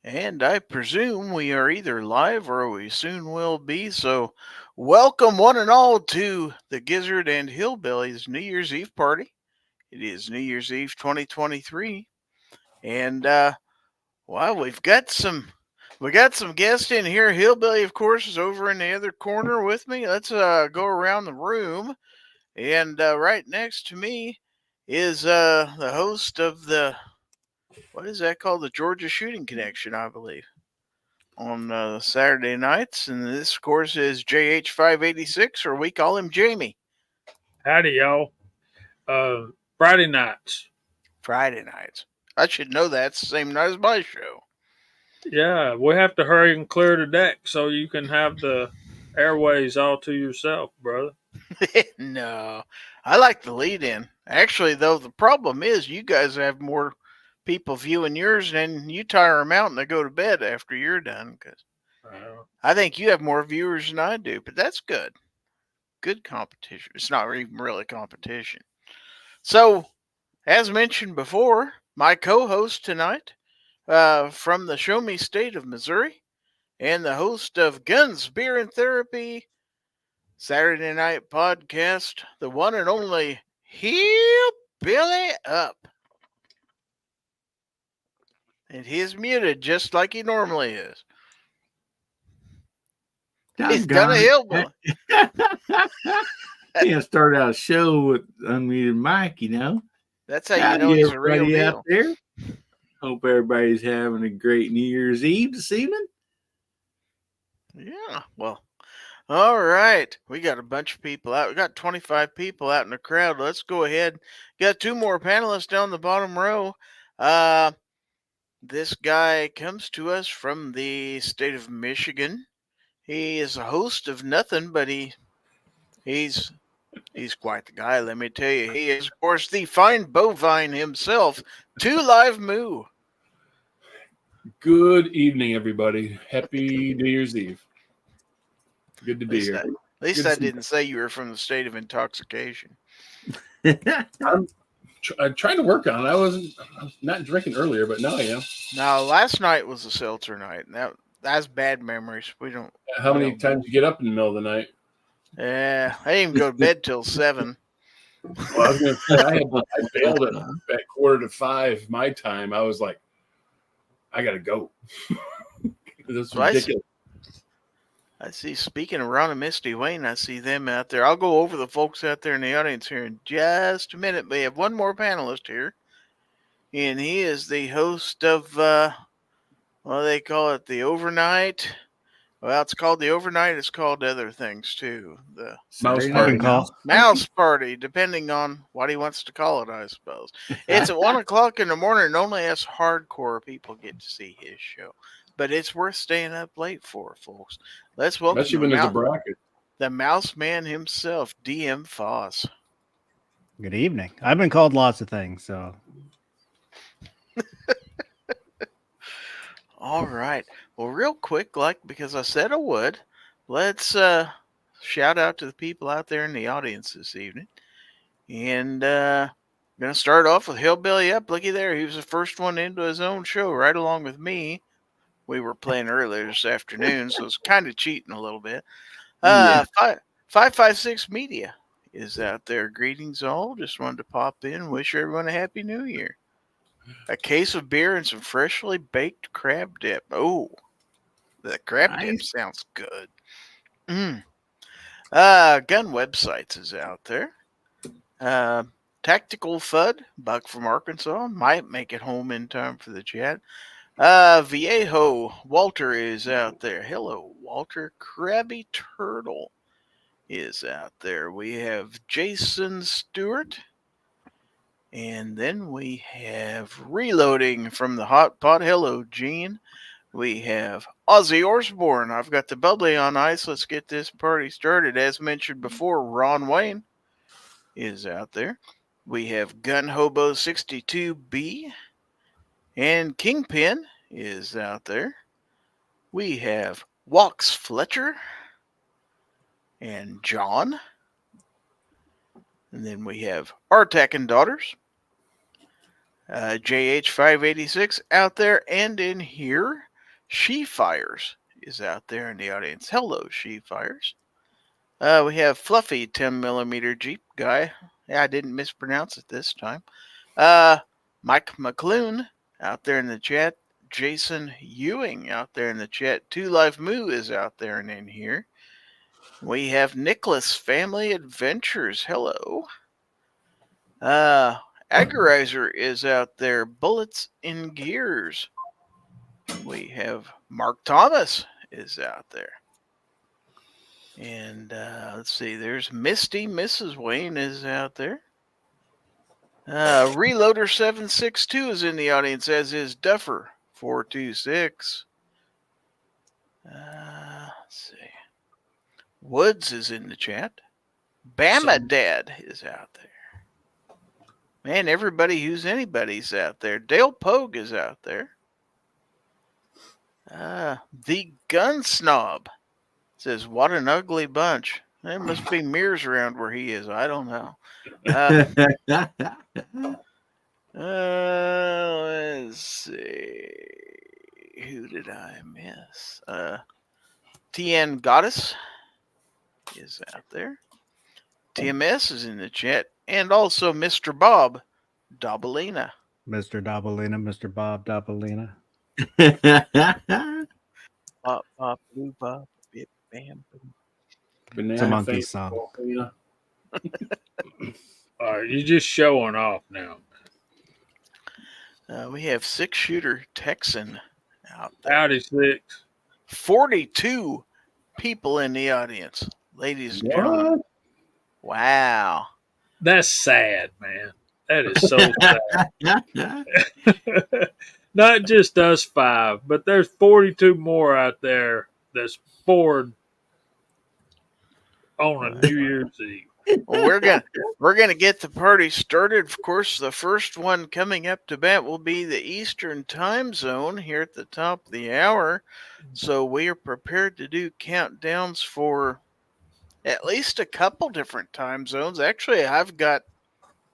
And I presume we are either live or we soon will be. So, welcome one and all to the Gizzard and Hillbilly's New Year's Eve party. It is New Year's Eve 2023, and well, we got some guests in here. Hillbilly, of course, is over in the other corner with me. Let's go around the room, and right next to me is the host of the what is that called? The Georgia Shooting Connection, I believe, on Saturday nights. And this, of course, is JH586, or we call him Jamie. Howdy, y'all. Uh, Friday nights. Friday nights. I should know that's the same night as my show. Yeah, we have to hurry and clear the deck so you can have the airways all to yourself, brother. No, I like the lead in. Actually, though, the problem is you guys have more people viewing yours, and you tire them out and they go to bed after you're done. Because Uh, I think you have more viewers than I do, but that's good. Good competition. It's not even really competition. So, as mentioned before, my co host tonight from the Show Me State of Missouri and the host of Guns, Beer, and Therapy Saturday Night Podcast, the one and only Hillbilly Up. And he's muted just like he normally is. He's done a hillbilly. Can't start out a show with unmuted mic, you know. That's how you know he's a real deal. Out there. Hope everybody's having a great New Year's Eve this evening. Yeah, well, all right. We got a bunch of people out. We got 25 people out in the crowd. Let's go ahead. Got two more panelists down the bottom row. This guy comes to us from the state of Michigan. He is a host of nothing, but he's quite the guy, let me tell you. He is, of course, the fine bovine himself, 2 Live Moo. Good evening, everybody. Happy New Year's Eve. Good to be here. At least I didn't say you were from the state of intoxication. I'm trying to work on it. I was not drinking earlier, but now I am. Now, last night was a seltzer night, and that's bad memories. We don't. How many times you get up in the middle of the night? Yeah, I didn't even go to bed till 7. Well, I was going to say, I bailed at 4:45 my time. I was like, I got to go. This is ridiculous. I see, speaking of Ron and Misty Wayne, I see them out there. I'll go over the folks out there in the audience here in just a minute. We have one more panelist here, and he is the host of, what do they call it, the overnight. Well, it's called the overnight. It's called other things, too. The Mouse Party, depending on what he wants to call it, I suppose. It's at 1 o'clock in the morning, and only us hardcore people get to see his show. But it's worth staying up late for, folks. Let's welcome the Mouse Man himself, DM Foss. Good evening. I've been called lots of things, so. All right. Well, real quick, because I said I would, let's shout out to the people out there in the audience this evening. And I'm going to start off with Hillbilly Up. Looky there. He was the first one into his own show right along with me. We were playing earlier this afternoon, so it's kind of cheating a little bit. 556 Media is out there. Greetings all. Just wanted to pop in. Wish everyone a happy new year. A case of beer and some freshly baked crab dip. Oh, the crab dip sounds good. Gun Websites is out there. Tactical Fud, Buck from Arkansas, might make it home in time for the chat. Viejo, Walter is out there. Hello, Walter. Krabby Turtle is out there. We have Jason Stewart. And then we have Reloading from the Hot Pot. Hello, Gene. We have Ozzy Osbourne. I've got the bubbly on ice. Let's get this party started. As mentioned before, Ron Wayne is out there. We have Gun Hobo 62B. And Kingpin is out there. We have Walks Fletcher and John. And then we have Artak and Daughters. JH586 out there and in here. She Fires is out there in the audience. Hello, She Fires. We have Fluffy 10mm Jeep guy. Yeah, I didn't mispronounce it this time. Mike McClune out there in the chat. Jason Ewing out there in the chat. Two Life Moo is out there and in here. We have Nicholas Family Adventures. Hello. Agorizer is out there. Bullets in Gears. We have Mark Thomas is out there. And let's see, there's Misty Mrs. Wayne is out there. Reloader 762 is in the audience, as is Duffer 426. Let's see. Woods is in the chat. Bama Dad is out there. Man, everybody who's anybody's out there. Dale Pogue is out there. The Gun Snob says, what an ugly bunch. There must be mirrors around where he is. I don't know. Let's see. Who did I miss? TN Goddess is out there. TMS is in the chat. And also Mr. Bob Dobalina. Mr. Dobalina, Mr. Bob Dobalina. Bop, bop, boo, bop, bip, bam, boom. It's a monkey song. All right, you're just showing off now. We have 6-shooter Texan out there. Howdy, Six. 42 people in the audience, ladies and gentlemen. Wow. That's sad, man. That is so sad. Not just us 5, but there's 42 more out there that's bored on a New Year's Eve. Well, we're gonna get the party started. Of course, the first one coming up to bat will be the Eastern Time Zone here at the top of the hour. So we are prepared to do countdowns for at least a couple different time zones. Actually, I've got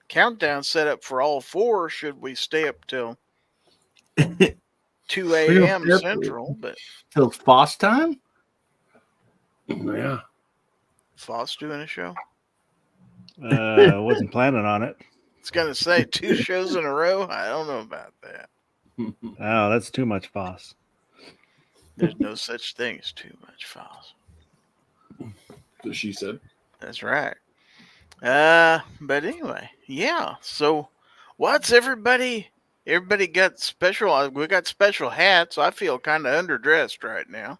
countdown set up for all 4. Should we stay up till 2 a.m. Central? But till Foss time. Yeah. Foss doing a show. Wasn't planning on it. It's gonna say 2 shows in a row. I don't know about that. Oh, that's too much Foss. There's no such thing as too much Foss. That she said. That's right. But anyway, yeah. So, what's everybody? Everybody got special. We got special hats. I feel kind of underdressed right now.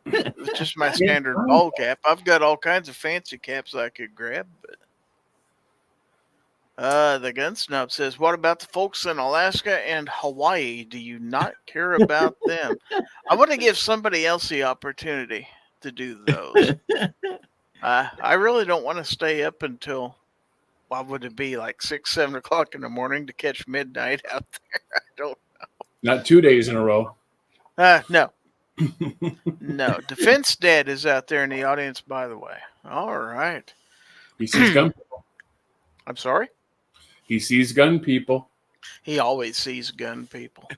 It's just my standard ball cap. I've got all kinds of fancy caps I could grab, but the Gun Snob says, what about the folks in Alaska and Hawaii? Do you not care about them? I want to give somebody else the opportunity to do those. I really don't want to stay up until, what would it be, like 6, 7 o'clock in the morning to catch midnight out there? I don't know. Not 2 days in a row. No. No. Defense Dad is out there in the audience, by the way. All right. He sees gun people. I'm sorry? He sees gun people. He always sees gun people.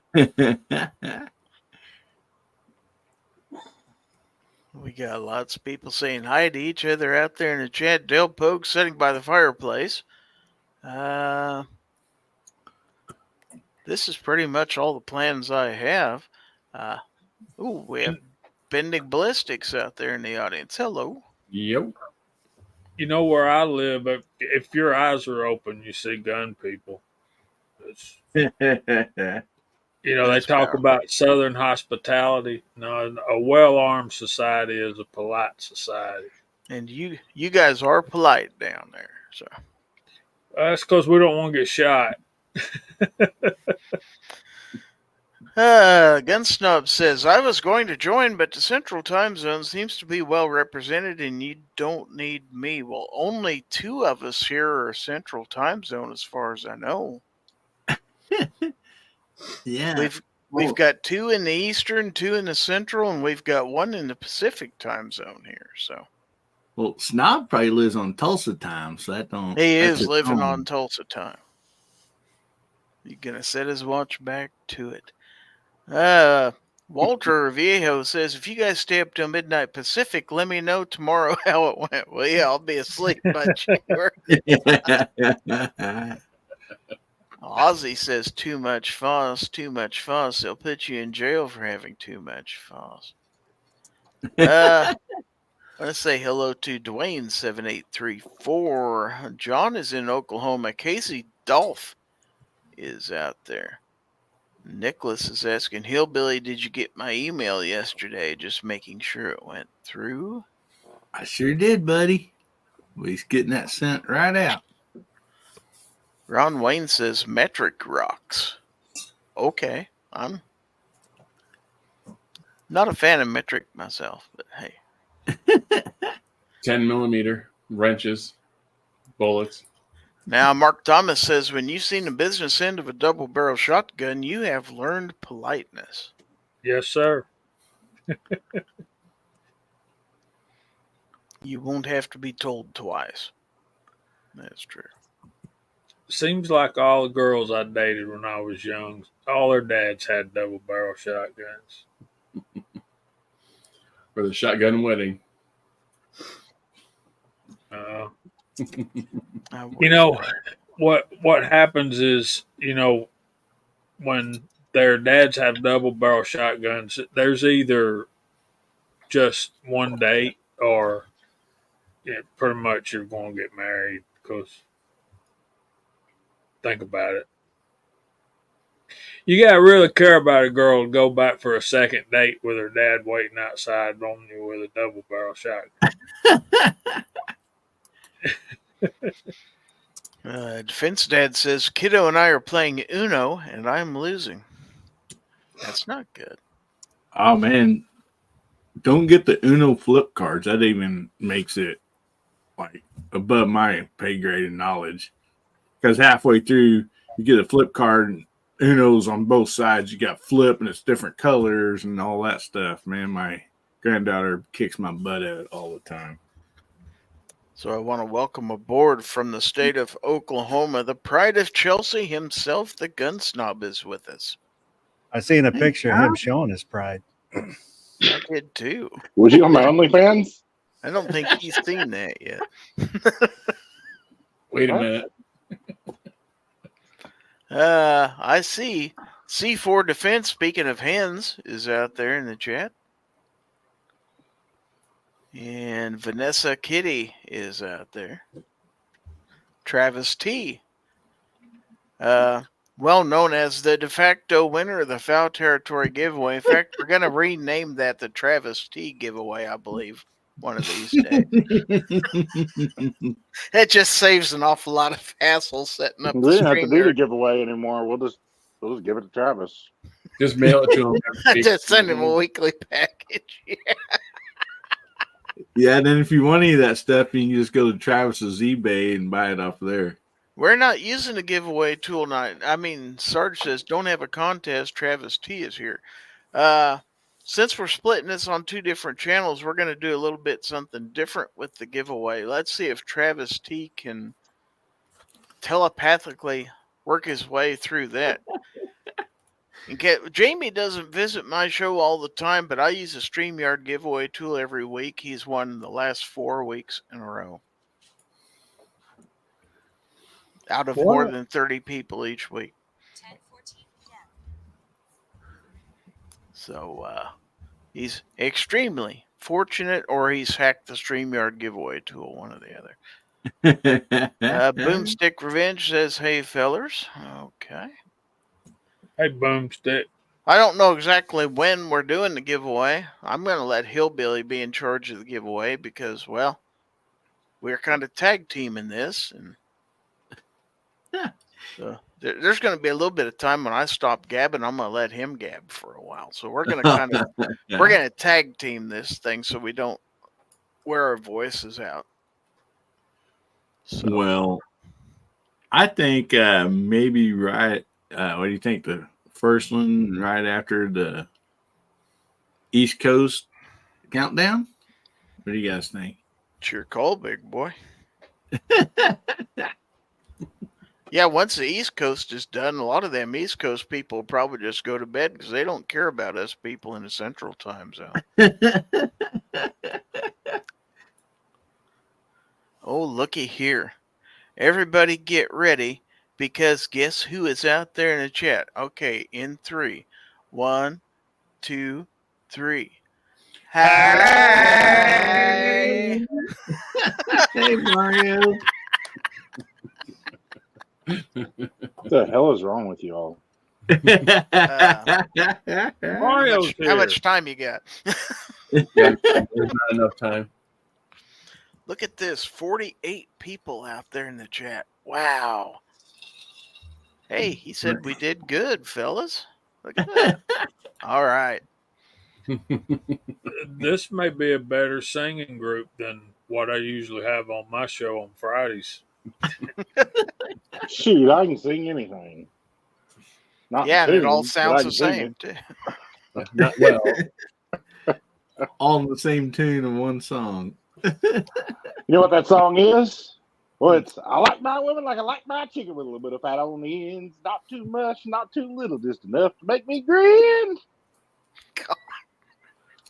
We got lots of people saying hi to each other out there in the chat. Dale Pogue sitting by the fireplace. This is pretty much all the plans I have. We have Bending Ballistics out there in the audience. Hello. Yep. You know where I live, if your eyes are open, you see gun people. They talk about Southern hospitality. No, a well-armed society is a polite society. And you guys are polite down there. So that's because we don't want to get shot. Gun Snob says, I was going to join, but the Central Time Zone seems to be well represented and you don't need me. Well, only 2 of us here are Central Time Zone as far as I know. Yeah. We've got 2 in the Eastern, 2 in the Central, and we've got 1 in the Pacific Time Zone here. So, well, Snob probably lives on Tulsa time, so that don't. He is living on Tulsa time. You're gonna set his watch back to it. Walter Viejo says, if you guys stay up till midnight Pacific, let me know tomorrow how it went. Well, yeah, I'll be asleep by January. Ozzy says, too much fuss, too much fuss. They'll put you in jail for having too much fuss. I want to say hello to Dwayne7834. John is in Oklahoma. Casey Dolph is out there. Nicholas is asking, Hillbilly, did you get my email yesterday? Just making sure it went through. I sure did, buddy. He's getting that sent right out. Ron Wayne says, metric rocks. Okay, I'm not a fan of metric myself, but hey. 10mm wrenches, bullets. Now, Mark Thomas says, when you've seen the business end of a double-barrel shotgun, you have learned politeness. Yes, sir. You won't have to be told twice. That's true. Seems like all the girls I dated when I was young, all their dads had double-barrel shotguns. For the shotgun wedding. You know, what happens is, you know, when their dads have double-barrel shotguns, there's either just one date or pretty much you're going to get married, because think about it. You got to really care about a girl to go back for a second date with her dad waiting outside on you with a double-barrel shotgun. Defense Dad says, Kiddo and I are playing Uno, and I'm losing. That's not good. Oh, man. Don't get the Uno flip cards. That even makes it, like, above my pay grade and knowledge. Because halfway through, you get a flip card, and Uno's on both sides. You got flip, and it's different colors and all that stuff. Man, my granddaughter kicks my butt at it all the time. So I want to welcome aboard from the state of Oklahoma, the pride of Chelsea himself, the gun snob, is with us. I seen a picture of him showing his pride. I did too. Was he on my OnlyFans? I don't think he's seen that yet. Wait a minute. I see C4 Defense, speaking of hens, is out there in the chat. And Vanessa Kitty is out there. Travis T. Well known as the de facto winner of the Foul Territory giveaway. In fact, we're going to rename that the Travis T giveaway, I believe, one of these days. It just saves an awful lot of hassle setting up We the didn't have to do the StreamYard. giveaway anymore. We'll just give it to Travis. Just mail it to him. Just send him a weekly package. Yeah, and then if you want any of that stuff, you can just go to Travis's eBay and buy it off there. We're not using the giveaway tool tonight. I mean, Sarge says, don't have a contest. Travis T is here. Since we're splitting this on two different channels, we're going to do a little bit something different with the giveaway. Let's see if Travis T can telepathically work his way through that. Jamie doesn't visit my show all the time, but I use a StreamYard giveaway tool every week. He's won the last 4 weeks in a row. Out of more than 30 people each week. 10:14 p.m. So he's extremely fortunate, or he's hacked the StreamYard giveaway tool, one or the other. Boomstick Revenge says, hey, fellers. Okay. Hey, Boomstick. I don't know exactly when we're doing the giveaway. I'm going to let Hillbilly be in charge of the giveaway because, well, we're kind of tag teaming this. And so there's going to be a little bit of time when I stop gabbing. I'm going to let him gab for a while. So we're going to we're going to tag team this thing so we don't wear our voices out. So. Well, I think maybe right. What do you think? The first one right after the East Coast countdown? What do you guys think? It's your call, big boy. Yeah, once the East Coast is done, a lot of them East Coast people probably just go to bed because they don't care about us people in the Central Time Zone. Oh, looky here. Everybody get ready because guess who is out there in the chat? Okay, in 3. 1, 2, 3. Hi. Hey, Mario. What the hell is wrong with you all? Mario's here. How much time you got? Yeah, there's not enough time. Look at this, 48 people out there in the chat. Wow. Hey, he said we did good, fellas. Look at that. All right. This may be a better singing group than what I usually have on my show on Fridays. Shoot, I can sing anything. Not Yeah, and it all tune, but I sounds can the sing same, it. too. Not well. All in the same tune of one song. You know what that song is? Well, it's I like my women like I like my chicken with a little bit of fat on the ends. Not too much, not too little, just enough to make me grin.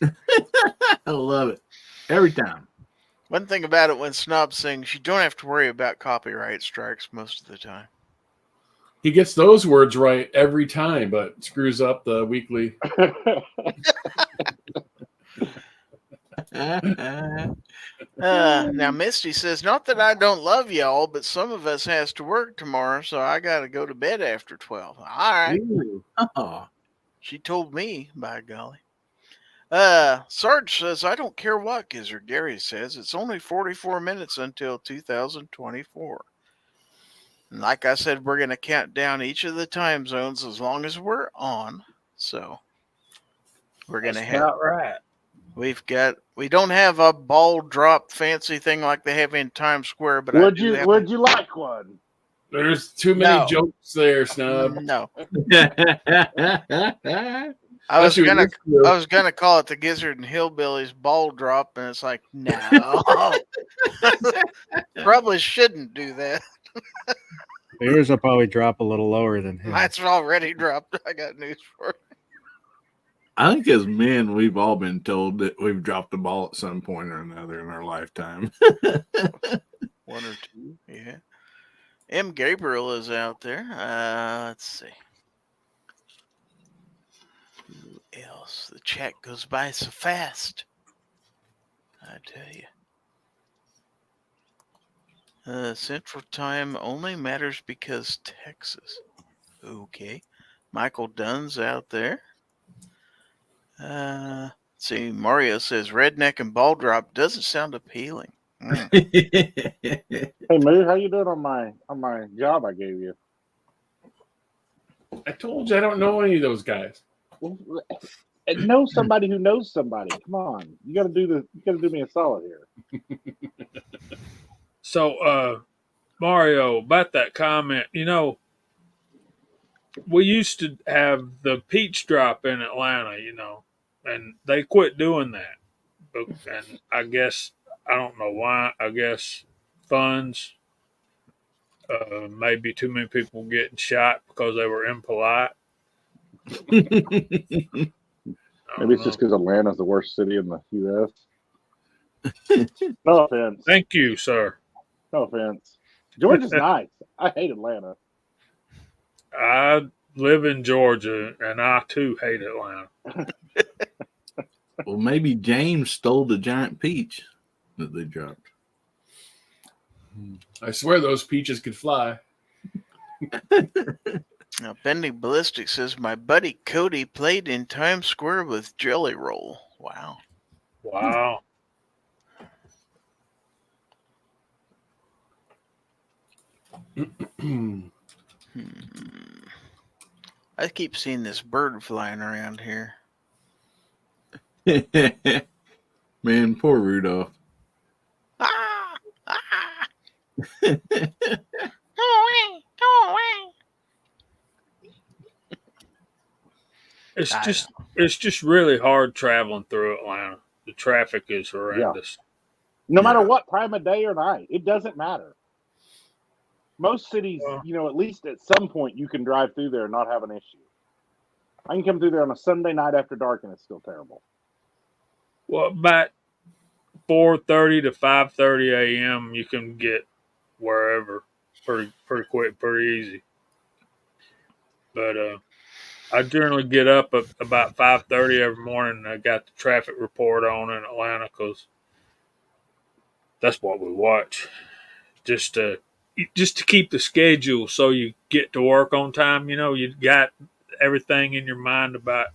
I love it. Every time. One thing about it when Snob sings, you don't have to worry about copyright strikes most of the time. He gets those words right every time, but screws up the weekly. Now, Misty says, not that I don't love y'all, but some of us has to work tomorrow, so I got to go to bed after 12. All right. Ooh. Oh. She told me, by golly. Sarge says, I don't care what Gizzard Gary says. It's only 44 minutes until 2024. And like I said, we're going to count down each of the time zones as long as we're on. So we're going to That's have, about right. we don't have a ball drop fancy thing like they have in Times Square, but would you like one? There's too many No. jokes there, Snub. No. I was gonna call it the Gizzard and Hillbillies ball drop, and it's like, no. Probably shouldn't do that. Yours will probably drop a little lower than his. Mine's already dropped. I got news for you. I think as men, we've all been told that we've dropped the ball at some point or another in our lifetime. 1 or 2, yeah. M. Gabriel is out there. Let's see. Who else? The chat goes by so fast. I tell you. Central Time only matters because Texas. Okay. Michael Dunn's out there. Let's see. Mario says redneck and ball drop doesn't sound appealing. Hey, Moo, how you doing on my job I gave you? I told you I don't know any of those guys. Well, know somebody who knows somebody. Come on, you got to do me a solid here. So, Mario, about that comment, we used to have the peach drop in Atlanta, and they quit doing that. And I guess, I don't know why, I guess funds, maybe too many people getting shot because they were impolite. Maybe it's just because Atlanta's the worst city in the U.S. No offense. Thank you, sir. No offense. Georgia's nice. I hate Atlanta. I live in Georgia, and I too hate Atlanta. Well, maybe James stole the giant peach that they dropped. I swear those peaches could fly. Now, Bendy Ballistic says, my buddy Cody played in Times Square with Jelly Roll. Wow. Wow. I keep seeing this bird flying around here. Man, poor Rudolph. Ah! Ah! Go away! Go away! It's just really hard traveling through Atlanta. The traffic is horrendous. No matter what time of day or night, it doesn't matter. Most cities, at least at some point you can drive through there and not have an issue. I can come through there on a Sunday night after dark and it's still terrible. Well, about 4:30 to 5:30 a.m. you can get wherever pretty quick, pretty easy. But I generally get up at about 5:30 every morning. And I got the traffic report on in Atlanta because that's what we watch, just to keep the schedule so you get to work on time. You got everything in your mind about,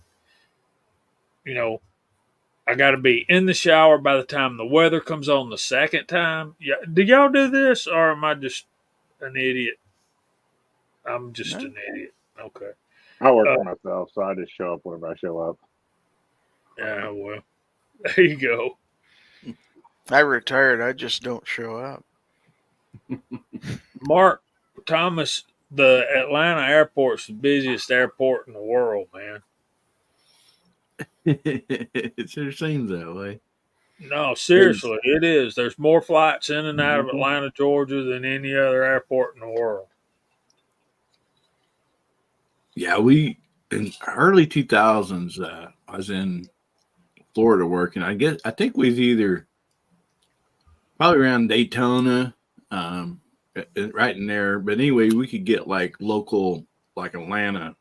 I got to be in the shower by the time the weather comes on the second time. Yeah, do y'all do this, or am I just an idiot? I'm just an idiot. Okay. I work for myself, so I just show up whenever I show up. Yeah, well, there you go. I retired. I just don't show up. Mark Thomas, the Atlanta airport's the busiest airport in the world, man. It sure seems that way. No, seriously, it is. There's more flights in and out of Atlanta, Georgia than any other airport in the world. Yeah, we in early 2000s. I was in Florida working. I think we was either probably around Daytona, right in there. But anyway, we could get like local, like Atlanta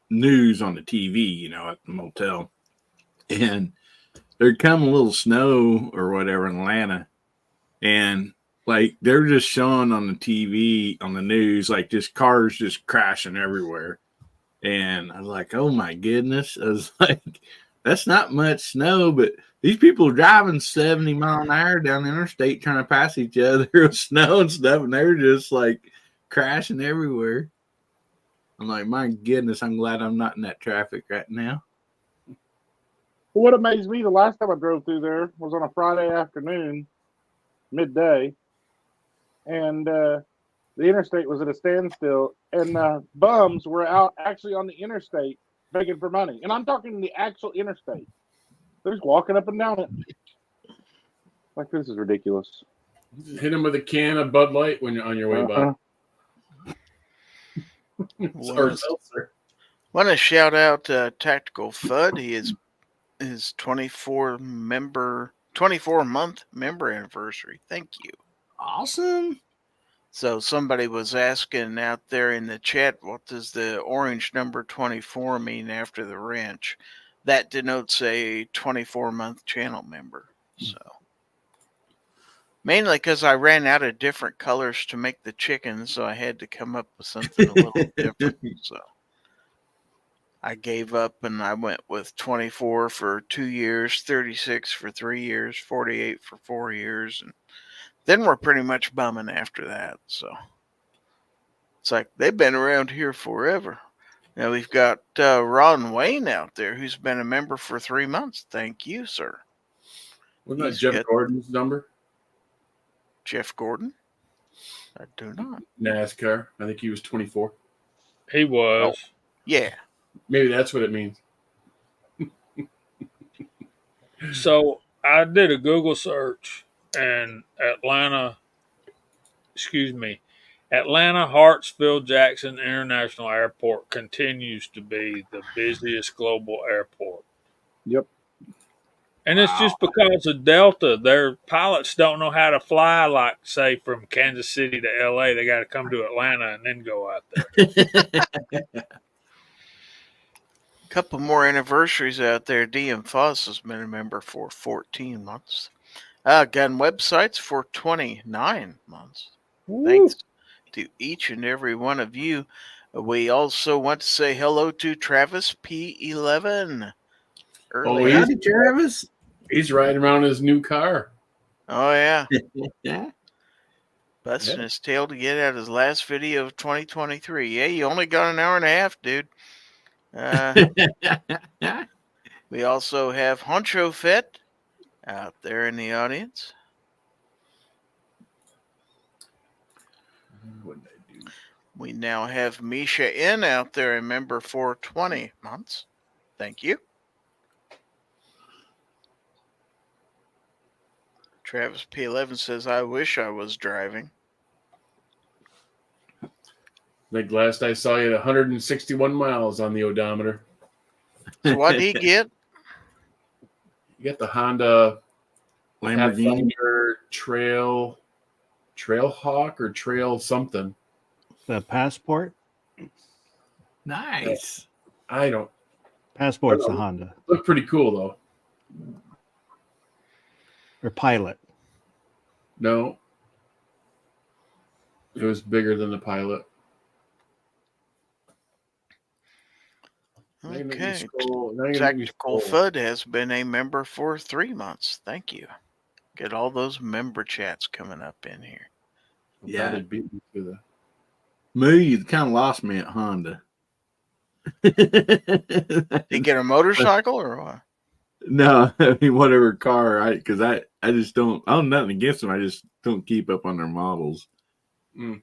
news on the TV, at the motel, and there'd come a little snow or whatever in Atlanta, and like they're just showing on the TV on the news, like just cars just crashing everywhere. And I was like, oh my goodness. I was like, that's not much snow, but these people are driving 70 mile an hour down the interstate trying to pass each other with snow and stuff, and they're just like crashing everywhere. I'm like, my goodness, I'm glad I'm not in that traffic right now. What amazed me the last time I drove through there was on a Friday afternoon, midday, and the interstate was at a standstill, and bums were out actually on the interstate begging for money. And I'm talking the actual interstate. They're just walking up and down it. Like, this is ridiculous. Hit them with a can of Bud Light when you're on your way by. Or seltzer. Want to shout out Tactical Fud. He is his 24-month member anniversary. Thank you. Awesome. So somebody was asking out there in the chat, what does the orange number 24 mean after the wrench? That denotes a 24-month channel member. So mainly because I ran out of different colors to make the chicken, so I had to come up with something a little different. So I gave up and I went with 24 for 2 years, 36 for 3 years, 48 for 4 years, and then we're pretty much bumming after that. So it's like they've been around here forever. Now we've got Ron Wayne out there who's been a member for 3 months. Thank you, sir. Wasn't that Jeff Gordon's number? Jeff Gordon? I do not. NASCAR. I think he was 24. He was. Oh, yeah. Maybe that's what it means. So I did a Google search, and Atlanta Hartsfield Jackson International Airport continues to be the busiest global airport. Yep. And it's just because of Delta. Their pilots don't know how to fly, like, say, from Kansas City to LA. They got to come to Atlanta and then go out there. Couple more anniversaries out there. DM Foss has been a member for 14 months. Gun Websites for 29 months. Woo. Thanks to each and every one of you. We also want to say hello to Travis P11. Howdy, Travis. He's riding around his new car. Oh, yeah. Yeah. Busting his tail to get out his last video of 2023. Yeah, you only got an hour and a half, dude. We also have Honcho Fett out there in the audience. What did I do? We now have Misha N out there, a member for 20 months. Thank you. Travis P11 says, I wish I was driving. Like last I saw you at 161 miles on the odometer. So what did he get? You got the Honda Lamborghini. Pathfinder Trail Hawk or Trail something. The Passport. Nice. I don't Passport's the Honda. look pretty cool though. Or Pilot. No. It was bigger than the Pilot. Now you make me Okay. scroll- now you make me Tactical scroll. FUD has been a member for 3 months. Thank you. Get all those member chats coming up in here. Yeah. They beat me to the Moo, you kind of lost me at Honda. Did he get a motorcycle or what? No, I mean whatever car. Because I just don't. I don't nothing against them. I just don't keep up on their models. I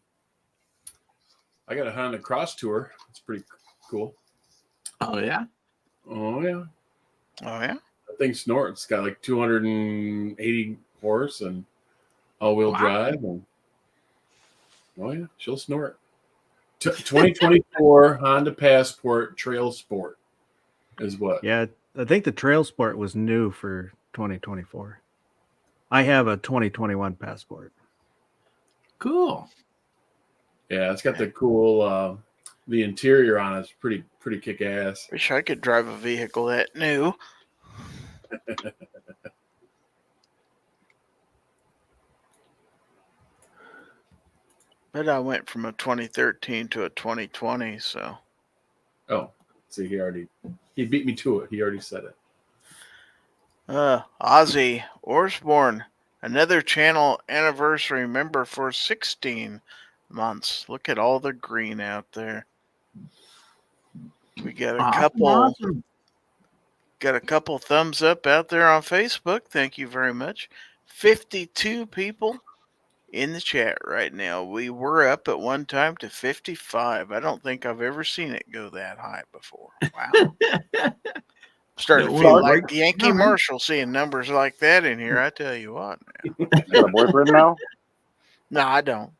got a Honda Cross Tour. It's pretty cool. Oh yeah. Oh yeah. Oh, yeah? That thing snorts. It's got like 280 horse and all-wheel Wow. drive. And, oh yeah, she'll snort. 2024 Honda Passport Trail Sport is what? Yeah, I think the Trail Sport was new for 2024. I have a 2021 Passport. Cool. Yeah, it's got the cool. The interior on it's pretty kick ass. Wish I could drive a vehicle that new. But I went from a 2013 to a 2020, so. Oh, see, he beat me to it. He already said it. Ozzy Osbourne, another channel anniversary member for 16 months. Look at all the green out there. We got a couple Awesome. got a couple thumbs up out there on Facebook. Thank you very much. 52 people in the chat right now. We were up at one time to 55. I don't think I've ever seen it go that high before. Wow. Starting to It feel was. like Yankee No, man. Marshall seeing numbers like that in here. I tell you what. Got a boyfriend now? No, I don't.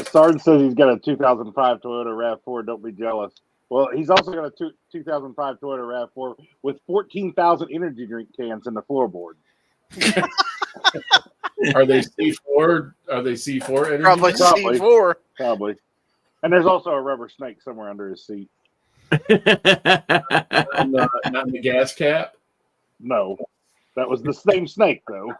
Sarge says he's got a 2005 Toyota RAV4. Don't be jealous. Well, he's also got a 2005 Toyota RAV4 with 14,000 energy drink cans in the floorboard. Are they C4? Are they C4 energy? Probably Probably. C4. Probably. And there's also a rubber snake somewhere under his seat. Not in the gas cap. No, that was the same snake, though.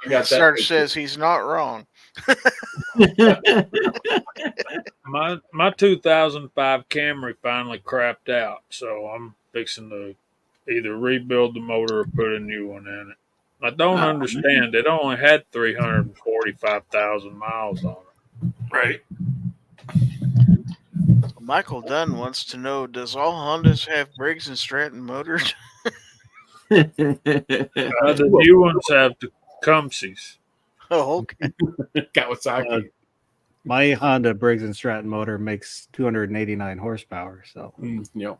I got that. Sarge says he's not wrong. My 2005 Camry finally crapped out, so I'm fixing to either rebuild the motor or put a new one in it. I don't understand. It only had 345,000 miles on it. Right. Michael Dunn wants to know, does all Hondas have Briggs and Stratton motors? The new ones have the Tecumsehs. Oh, okay. Kawasaki. My Honda Briggs and Stratton motor makes 289 horsepower. So Yep.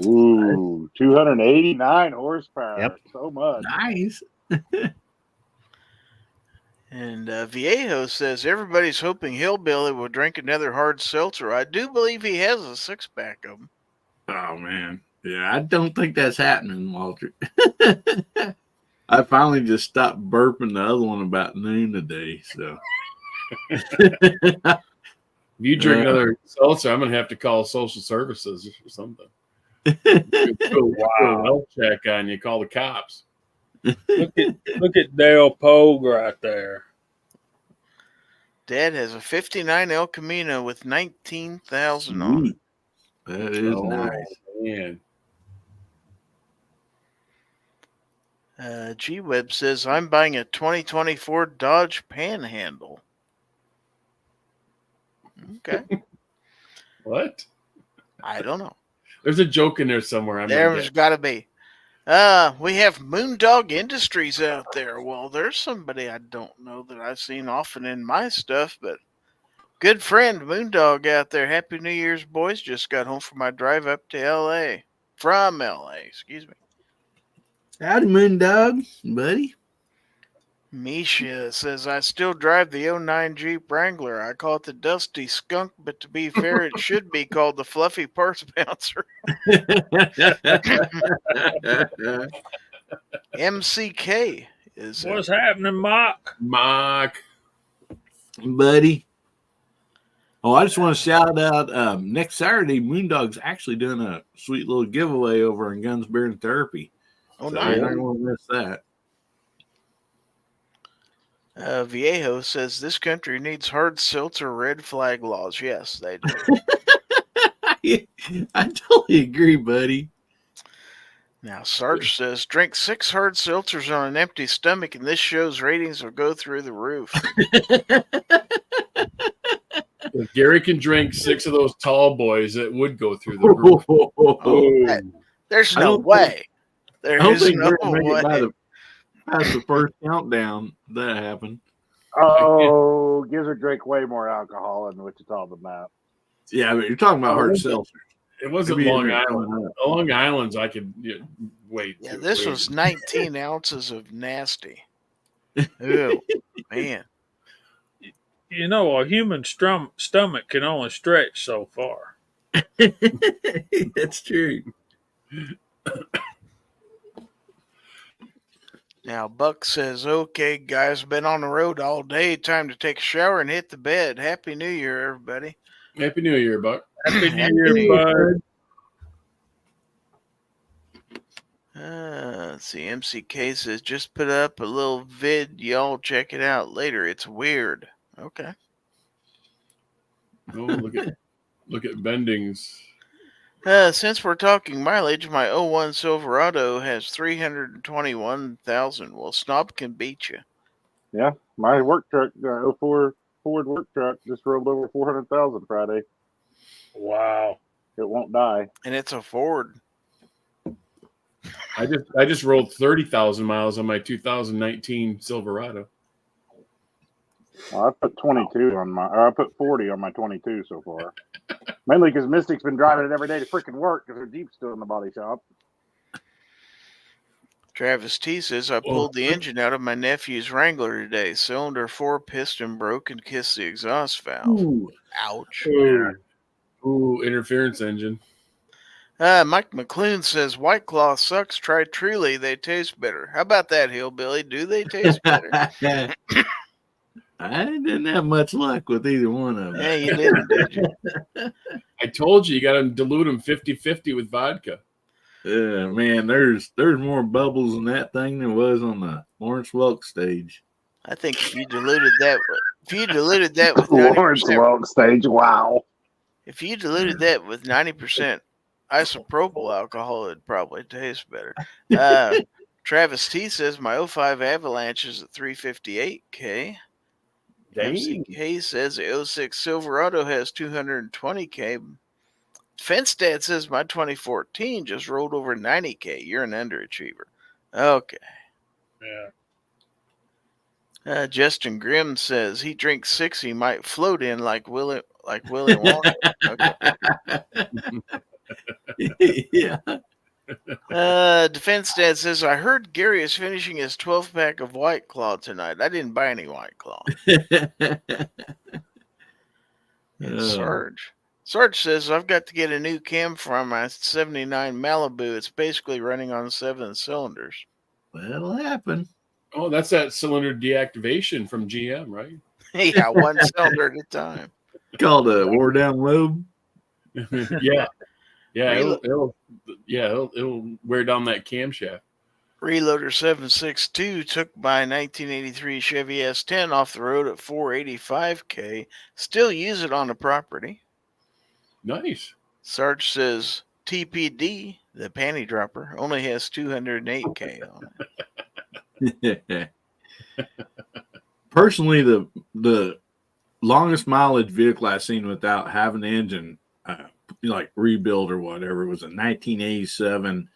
Ooh, 289 horsepower. Yep. So much. Nice. And Viejo says, everybody's hoping Hillbilly will drink another hard seltzer. I do believe he has a 6-pack of them. Oh man. Yeah, I don't think that's happening, Walter. I finally just stopped burping the other one about noon today. So If you drink another seltzer, I'm gonna have to call social services or something. Do a well check on you. Call the cops. Look at Dale Pogue right there. Dad has a 59 El Camino with 19,000 on it. that is nice. Man. G-Web says, I'm buying a 2024 Dodge Panhandle. Okay. What? I don't know. There's a joke in there somewhere. I'm gonna There's get. got to be. We have Moondog Industries out there. Well, there's somebody I don't know that I've seen often in my stuff, but good friend Moondog out there. Happy New Year's, boys. Just got home from my drive up to L.A. From L.A., excuse me. Howdy, Moondog, buddy. Misha says, I still drive the '09 Jeep Wrangler. I call it the Dusty Skunk, but to be fair, it should be called the Fluffy Parts Bouncer. MCK is What's happening, Mark? Mock. Buddy. Oh, I just want to shout out next Saturday, Moondog's actually doing a sweet little giveaway over in Guns, Beer, and Therapy. Oh, So nice. you're not going to miss that. Viejo says, this country needs hard seltzer red flag laws. Yes, they do. I totally agree, buddy. Now, Sarge says, drink 6 hard seltzers on an empty stomach, and this show's ratings will go through the roof. If Gary can drink 6 of those tall boys, it would go through the roof. Oh, there's no way. There I don't is think no we're going to make it way. past the first countdown. That happened. Oh, Gizzard drank way more alcohol in Wichita than that. Yeah, but you're talking about hard was it? seltzer. It wasn't Maybe Long you're Island. coming up. Long Island's I could wait. Yeah, this was 19 ounces of nasty. Ew, man. You know, a human stomach can only stretch so far. That's true. Now, Buck says, okay, guys, been on the road all day. Time to take a shower and hit the bed. Happy New Year, everybody. Happy New Year, Buck. Happy New Year, bud. Let's see. MCK says, just put up a little vid. Y'all check it out later. It's weird. Okay. Oh, look at Bendings. Since we're talking mileage, my 01 Silverado has 321,000. Well, Snob can beat you. Yeah, my work truck, 04 Ford work truck, just rolled over 400,000 Friday. Wow. It won't die. And it's a Ford. I just rolled 30,000 miles on my 2019 Silverado. I put 22 on my, or I put 40 on my 22 so far. Mainly because Mystic's been driving it every day to freaking work because her Jeep's still in the body shop. Travis T says, I pulled the engine out of my nephew's Wrangler today. Cylinder 4 piston broke and kissed the exhaust valve. Ooh. Ouch. Ooh, interference engine. Mike McClune says, White Claw sucks. Try Truly. They taste better. How about that, Hillbilly? Do they taste better? I didn't have much luck with either one of them. Yeah, you didn't, did you? I told you got to dilute them 50-50 with vodka. Man, there's more bubbles in that thing than was on the Lawrence Welk stage. I think if you diluted that with Lawrence 90%, Welk stage, wow. if you diluted that with 90% isopropyl alcohol, it'd probably taste better. Travis T says my 05 Avalanche is at 358K. MCK says the 06 Silverado has 220K. FenceDad says my 2014 just rolled over 90K. You're an underachiever. Okay. Yeah. Justin Grimm says he drinks 6. He might float in like Willie Wonka. Okay. Yeah. Defense Dad says, I heard Gary is finishing his 12-pack of White Claw tonight. I didn't buy any White Claw. And Sarge says, I've got to get a new cam for my 79 Malibu. It's basically running on 7 cylinders. That'll happen. Oh, that's that cylinder deactivation from GM, right? Yeah, 1 cylinder at a time. Called a wore down lobe. Yeah. It'll wear down that camshaft. Reloader 762 took my 1983 Chevy S10 off the road at 485K. Still use it on the property. Nice. Sarge says TPD, the panty dropper, only has 208K on it. Personally, the longest mileage vehicle I've seen without having the engine like rebuild or whatever was a 1987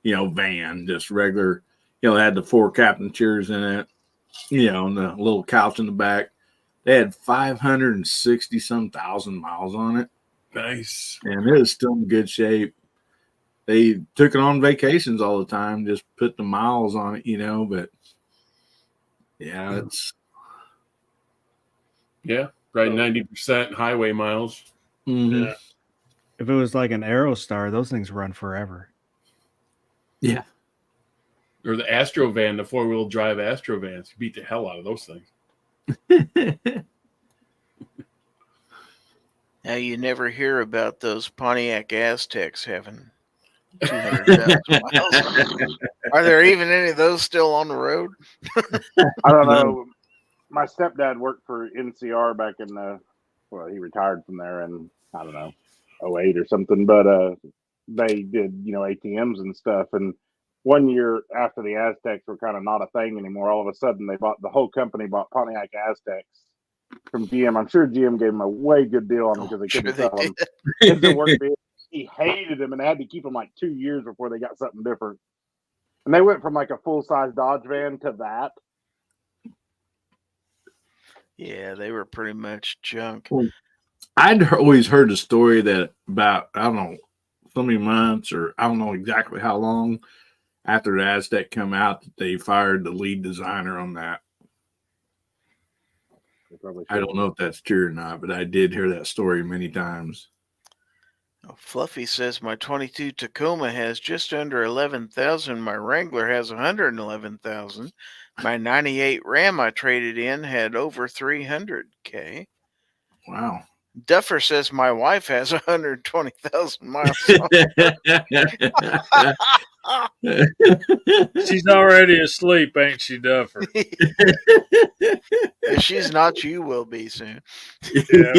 van, just regular, had the 4 captain chairs in it, and the little couch in the back. They had 560 some thousand miles on it. Nice. And it was still in good shape. They took it on vacations all the time, just put the miles on it, but Yeah, it's Yeah, right. 90% highway miles. mhm. Yeah. If it was like an Aerostar, those things run forever. Yeah. Or the Astrovan, the 4-wheel drive Astrovans. You beat the hell out of those things. Now you never hear about those Pontiac Aztecs having 200,000 miles. Are there even any of those still on the road? I don't know. My stepdad worked for NCR back in well, he retired from there in, I don't know, 08 or something. But they did, ATMs and stuff. And one year after the Aztecs were kind of not a thing anymore, all of a sudden the whole company bought Pontiac Aztecs from GM. I'm sure GM gave him a way good deal on them because they Sure couldn't they sell them. did. Kids that worked for him, he hated them and they had to keep them like 2 years before they got something different. And they went from like a full-size Dodge van to that. Yeah, they were pretty much junk. I'd always heard the story that about, I don't know, so many months or I don't know exactly how long after the Aztec come out that they fired the lead designer on that. I don't know if that's true or not, but I did hear that story many times. Fluffy says my 22 Tacoma has just under 11,000. My Wrangler has 111,000. My 98 Ram I traded in had over 300K. Wow. Duffer says my wife has 120,000 miles. She's already asleep, ain't she, Duffer? If she's not, you will be soon. Yeah.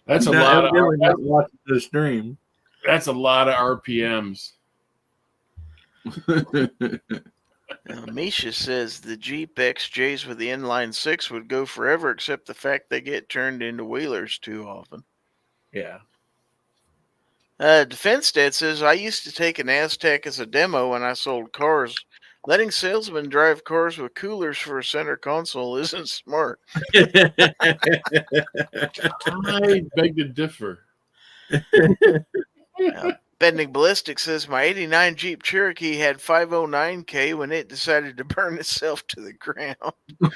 That's a Not lot of evidently not watching the stream. That's a lot of RPMs. Misha says the Jeep XJs with the inline 6 would go forever, except the fact they get turned into wheelers too often. Yeah. Defense Dad says I used to take an Aztec as a demo when I sold cars. Letting salesmen drive cars with coolers for a center console isn't smart. I beg to differ. Bending Ballistic says my 89 Jeep Cherokee had 509K when it decided to burn itself to the ground.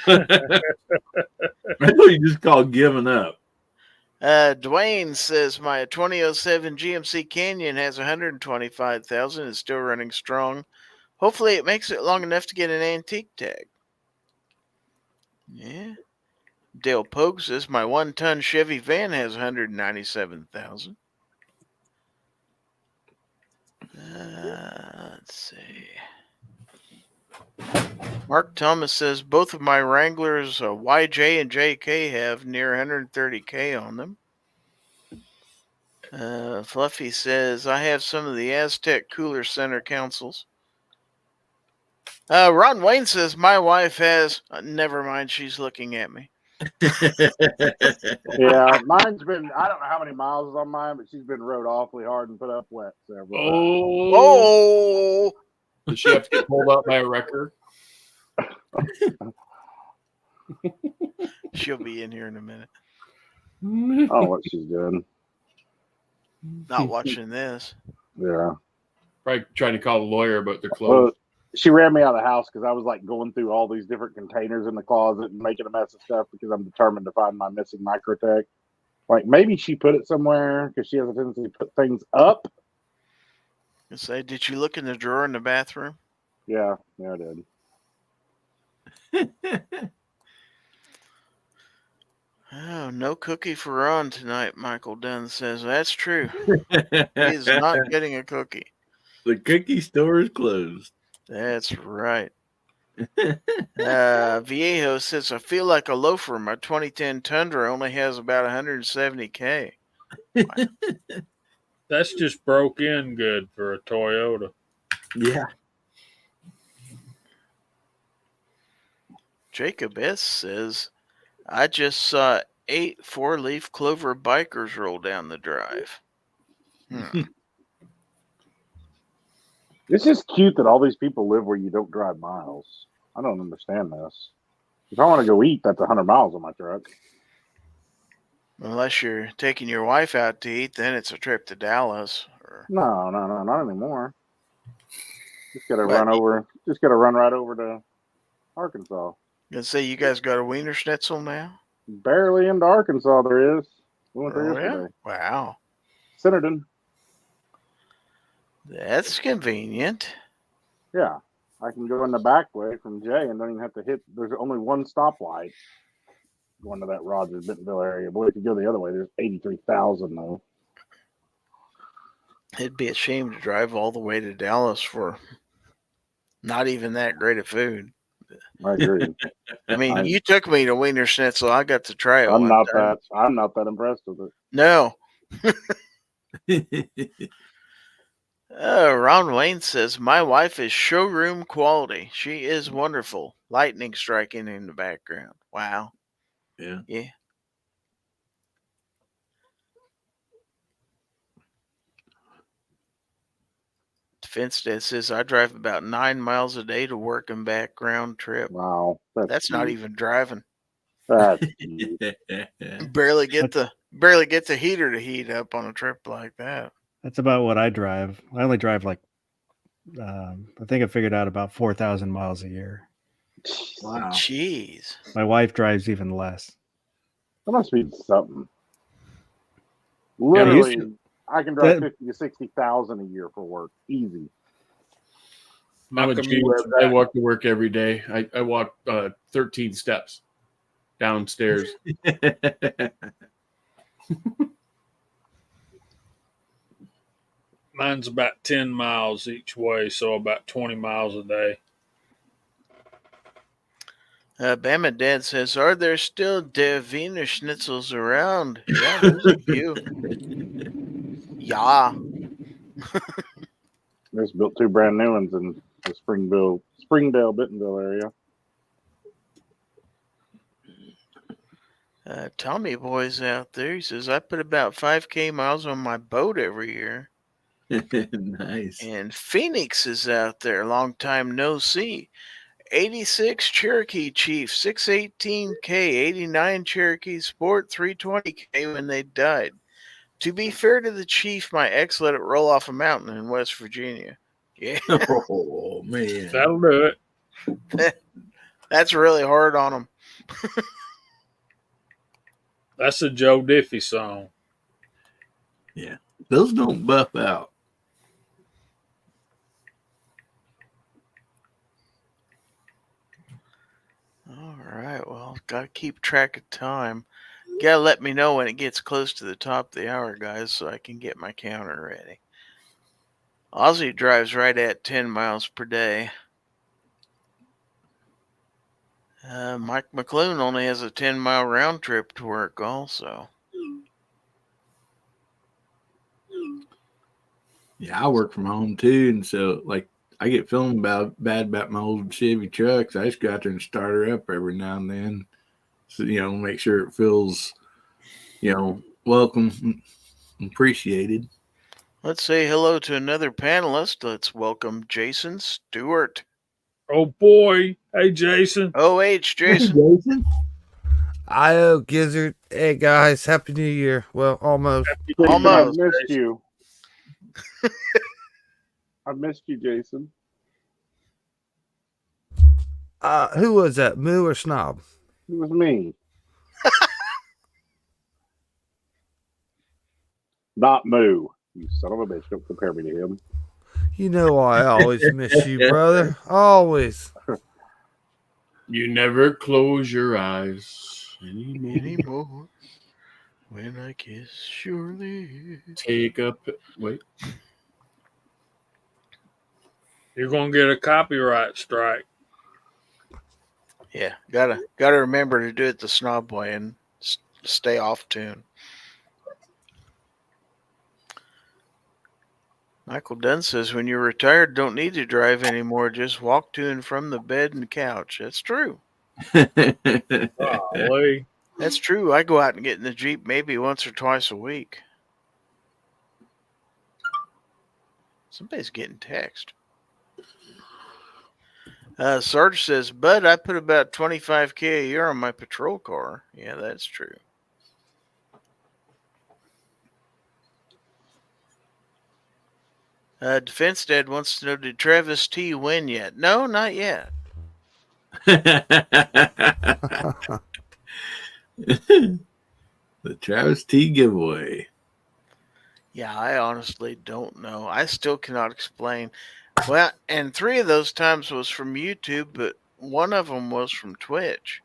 I know you just called giving up. Dwayne says my 2007 GMC Canyon has 125,000. It's still running strong. Hopefully it makes it long enough to get an antique tag. Yeah. Dale Pogue says my 1-ton Chevy van has 197,000. Let's see. Mark Thomas says both of my Wranglers, YJ and JK, have near 130K on them. Fluffy says I have some of the Aztec Cooler Center consoles. Ron Wayne says my wife has. Never mind, she's looking at me. Yeah, mine's been, I don't know how many miles is on mine, but she's been rode awfully hard and put up wet several times. Oh! Does she have to get pulled out by a wrecker? She'll be in here in a minute. I don't know what she's doing. Not watching this. Yeah. Probably trying to call a lawyer about their Well, clothes. she ran me out of the house because I was like going through all these different containers in the closet and making a mess of stuff because I'm determined to find my missing Microtech. Like maybe she put it somewhere because she has a tendency to put things up. I say, did you look in the drawer in the bathroom? Yeah, I did. Oh, no cookie for Ron tonight, Michael Dunn says. That's true. He's not getting a cookie. The cookie store is closed. That's right. Viejo says, I feel like a loafer. My 2010 Tundra only has about 170K. That's just broke in good for a Toyota. Yeah. Jacob S. says, I just saw 8 4-leaf clover bikers roll down the drive. It's just cute that all these people live where you don't drive miles. I don't understand this. If I want to go eat, that's 100 miles on my truck. Unless you're taking your wife out to eat, then it's a trip to Dallas. No, not anymore. Just gotta What? run over. Just gotta run right over to Arkansas. Gonna say you guys got a wiener schnitzel now? Barely into Arkansas, there is. We went there Oh, yeah? yesterday. Wow. Centerton. That's convenient. Yeah. I can go in the back way from Jay and don't even have to hit. There's only one stoplight going to that Rogers Bentonville area. Boy, if you go the other way, there's 83,000 though. It'd be a shame to drive all the way to Dallas for not even that great of food. I agree. I mean, you took me to Wiener Schnitzel. I got to try it. I'm one not time. that impressed with it. No. Ron Wayne says, my wife is showroom quality. She is wonderful. Lightning striking in the background. Wow. Yeah. Yeah. Finstead says, I drive about 9 miles a day to work and back round trip. Wow. That's not even driving. That's Barely get the heater to heat up on a trip like that. That's about what I drive. I only drive like, I think I figured out about 4,000 miles a year. Wow. Jeez. My wife drives even less. That must be something. Yeah, Literally, I can drive that- 50 to 60,000 a year for work. Easy. I'm a Malcolm, G Web. I walk to work every day. I walk 13 steps downstairs. mine's about 10 miles each way, so about 20 miles a day. Bama Dad says, are there still Der Wiener Schnitzels around? Yeah, there's a few. Yeah. They just built 2 brand new ones in the Springdale, Bentonville area. Tommy Boy's out there. He says, I put about 5K miles on my boat every year. Nice. And Phoenix is out there. Long time no see. 86 Cherokee Chief, 618K, 89 Cherokee Sport, 320K when they died. To be fair to the Chief, my ex let it roll off a mountain in West Virginia. Yeah, Oh man. That'll do it. that's really hard on him. That's a Joe Diffie song. Those don't buff out. All right, well, gotta keep track of time. Gotta let me know when it gets close to the top of the hour, guys, so I can get my counter ready. Ozzy drives right at 10 miles per day. Mike McClune only has a 10-mile round trip to work also. Yeah, I work from home too, and so like I get feeling bad about my old Chevy trucks. I just go out there and start her up every now and then, so make sure it feels, welcome, appreciated. Let's say hello to another panelist. Let's welcome Jason Stewart. Oh boy. Hey, Jason. OH, Jason. Jason. Io, Gizzard. Hey, guys. Happy New Year. Well, almost. Almost. I missed you. I missed you, Jason. Who was that? Moo or Snob? It was me. Not Moo. You son of a bitch. Don't compare me to him. You know I always miss you, brother. Always. You never close your eyes anymore. Anymore. When I kiss your lips. Take up. Wait. You're going to get a copyright strike. Yeah, gotta remember to do it the snob way and stay off tune. Michael Dunn says, when you're retired, don't need to drive anymore. Just walk to and from the bed and couch. That's true. Golly. That's true. I go out and get in the Jeep maybe once or twice a week. Somebody's getting text. Sarge says, Bud, I put about 25K a year on my patrol car. Yeah, that's true. Defense Dad wants to know, did Travis T win yet? No, not yet. The Travis T giveaway. Yeah, I honestly don't know. I still cannot explain. Well, and 3 of those times was from YouTube, but one of them was from Twitch.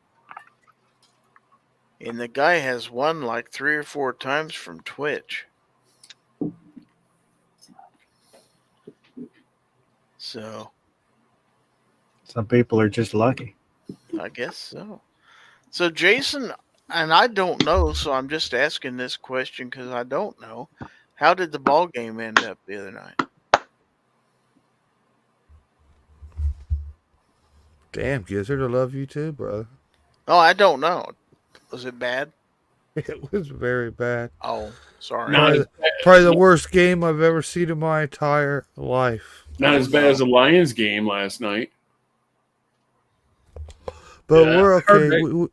And the guy has won like 3 or 4 times from Twitch. So, Some people are just lucky. I guess so. So, Jason, and I don't know, so I'm just asking this question because I don't know. How did the ball game end up the other night? Damn, Gizzard, I love you too, brother. Oh, I don't know. Was it bad? It was very bad. Oh, sorry. Not as Probably the worst game I've ever seen in my entire life. Not as bad as the Lions game last night. But Yeah, we're I heard okay.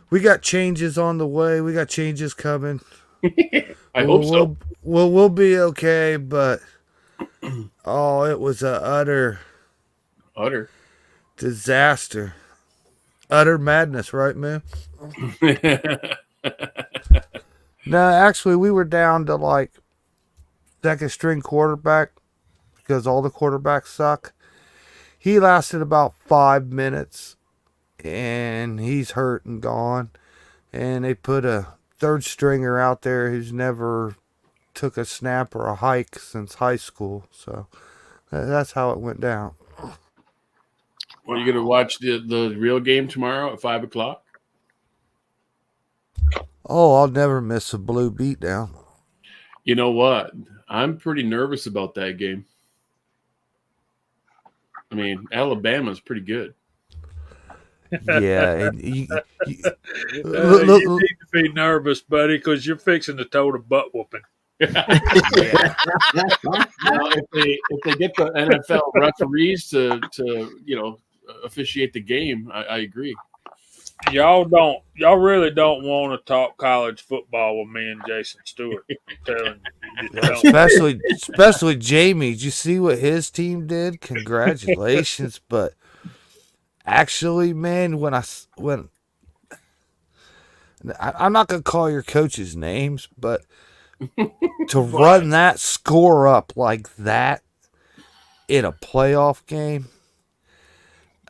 We got changes on the way. We got changes coming. I hope so. We'll be okay. But oh, it was a utter disaster, utter madness, right, man? No, actually, we were down to like second string quarterback because all the quarterbacks suck. He lasted about 5 minutes, and he's hurt and gone. And they put a third stringer out there who's never took a snap or a hike since high school. So that's how it went down. Well, you going to watch the real game tomorrow at 5:00? Oh, I'll never miss a blue beatdown. You know what? I'm pretty nervous about that game. I mean, Alabama's pretty good. Yeah. You need to be nervous, buddy, because you're fixing to toe the butt whooping. Now, if they get the NFL referees to officiate the game, I agree. Y'all really don't want to talk college football with me and Jason Stewart. I'm telling you. You don't. Especially Jamie. Did you see what his team did? Congratulations. But actually, man, I'm not gonna call your coaches names, but to run that score up like that in a playoff game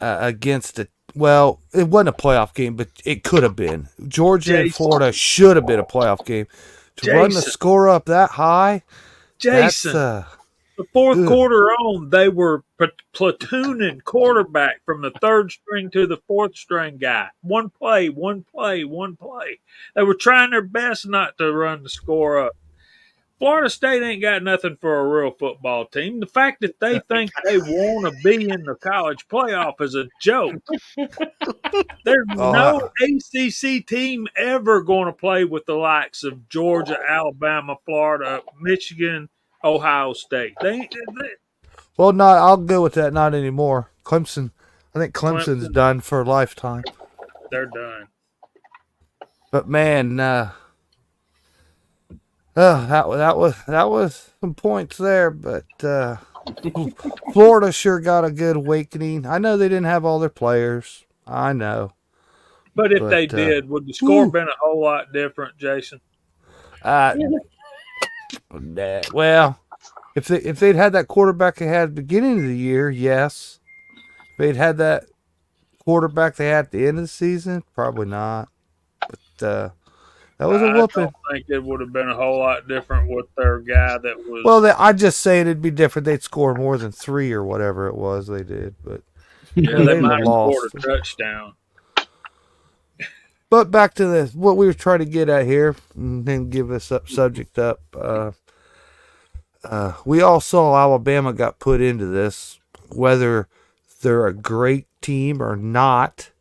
against it wasn't a playoff game, but it could have been. Georgia and Florida should have been a playoff game. To run the score up that high, Jason, the fourth quarter on, they were platooning quarterback from the third string to the fourth string guy. One play. They were trying their best not to run the score up. Florida State ain't got nothing for a real football team. The fact that they think they want to be in the college playoff is a joke. There's no ACC team ever going to play with the likes of Georgia, Alabama, Florida, Michigan, Ohio State. Well, no, I'll go with that. Not anymore. Clemson. I think Clemson's done for a lifetime. They're done. But man, that was some points there. But Florida sure got a good awakening. I know they didn't have all their players. I know. But if they did, would the score been a whole lot different, Jason? Well, if they'd had that quarterback they had at the beginning of the year, yes. If they'd had that quarterback they had at the end of the season, probably not. But that was a whooping. I don't think it would have been a whole lot different with their guy that was. Well, I just say it'd be different. They'd score more than 3 or whatever it was they did, but they might have scored a touchdown. But back to what we were trying to get at here, and then give this subject up. We all saw Alabama got put into this, whether they're a great team or not.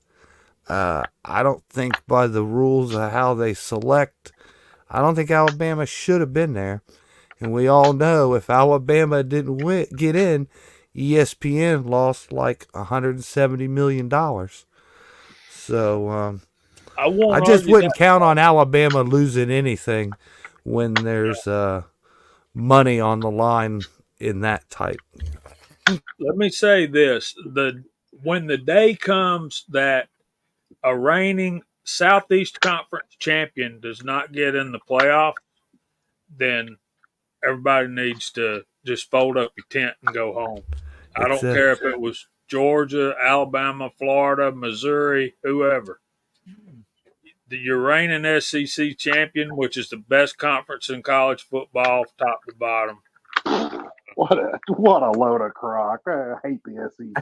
I don't think by the rules of how they select, I don't think Alabama should have been there. And we all know if Alabama didn't get in, ESPN lost like $170 million. So I just wouldn't count on Alabama losing anything when there's money on the line in that type. Let me say this. when the day comes that a reigning Southeast Conference champion does not get in the playoff, then everybody needs to just fold up your tent and go home. I That's don't it. care if it was Georgia, Alabama, Florida, Missouri, whoever. Your reigning SEC champion, which is the best conference in college football, top to bottom. What a load of crock. I hate the SEC.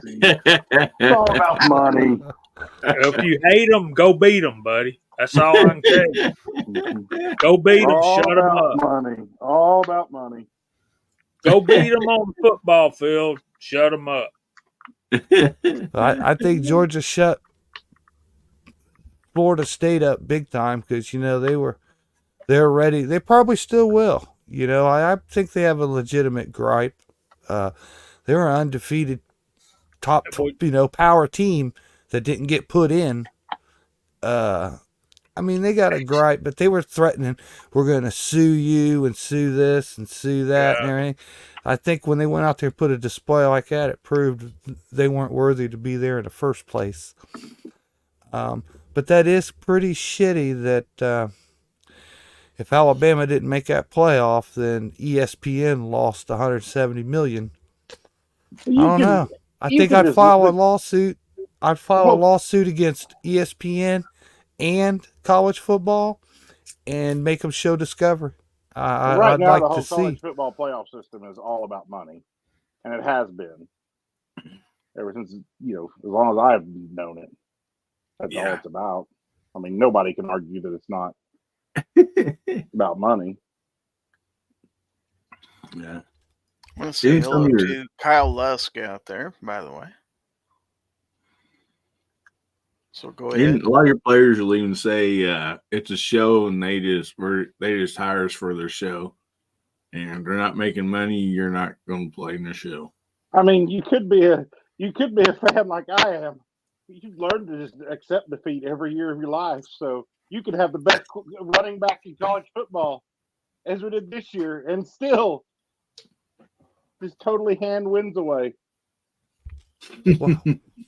It's all about money. If you hate them, go beat them, buddy. That's all I can tell you. Go beat them, All shut them about up. money. All about money. Go beat them on the football field, shut them up. I think Georgia shut Florida State up big time because they're ready. They probably still will. I think they have a legitimate gripe. They're an undefeated top power team that didn't get put in. They got a gripe, but they were threatening, we're going to sue you and sue this and sue that and everything. I think when they went out there and put a display like that, it proved they weren't worthy to be there in the first place. But that is pretty shitty that if Alabama didn't make that playoff, then ESPN lost $170 million. I don't know. I think I'd file a lawsuit. I'd file a lawsuit against ESPN and college football and make them show Discovery. I'd now, like the whole to college see. football playoff system is all about money, and it has been ever since as long as I've known it. That's all it's about. Nobody can argue that it's not about money. Yeah. I want to say hello to Kyle Lusk out there, by the way. So go ahead. And a lot of your players will even say it's a show, and they just hire us for their show, and they're not making money. You're not going to play in the show. You could be a fan like I am. You've learned to just accept defeat every year of your life. So you could have the best running back in college football, as we did this year, and still just totally hand wins away. Well,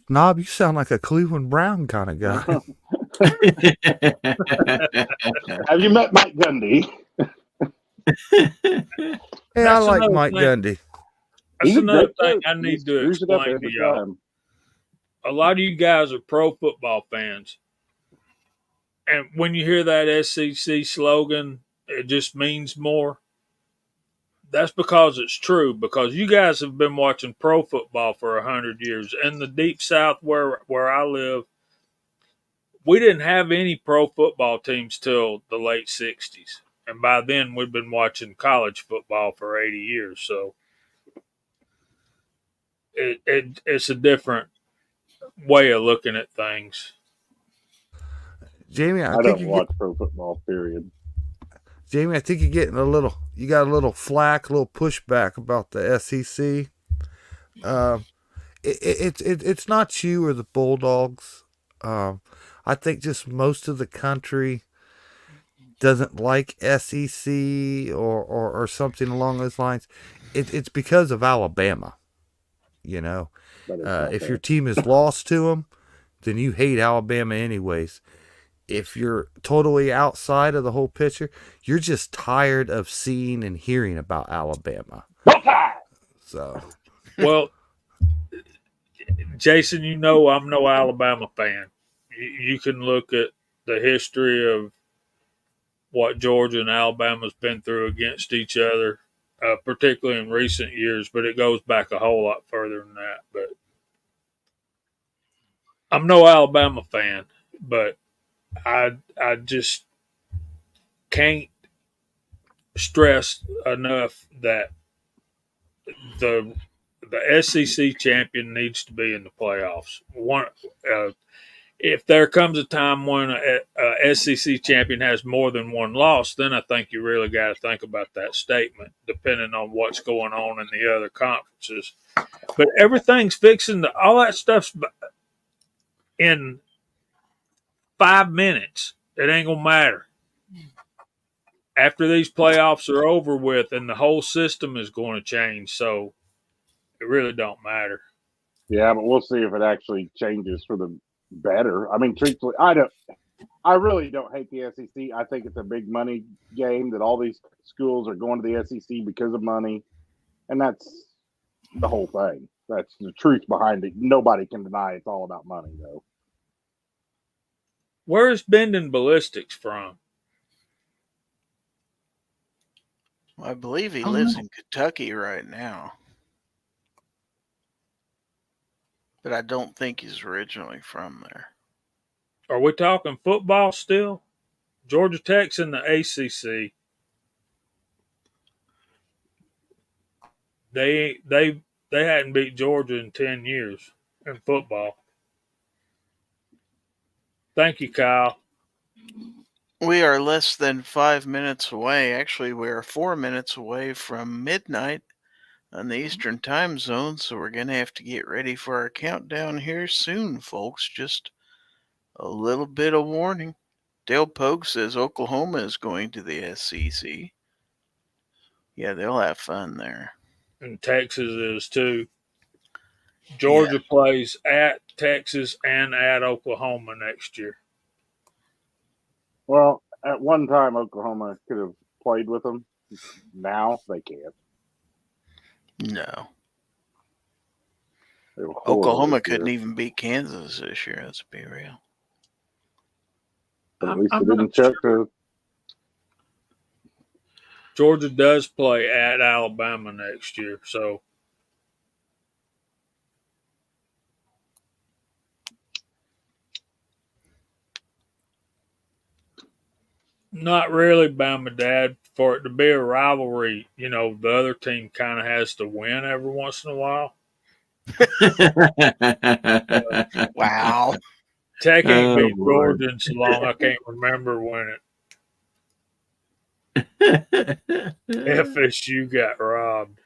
Knob, you sound like a Cleveland Brown kind of guy. Have you met Mike Gundy? Hey, I like Mike Gundy. That's another thing I need to explain to y'all. A lot of you guys are pro football fans. And when you hear that SEC slogan, it just means more. That's because it's true, because you guys have been watching pro football for 100 years. In the deep South where I live, we didn't have any pro football teams till the late 60s. And by then, we'd been watching college football for 80 years. So it's a different way of looking at things. Jamie, I don't watch pro football, period. Jamie, I think you got a little flack, a little pushback about the SEC. It's not you or the Bulldogs. I think just most of the country doesn't like SEC or something along those lines. It's because of Alabama. If your team is lost to them, then you hate Alabama anyways. If you're totally outside of the whole picture, you're just tired of seeing and hearing about Alabama. So, well, Jason, I'm no Alabama fan. You can look at the history of what Georgia and Alabama's been through against each other, particularly in recent years, but it goes back a whole lot further than that. But I'm no Alabama fan, but I just can't stress enough that the SEC champion needs to be in the playoffs. If there comes a time when a SEC champion has more than one loss, then I think you really got to think about that statement, depending on what's going on in the other conferences. But everything's fixing all that stuff's in 5 minutes. It ain't gonna matter. After these playoffs are over with, and the whole system is going to change, so it really don't matter. Yeah, but we'll see if it actually changes for the better. I mean, truthfully, I really don't hate the SEC. I think it's a big money game that all these schools are going to the SEC because of money, and that's the whole thing. That's the truth behind it. Nobody can deny it's all about money, though. Where's Bending Ballistics from? I believe he Oh, lives no. in Kentucky right now. But I don't think he's originally from there. Are we talking football still? Georgia Tech's in the ACC. They hadn't beat Georgia in 10 years in football. Thank you, Kyle. We are less than 5 minutes away. Actually, we are 4 minutes away from midnight on the Eastern time zone, so we're going to have to get ready for our countdown here soon, folks. Just a little bit of warning. Dale Pogue says Oklahoma is going to the SEC. Yeah, they'll have fun there. And Texas is too. Georgia plays at Texas and at Oklahoma next year. Well, at one time, Oklahoma could have played with them. Now they can't. No. They were horrible Oklahoma this year. couldn't even beat Kansas this year, let's be real. But at least I'm they didn't not check to. Georgia does play at Alabama next year, so not really Bama, Dad. For it to be a rivalry, you know, the other team kind of has to win every once in a while. Wow. Tech ain't Oh, beat Lord. Georgia in so long I can't remember when FSU got robbed.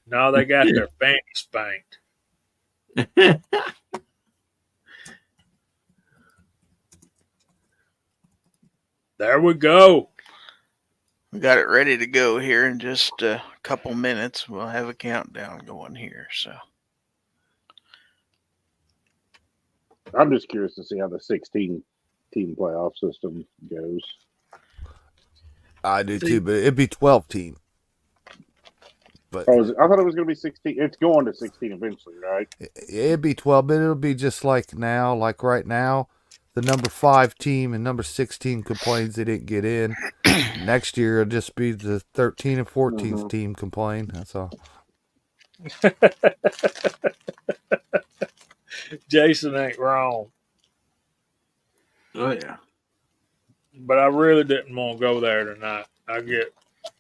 Now they got their fanny spanked. There we go. We got it ready to go here in just a couple minutes. We'll have a countdown going here. So I'm just curious to see how the 16 team playoff system goes. I do too, but it'd be 12 team. But Oh, I thought it was going to be 16. It's going to 16 eventually, right? it'd be 12, but it'll be just like now, like right now. The number 5 team and number 16 complains they didn't get in. Next year, it'll just be the 13 and 14th team complain. That's all. Jason ain't wrong. Oh, yeah. But I really didn't want to go there tonight. I get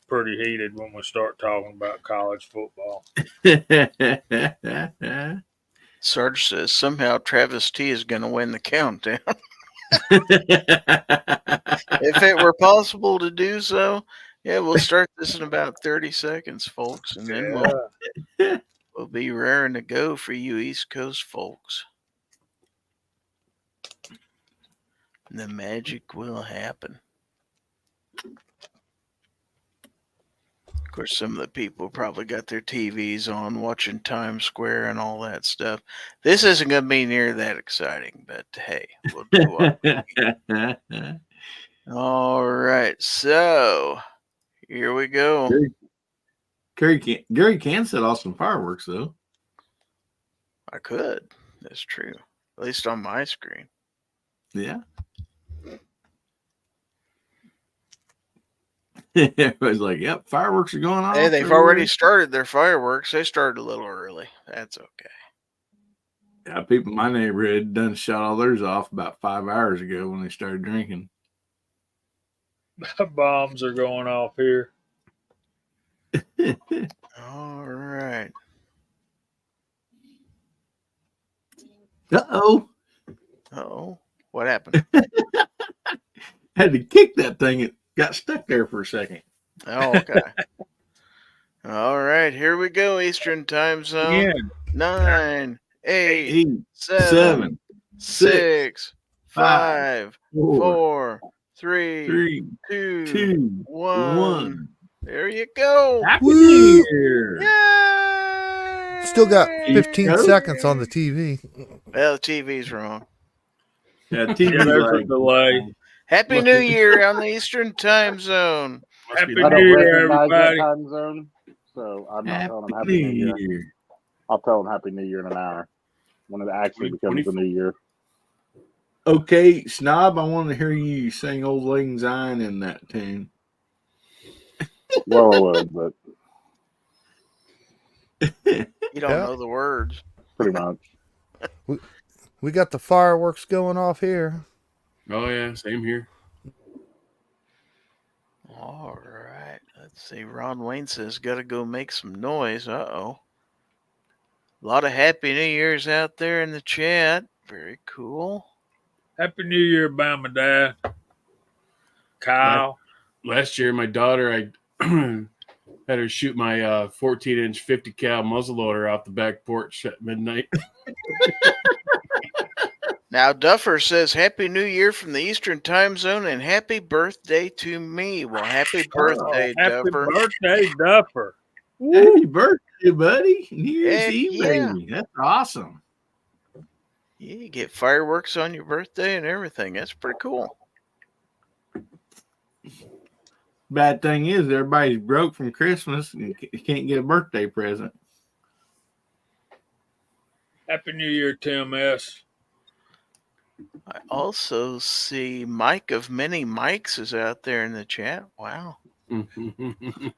pretty heated when we start talking about college football. Sarge says somehow Travis T is going to win the countdown. If it were possible to do so, yeah, we'll start this in about 30 seconds, folks, and then we'll be raring to go for you East Coast folks. The magic will happen. Of course, some of the people probably got their TVs on watching Times Square and all that stuff. This isn't going to be near that exciting, but hey, we'll do what we can. All right, so here we go. Gary can set off some fireworks, though. I could. That's true. At least on my screen. Yeah. Everybody's like, yep, fireworks are going off. Hey, they've already started their fireworks. They started a little early. That's okay. Yeah, people in my neighborhood done shot all theirs off about 5 hours ago when they started drinking. Bombs are going off here. All right. Uh-oh. Uh-oh. What happened? Had to kick that thing. It got stuck there for a second. Oh, okay. All right, here we go. Eastern time zone. 9, 8, 7, 6, 5, 4, 3, 2, 1. There you go. Happy New Year. Yay! Still got 15 Nope. seconds on the TV. Well, the TV's wrong. Yeah, Yeah, TV there's a lag. delay. Happy New Year on the Eastern Time Zone. Must be Happy I New don't Year, recognize everybody. that time zone, so I'm not telling them Happy Happy New Year. Year. I'll tell them Happy New Year in an hour when it actually becomes the 2024. New Year. Okay, Snob, I want to hear you sing Old Lang Syne in that tune. Well, I would, but You don't Yeah. know the words. pretty much. We got the fireworks going off here. Oh yeah, same here. All right. Let's see. Ron Wayne says, got to go make some noise. Uh-oh. A lot of Happy New Year's out there in the chat. Very cool. Happy New Year, Bama Dad. Kyle. Last year, my daughter, I had her shoot my 14-inch 50 cal muzzleloader off the back porch at midnight. Now, Duffer says, Happy New Year from the Eastern Time Zone and happy birthday to me. Well, happy birthday, Happy Duffer. birthday, Duffer. Happy birthday, buddy. New Year's Heck Eve, yeah. baby. That's awesome. Yeah, you get fireworks on your birthday and everything. That's pretty cool. Bad thing is, everybody's broke from Christmas and can't get a birthday present. Happy New Year, Tim S. I also see Mike of Many Mikes is out there in the chat. Wow.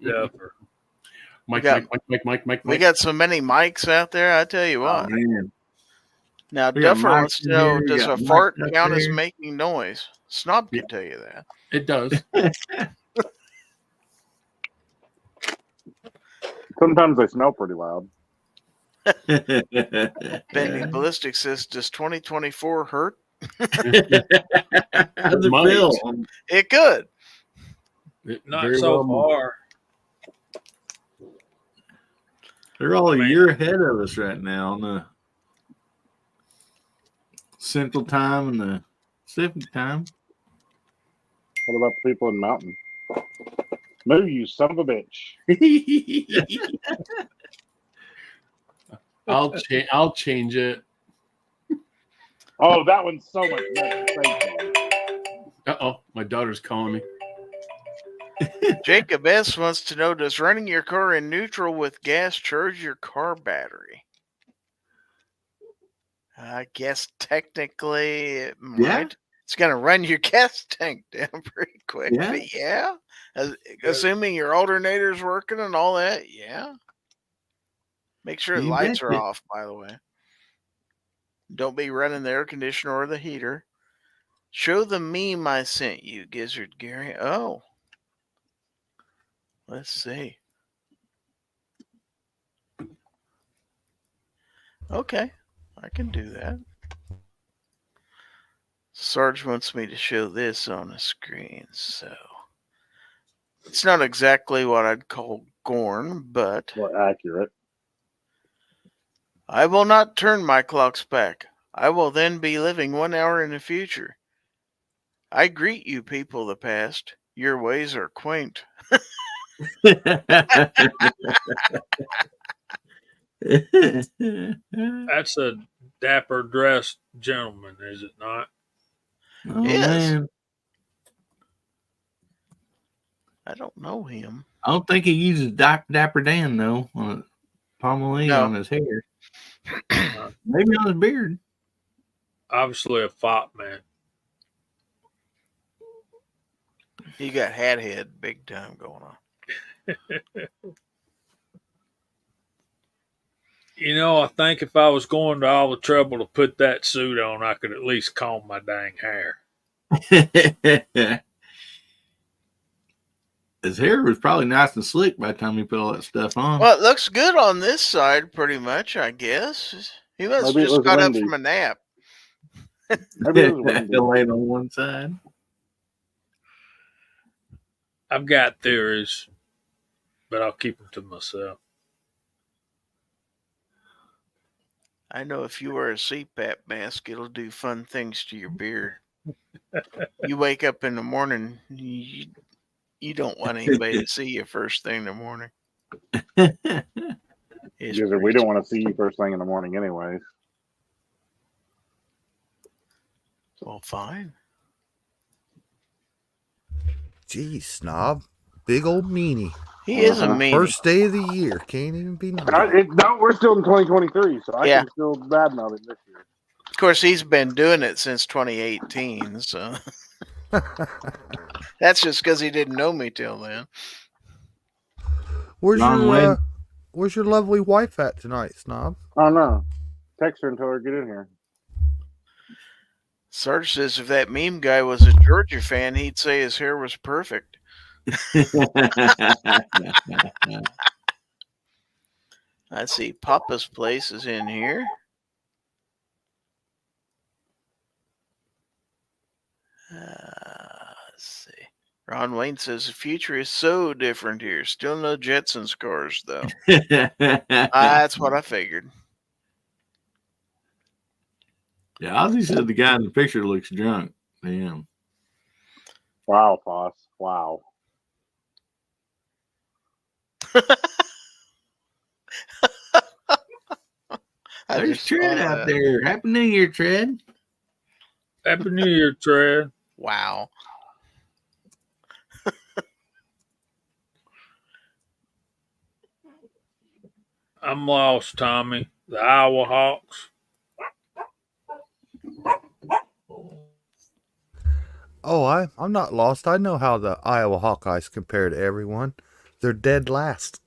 Duffer. Mike, got- Mike. We got so many mics out there, I tell you what. Oh, man. Now, We got Duffer Mike wants to in know, here, we does got a Mike fart up count as there. making noise? Snob can tell you that. It does. Sometimes they smell pretty loud. Bendy Ballistic says, does 2024 hurt? How's it Might. feel? It could. Not Very so well. far. They're all a Man. year ahead of us right now on the Central Time and the Pacific Time. What about the people in Mountain? Move, you son of a bitch. I'll change it. Oh, that one's so much better. Thank you. Uh-oh, my daughter's calling me. Jacob S. wants to know, does running your car in neutral with gas charge your car battery? I guess technically it might. Yeah. It's going to run your gas tank down pretty quick. Yeah. But yeah. Assuming your alternator's working and all that, yeah. Make sure the You lights are betcha. off, by the way. Don't be running the air conditioner or the heater. Show the meme I sent you, Gizzard Gary. Oh. Let's see. Okay, I can do that. Sarge wants me to show this on the screen, so it's not exactly what I'd call Gorn, but More accurate. I will not turn my clocks back. I will then be living 1 hour in the future. I greet you, people of the past. Your ways are quaint. That's a dapper dressed gentleman, is it not? Oh, Yes. man. I don't know him. I don't think he uses Dapper Dan, though, on a pomade No. on his hair. Maybe on his beard. Obviously a fop man. He got hat head big time going on. You know, I think if I was going to all the trouble to put that suit on, I could at least comb my dang hair. His hair was probably nice and slick by the time he put all that stuff on. Well, it looks good on this side, pretty much, I guess. He must have Maybe it just was got up windy. from a nap. Maybe it was windy. Laying on one side. I've got theories, but I'll keep them to myself. I know if you wear a CPAP mask, it'll do fun things to your beard. You wake up in the morning, you don't want anybody to see you first thing in the morning. Is Gizzard, we don't want to see you first thing in the morning, anyways. well, fine. Geez, Snob. Big old meanie. He is a Uh-huh. meanie. First day of the year. Can't even be nice. No, we're still in 2023, so I Yeah. can still badmouth him this year. Of course, he's been doing it since 2018, so that's just because he didn't know me till then. Where's Long way. where's your lovely wife at tonight, Snob? Oh, no. Text her and tell her to get in here. Sarge says if that meme guy was a Georgia fan, he'd say his hair was perfect. I see Papa's Place is in here. Let's see. Ron Wayne says the future is so different here. Still no Jetsons cars, though. That's what I figured. Yeah, Ozzy said the guy in the picture looks drunk. Damn. Wow, Foss. Wow. I There's just saw Tread out that. there. Happy New Year, Tread. Happy New Year, Tread. Wow. I'm lost, Tommy. The Iowa Hawks. Oh, I'm not lost. I know how the Iowa Hawkeyes compare to everyone. They're dead last.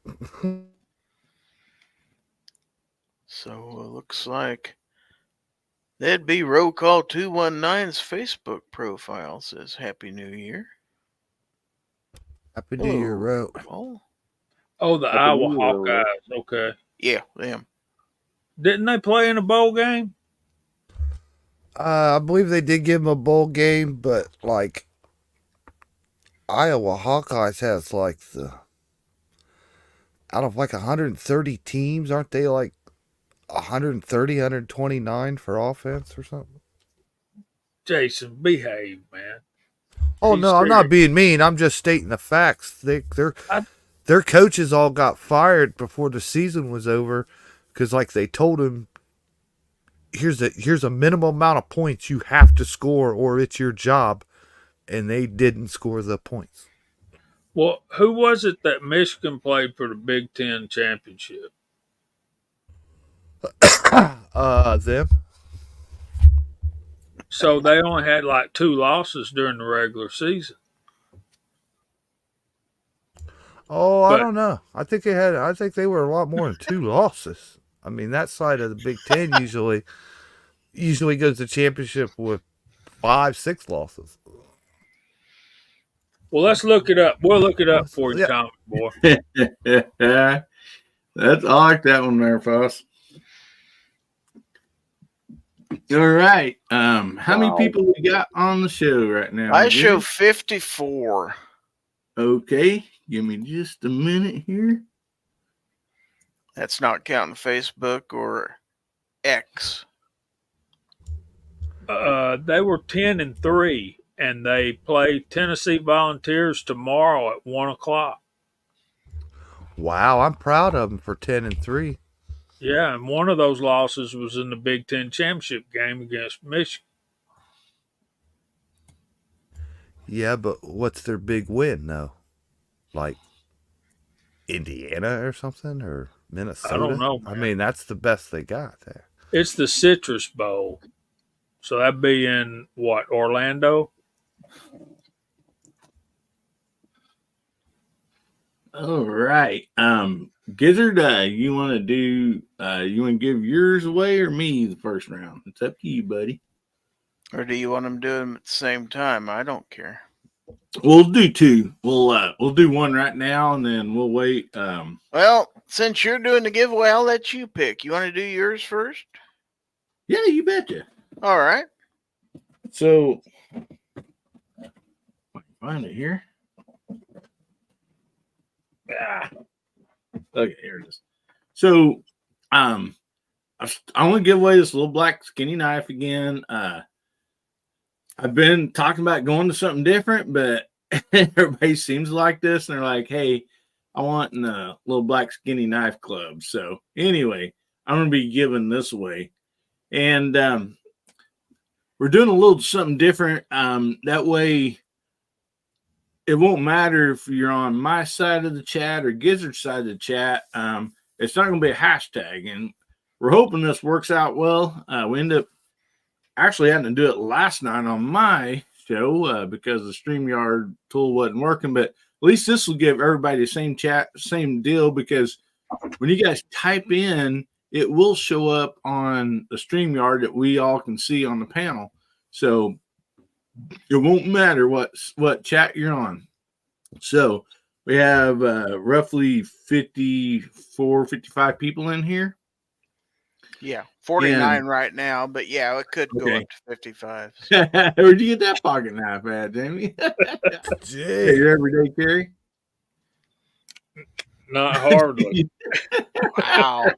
So it looks like that'd be Roll Call 219's Facebook profile says Happy New Year. Happy New Year, Ro. Oh, Oh, the Happy Iowa New Year, Hawkeyes. Okay. yeah, them. Didn't they play in a bowl game? I believe they did give him a bowl game, but like Iowa Hawkeyes has like out of like 130 teams, aren't they like 130, 129 for offense or something? Jason, behave, man. Oh He's no, I'm not scared. being mean. I'm just stating the facts. Their coaches all got fired before the season was over because like they told him, here's a minimum amount of points you have to score or it's your job, and they didn't score the points. Well, who was it that Michigan played for the Big Ten championship? Them. So they only had like 2 losses during the regular season. Oh, I But- don't know. I think they were a lot more than 2 losses. I mean, that side of the Big Ten usually goes to championship with 5, 6 losses. Well, let's look it up. We'll look it up for you, Yeah. Tommy boy. That's I like that one there, Foss. All right. How many Wow. people we got on the show right now? I Jimmy? show 54. Okay, give me just a minute here. That's not counting Facebook or X. They were 10-3, and they play Tennessee Volunteers tomorrow at 1:00. Wow, I'm proud of them for 10-3. Yeah, and one of those losses was in the Big Ten championship game against Michigan. Yeah, but what's their big win though? Like Indiana or something or Minnesota? I don't know, I man. mean, that's the best they got there. It's the Citrus Bowl, so that'd be in what, Orlando? All right. Gizzard, you want to give yours away or me the first round? It's up to you, buddy. Or do you want them to do them at the same time? I don't care. We'll do 2. We'll do one right now and then we'll wait. Well, since you're doing the giveaway, I'll let you pick. You want to do yours first? Yeah, you betcha. All right. So find it here. Okay, here it is. So, I want to give away this little black skinny knife again. I've been talking about going to something different, but everybody seems like this, and they're like, "Hey, I want in the little black skinny knife club. So anyway, I'm going to be giving this away. And we're doing a little something different. That way, it won't matter if you're on my side of the chat or Gizzard's side of the chat. It's not going to be a hashtag. And we're hoping this works out well. We end up actually having to do it last night on my show because the StreamYard tool wasn't working. But at least this will give everybody the same chat, same deal, because when you guys type in, it will show up on the StreamYard that we all can see on the panel. So it won't matter what chat you're on. So we have roughly 54, 55 people in here. Yeah, 49 right now, but yeah, it could go up to 55. Where'd you get that pocket knife at, Jamie? Hey, your everyday carry? Not hardly. Wow.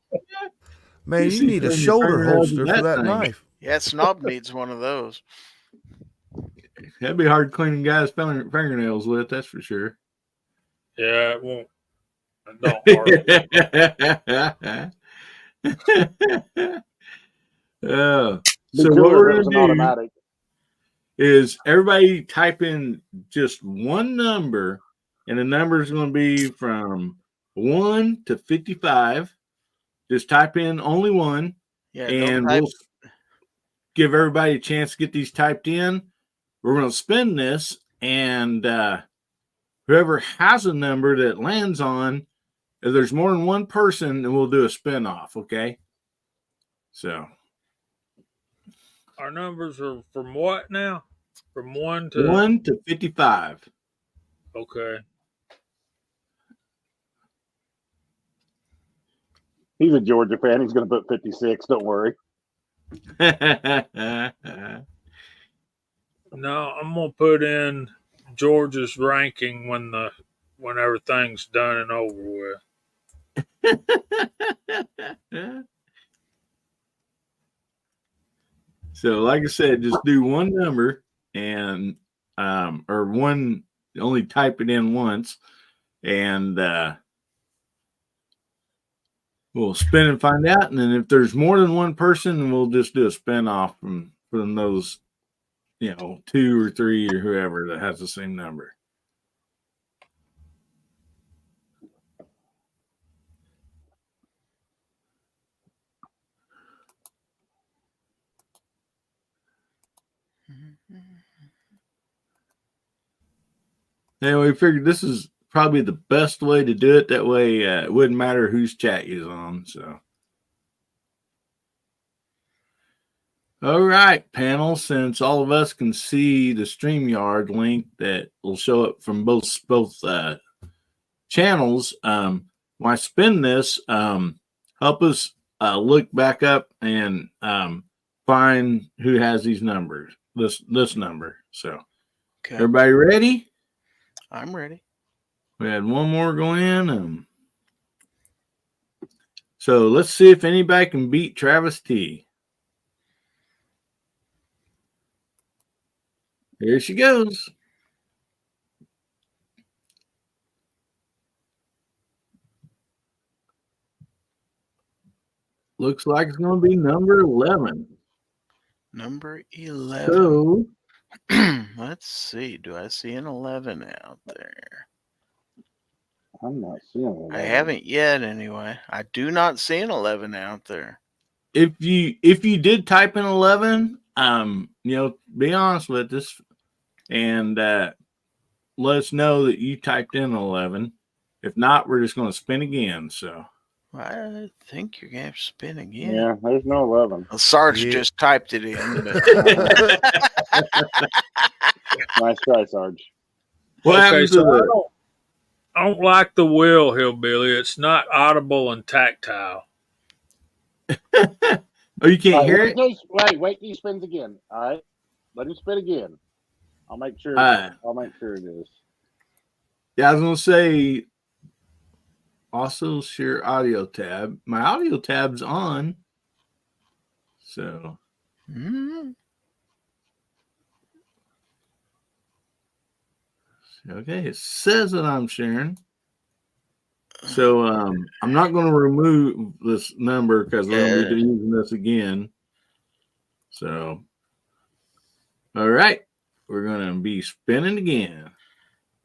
Man, you see need a some shoulder fingernails holster in for that that thing. knife. Yeah, Snob needs one of those. That'd be hard cleaning guys' fingernails with, that's for sure. Yeah, it won't. So Be what cooler we're if it was an gonna do automatic. is everybody type in just one number, and the number is going to be from 1 to 55. Just type in only one, Yeah, and we'll give everybody a chance to get these typed in. We're going to spin this, and whoever has a number that lands on, if there's more than one person, then we'll do a spin off, okay? So Our numbers are from what now? From 1 to 1 to 55. Okay. He's a Georgia fan. He's going to put 56. Don't worry. No, I'm gonna put in Georgia's ranking when everything's done and over with. So, like I said, just do one number and or one, only type it in once, and we'll spin and find out. And then if there's more than one person, we'll just do a spin off from those, 2 or 3 or whoever that has the same number. Anyway, we figured this is probably the best way to do it. That way, it wouldn't matter whose chat you're on. So, all right, panel. Since all of us can see the StreamYard link that will show up from both channels, when I spin this, help us look back up and find who has these numbers. This number. So, Okay. Everybody ready? I'm ready. We had one more go in. So let's see if anybody can beat Travis T. Here she goes. Looks like it's going to be number 11. Number 11. So Let's see. Do I see an 11 out there? I'm not seeing it. I haven't yet, anyway. I do not see an 11 out there. if you did type in 11, be honest with us and let us know that you typed in 11. If not, we're just going to spin again. So I think you're going to have to spin again. Yeah, there's no 11. Well, Sarge Yeah. just typed it in. But Nice try, Sarge. what Okay, happened to so I don't like the wheel, Hillbilly. It's not audible and tactile. Oh, you can't hear it? Wait till he spins again. All right, let him spin again. I'll make sure. I'll make sure it is. Yeah, I was going to say, also share audio tab. My audio tab's on. So, okay, it says that I'm sharing. So I'm not going to remove this number because we're going to be using this again. So, all right, we're going to be spinning again.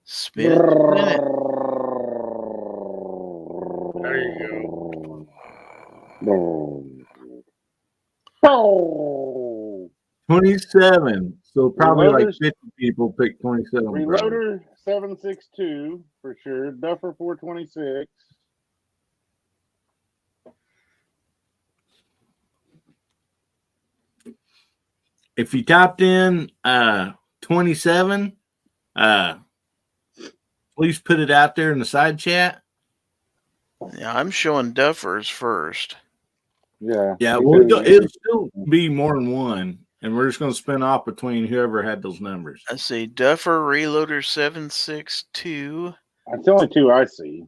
Spin it, spin it. There you Oh. 27. So probably like Reloaders. 50 people pick 27. probably. Reloader 762 for sure. Duffer 426. If you typed in 27, please put it out there in the side chat. Yeah, I'm showing Duffers first. Yeah. Yeah, because it'll still be more than one, and we're just going to spin off between whoever had those numbers. I see Duffer Reloader 762. that's the only two I see.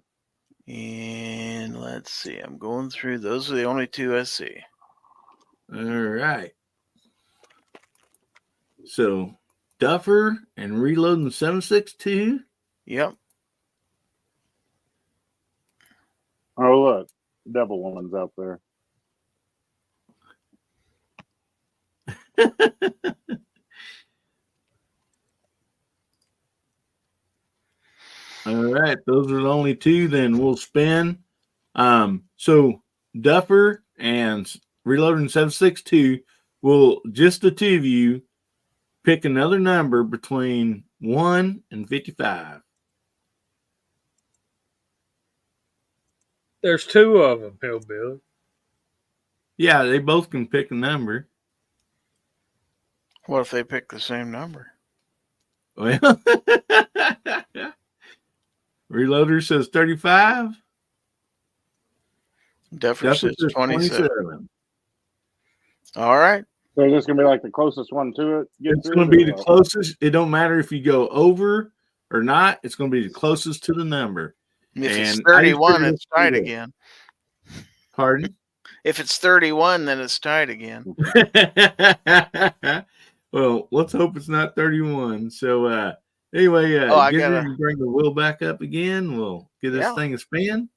And let's see. I'm going through. Those are the only two I see. All right. So Duffer and Reloading 762. Yep. Oh, look. Devil Woman's out there. All right, those are the only two. Then we'll spin. So Duffer and Reloading 762 will just the two of you pick another number between 1 and 55. There's two of them, Hillbilly. Yeah, they both can pick a number. What if they pick the same number? Well, Reloader says 35. Duffer says 27. All All right. So it's just going to be like the closest one to it. It's going to be the closest. It don't matter if you go over or not. It's going to be the closest to the number. If it's And I just 31, figured it's tied it. again. Pardon? If it's 31, then it's tied again. Well, let's hope it's not 31. So anyway, I get gotta- ready to bring the wheel back up again. We'll get this Yeah. thing a spin.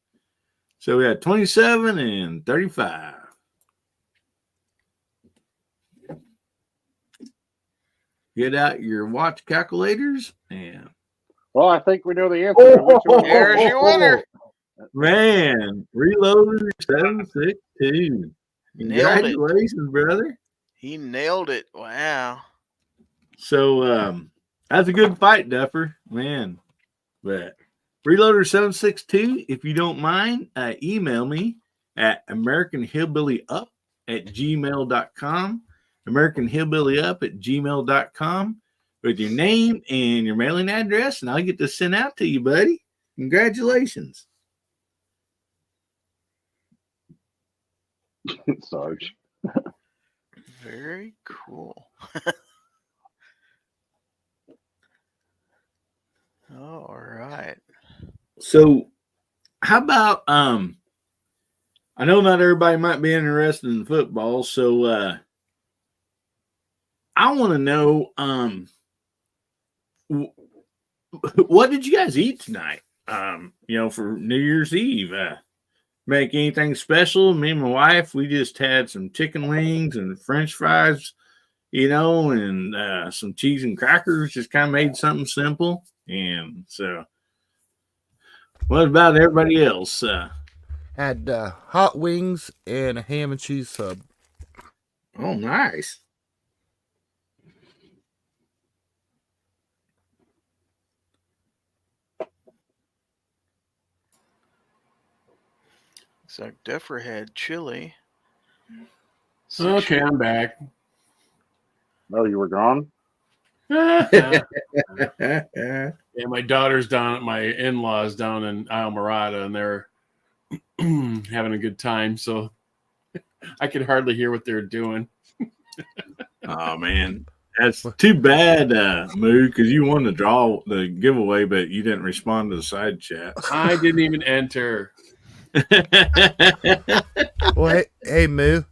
So we had 27 and 35. Get out your watch calculators and Well, I think we know the answer. to which one- There's your winner. man, Reloader 762. Nailed it. Congratulations, brother. He nailed it. Wow. So that's a good fight, Duffer. Man. But Reloader 762, if you don't mind, email me at AmericanHillbillyUp@gmail.com. AmericanHillbillyUp@gmail.com with your name and your mailing address, and I'll get this sent out to you, buddy. Congratulations. Sarge. Very cool. All right. So how about I know not everybody might be interested in football, so I want to know what did you guys eat tonight? For New Year's Eve. Make anything special? Me and my wife, we just had some chicken wings and French fries, and some cheese and crackers. Just kind of made something simple. And so, what about everybody else? Had hot wings and a ham and cheese sub. Oh, nice. So Duffer had chili. Okay, I'm back. Oh, you were gone? Yeah, my daughter's down at my in-laws down in Islamorada, and they're having a good time. So I could hardly hear what they're doing. Oh man, that's too bad, Moo, because you won the giveaway, but you didn't respond to the side chat. I didn't even enter. Well, hey, Moo,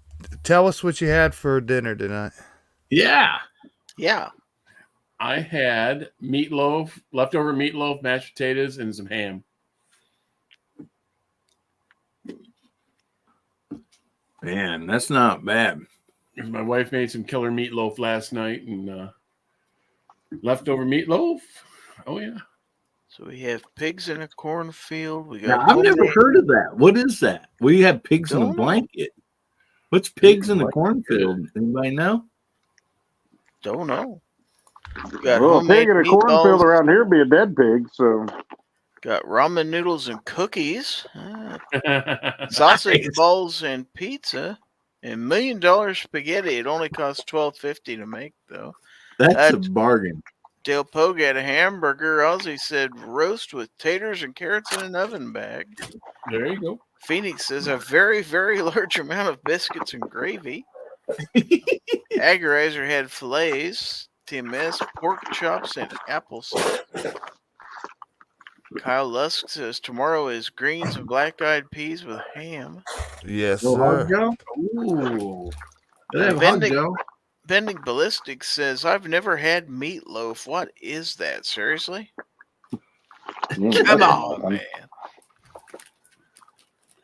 tell us what you had for dinner tonight. Yeah. Yeah. I had leftover meatloaf, mashed potatoes, and some ham. Man, that's not bad. My wife made some killer meatloaf last night, and leftover meatloaf. Oh yeah. So we have pigs in a cornfield. We Now, got I've never homemade. heard of that. What is that? We have pigs in a Don't know. blanket. What's pigs in the cornfield? Anybody know? Don't know. We got Well, a homemade pig in a cornfield meatballs. around here would be a dead pig. So Got ramen noodles and cookies. Sausage balls and pizza. And $1 million spaghetti. It only costs $12.50 to make, though. That's a bargain. Dale Poe got a hamburger. Ozzy said roast with taters and carrots in an oven bag. There you go. Phoenix says a very, very large amount of biscuits and gravy. Agarizer had fillets. Tim S. pork chops and applesauce. Kyle Lusk says tomorrow is greens and black-eyed peas with ham. Yes, No hot sir. dog? Ooh. They have hot dog. Bending Ballistic says, I've never had meatloaf. What is that? Seriously? Come on,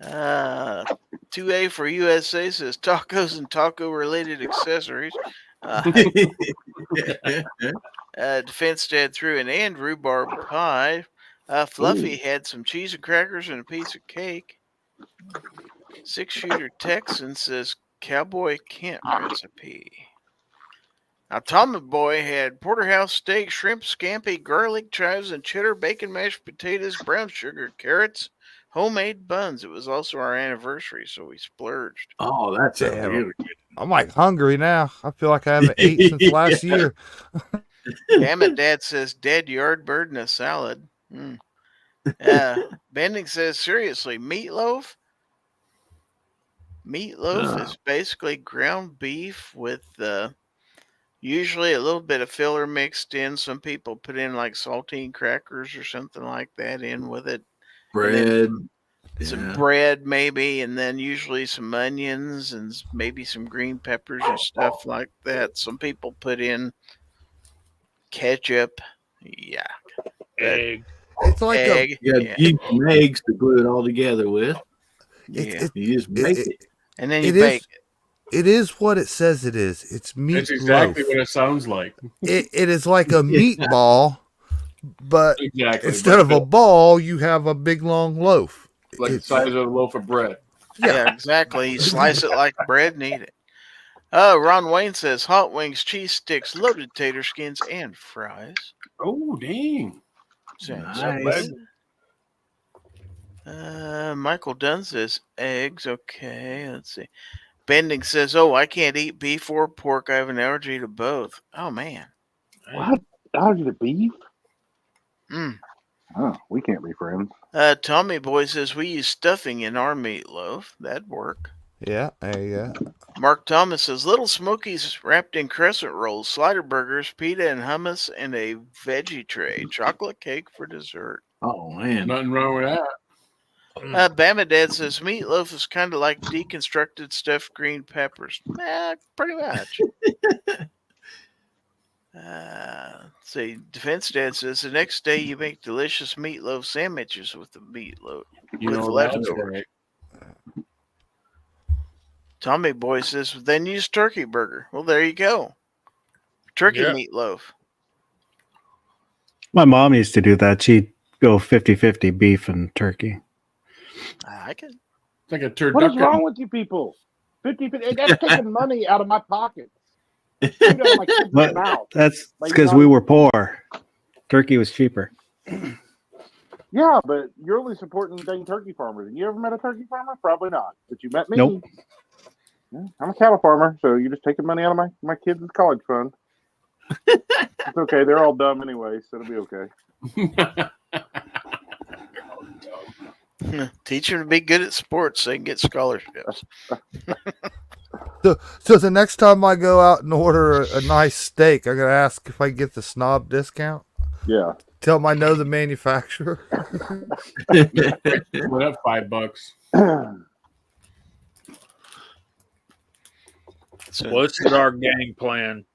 man. 2A for USA says tacos and taco-related accessories. Defense Dad threw an and rhubarb pie. Fluffy had some cheese and crackers and a piece of cake. 6-shooter Texan says Cowboy Kent recipe. Now, Tommy Boy had porterhouse steak, shrimp, scampi, garlic chives, and cheddar, bacon, mashed potatoes, brown sugar, carrots, homemade buns. It was also our anniversary, so we splurged. Oh, that's a Damn. really good. I'm like hungry now. I feel like I haven't ate since last year. Damn it, Dad says dead yard bird and a salad. Bending says, seriously, meatloaf? Meatloaf is basically ground beef with usually a little bit of filler mixed in. Some people put in like saltine crackers or something like that in with it. Bread. Some bread maybe, and then usually some onions and maybe some green peppers and stuff like that. Some people put in ketchup. Yeah. Egg. It's like Egg. You got yeast and eggs to glue it all together with. Yeah. You just make it. And then you bake it. It is what it says it is. It's meat. That's exactly loaf. what it sounds like. It is like a meatball, but Exactly. instead of a ball, you have a big long loaf. Like the size of a loaf of bread. Yeah, exactly. You slice it like bread and eat it. Ron Wayne says hot wings, cheese sticks, loaded tater skins, and fries. Oh, dang. Sounds Nice. good. Michael Dunn says eggs. Okay, let's see. Bending says, oh, I can't eat beef or pork. I have an allergy to both. Oh, man. what? Allergy to beef? Mm. Oh, we can't be friends. Tommy Boy says we use stuffing in our meatloaf. That'd work. Yeah, there you go. Mark Thomas says Little Smokies wrapped in crescent rolls, slider burgers, pita and hummus, and a veggie tray. Chocolate cake for dessert. Oh, man. Nothing wrong with that. Bama Dad says meatloaf is kind of like deconstructed stuffed green peppers. Pretty much. See, Defense Dad says the next day you make delicious meatloaf sandwiches with the meatloaf. You with know, that's leftovers. right. Tommy Boy says then use turkey burger. Well, there you go. Turkey Yeah. meatloaf. My mom used to do that. She'd go 50-50 beef and turkey. I can. It's like a turducken. What is wrong with you people? 50-50. That's taking money out of my pockets. Food out of my kids' But mouth. that's Like, because we were poor. Turkey was cheaper. Yeah, but you're only supporting dang turkey farmers. You ever met a turkey farmer? Probably not. But you met me. Nope. Yeah, I'm a cattle farmer, so you're just taking money out of my kids' college fund. It's okay. They're all dumb anyway, so it'll be okay. Teach them to be good at sports so they can get scholarships. So the next time I go out and order a nice steak, I'm gonna ask if I can get the snob discount. Yeah. Tell them I know the manufacturer. Went up $5. So, Well, this is our game plan.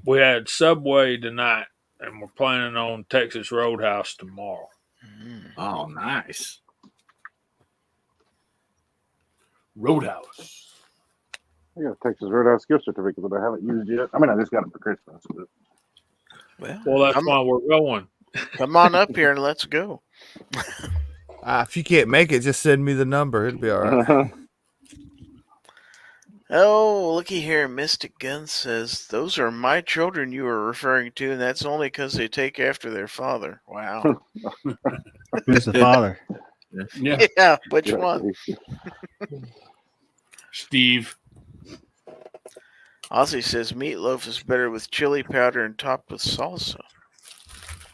We had Subway tonight, and we're planning on Texas Roadhouse tomorrow. Oh, nice. Roadhouse. I got a Texas Roadhouse gift certificate that I haven't used yet. I mean, I just got it for Christmas. But Well, that's come, why we're going. come on up here and let's go. If you can't make it, just send me the number. It'll be all right. Oh, looky here. Mystic Gun says, those are my children you were referring to, and that's only because they take after their father. Wow. Who's the father? Yeah. Yeah, which one? Steve. Ozzy says, meatloaf is better with chili powder and topped with salsa.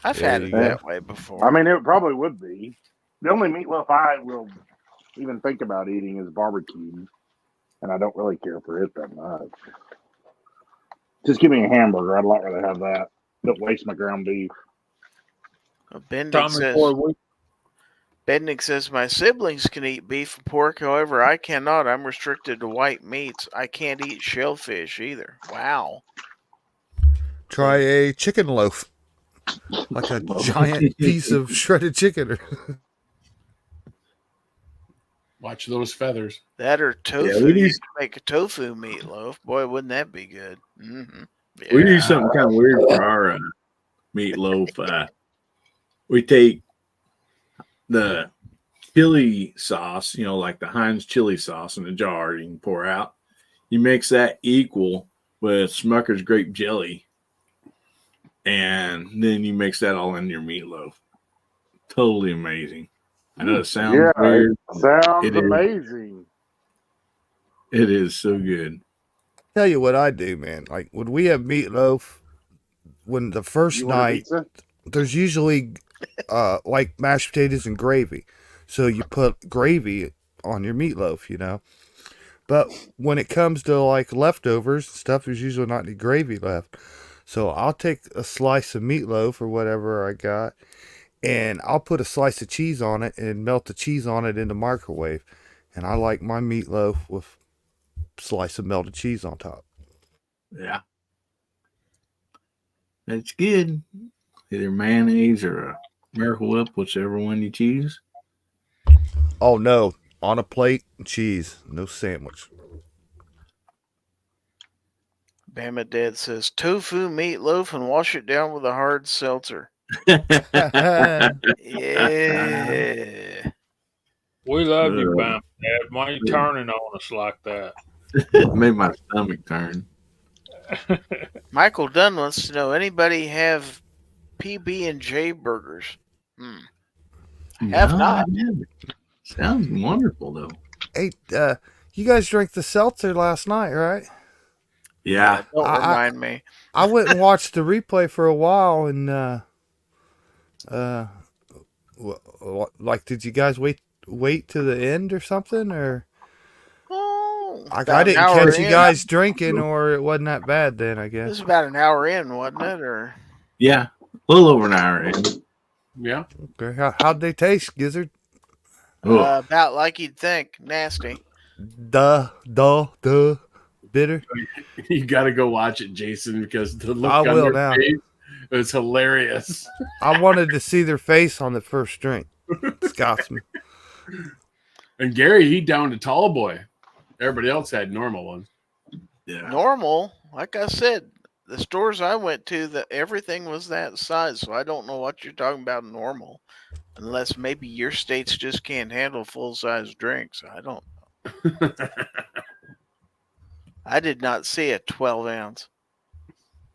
I've There had you it go. that way before. I mean, it probably would be. The only meatloaf I will even think about eating is barbecue, and I don't really care for it that much. Just give me a hamburger. I'd like rather have that. Don't waste my ground beef. Bendick says, my siblings can eat beef and pork, however, I cannot. I'm restricted to white meats. I can't eat shellfish either. Wow. Try a chicken loaf. Like a giant piece of shredded chicken. Watch those feathers. That or tofu. Yeah, we You do- could make a tofu meatloaf. Boy, wouldn't that be good? Mm-hmm. Yeah. We do something kind of weird for our meatloaf. We take the chili sauce, like the Heinz chili sauce in a jar you can pour out. You mix that equal with Smucker's grape jelly, and then you mix that all in your meatloaf. Totally amazing. I know it sounds weird. It sounds It is. amazing. It is so good. Tell you what I do, man. Like when we have meatloaf, when the first You want a night, pizza? there's usually like mashed potatoes and gravy. So you put gravy on your meatloaf, But when it comes to like leftovers and stuff, there's usually not any gravy left. So I'll take a slice of meatloaf or whatever I got, and I'll put a slice of cheese on it and melt the cheese on it in the microwave. And I like my meatloaf with a slice of melted cheese on top. Yeah. That's good. Either mayonnaise or a Miracle Whip, whichever one you choose. Oh no, on a plate, cheese, no sandwich. Bama Dad says, tofu meatloaf and wash it down with a hard seltzer. Oh, Yeah. We love you, Bam Dad. Why are you turning on us like that? It made my stomach turn. Michael Dunn wants to know, anybody have PB&J burgers? Have not. Sounds wonderful, though. hey, you guys drank the seltzer last night, right? Yeah. Don't remind me. I went and watched the replay for a while, and like, did you guys wait to the end or something, or? Oh, I about an didn't hour catch you in. guys drinking, or it wasn't that bad then, I It guess. was about an hour in, wasn't it? Or Yeah. A little over an hour in. Yeah. Okay. How'd they taste, Gizzard? about like you'd think. Nasty. Duh. Bitter. You got to go watch it, Jason, because the look I on will their now. face is hilarious. I wanted to see their face on the first drink. Scotsman. And Gary, he downed a tall boy. Everybody else had normal ones. Yeah. Normal, like I said, the stores I went to, everything was that size. So I don't know what you're talking about normal, unless maybe your states just can't handle full size drinks. I don't know. I did not see a 12 ounce.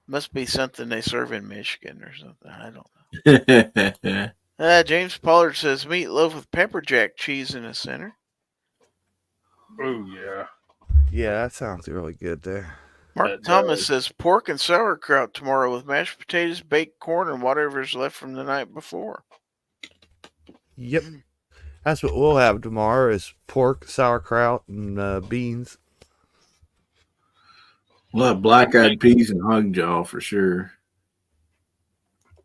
Must be something they serve in Michigan or something. I don't know. James Pollard says meatloaf with pepper jack cheese in the center. Oh, yeah. Yeah, that sounds really good there. Mark That Thomas does. says pork and sauerkraut tomorrow with mashed potatoes, baked corn, and whatever's left from the night before. Yep. That's what we'll have tomorrow is pork, sauerkraut, and beans. We'll have black-eyed peas and hog jaw for sure.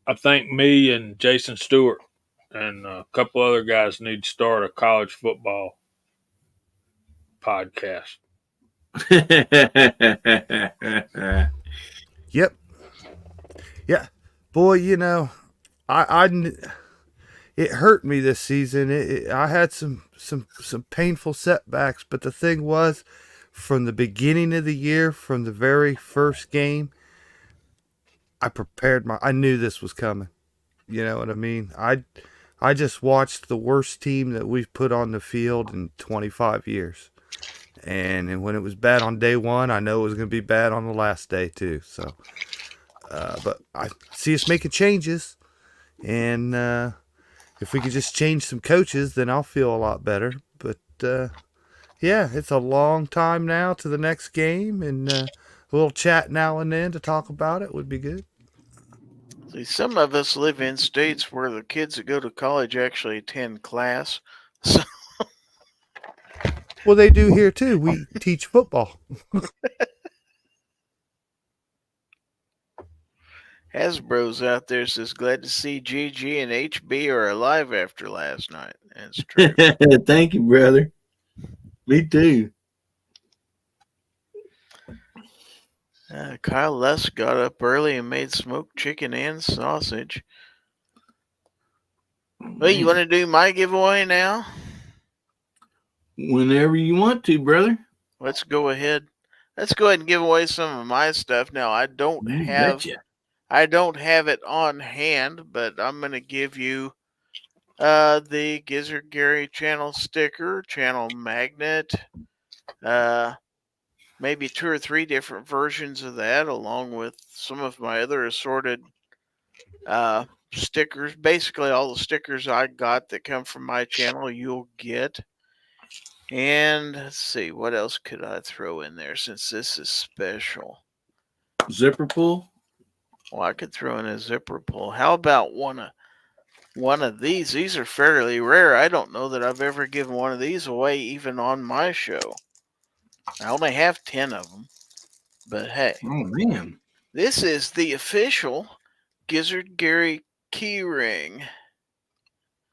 I think me and Jason Stewart and a couple other guys need to start a college football podcast. Yep. Yeah. Boy, I it hurt me this season. I had some painful setbacks, but the thing was, from the beginning of the year, from the very first game, I knew this was coming. You know what I mean? I just watched the worst team that we've put on the field in 25 years. And when it was bad on day one, I know it was going to be bad on the last day too. So, but I see us making changes, and if we could just change some coaches, then I'll feel a lot better. But yeah, it's a long time now to the next game, and a little chat now and then to talk about it would be good. See, some of us live in states where the kids that go to college actually attend class. So Well, they do here too. We teach football. Hasbro's out there says, glad to see GG and HB are alive after last night. That's true. Thank you, brother. Me too. Kyle Less got up early and made smoked chicken and sausage. Well, you want to do my giveaway now? Whenever you want to, brother. Let's go ahead. Let's go ahead and give away some of my stuff. Now, I don't You have betcha. it on hand, but I'm going to give you the Gizzard Gary channel sticker, channel magnet, maybe 2 or 3 different versions of that, along with some of my other assorted stickers. Basically, all the stickers I got that come from my channel, you'll get. And let's see, what else could I throw in there since this is special? Zipper pull. Well, I could throw in a zipper pull. How about one of these? These are fairly rare. I don't know that I've ever given one of these away, even on my show. I only have 10 of them. But hey, Oh man, this is the official Gizzard Gary key ring.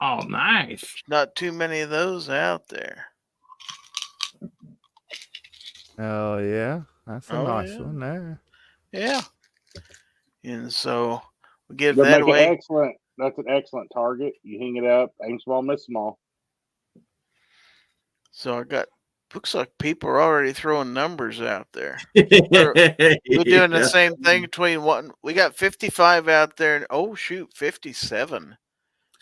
oh nice. There's not too many of those out there. Oh yeah, that's a Oh, nice yeah. one there. Yeah. And so we give But that make away. it excellent. That's an excellent target. You hang it up, aim small, miss small. So I got, looks like people are already throwing numbers out there. We're doing the same thing between one. We got 55 out there, and oh shoot, 57.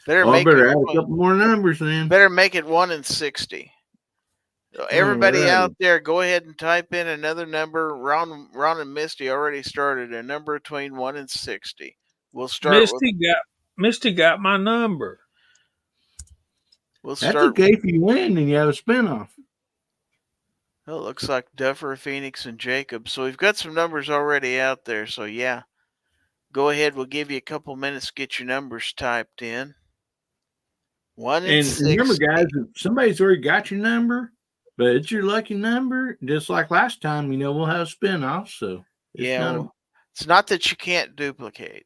Better I make better it add a couple more numbers then. better make it 1 in 60. So everybody Alrighty. out there, go ahead and type in another number. Ron and Misty already started a number between 1 and 60. We'll start. Misty got my number. We'll That's start. okay if you win and you have a spinoff. Well, it looks like Duffer, Phoenix, and Jacob. So we've got some numbers already out there. So yeah, go ahead. We'll give you a couple minutes to get your numbers typed in. 1 in And 60. remember, guys, if somebody's already got your number, but it's your lucky number, just like last time, we'll have a spinoff. So Yeah, it's not that you can't duplicate.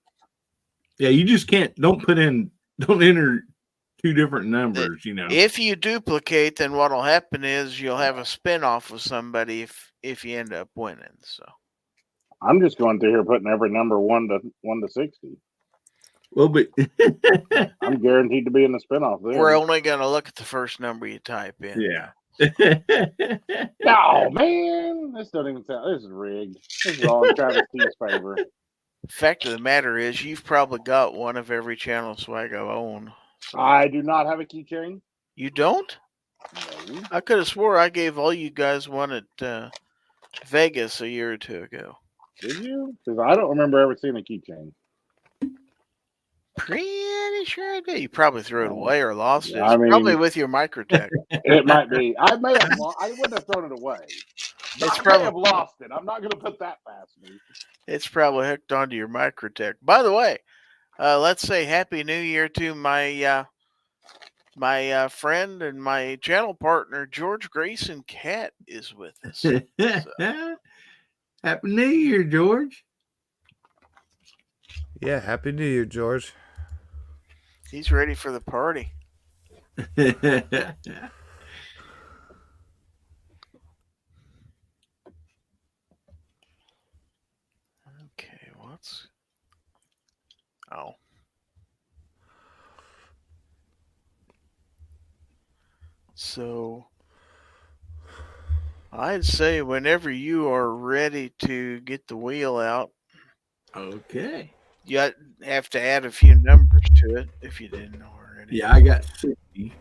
Yeah, you just can't. Don't enter 2 different numbers. If you duplicate, then what'll happen is you'll have a spinoff with somebody if you end up winning. So I'm just going through here putting every number 1 to 60. Well, but I'm guaranteed to be in the spinoff there. we're only going to look at the first number you type in. yeah. Oh man, this doesn't even sound. This is rigged. This is all in Travis T's favor. Fact of the matter is, you've probably got one of every channel swag I own. So I do not have a keychain. you don't? No. I could have swore I gave all you guys one at Vegas a year or 2 ago. Did you? Because I don't remember ever seeing a keychain. Pretty sure I did. You probably threw it away or lost it. I mean- Probably with your Microtech. It might be. I may have. I wouldn't have thrown it away. It's I probably- may have lost it. I'm not going to put that past me. It's probably hooked onto your Microtech. By the way, let's say Happy New Year to my my friend and my channel partner, George Grayson Cat, is with us. Happy New Year, George. Yeah, Happy New Year, George. He's ready for the party. Okay, what's... Oh. So I'd say whenever you are ready to get the wheel out, Okay. you have to add a few numbers to it if you didn't already. Yeah, I got 60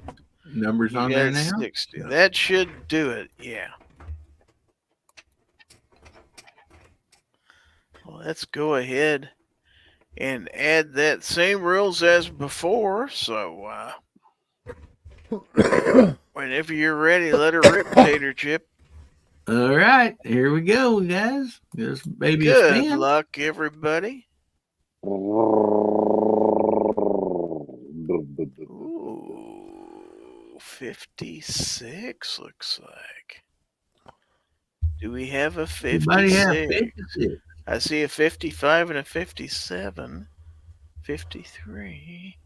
numbers You on there got now. 60. That should do it. Yeah. Well, let's go ahead and add that same rules as before. So whenever you're ready, let her rip, Tater Chip. All right, here we go, guys. This baby Good spin. luck, everybody. Ooh, 56 looks like. Do we have a Everybody have 56? 56. I see a 55 and a 57. 53.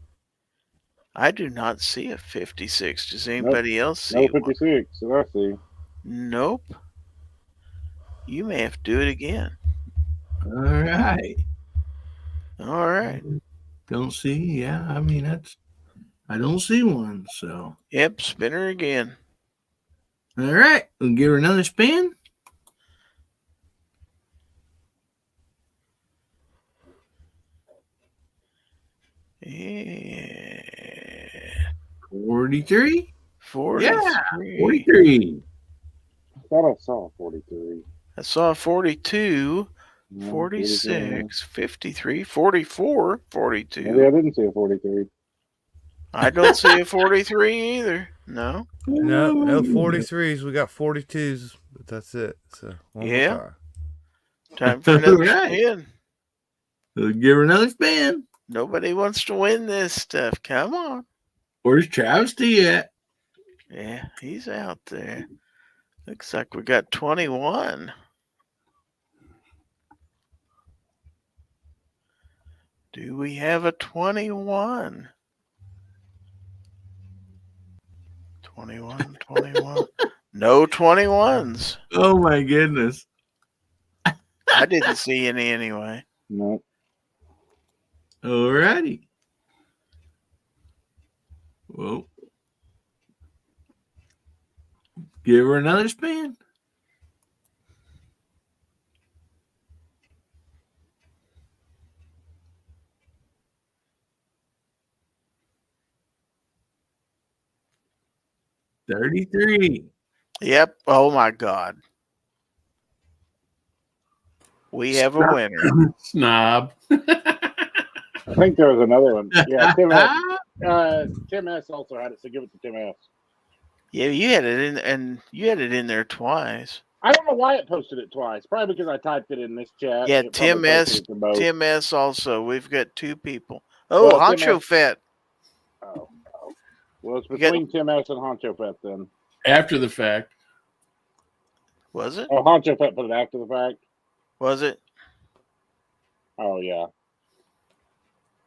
I do not see a 56. Does anybody else see No one? 56. So I see. Nope. You may have to do it again. All right. All right. Don't see. Yeah, I mean, I don't see one. So, Yep, spin her again. all right. We'll give her another spin. Yeah. 43. 43. Yeah, 43. I thought I saw 43. I saw 42, No, 46, 53, 44, 42. Maybe I didn't see a 43. I don't see a 43 either. No. No 43s. We got 42s, but that's it. So one more Yeah. time. Time for another Right. spin. We'll give her another spin. Nobody wants to win this stuff. Come on. Where's Travesty at? Yeah, he's out there. Looks like we got 21. Do we have a 21? 21, 21. No 21s. Oh my goodness. I didn't see any anyway. No. All righty. Well, give her another spin. $33. Yep. Oh my God. We have a winner. Snob. I think there was another one. Yeah, Tim S also had it, so give it to Tim S. Yeah, you had it in, and you had it in there twice. I don't know why it posted it twice. Probably because I typed it in this chat. Yeah, It probably Tim S. posted it to both. Tim S. Also, we've got two people. Oh, Well, Tim Honcho S- Fett. Oh. Well, it's You got- between Tim S and Honcho Fett then. After the fact. Was it? Oh, Honcho Fett put it after the fact? Was it? Oh, yeah.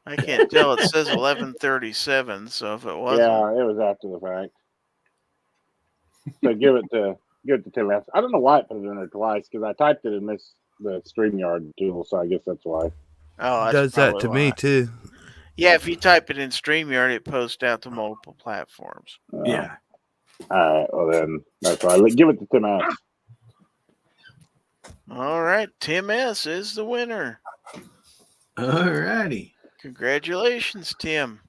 I can't tell. It says 11:37. So if it wasn't, Yeah, it was after the fact. So give it to Tim S. I don't know why it put it in there twice because I typed it in the StreamYard tool, so I guess that's why. oh, that's Does that to probably me why. too. Yeah, if you type it in StreamYard, it posts out to multiple platforms. Yeah. All right. Well, then that's why. Give it to Tim S. All right, Tim S. is the winner. All righty. Congratulations, Tim.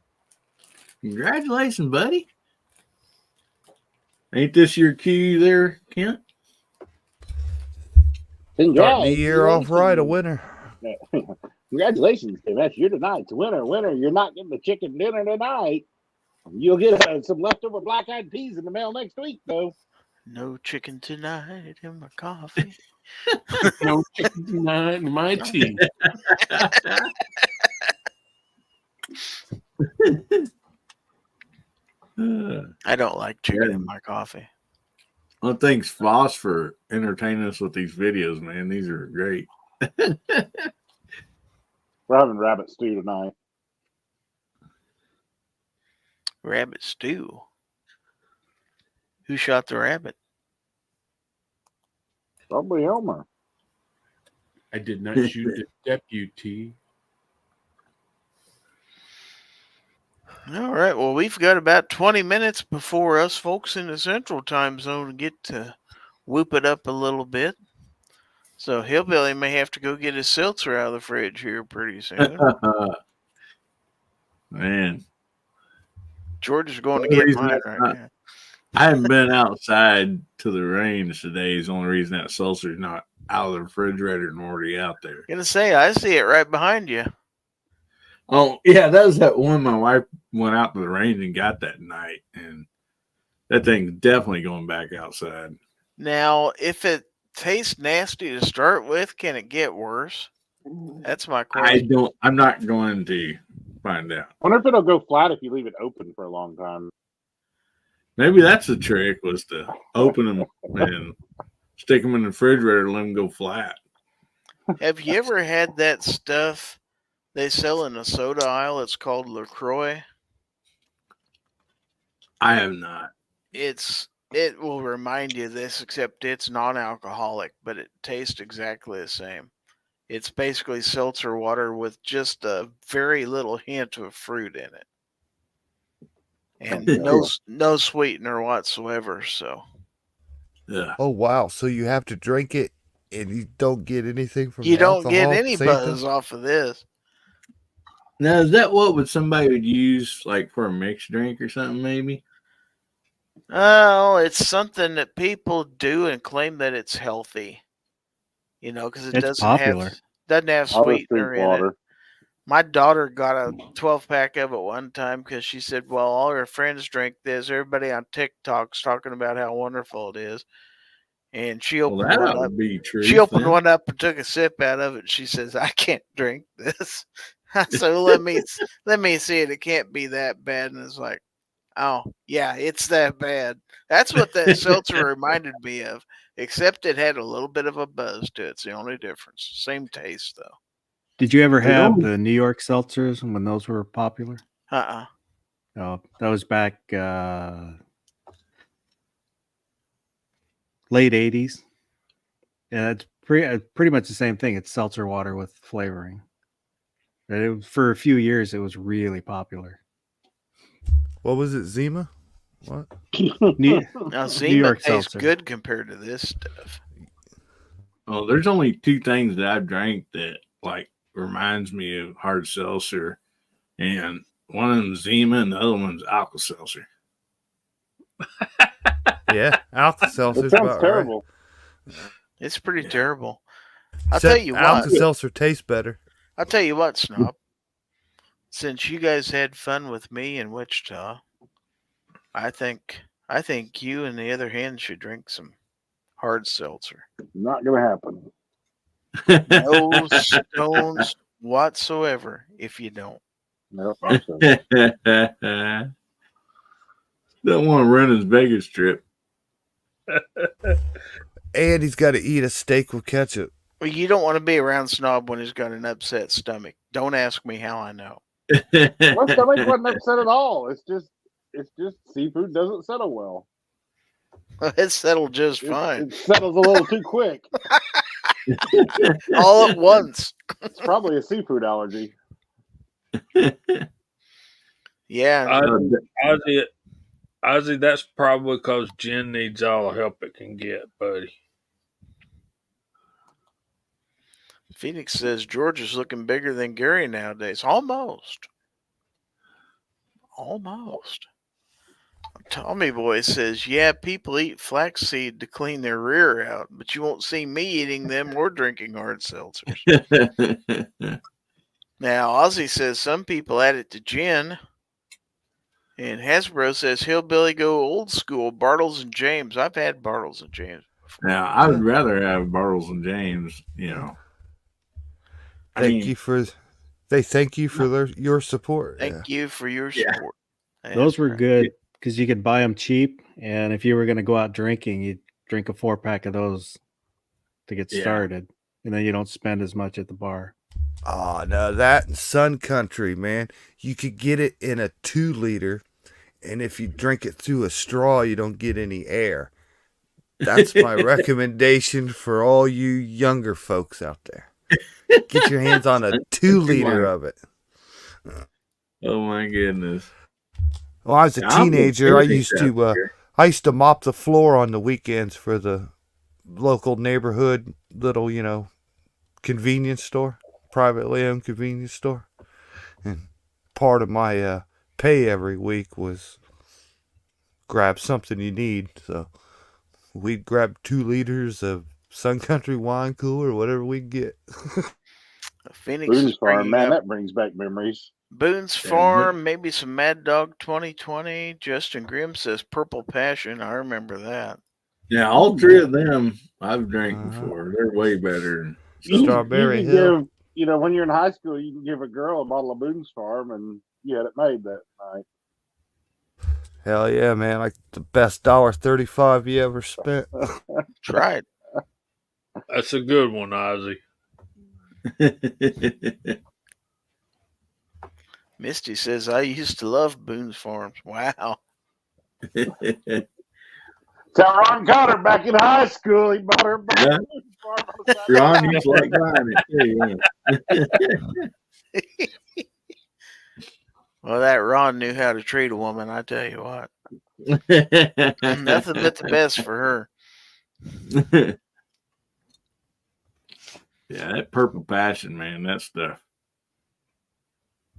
Congratulations, buddy. Ain't this your cue there, Kent? Starting the year off right, a winner. Congratulations, Tim S. You're tonight's winner. Winner. You're not getting the chicken dinner tonight. You'll get some leftover black-eyed peas in the mail next week, though. No chicken tonight in my coffee. No chicken tonight in my tea. I don't like chicken Yeah. in my coffee. Well, thanks, Voss, for entertaining us with these videos, man. These are great. We're having rabbit stew tonight. Rabbit stew. Who shot the rabbit? Probably Elmer. I did not shoot the deputy. All right. Well, we've got about 20 minutes before us folks in the Central Time Zone get to whoop it up a little bit. So Hillbilly may have to go get his seltzer out of the fridge here pretty soon. Man, George is going to The get reason mine that's right not- now. I haven't been outside to the range today. Is the only reason that seltzer's not out of the refrigerator and already out there. Gonna say, I see it right behind you. Oh, yeah, that was that one my wife went out to the range and got that night. And that thing's definitely going back outside. Now, if it tastes nasty to start with, can it get worse? That's my question. I'm not going to find out. I wonder if it'll go flat if you leave it open for a long time. Maybe that's the trick, was to open them and stick them in the refrigerator and let them go flat. Have you ever had that stuff they sell in the soda aisle? It's called LaCroix. I have not. It will remind you of this, except it's non-alcoholic, but it tastes exactly the same. It's basically seltzer water with just a very little hint of fruit in it, and no sweetener whatsoever. So Yeah. Oh wow! So you have to drink it, and you don't get anything from you the don't get alcohol at any the same buzz time? off of this. Now, is that what somebody would use like for a mixed drink or something? Maybe. Oh, it's something that people do and claim that it's healthy. You know, because it It's popular. doesn't have I'll just sweetener drink in water. it. My daughter got a 12-pack of it one time because she said, well, all her friends drink this. Everybody on TikTok's talking about how wonderful it is. And she Well, opened that one ought to up. be true. She opened one up and took a sip out of it. She says, I can't drink this. So let me see it. It can't be that bad. And it's like, oh, yeah, it's that bad. That's what that seltzer reminded me of, except it had a little bit of a buzz to it. It's the only difference. Same taste, though. Did you ever There's have only- the New York seltzers when those were popular? Uh-uh. Oh, that was back late 80s. Yeah, it's pretty much the same thing. It's seltzer water with flavoring. But for a few years, it was really popular. What was it, Zima? What? New, Now, New Zima York tastes seltzer. good compared to this stuff. Well, there's only two things that I've drank that like reminds me of hard seltzer, and one of them's Zima, and the other one's Alka Seltzer. Yeah, Alka It Seltzer's sounds about terrible. It's pretty Yeah. terrible. I'll Except tell you what. Alka Seltzer tastes better. I'll tell you what, Snob. Since you guys had fun with me in Wichita, I think you and the other hand should drink some hard seltzer. Not gonna happen. No stones whatsoever if you don't. Nope. Don't want to run his Vegas trip. And he's got to eat a steak with ketchup. Well, you don't want to be around Snob when he's got an upset stomach. Don't ask me how I know. My stomach wasn't upset at all. It's just seafood doesn't settle well. It settled just fine. It settles a little too quick. All at once. It's probably a seafood allergy. Yeah. Ozzy, that's probably because Jen needs all the help it can get, buddy. Phoenix says George is looking bigger than Gary nowadays. Almost. Tommy Boy says, yeah, people eat flaxseed to clean their rear out, but you won't see me eating them or drinking hard seltzers. Now, Ozzy says some people add it to gin. And Hasbro says Hillbilly go old school, Bartles and James. I've had Bartles and James before. Now, I would rather have Bartles and James, you know. They thank you for your support. Thank you for your Yeah. support. Those were good because you could buy them cheap. And if you were going to go out drinking, you'd drink a 4-pack of those to get Yeah. started. And then you don't spend as much at the bar. Oh, no, that in Sun Country, man. You could get it in a 2-liter, and if you drink it through a straw, you don't get any air. That's my recommendation for all you younger folks out there. Get your hands on a 2-liter of it. Oh, my goodness. When I was a Yeah, I'm teenager, I with used Phoenix to out here. I used to mop the floor on the weekends for the local neighborhood little, convenience store, privately owned convenience store. And part of my pay every week was grab something you need. So we'd grab 2 liters of Sun Country wine cooler, whatever we could get. Phoenix Boone's is Farm, bringing man, up that brings back memories. Boone's Farm, maybe some Mad Dog 2020. Justin Grimm says Purple Passion. I remember that. Yeah, all 3 of them I've drank Uh-huh. before. They're way better. You Strawberry can Hill. give, when you're in high school, you can give a girl a bottle of Boone's Farm, and you had it made that night. Hell yeah, man! Like the best $1.35 you ever spent. That's right. That's a good one, Ozzy. Misty says, I used to love Boone's Farms. Wow. Tell Ron Cotter back in high school, he bought her a bottle Yeah. of Boone's Farm on the side of the Ron road. used to like buying it too. Well, that Ron knew how to treat a woman, I tell you what. Yeah. Nothing but the best for her. Yeah, that Purple Passion, man, that stuff.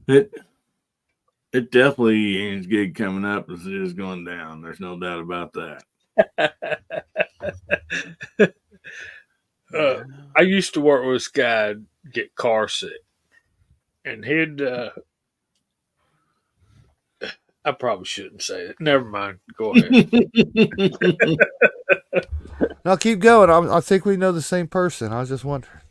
It definitely ain't as good coming up as it is going down. There's no doubt about that. I used to work with this guy get car sick, and he'd. I probably shouldn't say it. Never mind. Go ahead. No, keep going. I think we know the same person. I was just wondering.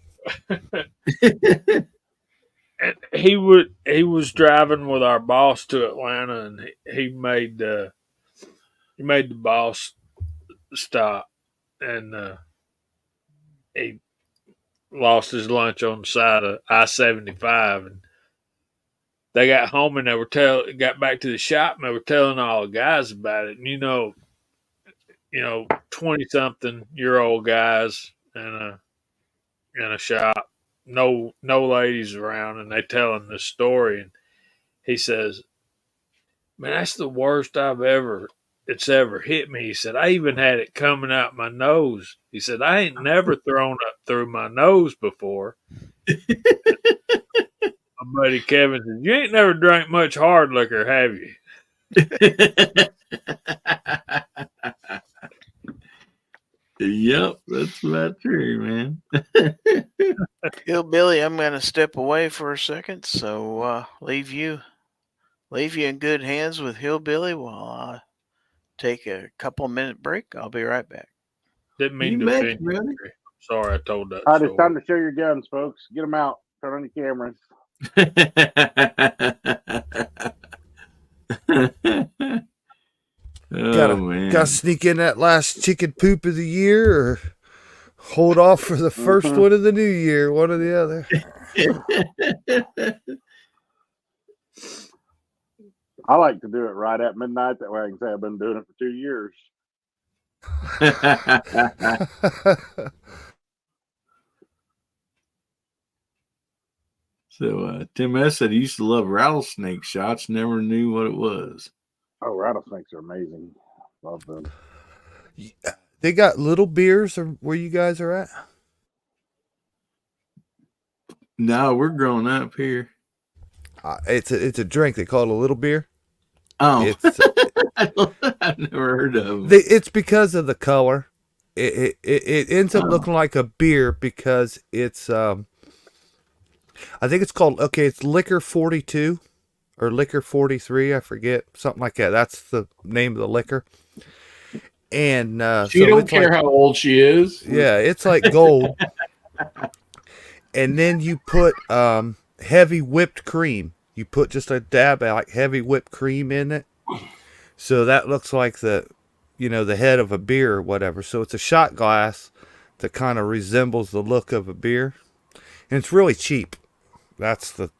And he was driving with our boss to Atlanta, and he made the boss stop, and he lost his lunch on the side of I-75, and they got home and got back to the shop and they were telling all the guys about it. And 20-something-year-old guys in a shop, no ladies around, and they telling this story. And he says, "Man, that's the worst it's ever hit me." He said, "I even had it coming out my nose." He said, "I ain't never thrown up through my nose before." My buddy Kevin said, "You ain't never drank much hard liquor, have you?" Yep, that's about true, man. Hillbilly, I'm going to step away for a second, so leave you in good hands with Hillbilly while I take a couple-minute break. I'll be right back. Didn't mean You to bet, offend you. brother. Sorry, I told that All right, it's story. time to show your guns, folks. Get them out. Turn on your cameras. Oh, man. Gotta sneak in that last chicken poop of the year, or hold off for the 1st one of the new year. One or the other. I like to do it right at midnight. That way I can say I've been doing it for 2 years. So Tim S said he used to love rattlesnake shots, never knew what it was. Oh, rattlesnakes are amazing. Love them. They got little beers where you guys are at? No, we're growing up here. It's a drink. They call it a little beer. Oh, It's I've never heard of them. it's because of the color. It ends up Oh. looking like a beer because it's I think it's called it's Liquor 42 or Liquor 43. I forget, something like that. That's the name of the liquor. And She so don't it's care like, how old she is. yeah, it's like gold. And then you put heavy whipped cream. You put just a dab of like heavy whipped cream in it. So that looks like the head of a beer or whatever. So it's a shot glass that kind of resembles the look of a beer. And it's really cheap. That's the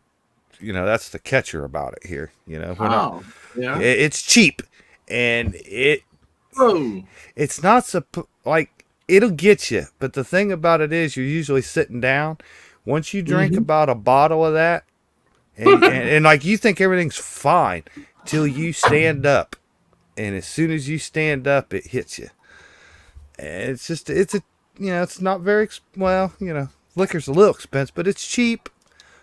catcher about it here. Oh, yeah. It's cheap, and Whoa. it's not like it'll get you. But the thing about it is, you're usually sitting down. Once you drink about a bottle of that, and like you think everything's fine till you stand up. And as soon as you stand up, it hits you. And it's not very, liquor's a little expensive, but it's cheap.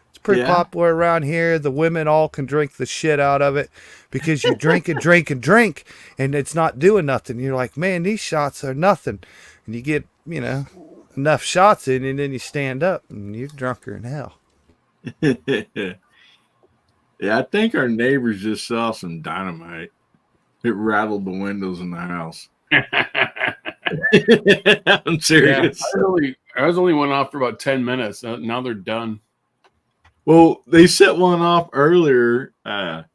It's pretty popular around here. The women all can drink the shit out of it because you drink and drink and drink, and it's not doing nothing. You're like, man, these shots are nothing. And you get, enough shots in, and then you stand up, and you're drunker than hell. Yeah, I think our neighbors just saw some dynamite. It rattled the windows in the house. I'm serious. Yeah, ours only went off for about 10 minutes. Now they're done. Well, they set one off earlier at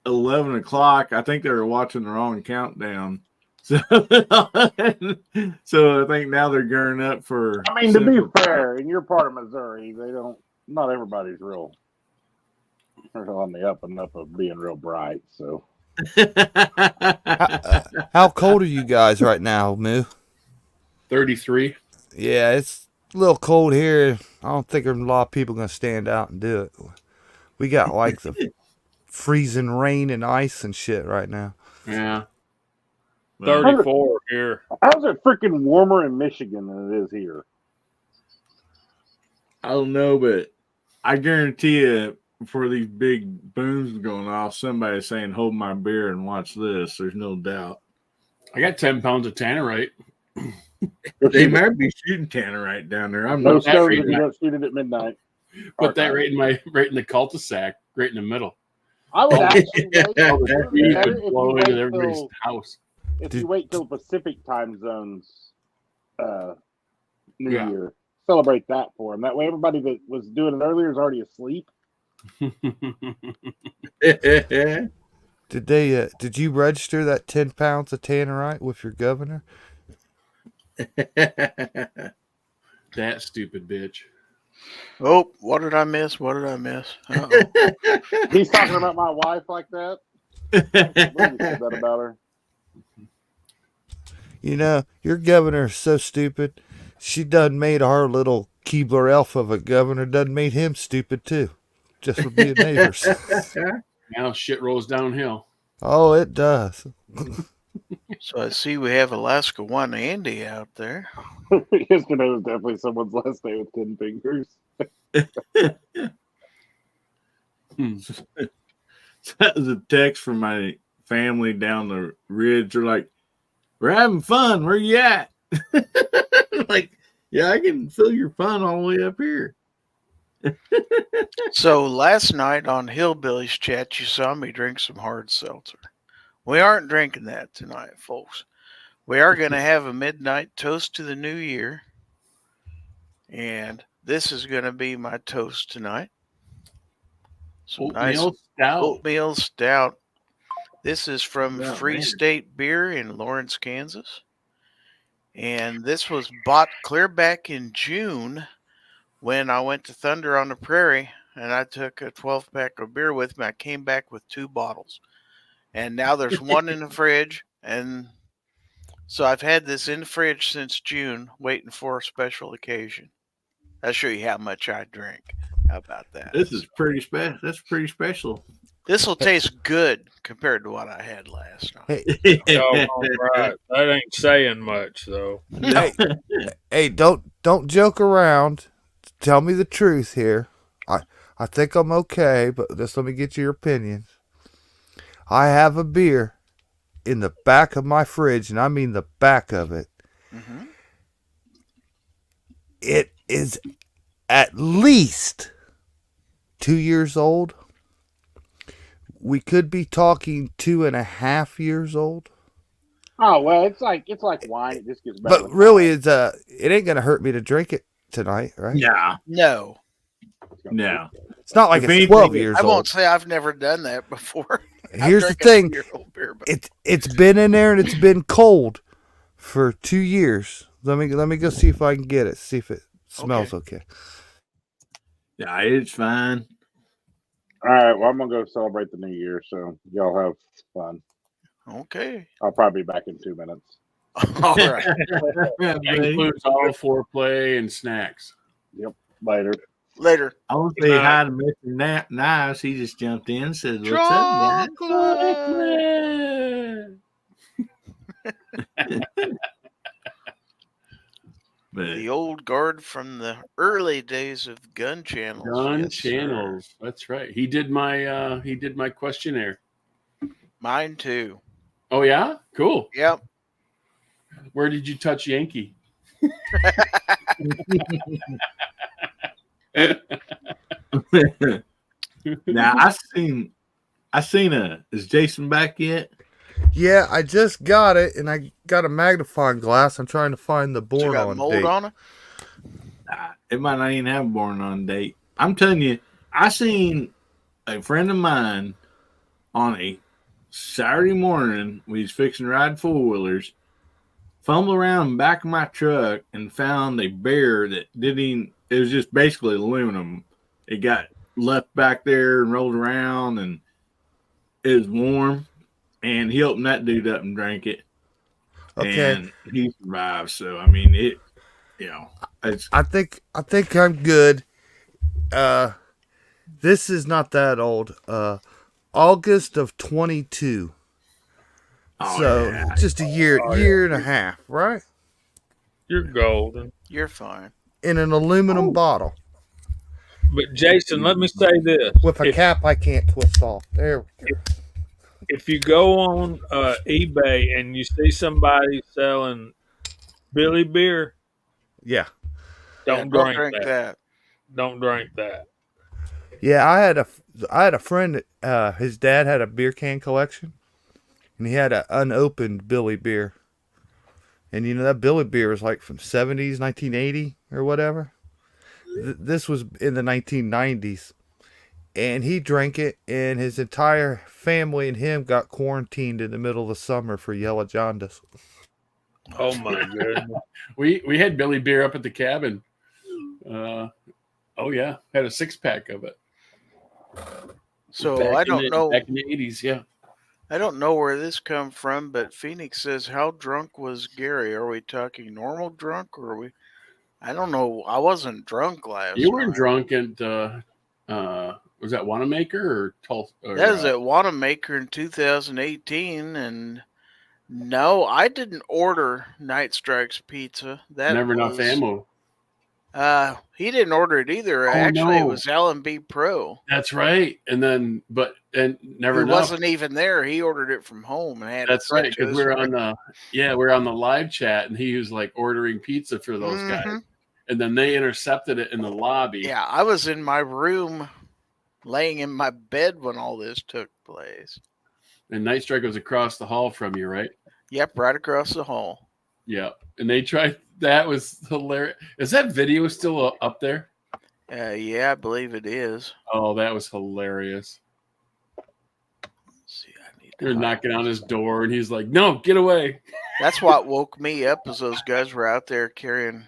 11 o'clock. I think they were watching the wrong countdown. So I think now they're gearing up for. I mean, to be fair, in your part of Missouri, not everybody's real. They're on the up and up of being real bright. So, how cold are you guys right now, Moo? 33. Yeah, it's a little cold here. I don't think there's a lot of people going to stand out and do it. We got like the freezing rain and ice and shit right now. Yeah. 34 here. How's it freaking warmer in Michigan than it is here? I don't know, but I guarantee you, before these big booms going off, somebody's saying, "Hold my beer and watch this." There's no doubt. I got 10 pounds of tannerite. They might be shooting tannerite down there. I'm No not stones if you don't shoot it at midnight. Put that right in the cul-de-sac, right in the middle. I would actually Blow into everybody's house. If you wait till Pacific time zones New Year, celebrate that for them. That way everybody that was doing it earlier is already asleep. Did you register that 10 pounds of tannerite with your governor? That stupid bitch. Oh, what did I miss? Uh-oh. He's talking about my wife like that. I believe he said that about her. Your governor is so stupid. She done made our little Keebler elf of a governor, done made him stupid too. Just for being neighbors. Now shit rolls downhill. Oh, it does. So I see we have Alaska One Andy out there. Yesterday was definitely someone's last day with 10 fingers. That was a text from my family down the ridge. They're like, "We're having fun. Where you at?" Like, yeah, I can feel your fun all the way up here. So last night on Hillbilly's chat, you saw me drink some hard seltzer. We aren't drinking that tonight, folks. We are going to have a midnight toast to the new year. And this is going to be my toast tonight. Some oatmeal stout. This is from Free State Beer in Lawrence, Kansas. And this was bought clear back in June when I went to Thunder on the Prairie, and I took a 12-pack of beer with me. I came back with 2 bottles. And now there's one in the fridge. And so I've had this in the fridge since June, waiting for a special occasion. I'll show you how much I drink. How about that? This is pretty special. That's pretty special. This will taste good compared to what I had last night. Oh, right. That ain't saying much, though. Hey, don't joke around. Tell me the truth here. I think I'm okay, but just let me get your opinions. I have a beer in the back of my fridge, and I mean the back of it. Mm-hmm. It is at least 2 years old. We could be talking 2.5 years old. Oh well, it's like wine. It just gets better. But really, it ain't gonna hurt me to drink it tonight, right? Yeah. No. It's not like it's 12 years I old. won't say I've never done that before. Here's the thing. It's been in there and it's been cold for 2 years. Let me go see if I can get it. See if it smells okay. Yeah, it's fine. All right, well, I'm going to go celebrate the new year, so y'all have fun. Okay. I'll probably be back in 2 minutes. All right. That includes all foreplay and snacks. Yep, later. Later. I want to say hi to Mr. Nice. He just jumped in and said, "What's up, Chocolate. But The old guard from the early days of gun channels. Gun Yes, sir. channels. That's right. He did my questionnaire. Mine too. Oh yeah? Cool. Yep. Where did you touch Yankee? now I seen is Jason back yet? Yeah, I just got it, and I got a magnifying glass. I'm trying to find the So you born got on mold date. on it? It might not even have born on date. I'm telling you, I seen a friend of mine on a Saturday morning. We was fixing to ride 4-wheelers, fumble around in the back of my truck and found a bear that didn't even, it was just basically aluminum. It got left back there and rolled around, and it was warm. And he opened that dude up and drank it. Okay. And he survived. So I mean, it, it's I think I'm good. This is not that old. August of 22. So just a year and a half, right? You're golden. You're fine. In an aluminum bottle But Jason, let me say this: with a cap I can't twist off. There we go. if you go on eBay and you see somebody selling Billy beer, Yeah. don't Don't drink that. Don't drink that. Yeah, I had a friend. His dad had a beer can collection, and he had an unopened Billy beer. And you know that Billy beer was like from 70s, 1980 or whatever. This was in the 1990s, and he drank it, and his entire family and him got quarantined in the middle of the summer for yellow jaundice. Oh my goodness! We had Billy beer up at the cabin. Oh yeah, had a 6-pack of it. So Back I in don't know. Back in the 80s, yeah. I don't know where this come from, but Phoenix says, "How drunk was Gary? Are we talking normal drunk, or are we?" I don't know. I wasn't drunk last. You weren't night. drunk at was that Wanamaker or Tulsa? That was at Wanamaker in 2018, and no, I didn't order Night Strikes pizza. That Never was, Enough Ammo. He didn't order it either. Oh, Actually, no. it was Alan B. Pro. That's right. And then, Never He Enough. wasn't even there. He ordered it from home and had That's it right, sent to because us. we're on the live chat, and he was like ordering pizza for those guys, and then they intercepted it in the lobby. Yeah, I was in my room, laying in my bed when all this took place. And Night Strike was across the hall from you, right? Yep, right across the hall. Yeah, and they tried. That was hilarious. Is that video still up there? Yeah, I believe it is. Oh, that was hilarious. Let's see, I need to They're hide knocking on this. his door, and he's like, "No, get away!" That's what woke me up, as those guys were out there carrying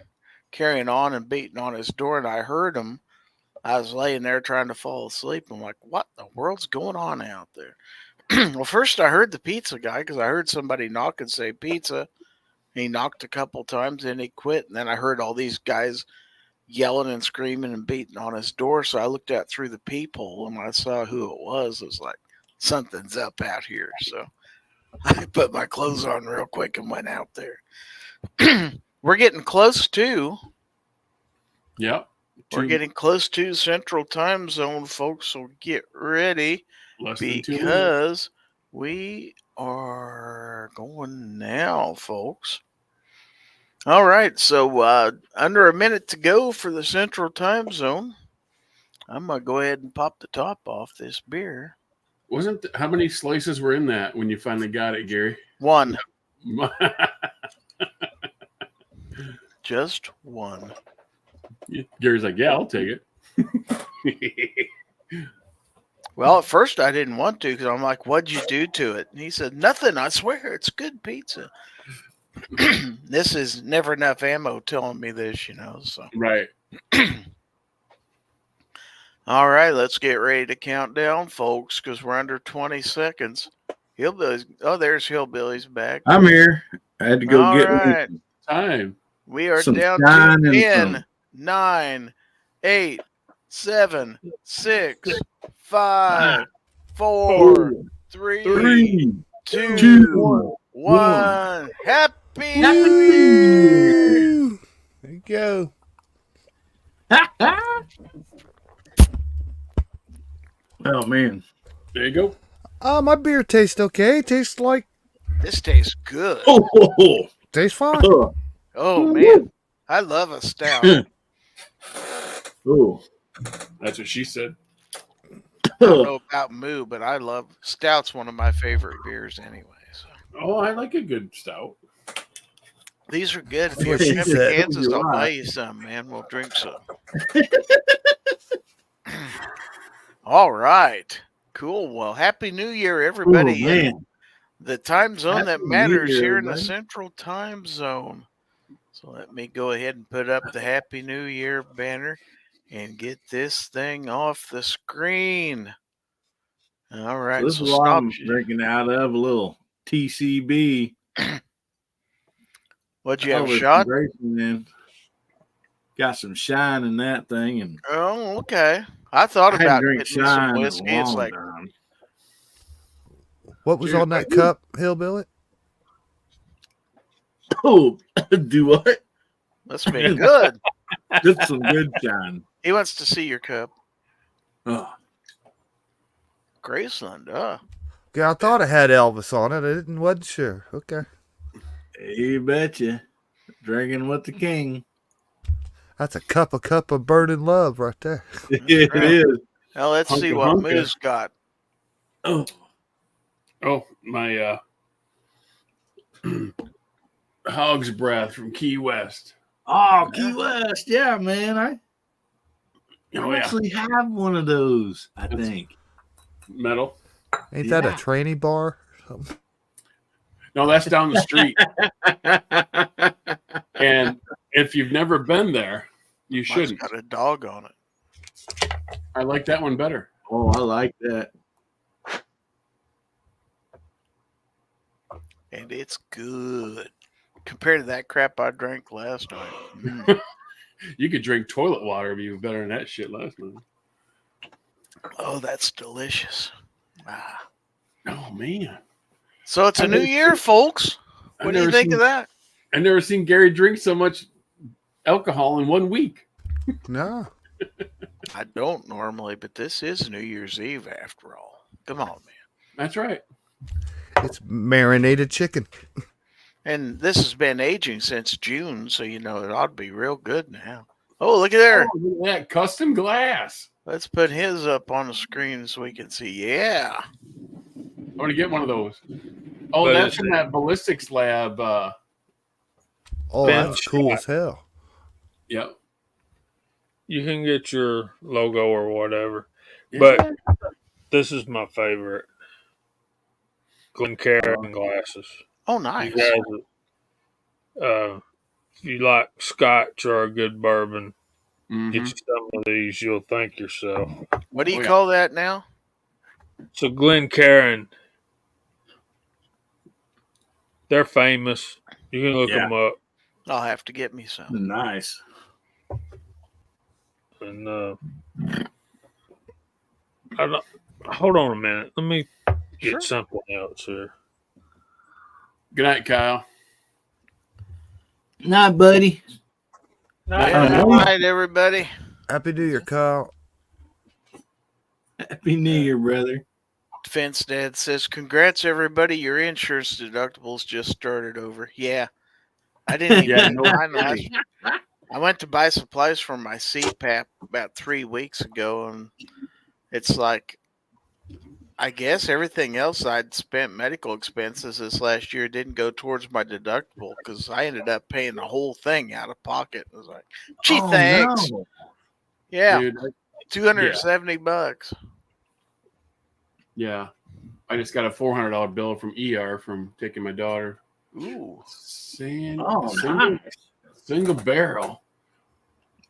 on and beating on his door, and I heard them. I was laying there trying to fall asleep. I'm like, what the world's going on out there? Well, first I heard the pizza guy, because I heard somebody knock and say pizza. He knocked a couple times, and he quit. And then I heard all these guys yelling and screaming and beating on his door. So I looked out through the peephole, and when I saw who it was like, something's up out here. So I put my clothes on real quick and went out there. We're getting close to. Yep. We're getting close to Central Time Zone, folks. So get ready, Less than 2 minutes. because we are going now, folks. All right, so under a minute to go for the Central Time Zone. I'm gonna go ahead and pop the top off this beer. How many slices were in that when you finally got it, Gary? One, just one. Gary's like, "Yeah, I'll take it." Well, at first I didn't want to, because I'm like, "What'd you do to it?" And he said, "Nothing. I swear, it's good pizza." This is Never Enough Ammo telling me this, So Right. all right, let's get ready to count down, folks, because we're under 20 seconds. Hillbillies. Oh, there's Hillbillies back. I'm here. I had to go All get right. me Time. We are some down shine to and 10, some- 9, 8, 7, 6, 5, 4, 3, Three, 2, two, 1. Happy New Happy Year! Woo! There you go. Oh man. There you go. My beer tastes okay. Tastes like This tastes good. Oh, tastes fine. Oh, man. I love a stout. oh. That's what she said. I don't know about Moo, but I love stout's one of my favorite beers anyway. So. Oh, I like a good stout. These are good. If That's you what ever she come to said. Kansas, You're I'll buy right. you some, man. We'll drink some. All right. Cool. Well, Happy New Year, Oh, everybody. in man. the time zone that Happy New matters Year, here in the everybody. Central Time Zone. So let me go ahead and put up the Happy New Year banner and get this thing off the screen. All right. So this So is what I'm stop. drinking out of, a little TCB. What'd you have, a with shot? some Grayson in. Got some shine in that thing, and Oh, okay. I thought I hadn't about drank getting some shine in a whiskey. It's long like, time. What was Cheers, on that buddy. cup, Hillbilly? Oh, do what? must be good. Just some good shine. He wants to see your cup. Oh, Graceland, Yeah, I thought it had Elvis on it. Wasn't sure. Okay. you betcha. Drinking with the king. That's a cup of burning love right there. It is. Now let's see Hunka what hunka. Moo's got. Oh, Oh, my hog's breath from Key West. oh, Key West. Yeah, man. I Oh, yeah. actually have one of those, I That's- think. Metal. Ain't that a Yeah. trainee bar? No, that's down the street. And if you've never been there, you Mine's shouldn't. got a dog on it. I like that one better. Oh, I like that. And it's good. Compared to that crap I drank last night. Mm. You could drink toilet water if you were better than that shit last night. Oh, that's delicious. Ah. Oh, man. So it's a I've new never year, folks. I've What do you never think seen- of that? I've never seen Gary drink so much alcohol in 1 week. No. I don't normally, but this is New Year's Eve after all. Come on, man. That's right. It's marinated chicken. And this has been aging since June, so you know it ought to be real good now. Oh, look at there. Oh, look at that custom glass. Let's put his up on the screen so we can see. Yeah. I'm going to get one of those. Oh, But that's it's- from that ballistics lab. Oh, Ben that's cool as hell. Yep. You can get your logo or whatever. Yeah. But this is my favorite. Glencairn glasses. Oh, You nice. guys, if you like scotch or a good bourbon, Mhm. get you some of these. You'll thank yourself. What do you Oh, yeah. call that now? So Glencairn, they're famous. You can look Yeah. them up. I'll have to get me some. Nice. And hold on a minute. Let me get Sure. something else here. Good night, Kyle. Nah, buddy. Yeah, all right, everybody. Happy New Year, Kyle. Happy New Year, brother. Fence Dad says, "Congrats, everybody! Your insurance deductibles just started over." Yeah, I didn't even Yeah, get mine last. I went to buy supplies for my CPAP about 3 weeks ago, and it's like, I guess everything else I'd spent medical expenses this last year didn't go towards my deductible because I ended up paying the whole thing out of pocket. It was like, gee, Oh, thanks. no. Yeah, Dude, $270. yeah. I just got a $400 bill from ER from taking my daughter. Ooh, Oh, Single nice. barrel.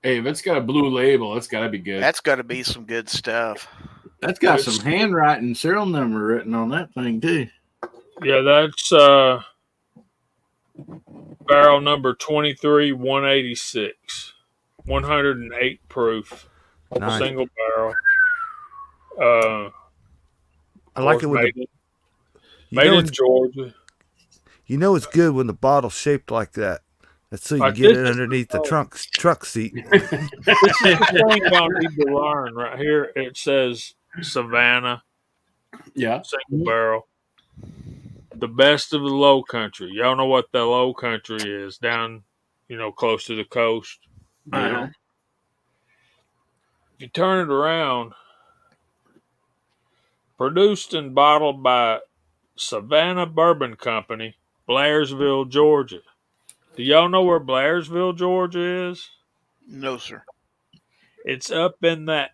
Hey, if it's got a blue label, it's got to be good. that's got to be some good stuff. That's got some handwriting serial number written on that thing, too. Yeah, that's barrel number 23186, 108 proof. Nice. single barrel. I like it when made in Georgia. you know it's good when the bottle's shaped like that. That's so you Like can get this it is- underneath the truck seat. This is the thing y'all need to learn right here. It says Savannah Yeah. single barrel. The best of the low country. Y'all know what the low country is down, close to the coast. Uh-huh. If you turn it around, produced and bottled by Savannah Bourbon Company, Blairsville, Georgia. Do y'all know where Blairsville, Georgia is? No, sir. It's up in that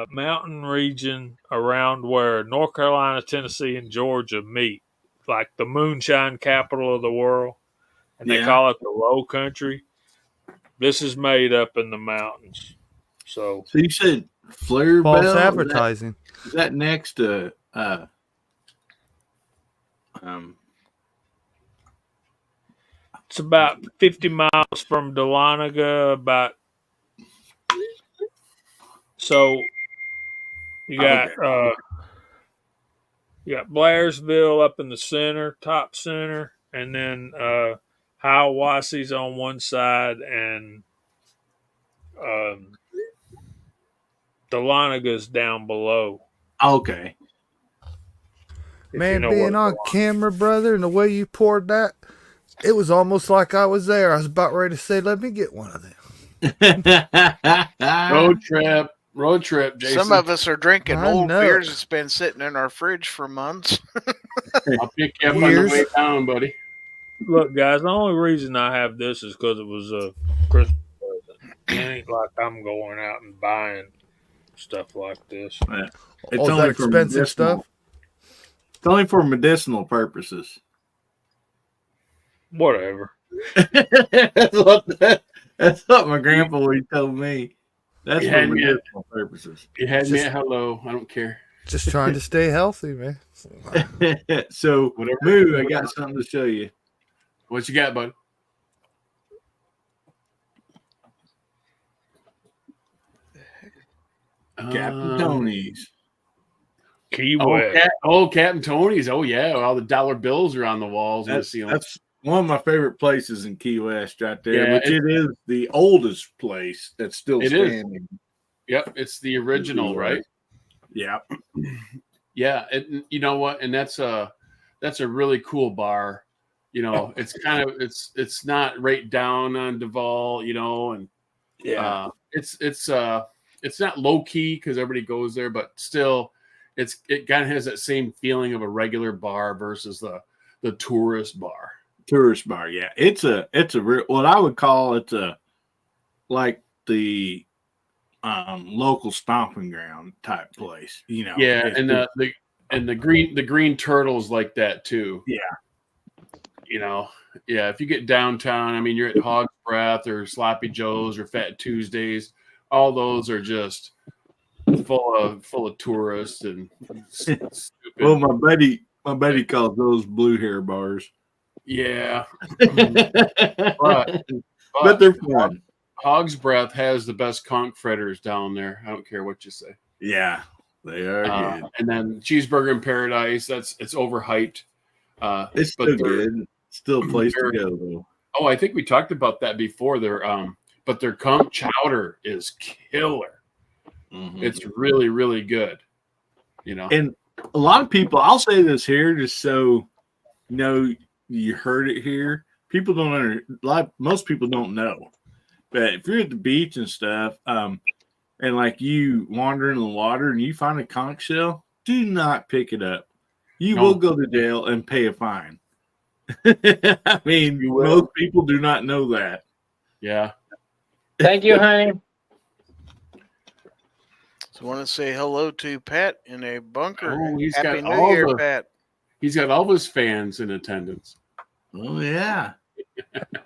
mountain region around where North Carolina, Tennessee, and Georgia meet, like the moonshine capital of the world, and they Yeah. call it the Low Country. This is made up in the mountains. So So you said Flair False Bell? advertising. Is that next to it's about 50 miles from Dahlonega. So you got you got Blairsville up in the center, top center, and then Hiawatha's on one side, and Dahlonaga's down below. okay. if Man, you know being what on camera, brother, and the way you poured that, it was almost like I was there. I was about ready to say, let me get one of them. Road trip, Jason. Some of us are drinking I old know. beers that's been sitting in our fridge for months. I'll pick you up on the Years. way down, buddy. Look, guys, the only reason I have this is because it was a Christmas present. It ain't like I'm going out and buying stuff like this. It's All that expensive medicinal- stuff. It's only for medicinal purposes. Whatever. That's what my grandpa always told me. That's You for had me at- medicinal purposes. You had me Just- at hello. I don't care. Just trying to stay healthy, man. So, Whatever. Moo, I got something to show you. What you got, bud? Captain Tony's. Key Oh, West. Captain Tony's. Oh, yeah. All the dollar bills are on the walls and the ceiling. That's one of my favorite places in Key West, right there. Yeah, which it is the oldest place that's still It is. standing. Yep, it's the original, right? Yeah. Yeah, you know what? And that's a really cool bar. You know, it's kind of it's not right down on Duval, and it's not low key because everybody goes there, but still, it kind of has that same feeling of a regular bar versus the tourist bar. Tourist bar, yeah. It's a real, what I would call like the local stomping ground type place, Yeah, It's and the green turtles like that too. Yeah. Yeah. If you get downtown, I mean, you're at Hog's Breath or Sloppy Joe's or Fat Tuesdays. All those are just full of tourists and stupid. well, my buddy calls those blue hair bars. Yeah, but but they're fun. Hog's Breath has the best conch fritters down there. I don't care what you say. Yeah, they are good. And then Cheeseburger in Paradise, it's overhyped. It's still they're- good. Still a place to they're- go though. Oh, I think we talked about that before. But their conch chowder is killer. Mhm. It's really, really good. And a lot of people, I'll say this here just so you heard it here. People most people don't know. But if you're at the beach and stuff, and like you wander in the water and you find a conch shell, do not pick it up. You No. will go to jail and pay a fine. I mean, You will. most people do not know that. Yeah. Thank you, honey. So I want to say hello to Pat in a bunker. Oh, he's Happy got New all Year, the- Pat. He's got all of his fans in attendance. Oh yeah.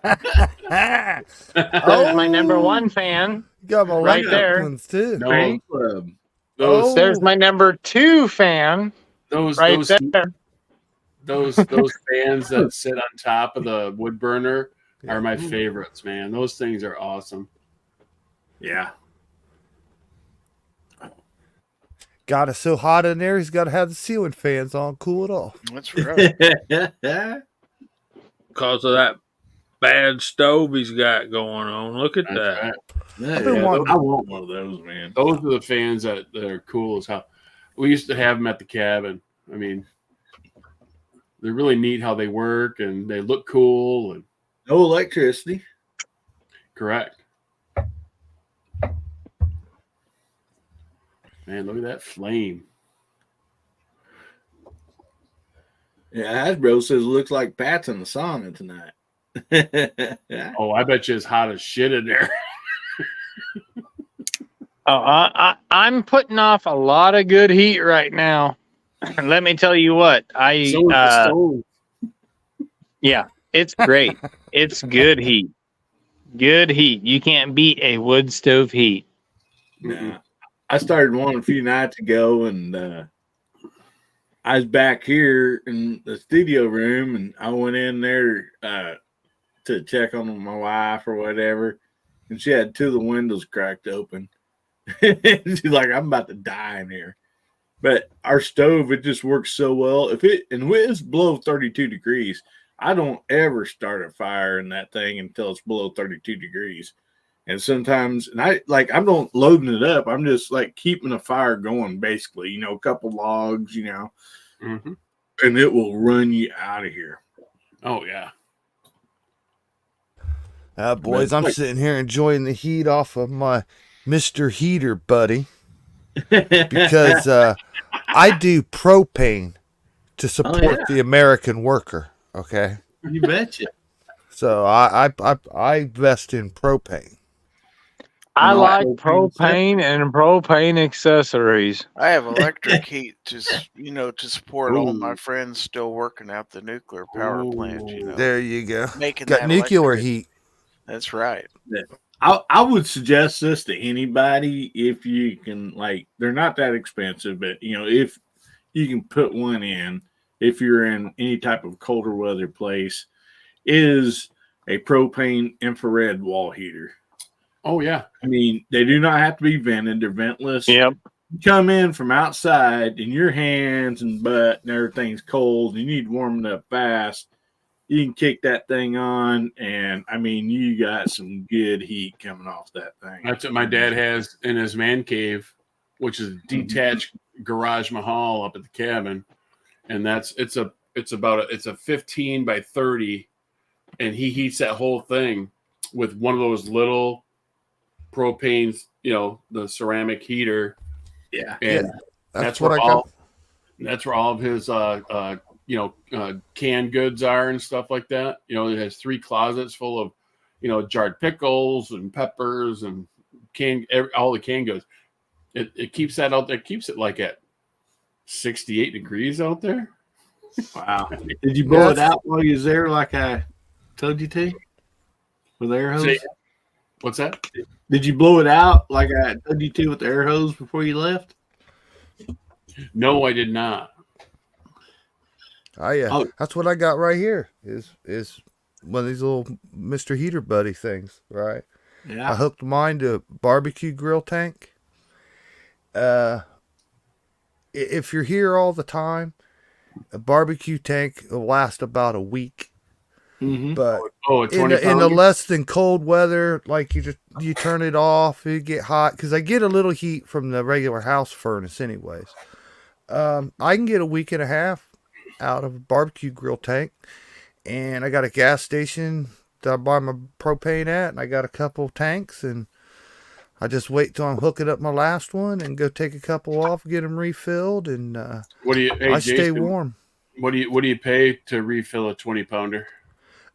There's my number one fan. Got my Right right there. ones too. No, Right? Club. those There's my number two fan those right those, there. those fans that sit on top of the wood burner are my favorites, man. Those things are awesome. Yeah. got it so hot in there, he's got to have the ceiling fans on, cool it off. That's right. Because of that bad stove he's got going on. Look at That's that. right. Yeah, been wanting- I want one of those, man. Those are the fans that are cool as hell. We used to have them at the cabin. I mean, they're really neat how they work and they look cool and No electricity. correct. Man, look at that flame. Yeah, Hasbro says it looks like Pat's in the sauna tonight. Oh, I bet you it's hot as shit in there. I'm putting off a lot of good heat right now. Let me tell you what, So is the stove. yeah, it's great. It's good heat. Good heat. You can't beat a wood stove heat. Nah. I started one a few nights ago, and I was back here in the studio room, and I went in there to check on my wife or whatever, and she had two of the windows cracked open. She's like, "I'm about to die in here." But our stove, it just works so well. If it's below 32 degrees, I don't ever start a fire in that thing until it's below 32 degrees. And sometimes, and I'm not loading it up. I'm just like keeping a fire going, basically, a couple logs, Mm-hmm. and it will run you out of here. Oh, yeah. Boys, I'm sitting here enjoying the heat off of my Mr. Heater buddy because I do propane to support the American worker. Okay, You betcha. so I invest in propane. I No, like propane propane and propane accessories. I have electric heat to support all my Ooh. friends still working out the nuclear power plant. There you go. Making Got that nuclear electric. heat. That's right. I would suggest this to anybody if you can, they're not that expensive, but if you can put one in, if you're in any type of colder weather place, is a propane infrared wall heater. Oh, yeah. I mean, they do not have to be vented; they're ventless. Yep. You come in from outside, and your hands and butt and everything's cold. And you need to warm it up fast. You can kick that thing on, and I mean, you got some good heat coming off that thing. That's what my dad has in his man cave, which is a detached garage mahal up at the cabin, and it's a 15 by 30, and he heats that whole thing with one of those little propanes, the ceramic heater. Yeah, And That's what I got. that's where all of his canned goods are and stuff like that. It has 3 closets full of jarred pickles and peppers and all the canned goods. It keeps that out there, keeps it like at 68 degrees out there. Wow. Did you blow it out while you was there, like I told you to, with the air hose? What's that? Did you blow it out like I told you to with the air hose before you left? No, I did not. Oh yeah, Oh. that's what I got right here. Is one of these little Mr. Heater buddy things, right? I Yeah. hooked mine to a barbecue grill tank. If you're here all the time, a barbecue tank will last about a week. Mm-hmm. But Oh, a in 20 the less than cold weather, like you turn it off, it get hot because I get a little heat from the regular house furnace, anyways. I can get a week and a half out of a barbecue grill tank, and I got a gas station that I buy my propane at, and I got a couple of tanks, and I just wait till I'm hooking up my last one and go take a couple off, get them refilled, and What do you? Hey, I stay Jason, warm. What do you pay to refill a 20-pounder?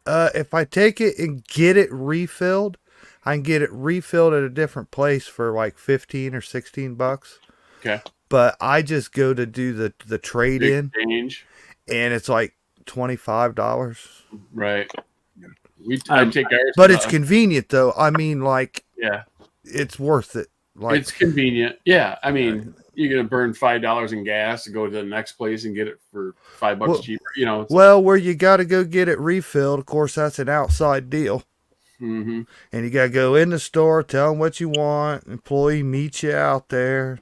If I take it and get it refilled, I can get it refilled at a different place for like 15 or 16 bucks. Okay. But I just go to do the trade in, Exchange. and it's like $25. Right. I take ours. But it's convenient though. I mean, like, yeah, it's worth it. Like, it's convenient. Yeah, I mean, you're gonna burn $5 in gas to go to the next place and get it for $5 cheaper. Well, where you got to go get it refilled, of course, that's an outside deal. Mm-hmm. And you got to go in the store, tell them what you want. Employee meets you out there.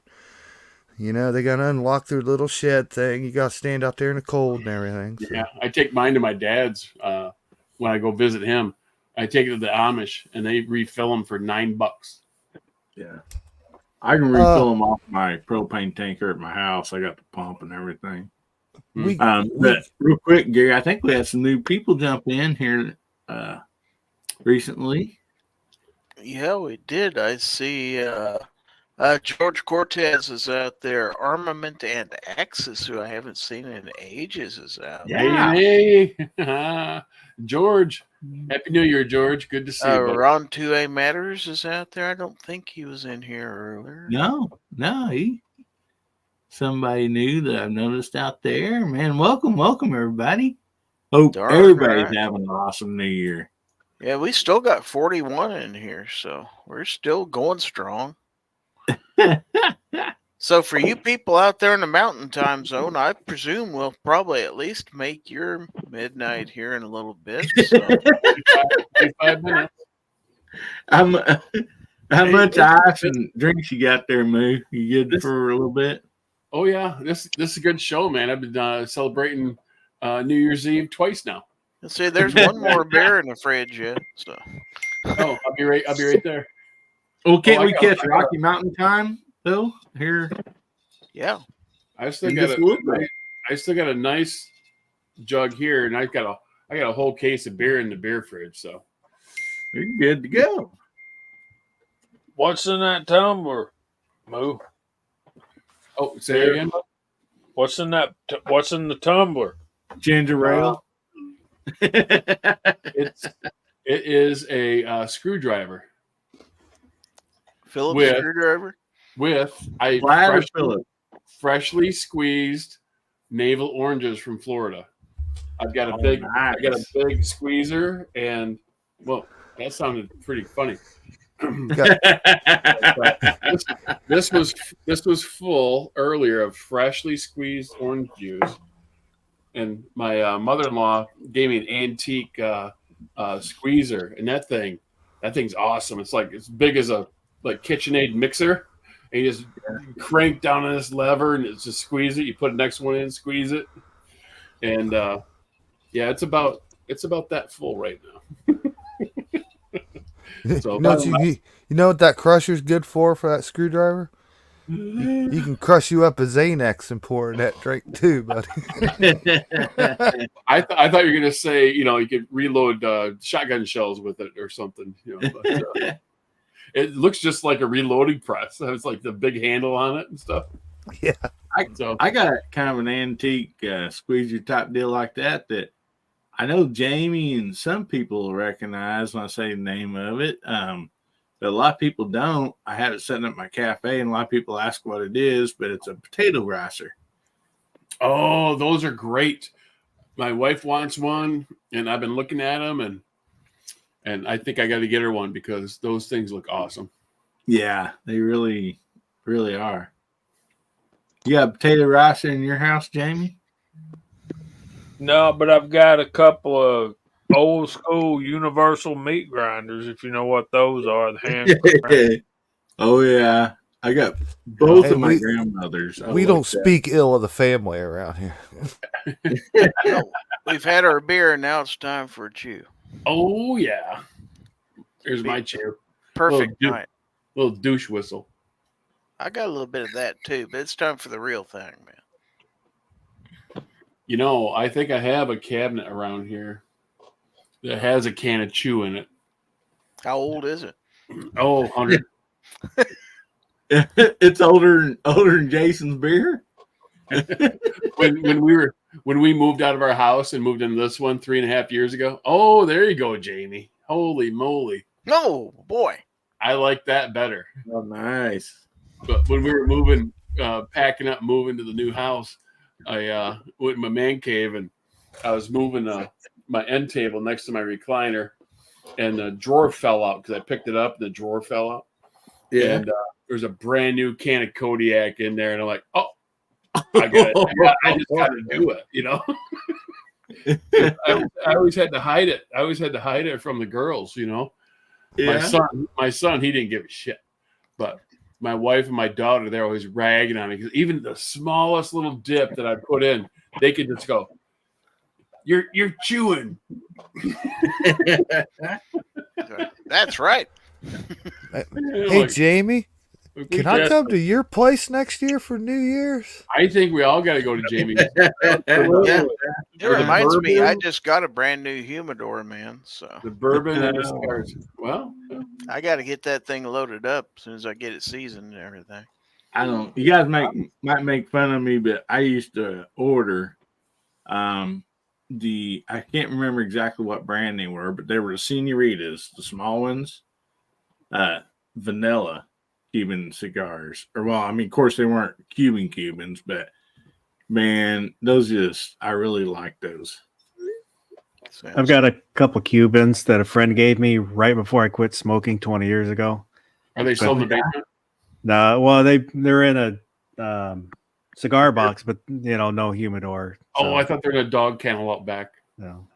You know, they got to unlock their little shed thing. You got to stand out there in the cold and everything. So. Yeah, I take mine to my dad's when I go visit him. I take it to the Amish, and they refill them for $9. Yeah. I can refill them off my propane tanker at my house. I got the pump and everything. But real quick, Gary, I think we had some new people jump in here recently. Yeah, we did. I see George Cortez is out there. Armament and Axis, who I haven't seen in ages, is out. Yeah. Hey. George. Happy New Year, George. Good to see you. buddy. Ron 2A Matters is out there. I don't think he was in here earlier. No, he somebody new that I've noticed out there. Man, welcome, everybody. Hope Darn everybody's right. having an awesome New Year. Yeah, we still got 41 in here, so we're still going strong. So for you people out there in the mountain time zone, I presume we'll probably at least make your midnight here in a little bit. So. 25 minutes. How much ice and drinks you got there, Moo? You good for a little bit? Oh yeah, this is a good show, man. I've been celebrating New Year's Eve twice now. Let's see, there's one more beer in the fridge yet. So. Oh, I'll be right there. Well, can't I we got- catch I got- Rocky Mountain time though? Here, Yeah. I still You got just look like- I still got a nice jug here, and I got a whole case of beer in the beer fridge. So you're good to go. What's in that tumbler, Moo? oh, say it again. What's in that? What's in the tumbler? Ginger ale. It is a screwdriver Phillips With- screwdriver. with I Flat or Phillips? freshly squeezed navel oranges from Florida. I've got a Oh, big nice. I got a big squeezer, and well, that sounded pretty funny. This was full earlier of freshly squeezed orange juice, and my mother-in-law gave me an antique squeezer, and that thing's awesome. It's like as big as a KitchenAid mixer, and you just crank down on this lever, and it's just squeeze it. You put the next one in, squeeze it, and yeah, it's about that full right now. So you know what that crusher's good for that screwdriver? You can crush you up a Xanax and pour in that drink too, buddy. I thought you were gonna say, you could reload shotgun shells with it or something. But, it looks just like a reloading press. It's like the big handle on it and stuff. Yeah. I got kind of an antique squeezer type deal like that I know Jamie and some people will recognize when I say the name of it. But a lot of people don't. I have it setting up my cafe, and a lot of people ask what it is, but it's a potato ricer. Oh, those are great. My wife wants one, and I've been looking at them, and I think I got to get her one because those things look awesome. Yeah, they really, really are. You got a potato ricer in your house, Jamie? No, but I've got a couple of old school universal meat grinders, if you know what those are. The hand Oh, yeah. I got both Hey, of my we- grandmothers. I We like don't that. speak ill of the family around here. We've had our beer, and now it's time for a chew. Oh yeah. There's my chair. Perfect Little night. Little douche whistle. I got a little bit of that too, but it's time for the real thing, man. I think I have a cabinet around here that has a can of chew in it. How old is it? Oh, 100. It's older than Jason's beer. when we moved out of our house and moved into this one 3.5 years ago. Oh, there you go, Jamie. Holy moly. No, boy. I like that better. Oh, nice. But when we were moving, packing up, moving to the new house, I went in my man cave and I was moving my end table next to my recliner, and the drawer fell out because I picked it up and the drawer fell out. Yeah. And there's a brand new can of Kodiak in there, and I'm like, oh, I just got to do it, I always had to hide it. I always had to hide it from the girls, Yeah. My son, he didn't give a shit, but my wife and my daughter, they're always ragging on me because even the smallest little dip that I put in, they could just go, "You're chewing." That's right. Hey, Jamie, can I come to your place next year for New Year's? I think we all got to go to Jamie's. It reminds me, I bourbon. just got a brand new humidor, man. So The bourbon and the cigars. Well, I got to get that thing loaded up as soon as I get it seasoned and everything. I don't. You guys might make fun of me, but I used to order I can't remember exactly what brand they were, but they were the senoritas, the small ones, vanilla Cuban cigars. Or well, I mean, of course they weren't Cubans, but man, I really like those. I've got a couple Cubans that a friend gave me right before I quit smoking 20 years ago. are they still in the basement? No, well, they're in a cigar box, but no humidor. Oh, I thought they were in a dog kennel out back. No.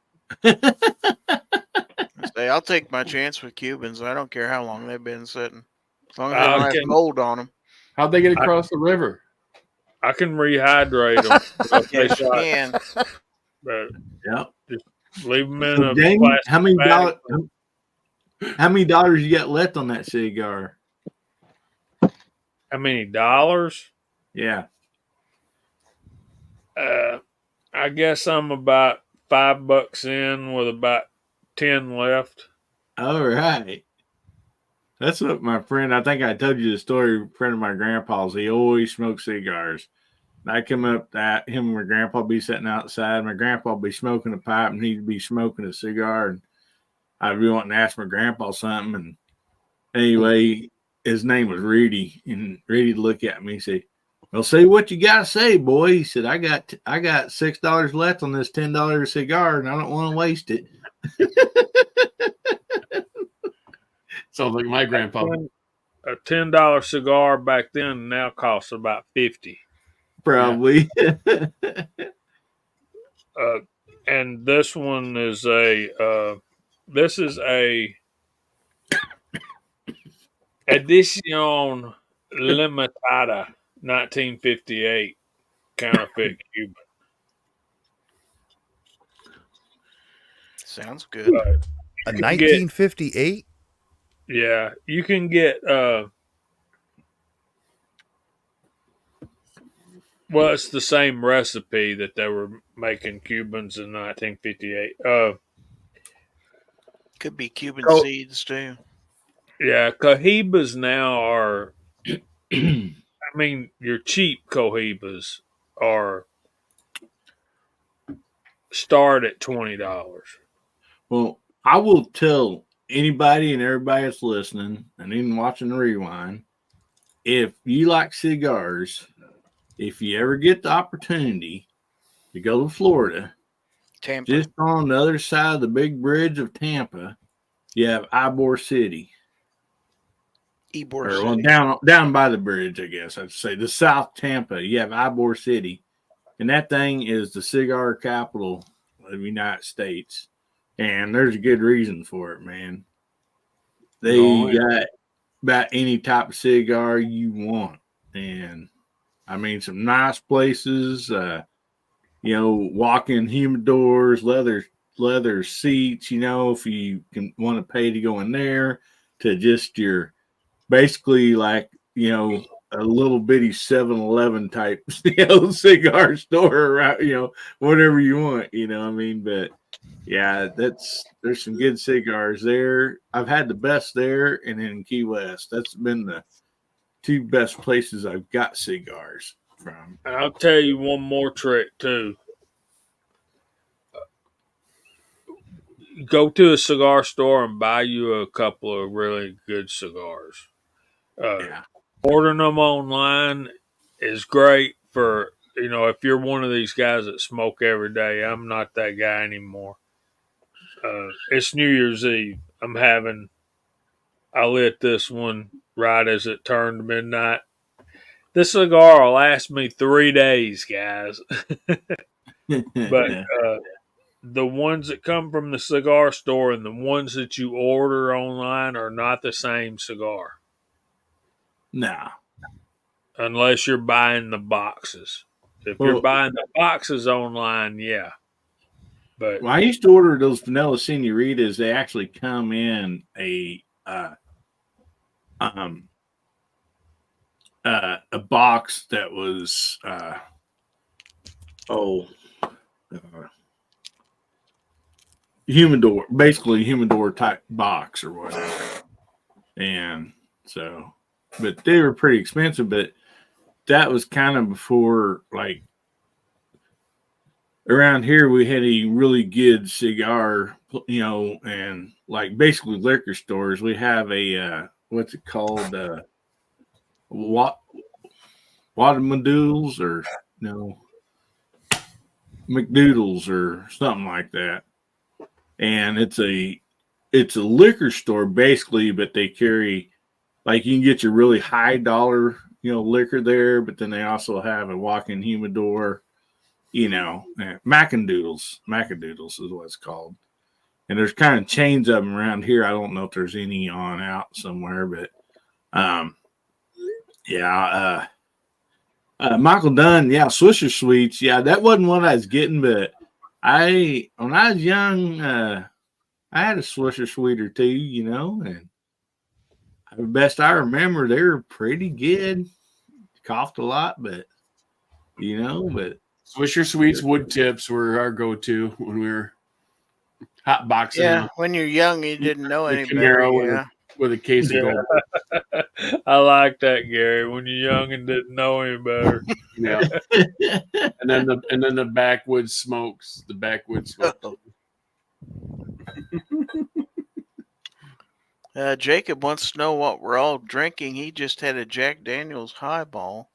Say, I'll take my chance with Cubans. I don't care how long they've been sitting, as long as they I don't have can- mold on them. How'd they get across the river? I can rehydrate them. Yes, you can. But Yep. leave them in So, a Jamie, plastic how many bag. dollars? How many dollars you got left on that cigar? How many dollars? Yeah. I guess I'm about $5 in with about 10 left. All right. That's what my friend, I think I told you the story, a friend of my grandpa's, he always smoked cigars. And I come up that him and my grandpa be sitting outside. My grandpa would be smoking a pipe and he'd be smoking a cigar. And I'd be wanting to ask my grandpa something. And anyway, his name was Rudy. And Rudy looked at me and said, "Well, say what you got to say, boy." He said, I got $6 left on this $10 cigar and I don't want to waste it. Sounds like my grandpa. A $10 cigar back then now costs about 50. Probably. And this one is a Edición Limitada 1958 counterfeit Cuban. Sounds good. A 1958? Yeah, you can get well, it's the same recipe that they were making Cubans in 1958. Could be Cuban Oh. seeds too. Yeah, cohibas now are I mean, your cheap cohibas are start at $20. Well, I will tell anybody and everybody that's listening and even watching the rewind, if you like cigars, if you ever get the opportunity to go to Florida, Tampa. just on the other side of the big bridge of Tampa, you have Ybor City. Ybor Or well, City. down by the bridge, I guess I'd say the South Tampa. You have Ybor City, and that thing is the cigar capital of the United States. And there's a good reason for it, man. They got about any type of cigar you want, and I mean some nice places. Walk-in humidors, leather seats. If you can want to pay to go in there, to just your basically like a little bitty 7-Eleven type cigar store around, whatever you want, I mean, but yeah, there's some good cigars there. I've had the best there, and in Key West, that's been the two best places I've got cigars from. And I'll tell you one more trick too. Go to a cigar store and buy you a couple of really good cigars. Ordering them online is great for, if you're one of these guys that smoke every day. I'm not that guy anymore. It's New Year's Eve. I lit this one right as it turned midnight. This cigar will last me 3 days, guys. But the ones that come from the cigar store and the ones that you order online are not the same cigar. Nah. unless you're buying the boxes. If you're Well, buying the boxes online, yeah. But when I used to order those vanilla senoritas, they actually come in a box that was humidor, basically humidor type box or whatever. And so, but they were pretty expensive. But that was kind of before, like, around here we had a really good cigar, and like basically liquor stores. We have a what's it called? Wadamadools or no McDoodles or something like that. And it's a liquor store basically, but they carry, like, you can get your really high dollar, liquor there, but then they also have a walk-in humidor, Macadoodles is what it's called. And there's kind of chains of them around here. I don't know if there's any on out somewhere, but Michael Dunn, Swisher Sweets, that wasn't what I was getting, but when I was young, I had a Swisher Sweet or two, and the best I remember, they were pretty good. Coughed a lot, but Swisher Sweets wood tips were our go-to when we were hot boxing. Yeah, when you're young, you didn't know any Camaro better. with a case of gold. I like that, Gary. When you're young and didn't know any better. Yeah. and then the backwoods smokes. The backwoods smokes. Jacob wants to know what we're all drinking. He just had a Jack Daniel's highball.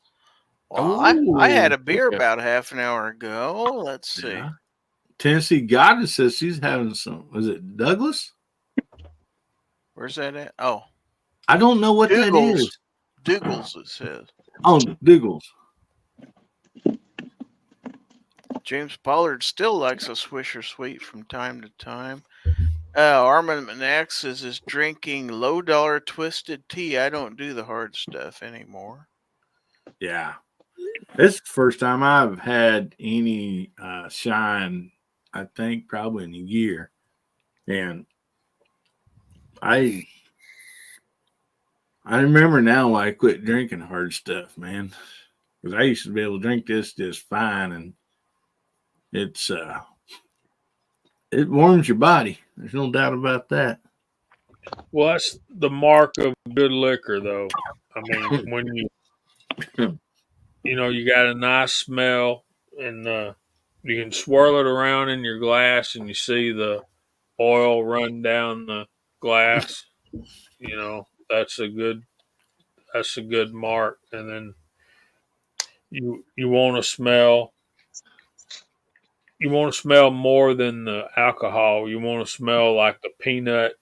Well, I had a beer about half an hour ago. Let's see. Yeah. Tennessee Goddess says she's having some. Was it Douglas? Where's that at? Oh, I don't know what that is. Douglas, it says. Oh, Douglas. James Pollard still likes a Swisher Sweet from time to time. Armament X is drinking low dollar twisted tea. I don't do the hard stuff anymore. Yeah. This is the first time I've had any shine, I think, probably in a year. And I remember now why I quit drinking hard stuff, man. Because I used to be able to drink this just fine, and it's it warms your body. There's no doubt about that. Well, that's the mark of good liquor, though. I mean, when you got a nice smell, and you can swirl it around in your glass, and you see the oil run down the glass. That's a good mark. And then you want to smell. You want to smell more than the alcohol. You want to smell like the peanut,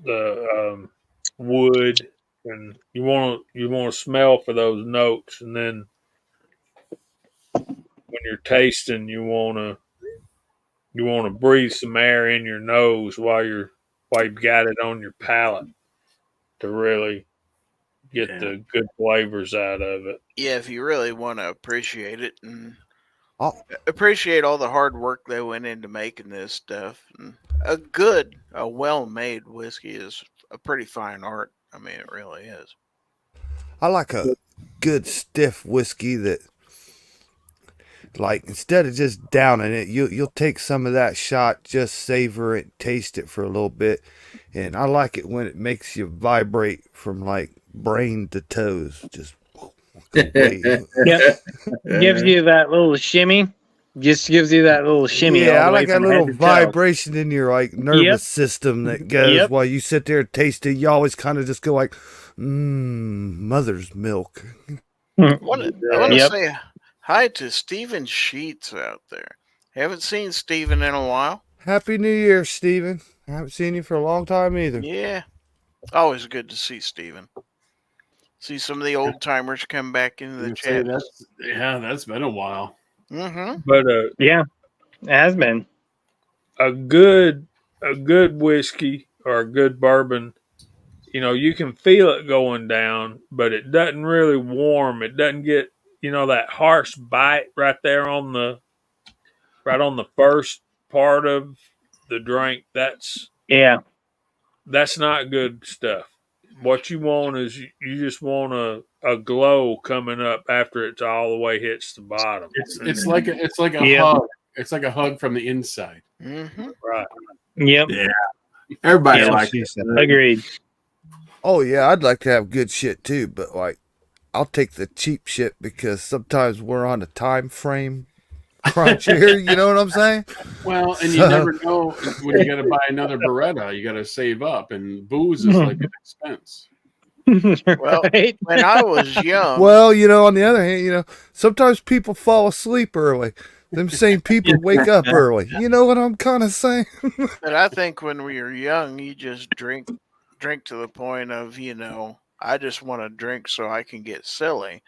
the wood, and you want to smell for those notes. And then when you're tasting, you want to breathe some air in your nose while you've got it on your palate to really get the good flavors out of it. Yeah, if you really want to appreciate it and appreciate all the hard work that went into making this stuff. And a well-made whiskey is a pretty fine art. I mean, it really is. I like a good stiff whiskey that, like, instead of just downing it, you'll take some of that shot, just savor it, taste it for a little bit. And I like it when it makes you vibrate from, like, brain to toes. Just Yep. Gives you that little shimmy. Just gives you that little shimmy. Yeah, I all the way like that from little head to toe. vibration in your, like, nervous system that goes Yep. while you sit there and taste it. You always kind of just go like, mother's milk. I want to say hi to Stephen Sheets out there. Haven't seen Stephen in a while. Happy New Year, Stephen. I haven't seen you for a long time either. Yeah. Always good to see Stephen. See some of the old timers come back into the chat. That's been a while. Mm-hmm. But Yeah, it has been. a good whiskey or a good bourbon you can feel it going down, but it doesn't really warm. It doesn't get, that harsh bite right there on the first part of the drink. That's not good stuff. What you want is you just want a glow coming up after it's all the way hits the bottom. It's like a Yep. hug. It's like a hug from the inside. Mm-hmm. Right. Yep. Yeah. Everybody Yeah, likes she it. said. Agreed. Oh yeah, I'd like to have good shit too, but like, I'll take the cheap shit because sometimes we're on a time frame crunch here. You know what I'm saying? Well, and you never know when you got to buy another Beretta. You got to save up, and booze is like an expense. Well, Right? when I was young, Well, on the other hand, sometimes people fall asleep early. Them same people wake up early. You know what I'm kind of saying? but I think when we were young, you just drink to the point of, I just want to drink so I can get silly.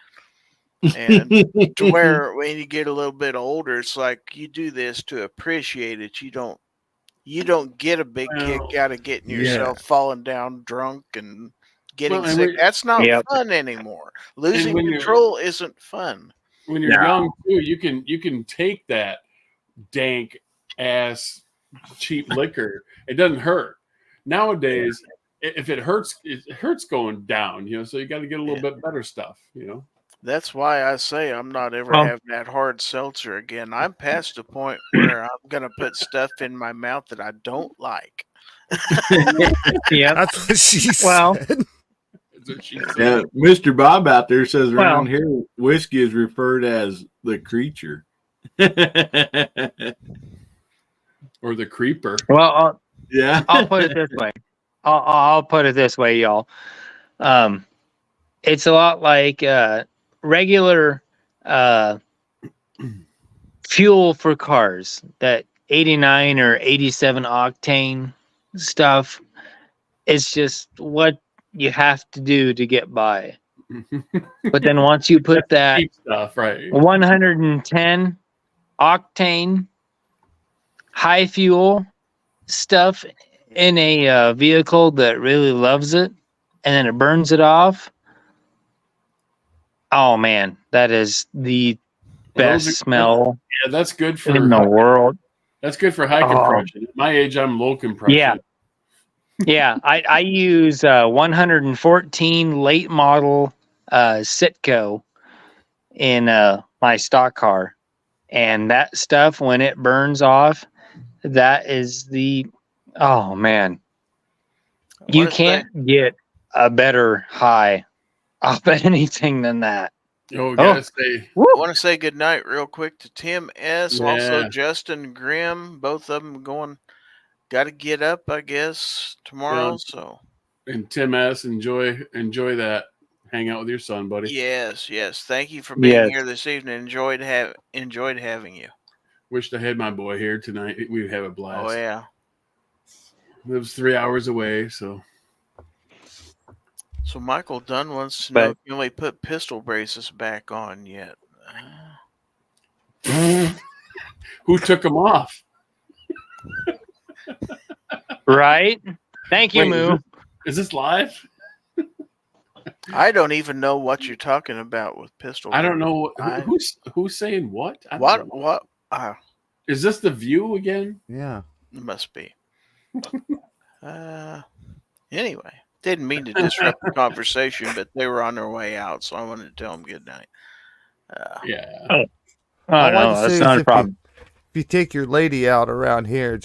And to where when you get a little bit older, it's like you do this to appreciate it. You don't get a big kick out of getting yourself falling down drunk and getting Well, and sick. That's not Yep. fun anymore. Losing when you're- control isn't fun. When you're young too, you can take that dank ass cheap liquor. It doesn't hurt. Nowadays, if it hurts going down. So you got to get a little bit better stuff. That's why I say I'm not ever Well- having that hard seltzer again. I'm past the point where I'm gonna put stuff in my mouth that I don't like. Yep. That's what she Well- said. That's what she said. Yeah, Mr. Bob out there says around Well- here, whiskey is referred as the creature. Or the creeper. Well, Yeah. I'll put it this way. I'll put it this way, y'all. It's a lot like regular fuel for cars, that 89 or 87 octane stuff. It's just what you have to do to get by. But then once you put that Cheap stuff, right? 110 octane high fuel stuff in a vehicle that really loves it, and then it burns it off. Oh man, that is the Well, best those are- smell Yeah, that's good for in the world. That's good for high Oh. compression. At my age, I'm low compression. Yeah. Yeah, I use 114 late model Sitco in my stock car, and that stuff, when it burns off, that is oh man, you What if can't get a better high off of anything than that. Oh, gotta say, I want to say good night real quick to Tim S. Also Yeah. Justin Grimm. Both of them got to get up, I guess, tomorrow. Yeah. So and Tim S. Enjoy that. Hang out with your son, buddy. yes. Thank you for being Yes. here this evening. Enjoyed having you. Wished I had my boy here tonight. We'd have a blast. Oh yeah. Lives 3 hours away, so So Michael Dunn wants to know But- if you only put pistol braces back on yet. who took him off? Right? Thank you, Wait, Moo. Is this live? I don't even know what you're talking about with pistol. I don't know I- who's saying what. I don't What? know. What? Is this the View again? Yeah. It must be. Anyway, didn't mean to disrupt the conversation, but they were on their way out, so I wanted to tell them good night. Yeah. Oh All no, I'd say that's is not a problem. If you take your lady out around here,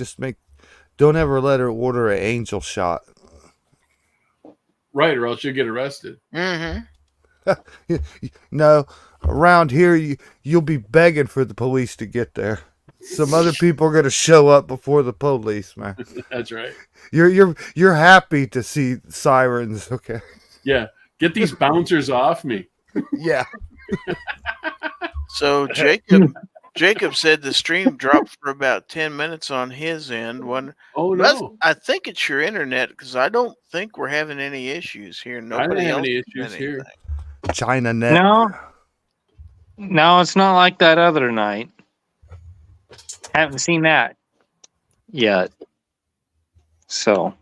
don't ever let her order an angel shot. Right, or else you'll get arrested. Mm-hmm. No, around here you'll be begging for the police to get there. Some other people are gonna show up before the police, man. That's right. You're happy to see sirens, okay? Yeah. Get these bouncers off me. Yeah. So Jacob said the stream dropped for about 10 minutes on his end. Oh That's- no. I think it's your internet because I don't think we're having any issues here. I Nobody didn't have else any has issues said here. anything. China net. No, it's not like that other night. Haven't seen that yet. So,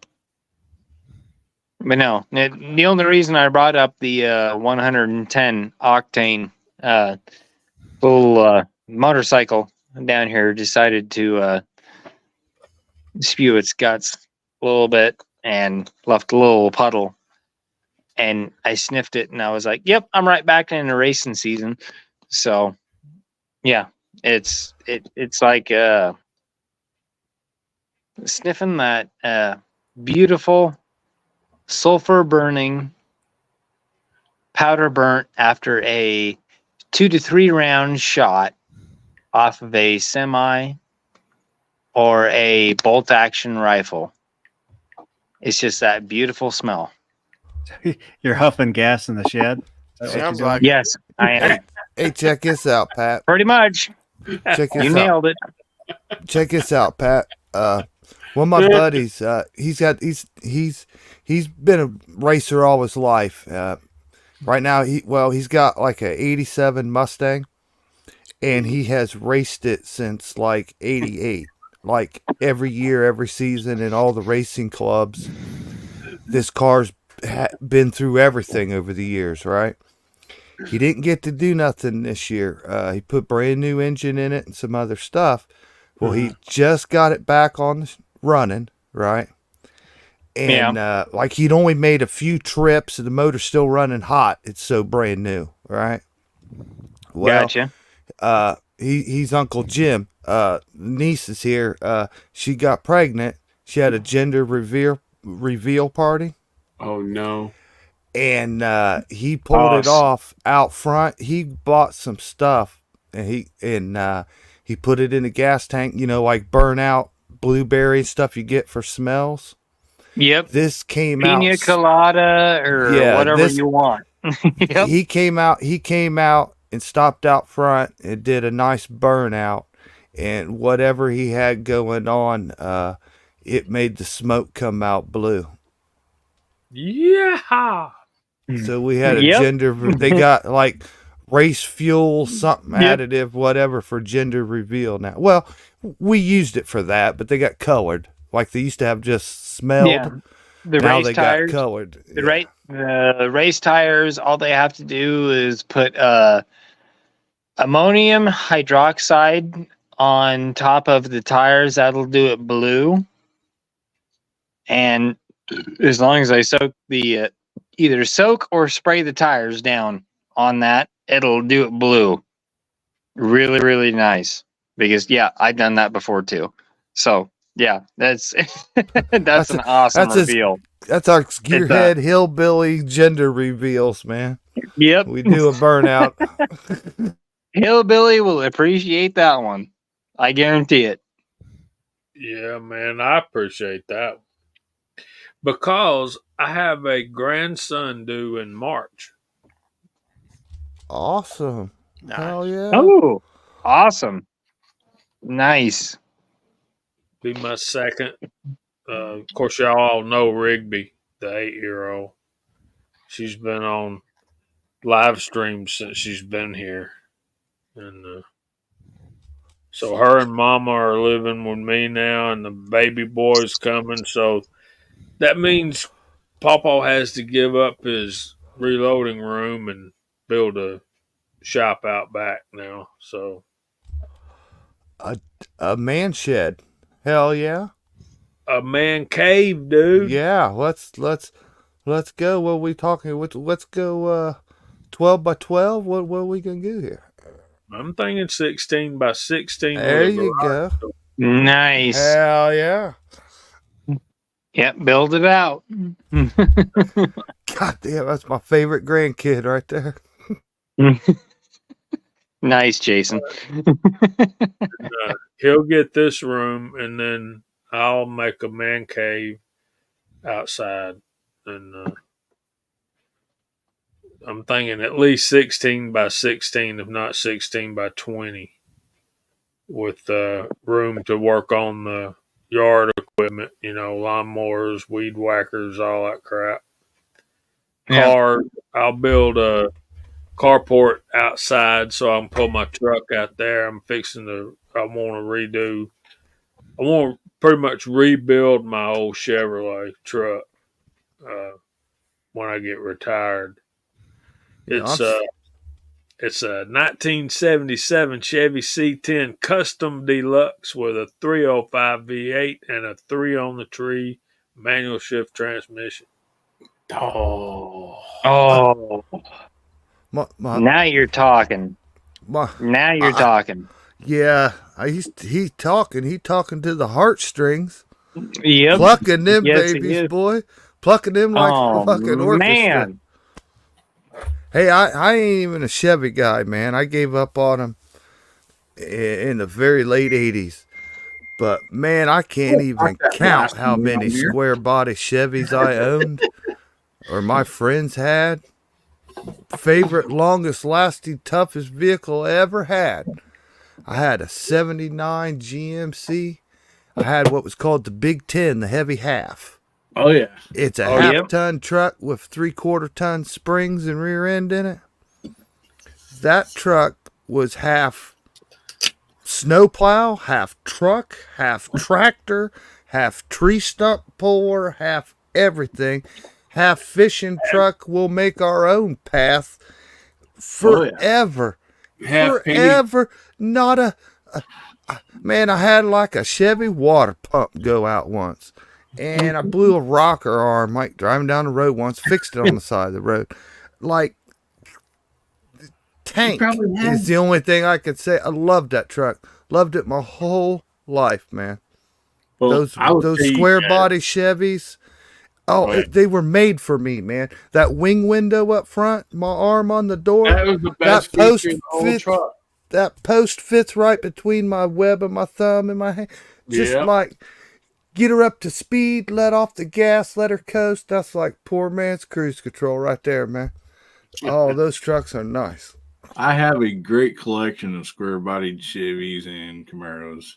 But no, the only reason I brought up the 110 octane little motorcycle down here decided to spew its guts a little bit and left a little puddle. And I sniffed it and I was like, yep, I'm right back in the racing season. So yeah, it's like sniffing that beautiful sulfur burning powder burnt after a 2 to 3 round shot off of a semi or a bolt action rifle. It's just that beautiful smell. You're huffing gas in the shed. Is that what you're Sounds doing? like Yes, I am. Hey, check this out, Pat. Pretty much. Check You this out. nailed it. Check this out, Pat. One of my buddies, he's been a racer all his life. Right now, he's got like a '87 Mustang, and he has raced it since like '88. Like every year, every season, in all the racing clubs. This car's been through everything over the years, right? He didn't get to do nothing this year. He put brand new engine in it and some other stuff. Well, he just got it back on running, right? And like he'd only made a few trips and the motor's still running hot. It's so brand new, right? Well, Gotcha. He's Uncle Jim. Niece is here. She got pregnant. She had a gender reveal party. Oh no. And he pulled it off out front. He bought some stuff and he put it in a gas tank, like burnout blueberry stuff you get for smells. Yep. This came Pina out colada or whatever you want. Yep. He came out and stopped out front and did a nice burnout, and whatever he had going on, it made the smoke come out blue. Yeah. So we had a gender. They got like race fuel, something additive, whatever for gender reveal now. Well, we used it for that, but they got colored. Like they used to have just smelled. Yeah. The now race they tires, got colored. The race tires, all they have to do is put ammonium hydroxide on top of the tires. That'll do it blue. And as long as I soak either soak or spray the tires down on that, it'll do it blue. Really, really nice. Because I've done that before too. So that's an awesome reveal. That's our gearhead hillbilly gender reveals, man. Yep. We do a burnout. Hillbilly will appreciate that one. I guarantee it. Yeah, man, I appreciate that. Because I have a grandson due in March. Awesome. Nice. Hell yeah. Oh, awesome. Nice. Be my second. Of course, y'all all know Rigby, the 8-year-old. She's been on live streams since she's been here. And so her and Mama are living with me now, and the baby boy's coming. So that means Pawpaw has to give up his reloading room and build a shop out back now. So a man shed. Hell yeah. A man cave, dude. Yeah, let's go. What are we talking? Let's go 12 by 12. What are we gonna do here? I'm thinking 16 by 16. There you go. Nice. Hell yeah. Yep, build it out. God damn, that's my favorite grandkid right there. Nice, Jason. He'll get this room, and then I'll make a man cave outside. And I'm thinking at least 16 by 16, if not 16 by 20, with room to work on the yard equipment, lawnmowers, weed whackers, all that crap. Car, I'll build a carport outside so I can pull my truck out there. I want to pretty much rebuild my old Chevrolet truck. when I get retired. Yeah, It's a 1977 Chevy C10 Custom Deluxe with a 305 V8 and a 3 on the tree manual shift transmission. Oh, Oh, now you're talking. my, Now you're talking. yeah, he talking to the heartstrings, Yep. plucking them Yes, he babies, is. boy, plucking them like Oh, a fucking orchestra. man. Hey, I ain't even a Chevy guy, man. I gave up on them in the very late 80s. But, man, I can't even count how many square body Chevys I owned or my friends had. Favorite, longest lasting, toughest vehicle I ever had. I had a 79 GMC. I had what was called the Big 10, the heavy half. Oh yeah. It's a Oh, half yep. ton truck with 3/4 ton springs and rear end in it. That truck was half snowplow, half truck, half tractor, half tree stump puller, half everything. Half fishing truck. We'll make our own path forever. half penny. Forever. Not a man, I had like a Chevy water pump go out once. And I blew a rocker arm, like driving down the road once, fixed it on the side of the road. Like, tank is the only thing I could say. I loved that truck. Loved it my whole life, man. Well, Those square body Chevys. They were made for me, man. That wing window up front, my arm on the door. That was the best post feature in the whole fits, truck. that post fits right between my web and my thumb and my hand. Just Yeah. like, get her up to speed, let off the gas, let her coast. That's like poor man's cruise control right there, man. Oh, those trucks are nice. I have a great collection of square bodied Chevys and Camaros.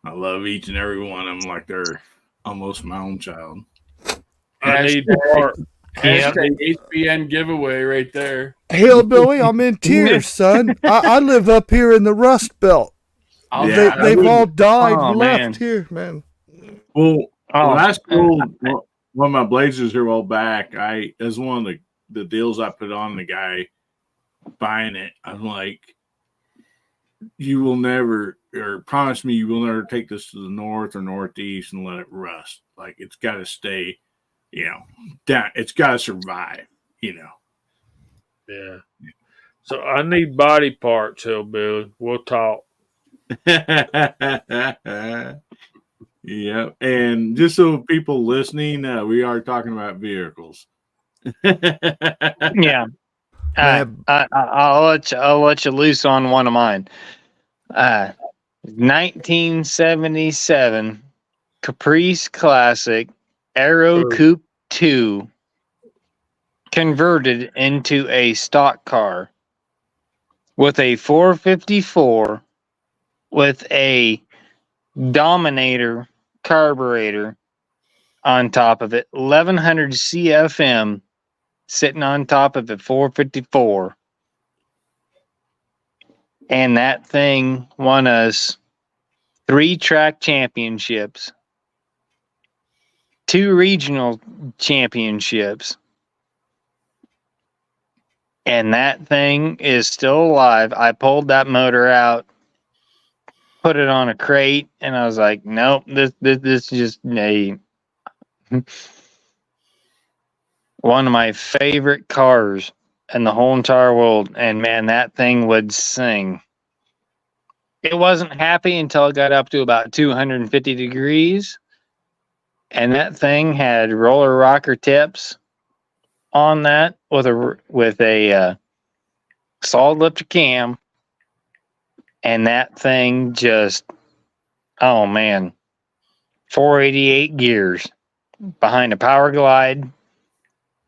I love each and every one of them like they're almost my own child. I need part. Hashtag HBN giveaway right there. Hillbilly, I'm in tears, son. I live up here in the Rust Belt. Yeah, They've all died Oh, and man. left here, man. Well, Oh. when I sold one of my Blazers here a while back, as one of the deals I put on the guy buying it, I'm like, you will never, or promise me you will never take this to the north or northeast and let it rust. Like, it's got to stay, down. It's got to survive, Yeah. So I need body parts, Hillbilly. We'll talk. Yeah, and just so people listening, we are talking about vehicles. Yeah. Man. I'll let you loose on one of mine. 1977 Caprice Classic Aero Coupe 2 converted into a stock car with a 454 with a Dominator carburetor on top of it, 1100 CFM sitting on top of it, 454. And that thing won us 3 track championships, 2 regional championships. And that thing is still alive. I pulled that motor out, put it on a crate, and I was like, nope, this is just one of my favorite cars in the whole entire world. And man, that thing would sing. It wasn't happy until it got up to about 250 degrees. And that thing had roller rocker tips on that with a solid lifter cam. And that thing just, oh man, 488 gears behind a power glide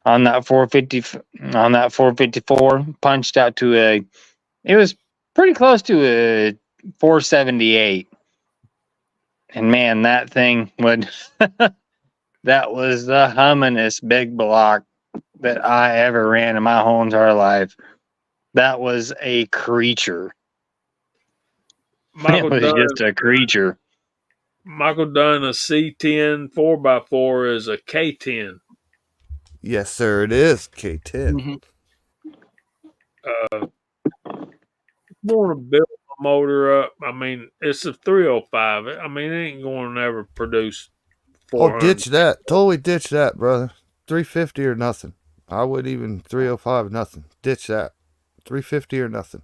on that 454, punched out to it was pretty close to a 478. And man, that thing would, that was the hummingest big block that I ever ran in my whole entire life. That was a creature. It was just a creature. Michael Dunn, a C10 4x4 is a K10. Yes, sir, it is K10. Want to build a motor up. I mean, it's a 305. I mean, it ain't going to ever produce Oh, 400. ditch that. Totally ditch that, brother. 350 or nothing. I would even 305 nothing. Ditch that. 350 or nothing.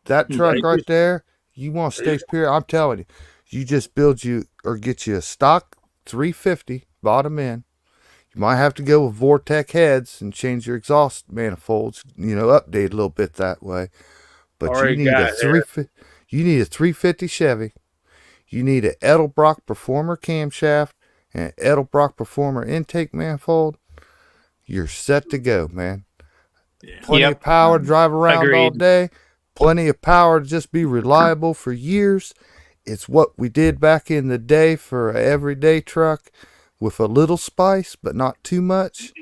That truck Thank right you. there, you want to stay pure. I'm telling you, you just build you or get you a stock 350 bottom end. You might have to go with Vortec heads and change your exhaust manifolds, update a little bit that way. But Already got it. you need a 350 Chevy. You need an Edelbrock Performer camshaft and an Edelbrock Performer intake manifold. You're set to go, man. Yeah. Plenty Yep. of power to drive around all Agreed. day. Plenty of power to just be reliable for years. It's what we did back in the day for an everyday truck with a little spice, but not too much.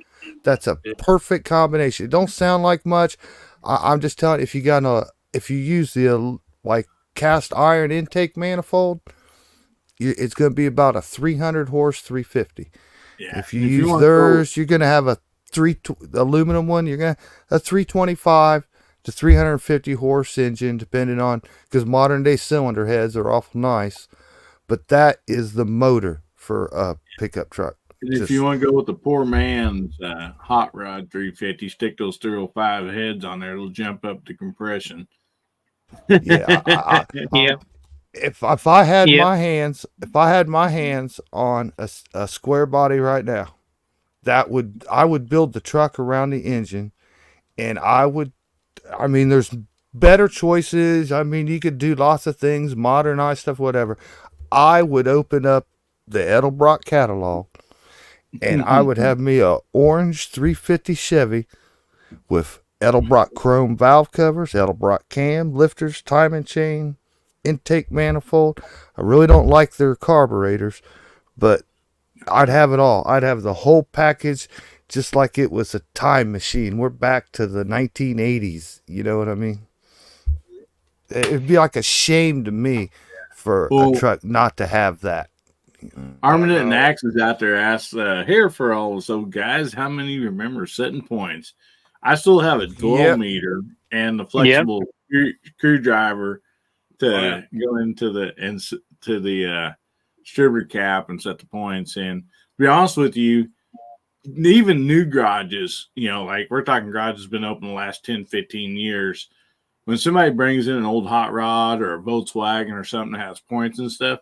That's a perfect combination. It don't sound like much. I'm just telling you, if you use the like cast iron intake manifold, it's going to be about a 300 horse 350. Yeah. If you And use want to theirs, you're going to have a aluminum one. You're going to a 325 to 350 horse engine, depending on, because modern day cylinder heads are awful nice, but that is the motor for a pickup truck. If you want to go with the poor man's hot rod 350, stick those 305 heads on there. It'll jump up the compression. Yeah, Yep. if I had Yep. my hands on a square body right now, I would build the truck around the engine, and there's better choices. I mean, you could do lots of things, modernize stuff, whatever. I would open up the Edelbrock catalog, and I would have me a orange 350 Chevy with Edelbrock chrome valve covers, Edelbrock cam, lifters, timing chain, intake manifold. I really don't like their carburetors, but I'd have it all. I'd have the whole package, just like it was a time machine. We're back to the 1980s. You know what I mean? It'd be like a shame to me for a truck not to have that. Armament and Axes out there asks, here for all so guys, how many remember setting points? I still have a 12 meter and the flexible screwdriver to go into the distributor cap and set the points. And to be honest with you, even new garages, like we're talking garages been open the last 10, 15 years. When somebody brings in an old hot rod or a Volkswagen or something that has points and stuff,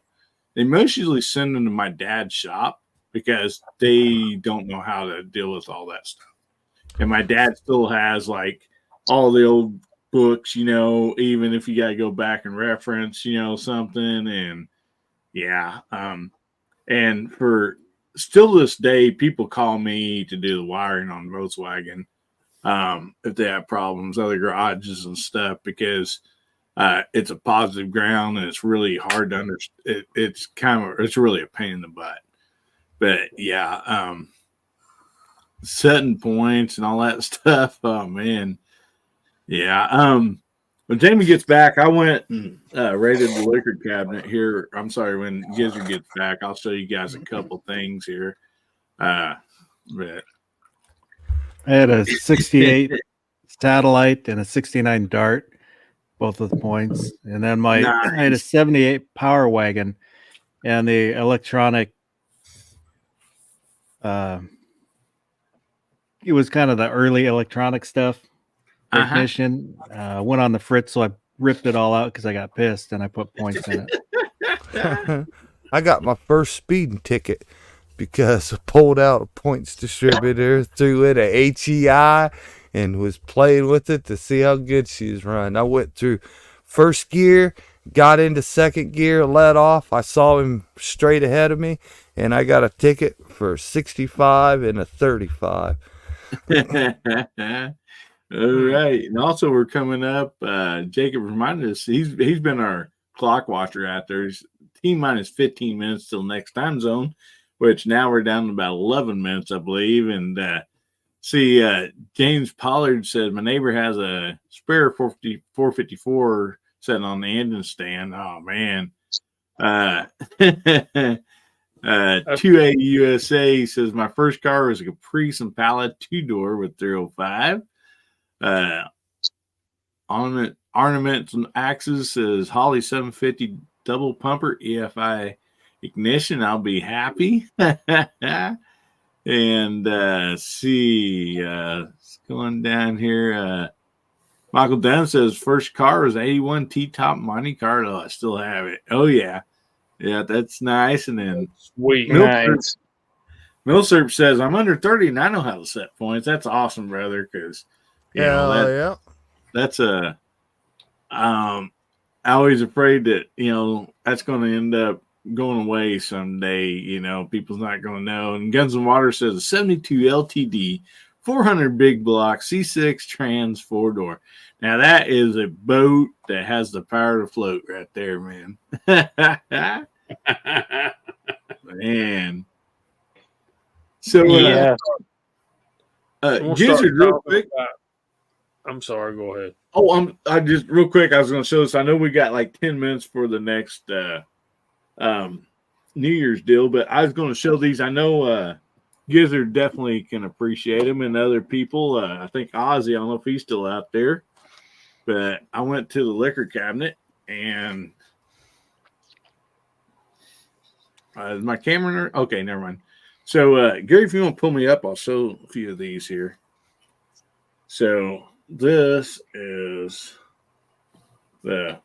they most usually send them to my dad's shop because they don't know how to deal with all that stuff. And my dad still has like all the old books, even if you got to go back and reference, something. And yeah. And for still this day, people call me to do the wiring on Volkswagen if they have problems, other garages and stuff, because it's a positive ground and it's really hard to understand. It's really a pain in the butt. But yeah, setting points and all that stuff. Oh man, yeah. When Jamie gets back, I went and raided the liquor cabinet here. I'm sorry, when Gizzard gets back, I'll show you guys a couple things here. But I had a 68 satellite and a 69 Dart, both with points. And then I had a 78 Power Wagon and the electronic. It was kind of the early electronic stuff. Ignition went on the fritz, so I ripped it all out because I got pissed and I put points in it. I got my first speeding ticket because I pulled out a points distributor, threw in a HEI, and was playing with it to see how good she was running. I went through first gear, got into second gear, let off. I saw him straight ahead of me, and I got a ticket for 65 and a 35. All right. And also we're coming up. Jacob reminded us he's been our clock watcher out there. He's T-minus 15 minutes till next time zone, which now we're down to about 11 minutes, I believe. And James Pollard said my neighbor has a spare 454 sitting on the engine stand. Oh man. That's 2A USA says my first car was a Caprice Impala 2-door with 305. Ornaments and Axes says Holly 750 double pumper EFI ignition. I'll be happy. And see, it's going down here. Michael Dunn says first car was 81 T-top Monte Carlo. I still have it. Oh yeah, that's nice. And then sweet. Nice. Millsap says I'm under 30 and I know how to set points. That's awesome, brother. Because Yeah. that's a I always afraid that that's going to end up going away someday. People's not going to know. And Guns and Water says a 72 LTD 400 big block C6 trans 4-door. Now that is a boat that has the power to float right there, man. Man. So Yeah. We'll Gizzard, start real talking quick. I'm sorry. Go ahead. Oh, I just real quick. I was going to show this. I know we got like 10 minutes for the next New Year's deal, but I was going to show these. I know Gizzard definitely can appreciate them, and other people. I think Ozzy. I don't know if he's still out there, but I went to the liquor cabinet and is my camera? Okay, never mind. So Gary, if you want to pull me up, I'll show a few of these here. So this is the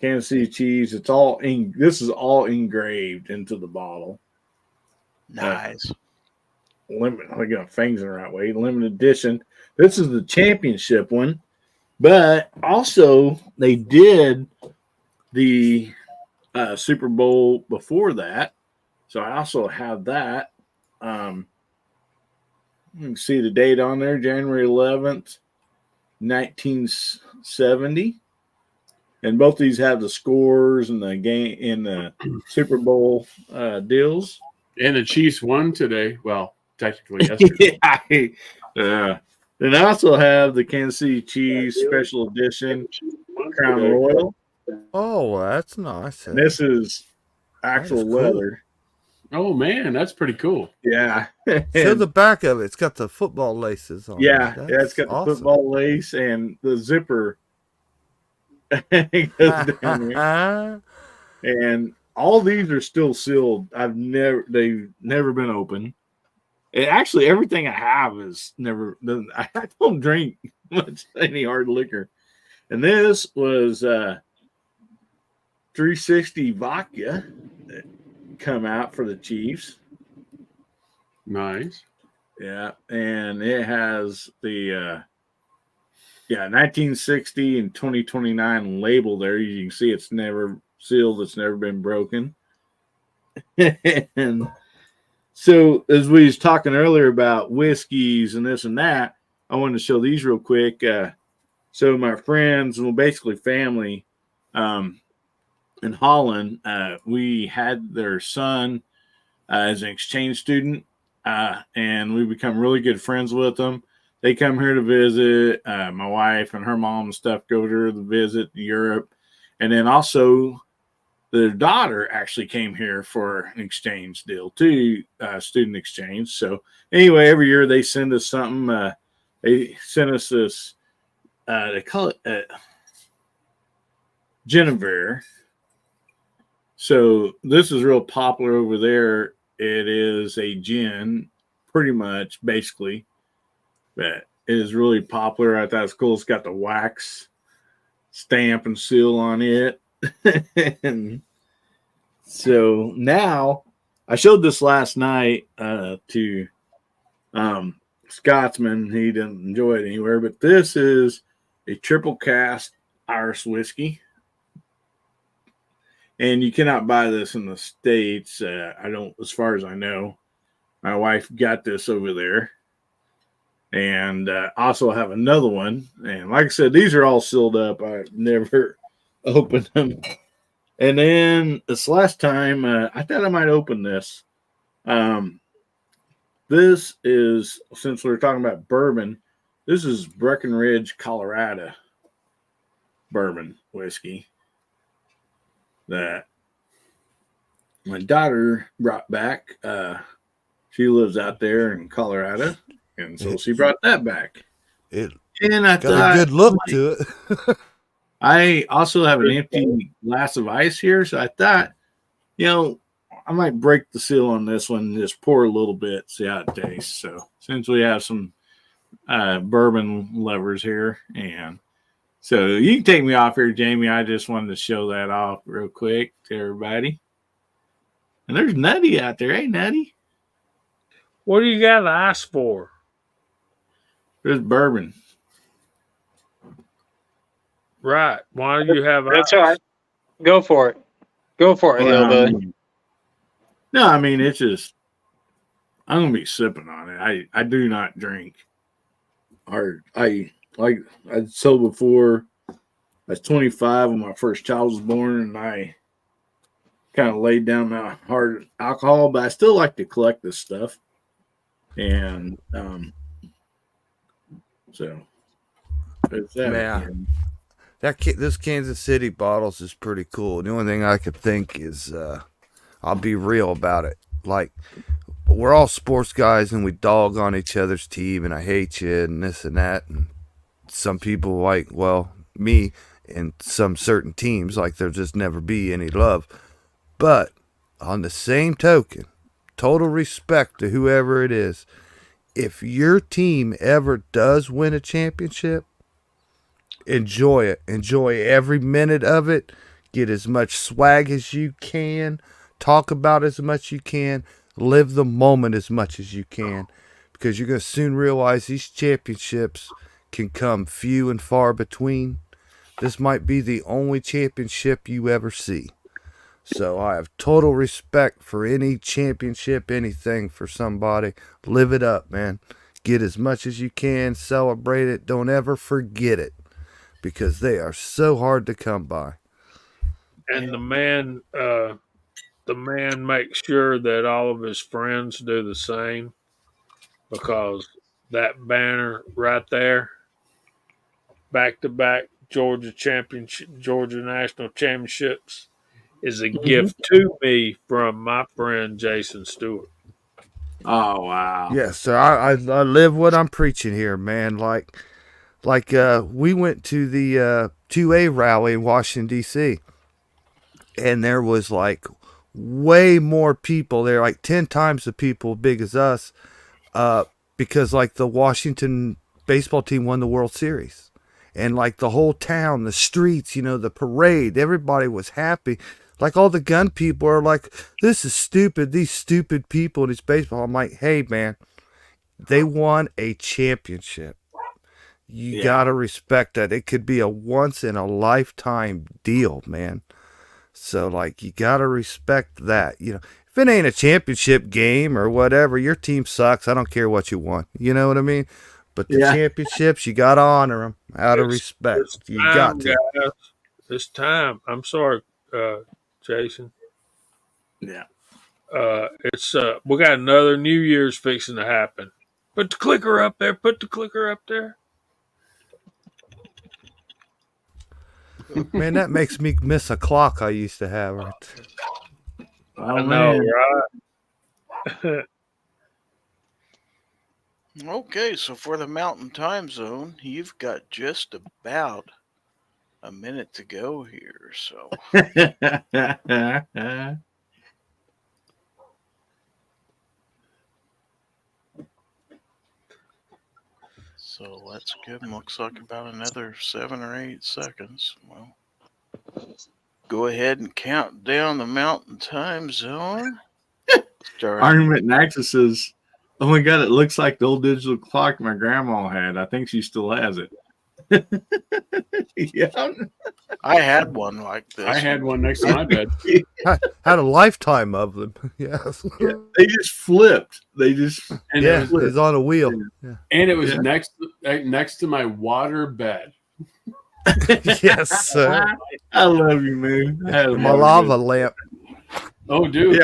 Kansas City cheese. It's all this is all engraved into the bottle. Nice. I got things in the right way. Limited edition. This is the championship one, but also they did the Super Bowl before that, so I also have that. You can see the date on there, January 11th, 1970. And both these have the scores and the game in the Super Bowl deals. And the Chiefs won today. Well, technically yesterday. Yeah. And I also have the Kansas City Chiefs Special Edition Crown Royal. Oh, that's nice. And this is actual That is cool. leather. Oh man, that's pretty cool. Yeah. Show the back of it. It's got the football laces on Yeah, it. it's got the football lace and the zipper. It goes down there. And all these are still sealed. They've never been open. And actually, everything I have is never. I don't drink much any hard liquor. And this was 360 vodka that come out for the Chiefs. Nice. Yeah, and it has the 1960 and 2029 label there. You can see it's never sealed. It's never been broken. And so, as we was talking earlier about whiskeys and this and that, I wanted to show these real quick. So my friends, well, basically family, in Holland, we had their son as an exchange student, and we become really good friends with them. They come here to visit. My wife and her mom and stuff go to visit Europe. And then also their daughter actually came here for an exchange deal too, student exchange. So anyway, every year they send us something. They sent us this, they call it Genevieve. So this is real popular over there. It is a gin, pretty much, basically. But it is really popular. I thought it's cool. It's got the wax stamp and seal on it. And so now, I showed this last night to Scotsman. He didn't enjoy it anywhere. But this is a triple cask Irish whiskey. And you cannot buy this in the States. I don't, as far as I know. My wife got this over there. And also have another one. And like I said, these are all sealed up. I've never opened them. And then this last time, I thought I might open this. This is, since we're talking about bourbon, this is Breckenridge, Colorado bourbon whiskey. That my daughter brought back. She lives out there in Colorado, and so she brought that back. It And I got thought, a good look to it. I also have an empty glass of ice here, so I thought, I might break the seal on this one and just pour a little bit, see how it tastes. So since we have some bourbon lovers here, and so you can take me off here, Jamie. I just wanted to show that off real quick to everybody. And there's Nutty out there. Hey, Nutty. What do you got to ask for? There's bourbon. Right. Why do you have That's ice? right. Go for it. Go for it, Hillbilly. No, I mean, it's just, I'm going to be sipping on it. I do not drink. Or I told before, I was 25 when my first child was born, and I kind of laid down my hard alcohol, but I still like to collect this stuff. And so it's that. Man, this Kansas City bottles is pretty cool. The only thing I could think is, I'll be real about it. Like, we're all sports guys and we dog on each other's team, and I hate you and this and that. And some people like, well, me and some certain teams, like there'll just never be any love. But on the same token, total respect to whoever it is. If your team ever does win a championship, enjoy it. Enjoy every minute of it. Get as much swag as you can. Talk about as much as you can. Live the moment as much as you can. Because you're going to soon realize these championships can come few and far between. This might be the only championship you ever see. So I have total respect for any championship, anything for somebody. Live it up, man. Get as much as you can. Celebrate it. Don't ever forget it. Because they are so hard to come by. And the man makes sure that all of his friends do the same, because that banner right there, back to back Georgia national championships, is a gift to me from my friend Jason Stewart. Oh, wow. Yeah, so I live what I'm preaching here, man. Like we went to the 2A rally in Washington, D.C., and there was like way more people there, like 10 times the people big as us, because like the Washington baseball team won the World Series. And like the whole town, the streets, the parade, everybody was happy. Like all the gun people are like, this is stupid. These stupid people in this baseball. I'm like, hey, man, they won a championship. You got to respect that. It could be a once in a lifetime deal, man. So like, you got to respect that. If it ain't a championship game or whatever, your team sucks. I don't care what you want. You know what I mean? But the championships, you got to honor them out of respect. You got to. Guys, this time, I'm sorry, Jason. Yeah. It's we got another New Year's fixing to happen. Put the clicker up there. Put the clicker up there. Man, that makes me miss a clock I used to have. Right there. Oh, I know, man. right? Okay, so for the Mountain Time Zone, you've got just about a minute to go here. So let's give them, looks like about another 7 or 8 seconds. Well, go ahead and count down the Mountain Time Zone. Armament Nexus says, oh my God, it looks like the old digital clock my grandma had. I think she still has it. Yeah. I had one like this. I had one next to my bed. I had a lifetime of them. Yes. Yeah, they just flipped. It's on a wheel. Yeah. And it was next to my water bed. Yes, sir. I love you, man. My lava lamp. Oh, dude.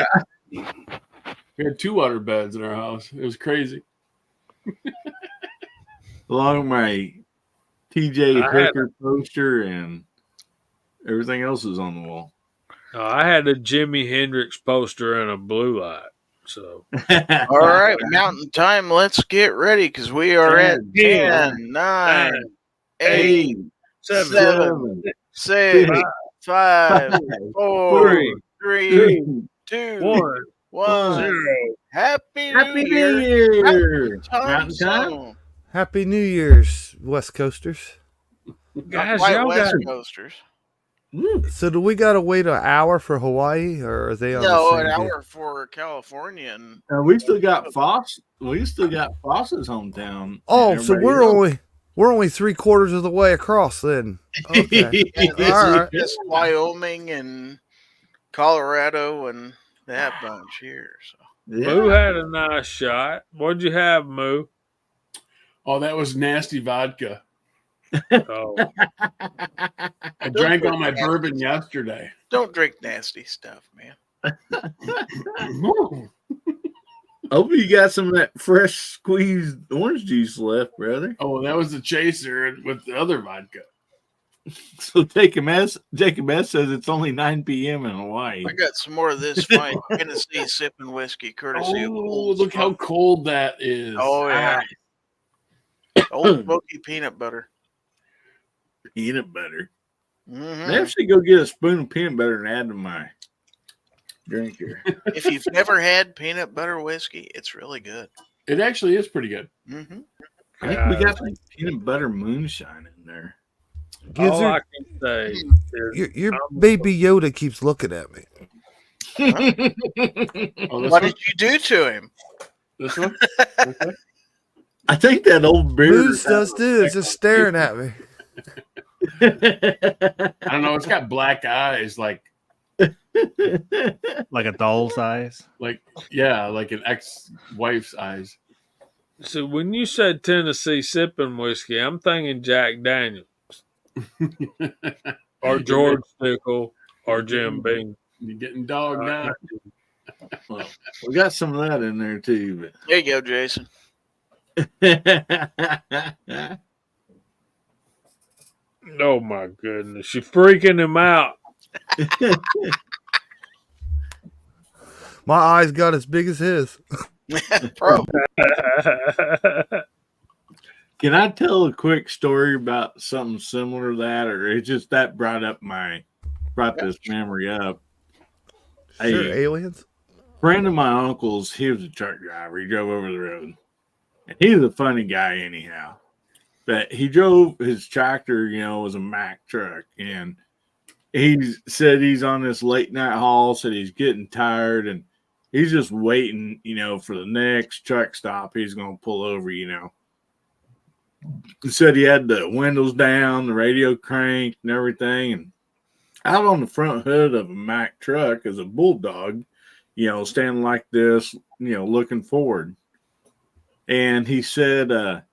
Yeah. We had 2 water beds in our house. It was crazy. Along with my TJ Hooker poster and everything else is on the wall. I had a Jimi Hendrix poster and a blue light. So All right, Mountain Time. Let's get ready because we are at 10, 9, 8, 7, 6, 5, 4, 3, 2, 1. Happy New Year. Time zone. Happy New Year's, West Coasters. Not guys, quite y'all West got Coasters. So do we got to wait an hour for Hawaii, or are they on No, the an same hour for California. And we still got Foss. We still got Foss's hometown. Oh, so Everybody we're only 3/4 of the way across then. Okay. this All is right. just Wyoming and Colorado and that bunch here. So. Moo had a nice shot. What'd you have, Moo? Oh, that was nasty vodka. Oh, I drank all my bourbon yesterday. Don't drink nasty stuff, man. Hope you got some of that fresh squeezed orange juice left, brother. Oh, that was the chaser with the other vodka. So Jacob S says it's only 9 p.m. in Hawaii. I got some more of this fine Tennessee sipping whiskey, courtesy of Oh, Old look how Smoky. cold that is. Oh yeah, Old Smoky peanut butter. Peanut butter. Mhm. I actually go get a spoon of peanut butter and add to my drink here. If you've never had peanut butter whiskey, it's really good. It actually is pretty good. Mm-hmm. I think we got some peanut butter moonshine in there. all I Gizzard, can say is your baby Yoda keeps looking at me. Oh, this What one? did you do to him? This one? This one? I think that old beard. Moose does too. It's just staring at me. I don't know. It's got black eyes, like Like a doll's eyes. yeah, like an ex-wife's eyes. so when you said Tennessee sipping whiskey, I'm thinking Jack Daniels or George Stickle or Jim Beam. You're getting dogged now. Well, we got some of that in there too. There you go, Jason. But Oh my goodness, you're freaking him out. My eyes got as big as his. Pro. can I tell a quick story about something similar to that, or it just that brought this memory up? Sure, A aliens. friend of my uncle's, he was a truck driver. He drove over the road, and he was a funny guy anyhow. But he drove his tractor, was a Mack truck, and he said he's on this late night haul, said he's getting tired, and he's just waiting, for the next truck stop he's going to pull over, He said he had the windows down, the radio cranked and everything, and out on the front hood of a Mack truck is a bulldog, standing like this, looking forward. And he said,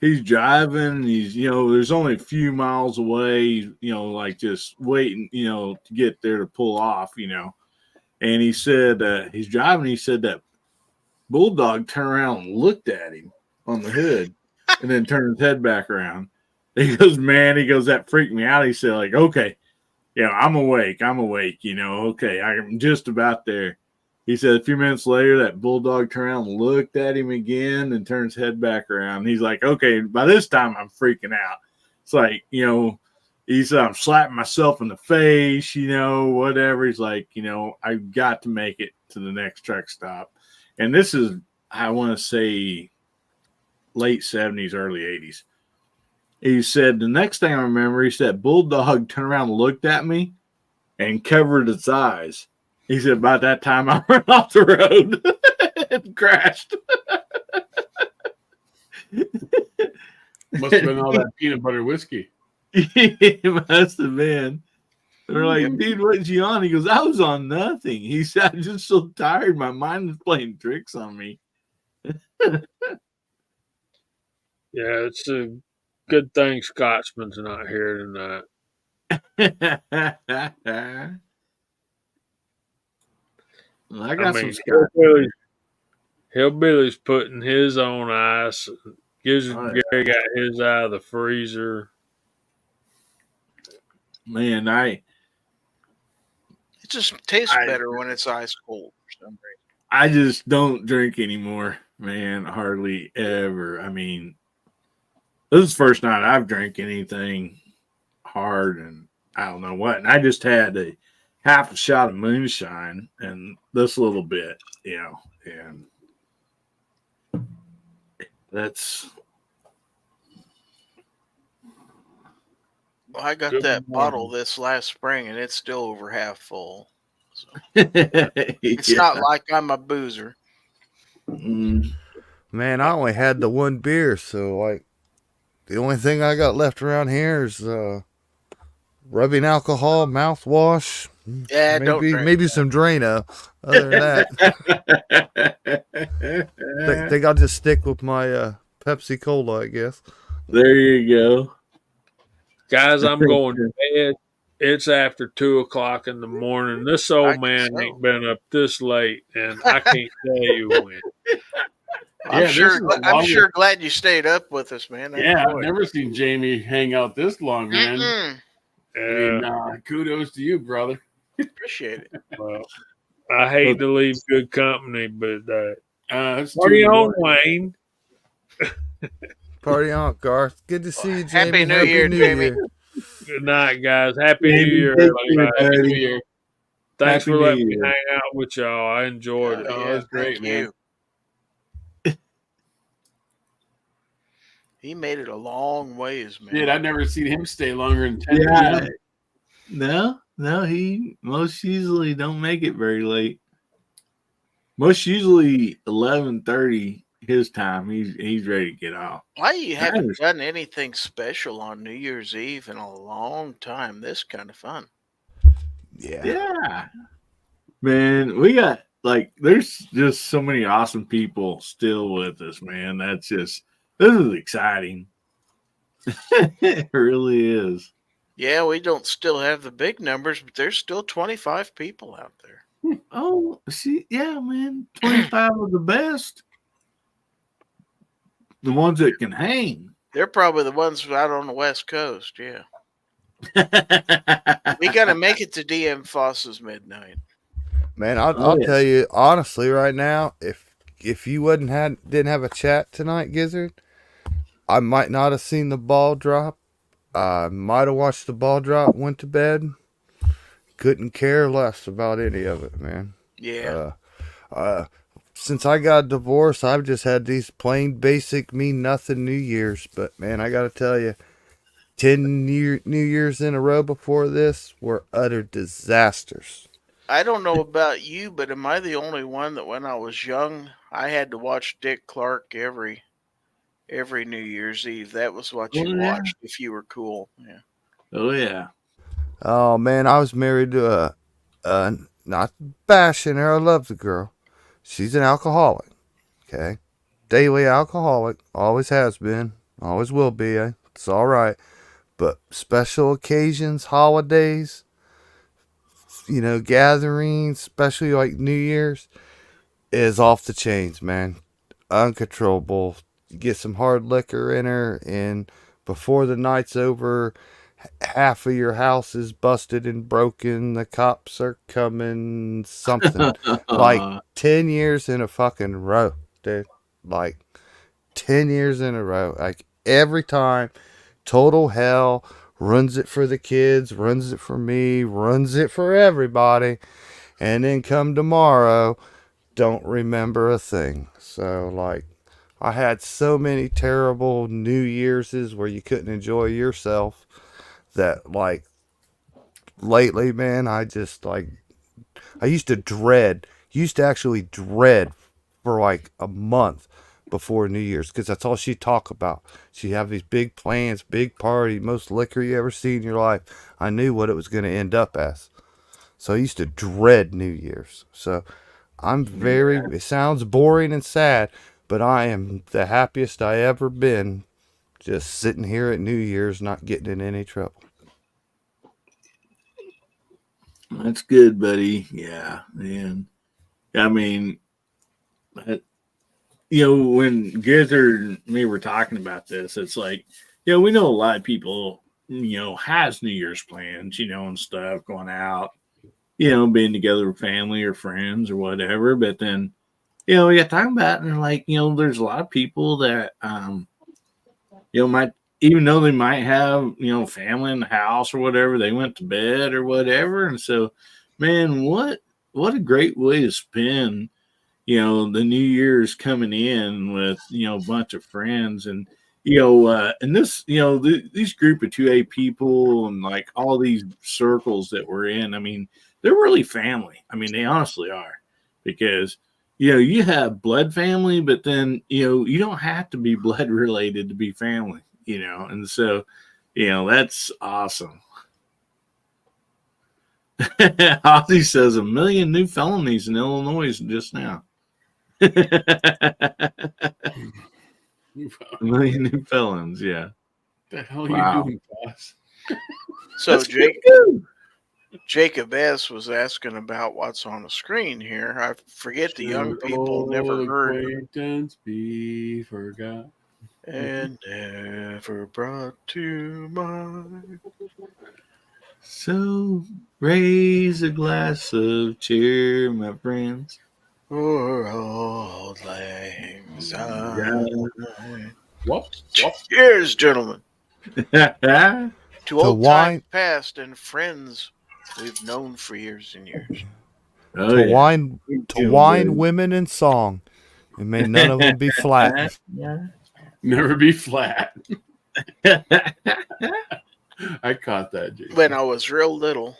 he's driving, he's, there's only a few miles away, like just waiting, to get there to pull off, And he said, he's driving, he said that bulldog turned around and looked at him on the hood and then turned his head back around. He goes, that freaked me out. He said, like, okay, I'm awake, okay, I'm just about there. He said a few minutes later, that bulldog turned around and looked at him again and turned his head back around. He's like, okay, by this time I'm freaking out. It's like, he said, I'm slapping myself in the face, whatever. He's like, I've got to make it to the next truck stop. And this is, I want to say, late 70s, early 80s. He said, the next thing I remember, he said, bulldog turned around and looked at me and covered its eyes. He said, about that time, I ran off the road and crashed. Must have been all that peanut butter whiskey. It must have been. They're like, dude, what's you on? He goes, I was on nothing. He said, I'm just so tired. My mind is playing tricks on me. Yeah, it's a good thing Scotsman's not here tonight. Well, I got some Hillbilly's putting his on ice. Gizzard Gary got his out of the freezer. Man, It just tastes I- better when it's ice cold for some reason. I just don't drink anymore, man. Hardly ever. I mean, this is the first night I've drank anything hard, and I don't know what. And I just had a half a shot of moonshine and this little bit, and that's Well, I got Good that morning. bottle this last spring, and it's still over half full. So it's it's not like I'm a boozer. Man, I only had the one beer, so like the only thing I got left around here is rubbing alcohol, mouthwash, Yeah, don't drink. maybe some Drano. Other than that, I think I'll just stick with my Pepsi Cola, I guess. There you go. Guys, I'm going to bed. It's after 2:00 in the morning. This old I man guess so. ain't been up this late, and I can't tell you when. I'm Yeah, sure. this is the I'm longest- sure glad you stayed up with us, man. I Yeah, I've enjoyed it. never seen Jamie hang out this long, man. Mm-mm. I mean, kudos to you, brother. Appreciate it. Well, I hate to leave good company, but It's party too on, important. Wayne. Party on, Garth. Good to see you, Happy Jamie. New Year, Jamie. Good night, guys. Happy New Jamie, Year, take everybody. care, Happy buddy. New Year. Thanks Happy for New letting me Year. hang out with y'all. I enjoyed it. Oh, that's great, thank man. you. He made it a long ways, man. Dude, I've never seen him stay longer than 10 Yeah. p.m. No, he most usually don't make it very late. Most usually 11:30 his time. He's ready to get off. Why you haven't Nice. done anything special on New Year's Eve in a long time? This kind of fun. Yeah. Man, we got there's just so many awesome people still with us, man. This is exciting. It really is. Yeah, we don't still have the big numbers, but there's still 25 people out there. Oh, see, yeah, man. 25 of the best. The ones that can hang. They're probably the ones out on the West Coast. Yeah, we got to make it to DM Foss's midnight. Man, I'll Oh, yeah. tell you honestly right now, if you didn't have a chat tonight, Gizzard, I might not have seen the ball drop. I might have watched the ball drop, went to bed. Couldn't care less about any of it, man. Yeah, Since I got divorced, I've just had these plain basic mean nothing New Year's. But man, I gotta tell you, 10 New Year's in a row before this were utter disasters. I don't know about you, but am I the only one that when I was young, I had to watch Dick Clark every New Year's Eve? That was what you Oh, yeah. watched if you were cool. Yeah. Oh, yeah. Oh man, I was married to not bashing her. I love the girl. She's an alcoholic. Okay, daily alcoholic. Always has been. Always will be. It's all right. But special occasions, holidays, gatherings, especially like New Year's, is off the chains, man. Uncontrollable. You get some hard liquor in her, and before the night's over, half of your house is busted and broken. The cops are coming. Something like 10 years in a fucking row, dude. Like 10 years in a row. Like every time, total hell. Runs it for the kids, runs it for me, runs it for everybody. And then come tomorrow, don't remember a thing. So, like, I had so many terrible New Year's where you couldn't enjoy yourself that, like, lately, man, I used to actually dread for like a month before New Year's, because that's all she'd talk about. She'd have these big plans, big party, most liquor you ever see in your life. I knew what it was going to end up as. So I used to dread New Year's. So it sounds boring and sad, but I am the happiest I ever been just sitting here at New Year's, not getting in any trouble. That's good, buddy. Yeah, man. I mean, when Gizzard and me were talking about this, it's like, we know a lot of people, has New Year's plans, and stuff, going out. being together with family or friends or whatever. But then, we got talking about it, and like, there's a lot of people that, might, even though they might have, family in the house or whatever, they went to bed or whatever. And so, man, what a great way to spend, the New Year's coming in with, a bunch of friends. And, and this, these group of 2A people and like all these circles that we're in, I mean, they're really family. I mean, they honestly are, because, you have blood family, but then, you don't have to be blood related to be family, and so, that's awesome. Ozzy says 1 million new felonies in Illinois just now. 1 million new felons, yeah. What the hell are Wow. you doing, boss? So Jacob S. was asking about what's on the screen here. I forget the young people never heard Acquaintance be forgot. and never brought to mind. So raise a glass of cheer, my friends. For all lang syne. Whoop. Cheers, gentlemen. Yeah. To old wine- time past and friends we've known for years and years. Oh, to yeah. wine, to Doing wine, good. women, and song, and may none of them be flat. Never be flat. I caught that, Jason. When I was real little,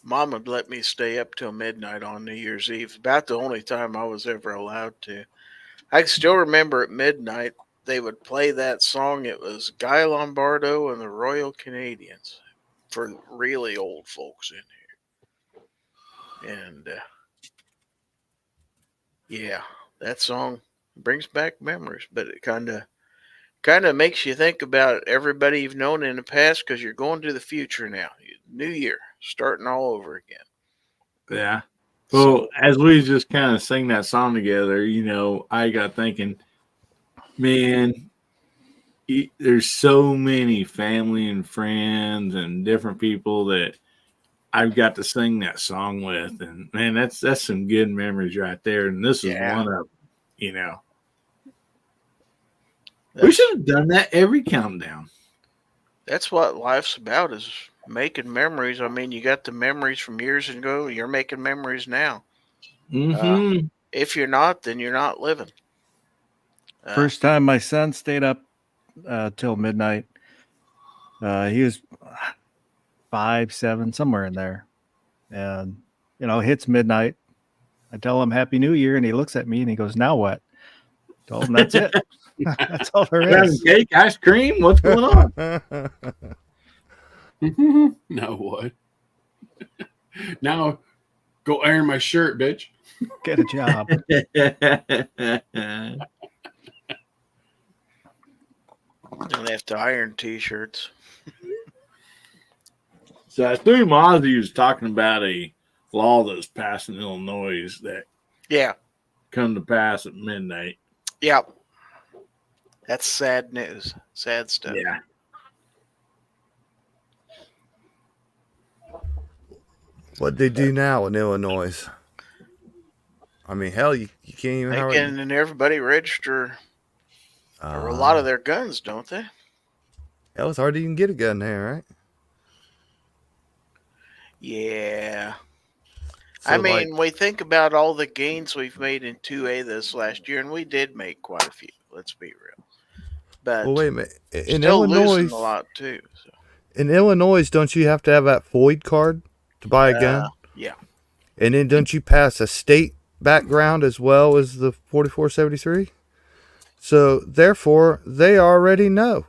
Mom would let me stay up till midnight on New Year's Eve. About the only time I was ever allowed to. I can still remember at midnight they would play that song. It was Guy Lombardo and the Royal Canadians for really old folks in here. And yeah, that song brings back memories, but it kind of makes you think about everybody you've known in the past, because you're going to the future now. New year, starting all over again. Yeah. Well, as we just kind of sing that song together, I got thinking, man, there's so many family and friends and different people that I've got to sing that song with, and man, that's some good memories right there. And this is one of them. We should have done that every countdown. That's what life's about, is making memories. I mean, you got the memories from years ago. You're making memories now. Mm-hmm. If you're not, then you're not living. First time my son stayed up till midnight. He was 5, 7, somewhere in there. And, hits midnight. I tell him Happy New Year, and he looks at me and he goes, "Now what?" Told him that's it. That's all there Having is. cake, ice cream, what's going on? Now what? Now go iron my shirt, bitch. Get a job. Don't have to iron t-shirts. So I assume Ozzy was talking about a law that was passed in Illinois that come to pass at midnight. Yeah. That's sad news. Sad stuff. Yeah. What they do now in Illinois? I mean, hell, you can't even. They can, and everybody register or a lot of their guns, don't they? Hell, it's hard to even get a gun there, right? Yeah. So, I mean, we think about all the gains we've made in 2A this last year, and we did make quite a few. Let's be real. But well, wait a minute. In still Illinois, losing a lot too. So. In Illinois, don't you have to have that FOID card to buy a gun? Yeah. And then don't you pass a state background as well as the 4473? So therefore, they already know.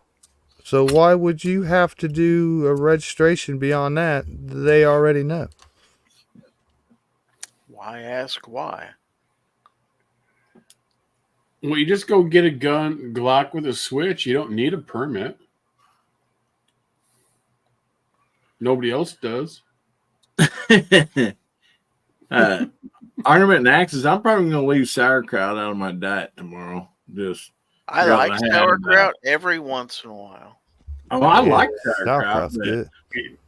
So why would you have to do a registration beyond that? They already know. Why ask why? Well, you just go get a gun, Glock with a switch. You don't need a permit. Nobody else does. Ornament and axes. I'm probably going to leave sauerkraut out of my diet tomorrow. I like sauerkraut every once in a while. Oh, I like sauerkraut. Sauerkraut's good.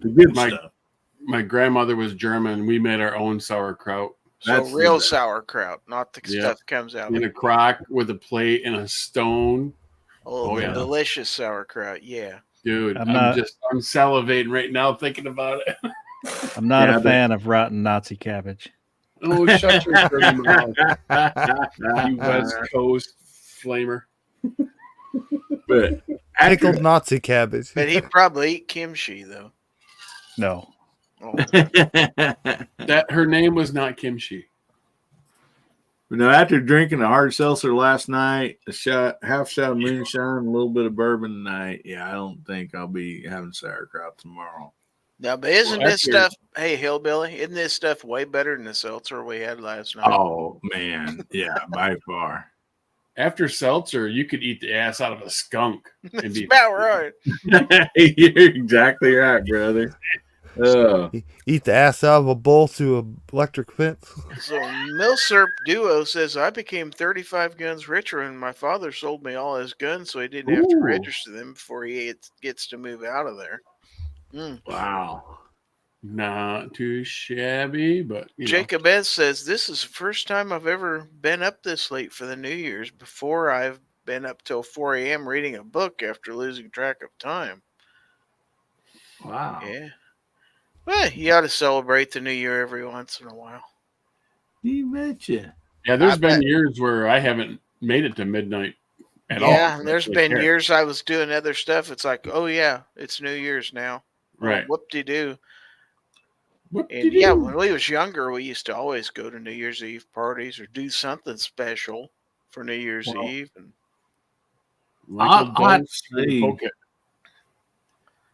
The good stuff. my grandmother was German. We made our own sauerkraut So That's the real best. sauerkraut, not the Yeah. stuff that comes out of in it. a crock with a plate and a stone. Oh, Oh, the yeah. delicious sauerkraut. Yeah. Dude, I'm I'm not- salivating right now thinking about it. I'm not Yeah, a but- fan of rotten Nazi cabbage. Oh, shut your dirty mouth, you West Coast flamer. But Pickled Nazi cabbage. But he'd probably eat kimchi, though. No. Oh, That her name was not Kimchi. after drinking a hard seltzer last night, half shot of moonshine, a little bit of bourbon tonight. Yeah, I don't think I'll be having sauerkraut tomorrow. now, but isn't Well, this after- stuff, hey, Hillbilly, isn't this stuff way better than the seltzer we had last night? Oh man, yeah, by far. After seltzer, you could eat the ass out of a skunk. And That's be, about right. You're exactly right, brother. Oh, Eat the ass out of a bull through a electric fence. So Milsurp Duo says, I became 35 guns richer and my father sold me all his guns so he didn't have to Ooh. register them before he gets to move out of there. wow. not too shabby, but you know. Jacob S. says, this is the first time I've ever been up this late for the New Year's. Before I've been up till 4 a.m. reading a book after losing track of time. Wow. Yeah. Well, you ought to celebrate the New Year every once in a while. You betcha. Yeah, there's I been bet. years where I haven't made it to midnight at all. Yeah, there's Like, been here. years I was doing other stuff. It's like, oh yeah, it's New Year's now. Right. Whoop-de-doo. What And did yeah, you- when we was younger, we used to always go to New Year's Eve parties or do something special for New Year's Well, Eve. And Michael I'd Dunn, say- poke it.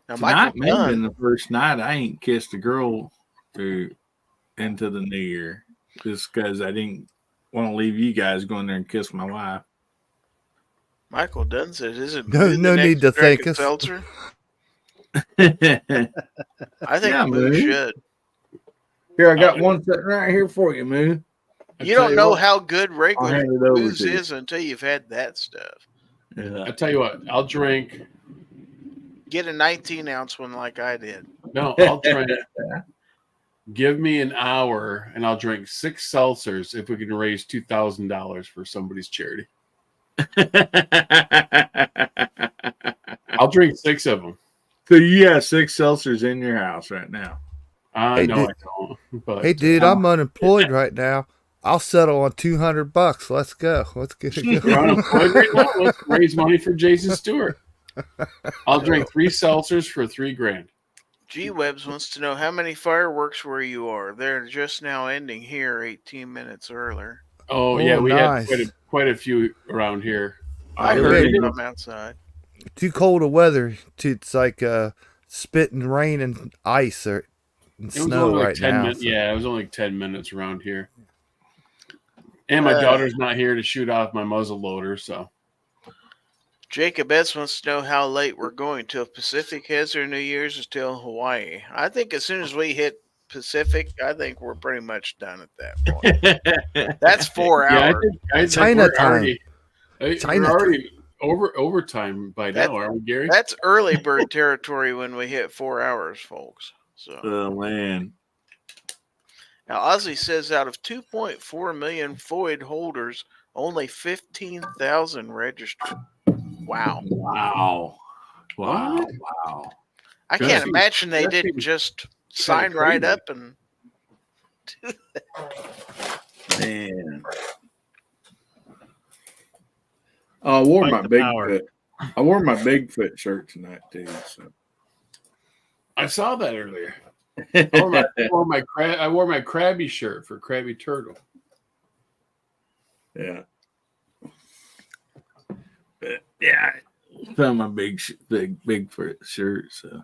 now Tonight Michael may have Dunn, been the first night I ain't kissed a girl into the new year, just because I didn't want to leave you guys going there and kiss my wife. Michael Dunn says, "Isn't No- Moo the no next need to Dragon thank us." Seltzer?" Here, I think Yeah, Moo Moo. should. I got one sitting right here for you, Moo. I You tell don't know what, how good I'll regular hand it over booze to you. is until you've had that stuff. Yeah. I tell you what, I'll drink. Get a 19-ounce one like I did. No, I'll drink. Give me an hour, and I'll drink 6 seltzers if we can raise $2,000 for somebody's charity. I'll drink 6 of them. So you have 6 seltzers in your house right now. Hey, No, dude. I don't. But Hey, dude, I'm unemployed right now. I'll settle on $200. Let's go. Let's get it you're going. unemployed right now. Let's raise money for Jason Stewart. I'll drink 3 seltzers for $3,000. G Webs wants to know how many fireworks where you are. They're just now ending here 18 minutes earlier. Oh, Oh, yeah, we nice. had quite a few around here. I Oh, heard really? it from outside. Too cold of weather. It's like spit and rain and ice or and It was snow only like right 10 now. minutes. so- Yeah, it was only like 10 minutes around here. And my Uh, daughter's not here to shoot off my muzzle loader, so Jacob S. wants to know how late we're going till Pacific has their New Year's is till Hawaii. I think as soon as we hit Pacific, I think we're pretty much done at that point. That's 4 yeah, hours. I think China we're time. already, China we're already overtime by That- now, aren't we, Gary? That's early bird territory when we hit 4 hours, folks. So Oh man. now Ozzy says out of 2.4 million FOID holders, only 15,000 registered. Wow. Wow. Wow. What? Wow. I That can't seems- imagine they that didn't seems just sign right crazy. up and Man. Oh, I wore Fight my the Bigfoot. I wore my Bigfoot shirt tonight too. So I saw that earlier. I wore my Krabby shirt for Krabby Turtle. yeah. But, yeah. I found my big Bigfoot shirt. So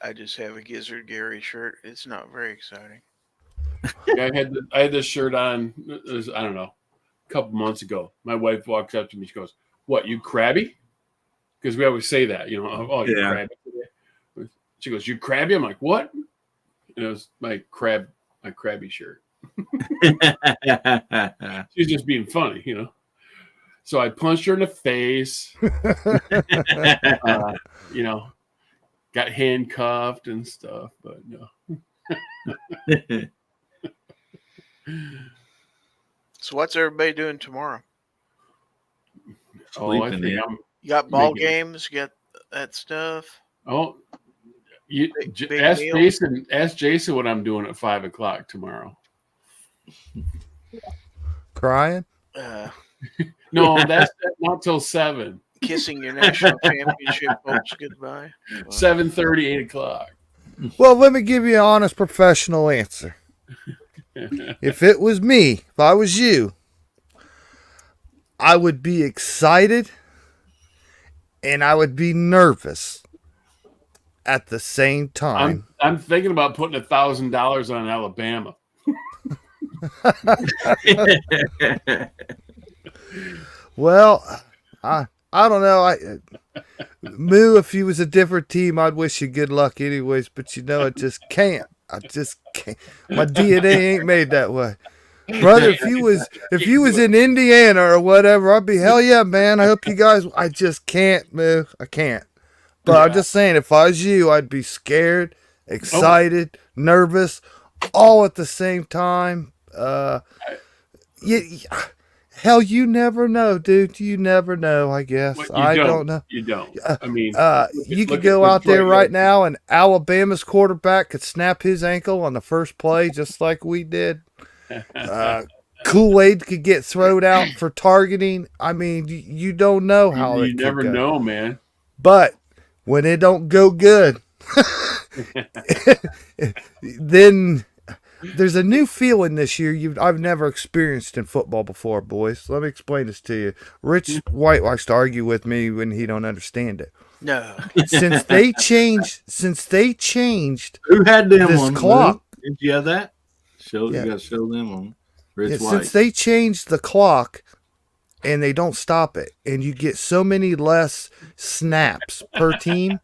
I just have a Gizzard Gary shirt. It's not very exciting. I had this shirt on. It was, I don't know, a couple months ago. My wife walks up to me. She goes, "What? You crabby?" Because we always say that, Oh, you Yeah. crabby today? She goes, "You crabby?" I'm like, "What?" And it was my crabby shirt. She's just being funny. So I punched her in the face. got handcuffed and stuff. But no. So what's everybody doing tomorrow? Oh, I Sleeping think in. I'm. You got ball Making- games, you got that stuff. Oh, you Big ask meal? Jason. Ask Jason what I'm doing at 5:00 tomorrow. Crying? No, that's not till 7. Kissing your national championship hopes goodbye. 7:30, 8:00. Well, let me give you an honest professional answer. If it was me, if I was you, I would be excited and I would be nervous at the same time. I'm thinking about putting $1,000 on Alabama. Well, I don't know. Moo, if you was a different team, I'd wish you good luck anyways, but I just can't. I just can't. My DNA ain't made that way. Brother, if you was in Indiana or whatever, I'd be hell yeah, man. I hope you guys. I just can't, Moo. I can't. But I'm just saying, if I was you, I'd be scared, excited, nervous, all at the same time. Hell, you never know, dude. You never know, I guess. Well, I don't know. You don't. I mean, you could go out there right now and Alabama's quarterback could snap his ankle on the first play just like we did. Kool-Aid could get thrown out for targeting. I mean, you don't know how you never know, man. But when it don't go good, then there's a new feeling this year I've never experienced in football before, boys. Let me explain this to you. Rich White likes to argue with me when he don't understand it. No. Since they changed Who had them this on clock. Did you have that? You Yeah. got to show them on. Rich White. Since they changed the clock and they don't stop it, and you get so many less snaps per team,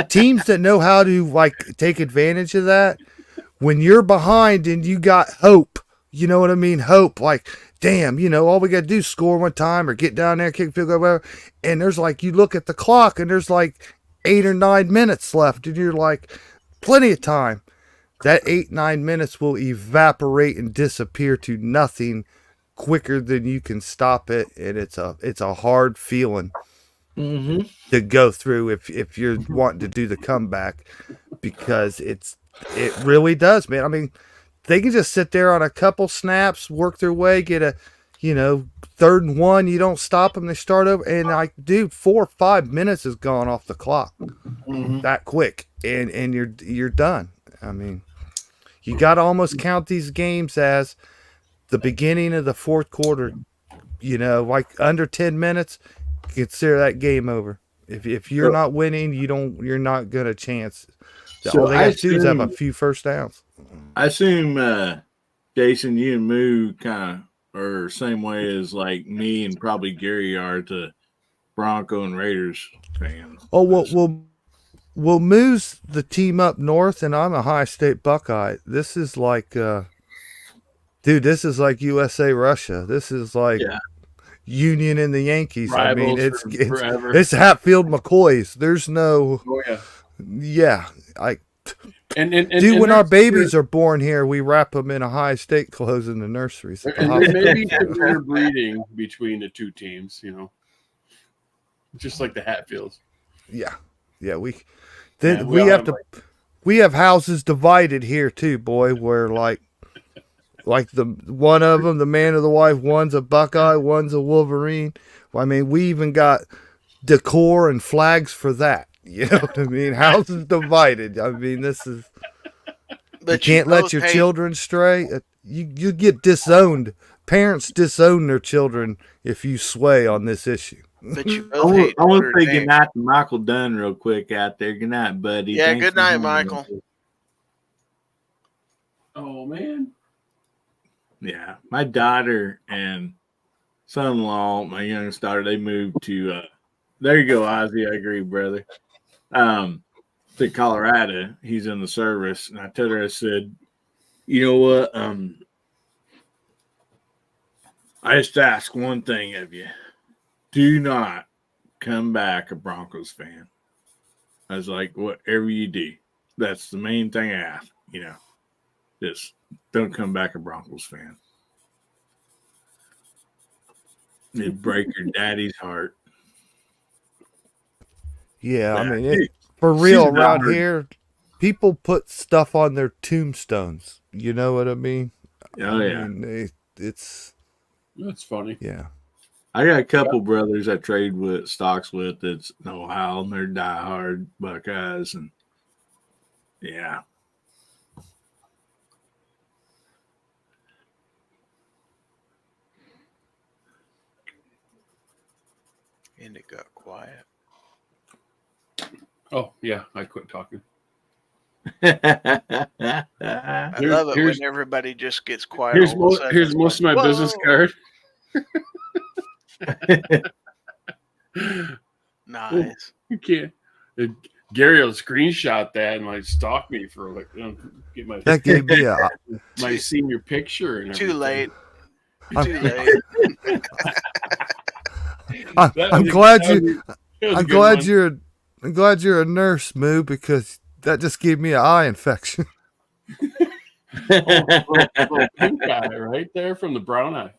teams that know how to take advantage of that, when you're behind and you got hope, you know what I mean? Hope, damn, all we got to do is score one time or get down there, kick field goal, whatever. And there's you look at the clock and there's 8 or 9 minutes left, and you're plenty of time. That 8-9 minutes will evaporate and disappear to nothing quicker than you can stop it, and it's a hard feeling to go through if you're wanting to do the comeback, because it really does, man. I mean, they can just sit there on a couple snaps, work their way, get a 3rd and 1, you don't stop them, they start over, and 4 or 5 minutes has gone off the clock that quick, and you're done. I mean, you got to almost count these games as the beginning of the 4th quarter. Under 10 minutes, consider that game over. If you're not winning, you're not gonna chance. So all they got to do is have a few first downs. I assume, Jason, you and Moo kind of are same way as me and probably Gary are to Bronco and Raiders fans. Oh, well, Moo's the team up north, and I'm a High State Buckeye. This is this is like USA Russia. This is Union and the Yankees. Rivals, I mean, forever. it's Hatfield McCoys. There's no. Oh Yeah, yeah. when our babies are born here, we wrap them in a High State clothes in the nurseries. And there may be some interbreeding between the two teams, just like the Hatfields. Yeah, we have houses divided here too, boy. Where the one of them, the man or the wife, one's a Buckeye, one's a Wolverine. I mean, we even got decor and flags for that. You know what I mean? Houses divided. I mean, this is. But you can't let your children stray. You get disowned. Parents disown their children if you sway on this issue. But you I want to say good night to Michael Dunn real quick out there. Good night, buddy. Yeah, Thanks good for night, joining Michael. us. Oh man. Yeah, my daughter and son-in-law, my youngest daughter, they moved to. There you go, Ozzy. I agree, brother. To Colorado. He's in the service, and I told her, I said, you know what? I just ask one thing of you: do not come back a Broncos fan. I was like, whatever you do, that's the main thing I ask. Just don't come back a Broncos fan. It'd break your daddy's heart. Yeah, I Yeah. mean, for She's real a around diehard. here, people put stuff on their tombstones. You know what I mean? Oh, yeah. I mean, it's That's funny. yeah. I got a couple brothers I trade with stocks with that's in Ohio, and they're diehard Buckeyes, and yeah. And it got quiet. Oh yeah, I quit talking. I Here's- love it here's- when everybody just gets quiet. Here's all of a most sudden. here's It's most of like, my business "Whoa." card. Nice. You can't. Gary will screenshot that and like stalk me for like get my That gave me a. my senior picture and Too everything. late. Too late. I'm glad you. I'm glad you're a nurse, Moo, because that just gave me an eye infection. Little pink eye right there from the brown eye.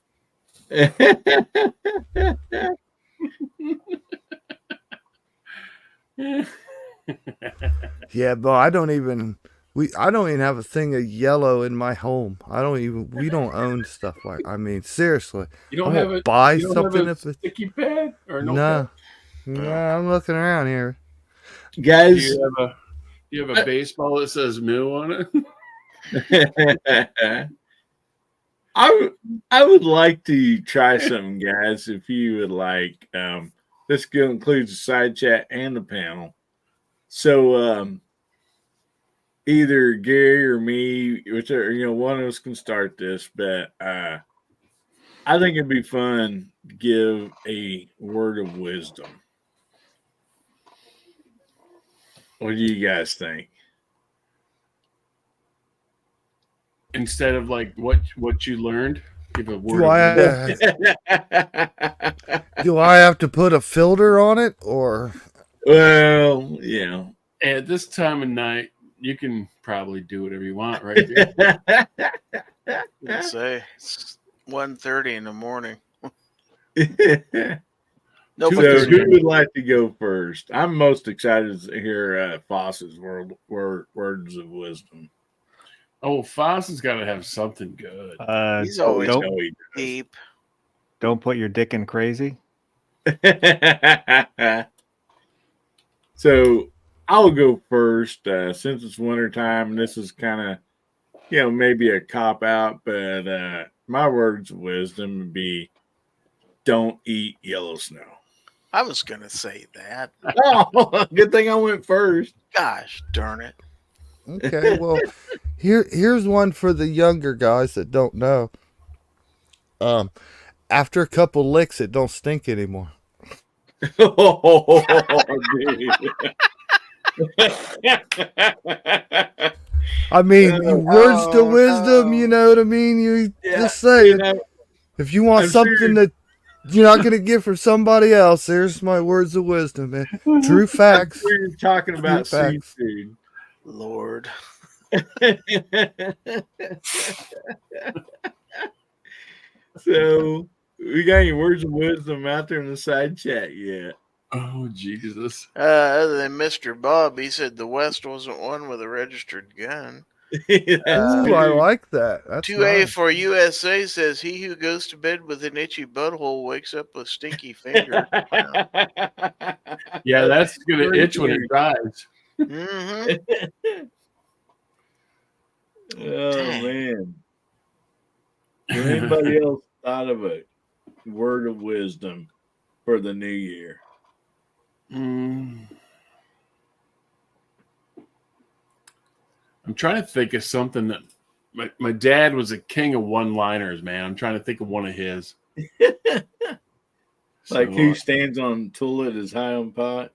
Yeah, but I don't even have a thing of yellow in my home. We don't own stuff like. I mean, seriously, You don't I have won't a buy you don't something have if a it. sticky pad or no? No, pad? no, I'm looking around here. Do Guys, you have a baseball that says "Moo" on it? I would like to try something, guys. If you would like, this includes the side chat and the panel. So, either Gary or me, whichever one of us can start this. But I think it'd be fun to give a word of wisdom. What do you guys think? Instead of like what you learned, give a word. Do I have to put a filter on it or? Well, At this time of night, you can probably do whatever you want, right? There. Let's say it's 1:30 in the morning. So, Nobody's who would like to go first? I'm most excited to hear Foss's words of wisdom. Oh, Foss has got to have something good. He's always don't, deep. don't put your dick in crazy. So I'll go first since it's wintertime, and this is kind of, maybe a cop out, but my words of wisdom would be don't eat yellow snow. I was going to say that. Oh, good thing I went first. Gosh darn it. Okay, well, here's one for the younger guys that don't know. After a couple licks, it don't stink anymore. Oh, dude. I mean, words to wisdom, you know what I mean? You just say it. If you want something that you're not going to get from somebody else, there's my words of wisdom, man. True facts. We're talking about True facts. seafood. Lord. So, we got any words of wisdom out there in the side chat yet? Oh, Jesus. Other than Mr. Bob, he said the West wasn't one with a registered gun. Ooh, I like that. That's 2A nice. for USA says he who goes to bed with an itchy butthole wakes up with stinky fingers. Yeah, that's gonna itch when it dries. Mm-hmm. Oh, man. Has anybody else thought of a word of wisdom for the new year? I'm trying to think of something that my dad was a king of one-liners, man. I'm trying to think of one of his. Like So, who stands on toilet is high on pot?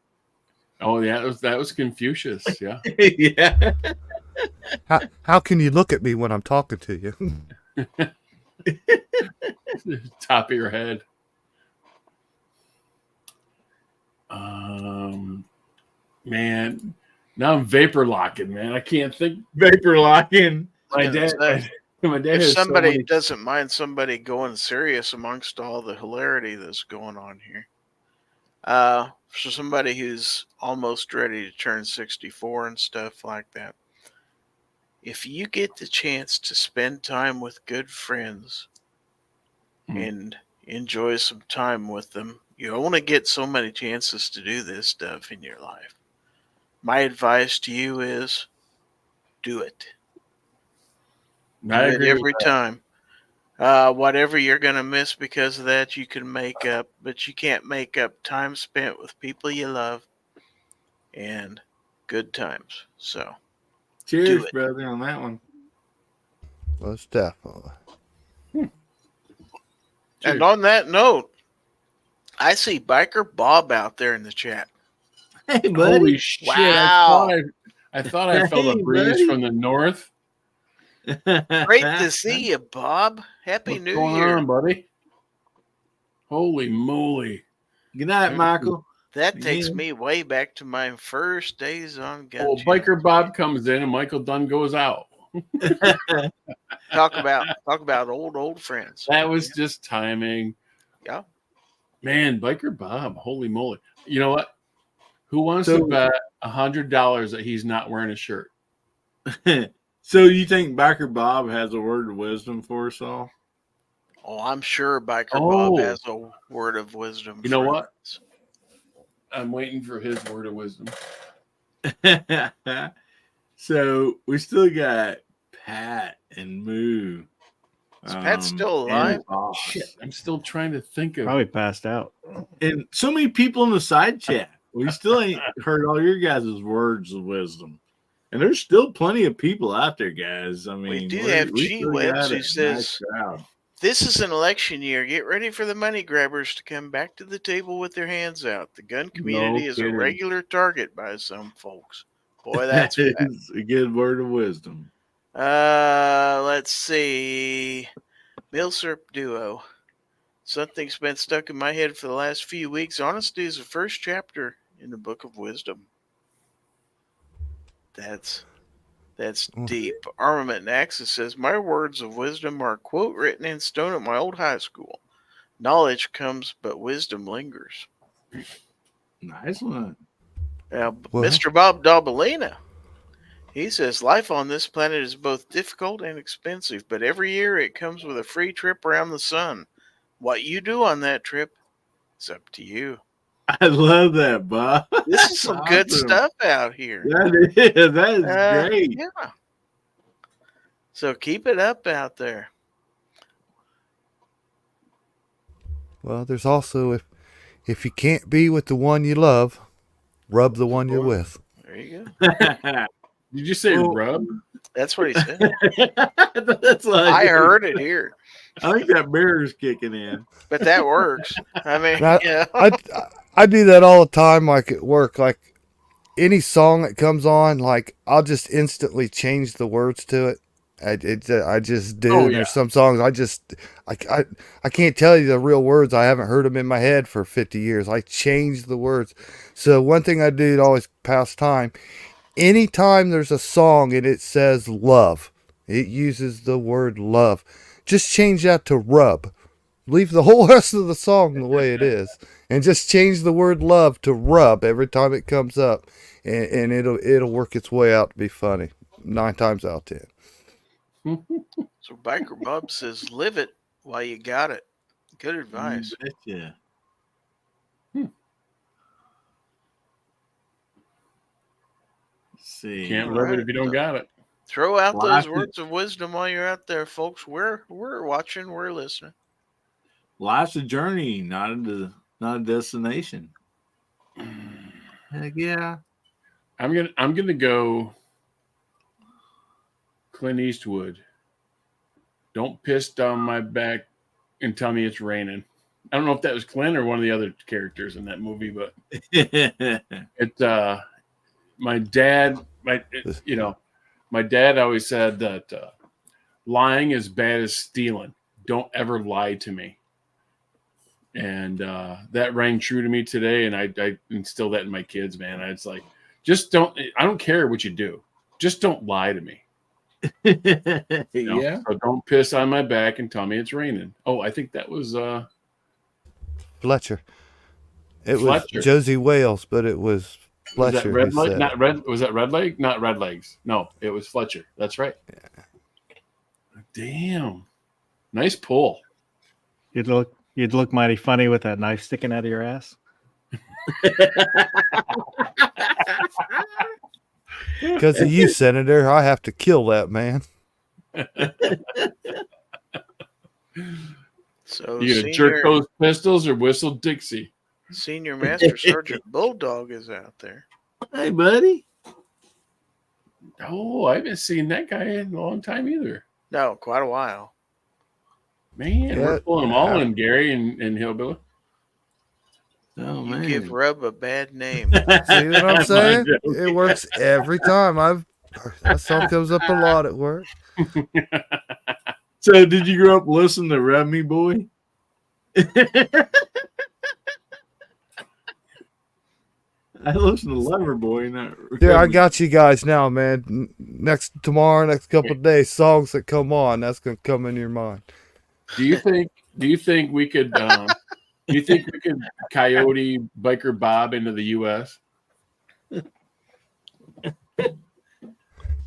Oh yeah, that was Confucius. Yeah. Yeah. How can you look at me when I'm talking to you? Top of your head. Man, now I'm vapor locking, man. I can't think. Vapor locking. My I was dad, gonna say, my dad if has so somebody many. doesn't mind somebody going serious amongst all the hilarity that's going on here, for somebody who's almost ready to turn 64 and stuff like that, if you get the chance to spend time with good friends and enjoy some time with them, you only get so many chances to do this stuff in your life. My advice to you is do it. I Do it agree with every that. time. Whatever you're going to miss because of that, you can make up, but you can't make up time spent with people you love and good times. So, Cheers, it. brother, on that one. Most definitely. And on that note, I see Biker Bob out there in the chat. Hey, Holy buddy. shit! Wow. I thought I felt Hey, a breeze buddy. from the north. Great to see you, Bob. Happy What's New going Year. on, buddy? Holy moly! Good night, Michael. That takes Yeah. me way back to my first days on Gun Oh, Channel. Biker Bob comes in and Michael Dunn goes out. Talk about old friends. That was just timing. Yeah. Man, Biker Bob, holy moly. You know what? Who wants So- to bet $100 that he's not wearing a shirt? So you think Biker Bob has a word of wisdom for us all? Oh, I'm sure Biker Oh. Bob has a word of wisdom. You know for what? us. I'm waiting for his word of wisdom. So we still got Pat and Moo. Is Pat still alive? and Boss. Shit, I'm still trying to think of. Probably passed out. And so many people in the side chat. We still ain't heard all your guys' words of wisdom. And there's still plenty of people out there, guys. I mean, We do have G still Webs got who a says, nice crowd. This is an election year. Get ready for the money grabbers to come back to the table with their hands out. The gun community is a kidding. regular target by some folks. Boy, that's That bad. is a good word of wisdom. Let's see. Milsurp Duo. Something's been stuck in my head for the last few weeks. Honesty is the first chapter in the Book of Wisdom. That's deep. Armament and Axis says, my words of wisdom are a quote written in stone at my old high school. Knowledge comes, but wisdom lingers. Nice one. Now, Well- Mr. Bob Dabalina, he says, life on this planet is both difficult and expensive, but every year it comes with a free trip around the sun. What you do on that trip is up to you. I love that, Bob. This is some good Awesome. stuff out here. That is. That is great. Yeah. So keep it up out there. Well, there's also if you can't be with the one you love, rub the one you're with. There you go. Did you say Well- rub? That's what he said. That's like, I heard it here, I think that mirror's kicking in. but that works. I mean, That- yeah. I do that all the time, like at work. Like any song that comes on, like I'll just instantly change the words to it. I just do. Oh, And yeah. there's some songs I can't tell you the real words. I haven't heard them in my head for 50 years. I change the words. So one thing I do to always pass time, anytime there's a song and it says love, it uses the word love, just change that to rub. Leave the whole rest of the song the way it is, and just change the word love to rub every time it comes up, and it'll work its way out to be funny 9 times out of 10. So Biker Bob says, live it while you got it. Good advice. Yeah. See. Can't All rub right. it if you don't got it. Throw out Well, I those think- words of wisdom while you're out there, folks. We're watching, we're listening. Life's a journey, not a destination. Heck yeah. I'm gonna go Clint Eastwood. Don't piss down my back and tell me it's raining. I don't know if that was Clint or one of the other characters in that movie, but it my dad always said that lying is bad as stealing. Don't ever lie to me. And that rang true to me today, and I instill that in my kids, man. It's like, Just don't. I don't care what you do. Just don't lie to me. You know? Yeah. So don't piss on my back and tell me it's raining. Oh, I think that was Fletcher. It Fletcher. was Josie Wales, but it was Was Fletcher. that red who leg? said Not it. red. Was that red leg? Not red legs. No, it was Fletcher. That's right. Yeah. Damn. Nice pull. You'd look mighty funny with that knife sticking out of your ass. Because of you, Senator, I have to kill that man. So You gonna jerk those pistols or whistle Dixie? Senior Master Sergeant Bulldog is out there. Hey, buddy. Oh, I haven't seen that guy in a long time either. No, quite a while. Man, we're pulling them all in, Gary and Hillbilly. Oh, You man. give Rub a bad name. See what I'm saying? It works every time. That song comes up a lot at work. So, did you grow up listening to Rub Me Boy? I listen to Loverboy. Yeah, I got you guys now, man. Next couple of days, songs that come on, that's gonna come in your mind. Do you think we could? Do you think we could coyote Biker Bob into the U.S.?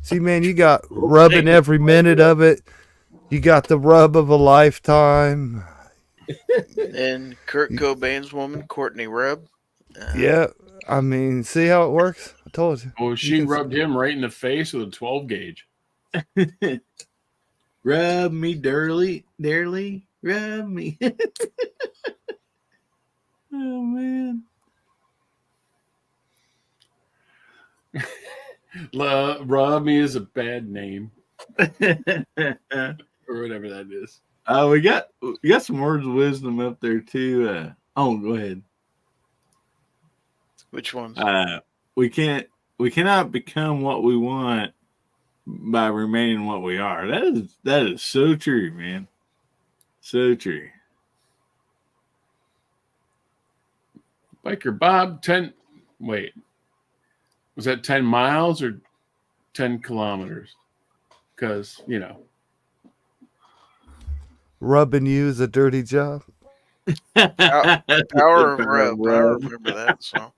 See, man, you got rubbing every minute of it. You got the rub of a lifetime. And Kurt Cobain's woman, Courtney Rub. Yeah, I mean, see how it works? I told you. Well, she rubbed him right in the face with a 12 gauge. Rub me dearly, rub me. Oh, man. Rub me is a bad name, or whatever that is. We got some words of wisdom up there too. Go ahead. Which ones? We cannot become what we want by remaining what we are. That is so true, man. So true. Biker Bob, was that 10 miles or 10 kilometers? Because, Rubbing you is a dirty job. Power of Rub. I remember that song.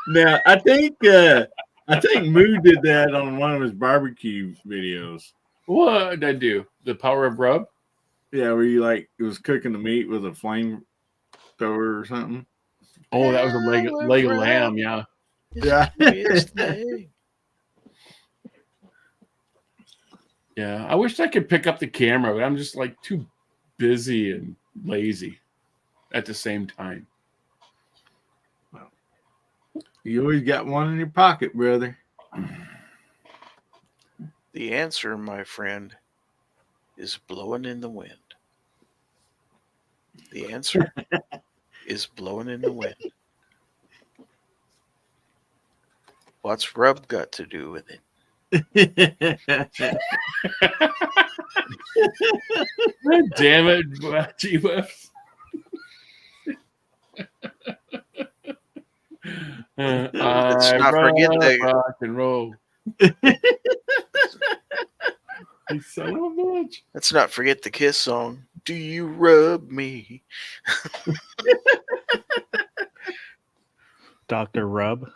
Now, I think Moo did that on one of his barbecue videos. What did I do? The power of rub? Yeah, where you it was cooking the meat with a flame thrower or something. Oh, that was a leg of lamb, yeah. Yeah. Yeah, I wish I could pick up the camera, but I'm just too busy and lazy at the same time. You always got one in your pocket, brother. The answer, my friend, is blowing in the wind. The answer is blowing in the wind. What's Rub got to do with it? Damn it, G-Webs. Let's not forget that. Rock and roll. You son of a bitch. Let's not forget the Kiss song. Do you rub me? Dr. Rub.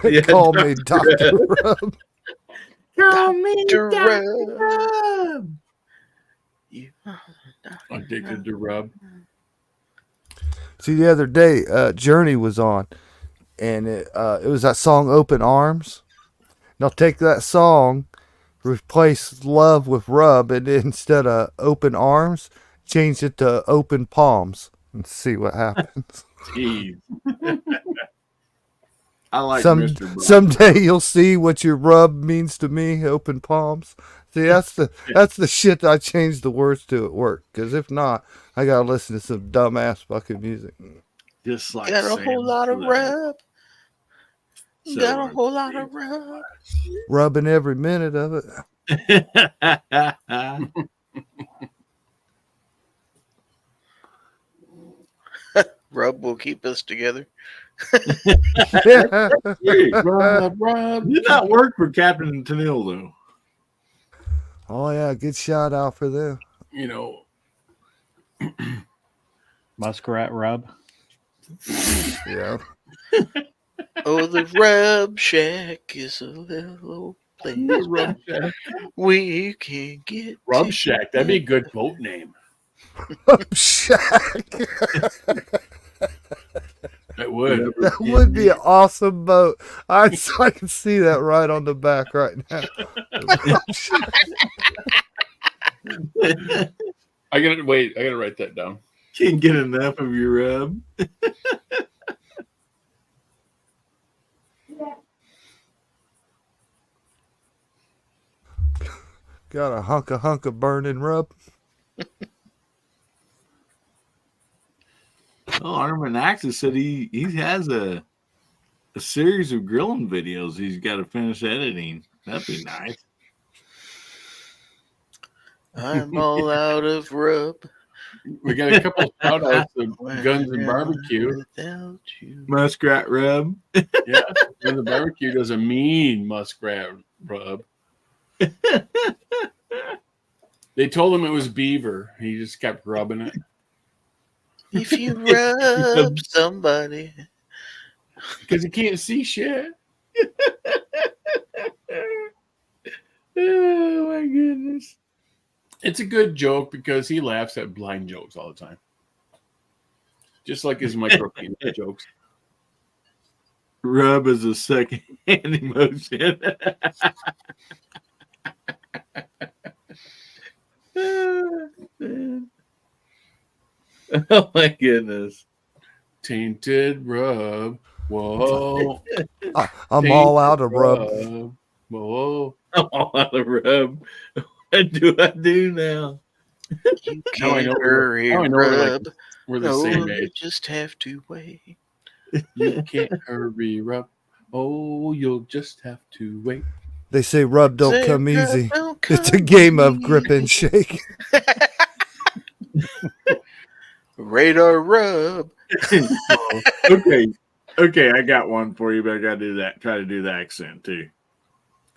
Call me Dr. Rub. Call me Dr. Dr. Rub. Addicted to rub. See, the other day, Journey was on, and it was that song "Open Arms." Now take that song, replace "Love" with "Rub," and instead of "Open Arms," change it to "Open Palms," and see what happens. Jeez. I like Mr. Brown. Someday you'll see what your rub means to me. Open palms. See, that's the shit I changed the words to at work. Because if not, I gotta listen to some dumbass fucking music. Just like Got a Sam whole lot of Flynn. rub. So Got a whole lot of rub. Rubbing every minute of it. Rub will keep us together. Rub. Did not work for Captain Tennille though. Oh yeah, good shout out for them. You know, Muskrat rub. Yeah. Oh, the Rub Shack is a little place Rub Shack. we can get Rub to Shack. That'd be a good boat name. Shack. It would. That would be an awesome boat. I can see that right on the back right now. I gotta write that down. Can't get enough of your rub. Got a hunk of burning rub. Oh, Armin Axis said he has a series of grilling videos he's got to finish editing. That'd be nice. I'm all out of rub. We got a couple of shout outs of Guns and Barbecue. Without you. Muskrat rub. Yeah, Guns and Barbecue does a mean muskrat rub. They told him it was beaver. He just kept rubbing it. If you rub somebody. Because he can't see shit. Oh my goodness. It's a good joke because he laughs at blind jokes all the time. Just like his micro penis jokes. Rub is a second hand emotion. Oh my goodness. Tainted rub. Whoa. I'm all out of rub. Whoa. I'm all out of rub. What do I do now? You Now I can't know hurry now I know rub. we're the No, same you age. just have to wait. You can't hurry rub. Oh, you'll just have to wait. They say rub don't Say come rub easy. don't It's a come game of grip and easy. shake. Radar rub. Okay, I got one for you, but I gotta do that. Try to do the accent too.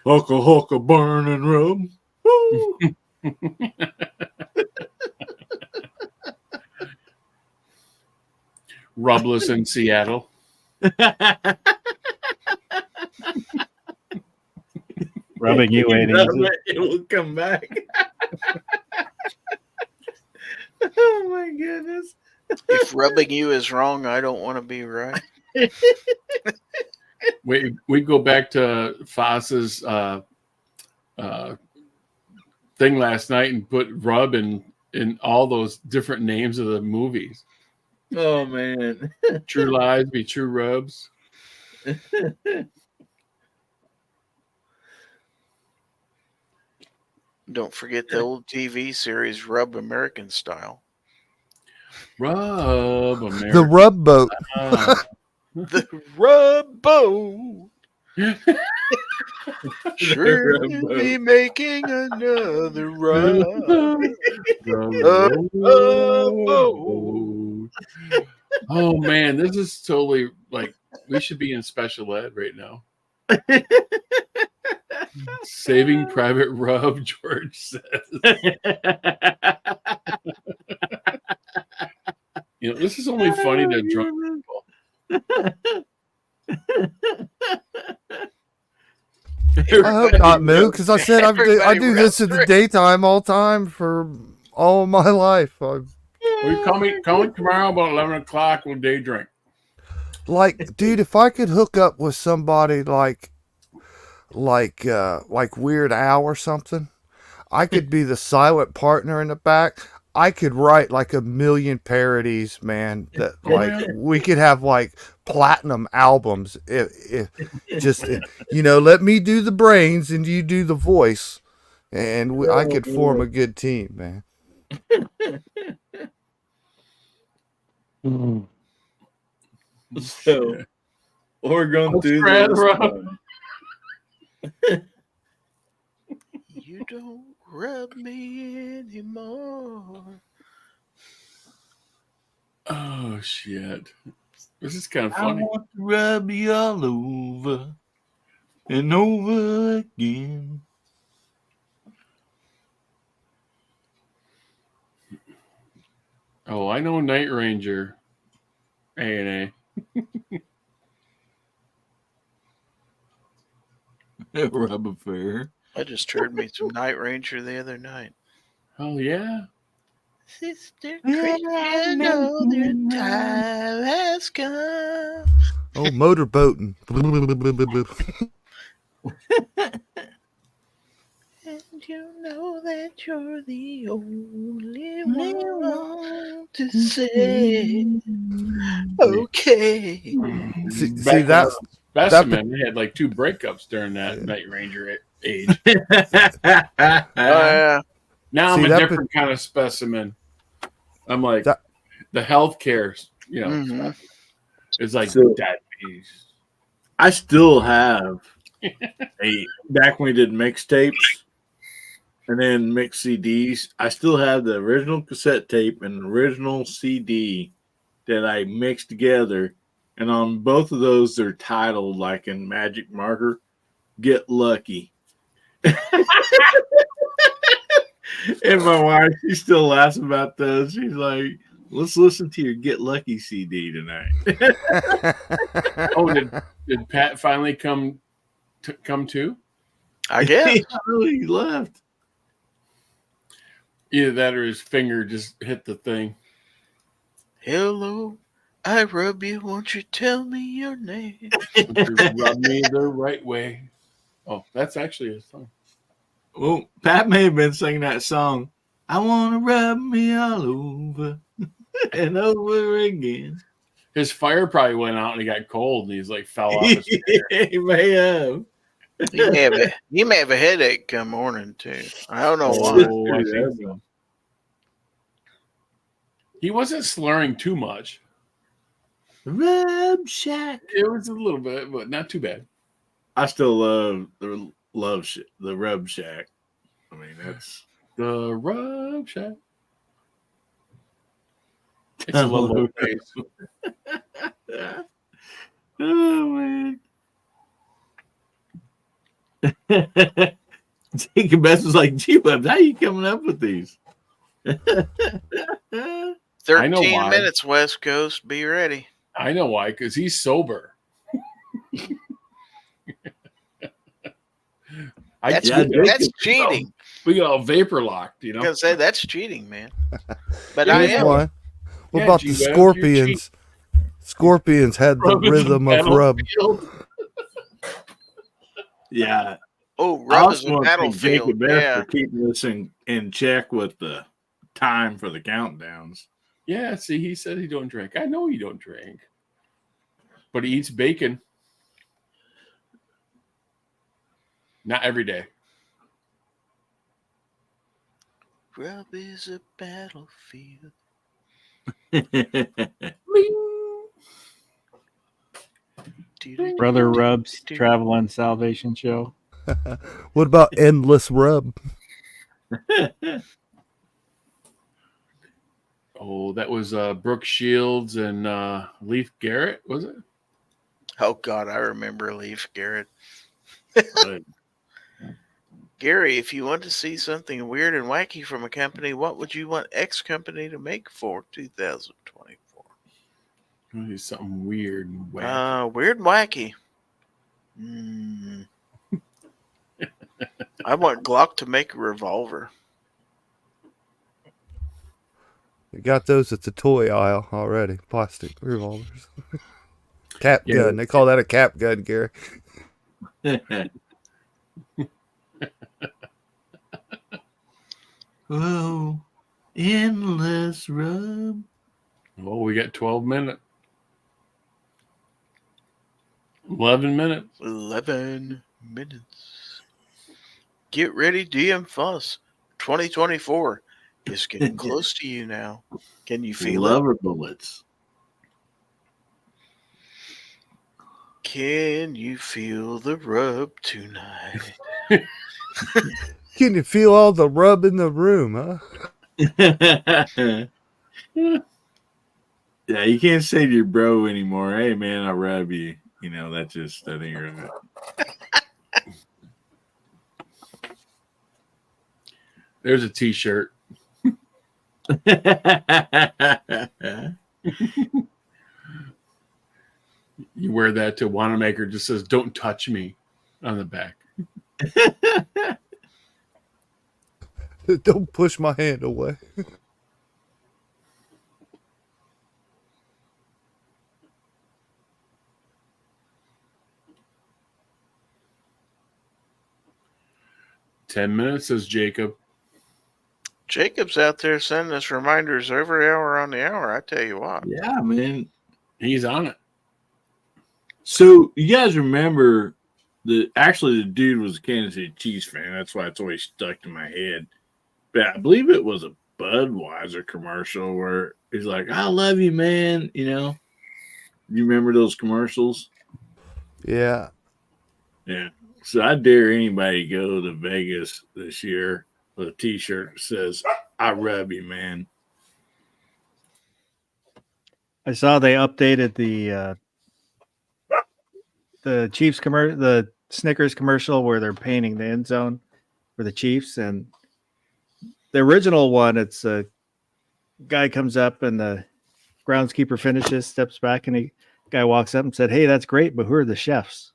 Hulka burn and rub. Woo! Rubless in Seattle. Rubbing you ain't Rub easy. it will come back. Oh my goodness. If rubbing you is wrong, I don't want to be right. We go back to Foss's thing last night and put rub in all those different names of the movies. Oh man. True lies be true rubs. Don't forget the old TV series Rub American Style. Rub America. The rub boat. The Rub Boat. Sure be making another rub. Oh man, this is totally like we should be in special ed right now. Saving Private Rub, George says. You know, this is only funny to drunk people. I hope not, Moo, because I said I do this in the daytime all time for all of my life. Will you call me tomorrow about 11 o'clock? We'll day drink. Like, dude, if I could hook up with somebody like Weird Al or something, I could be the silent partner in the back. I could write like 1,000,000 parodies, man. That like we could have like platinum albums. If just let me do the brains and you do the voice, and I could form a good team, man. So we're going through this. You don't rub me anymore. Oh shit! This is kind of I funny. want to rub you all over and over again. Oh, I know Night Ranger. A&A. Rub affair. I just heard me some Night Ranger the other night. Oh, yeah. Sister Christian, the time has come. Oh, motorboating. And you know that you're the only one to say, okay. See that's Specimen, they had like 2 breakups during that Night Ranger age. Yeah. Now I'm See, a that different kind of specimen. I'm like That- the healthcare, Mhm. it's like So- diabetes. I still have back when we did mixtapes and then mix CDs. I still have the original cassette tape and the original CD that I mixed together. And on both of those, they're titled like in magic marker, "Get Lucky." And my wife, she still laughs about those. She's like, "Let's listen to your Get Lucky CD tonight." Oh, did Pat finally come to? I guess. He left. Either that or his finger just hit the thing. Hello, I rub you. Won't you tell me your name? Rub me the right way. Oh, that's actually a song. Well, Pat may have been singing that song. I want to rub me all over and over again. His fire probably went out and he got cold and he's like fell off his chair. He may have. He may have a headache come morning too. I don't know why. Oh, I think so. He wasn't slurring too much. Rub Shack. It was a little bit, but not too bad. I still love the Rub Shack. I mean, that's The Rub Shack. It's a little face. oh man. Jacob Best was like, "G-Webs, how you coming up with these?" 13 why. minutes, West Coast. Be ready. I know why, because he's sober. That's, Yeah, that's cheating. We got all vapor locked, I was gonna say that's cheating, man. But Yeah, I Here's am. one. What Yeah, about G-Web, the you're Scorpions? Scorpions had the Rubbing rhythm the of rub. battlefield. Yeah. Oh, I rub is also a want to thank battlefield. Jacob Best Yeah. for keeping us in check with the time for the countdowns. Yeah, see, he said he don't drink. I know he don't drink. But he eats bacon. Not every day. Rub is a battlefield. Brother Rub's Travel and Salvation Show. What about endless rub? Oh, that was Brooke Shields and Leif Garrett, was it? Oh God, I remember Leif Garrett. Right. Gary, if you want to see something weird and wacky from a company, what would you want X company to make for 2024? Maybe something weird and wacky. Weird and wacky. I want Glock to make a revolver. We got those at the toy aisle already. Plastic revolvers. Cap Yeah. gun. They call that a cap gun, Gary. Oh, endless rub. Oh, we got 12 minutes. 11 minutes. 11 minutes. Get ready, DM Fuss. 2024 is getting close to you now. Can you feel it? Lover bullets. Can you feel the rub tonight? Can you feel all the rub in the room, huh? Yeah, Yeah, you can't say to your bro anymore, hey man, I rub you. You know, that ain't right. There's a T-shirt. You wear that to Wanamaker, just says "Don't touch me" on the back. Don't push my hand away. "10 minutes," says Jacob. Jacob's out there sending us reminders every hour on the hour. I tell you what. Yeah, man. He's on it. So you guys remember the dude was a Kansas City Chiefs fan. That's why it's always stuck in my head. But I believe it was a Budweiser commercial where he's like, "I love you, man." You know, you remember those commercials? Yeah. Yeah. So I dare anybody go to Vegas this year with a T-shirt that says, "I rub you, man." I saw they updated the Chiefs the Snickers commercial where they're painting the end zone for the Chiefs, and the original one, it's a guy comes up and the groundskeeper finishes, steps back, and the guy walks up and said, "Hey, that's great, but who are the chefs?"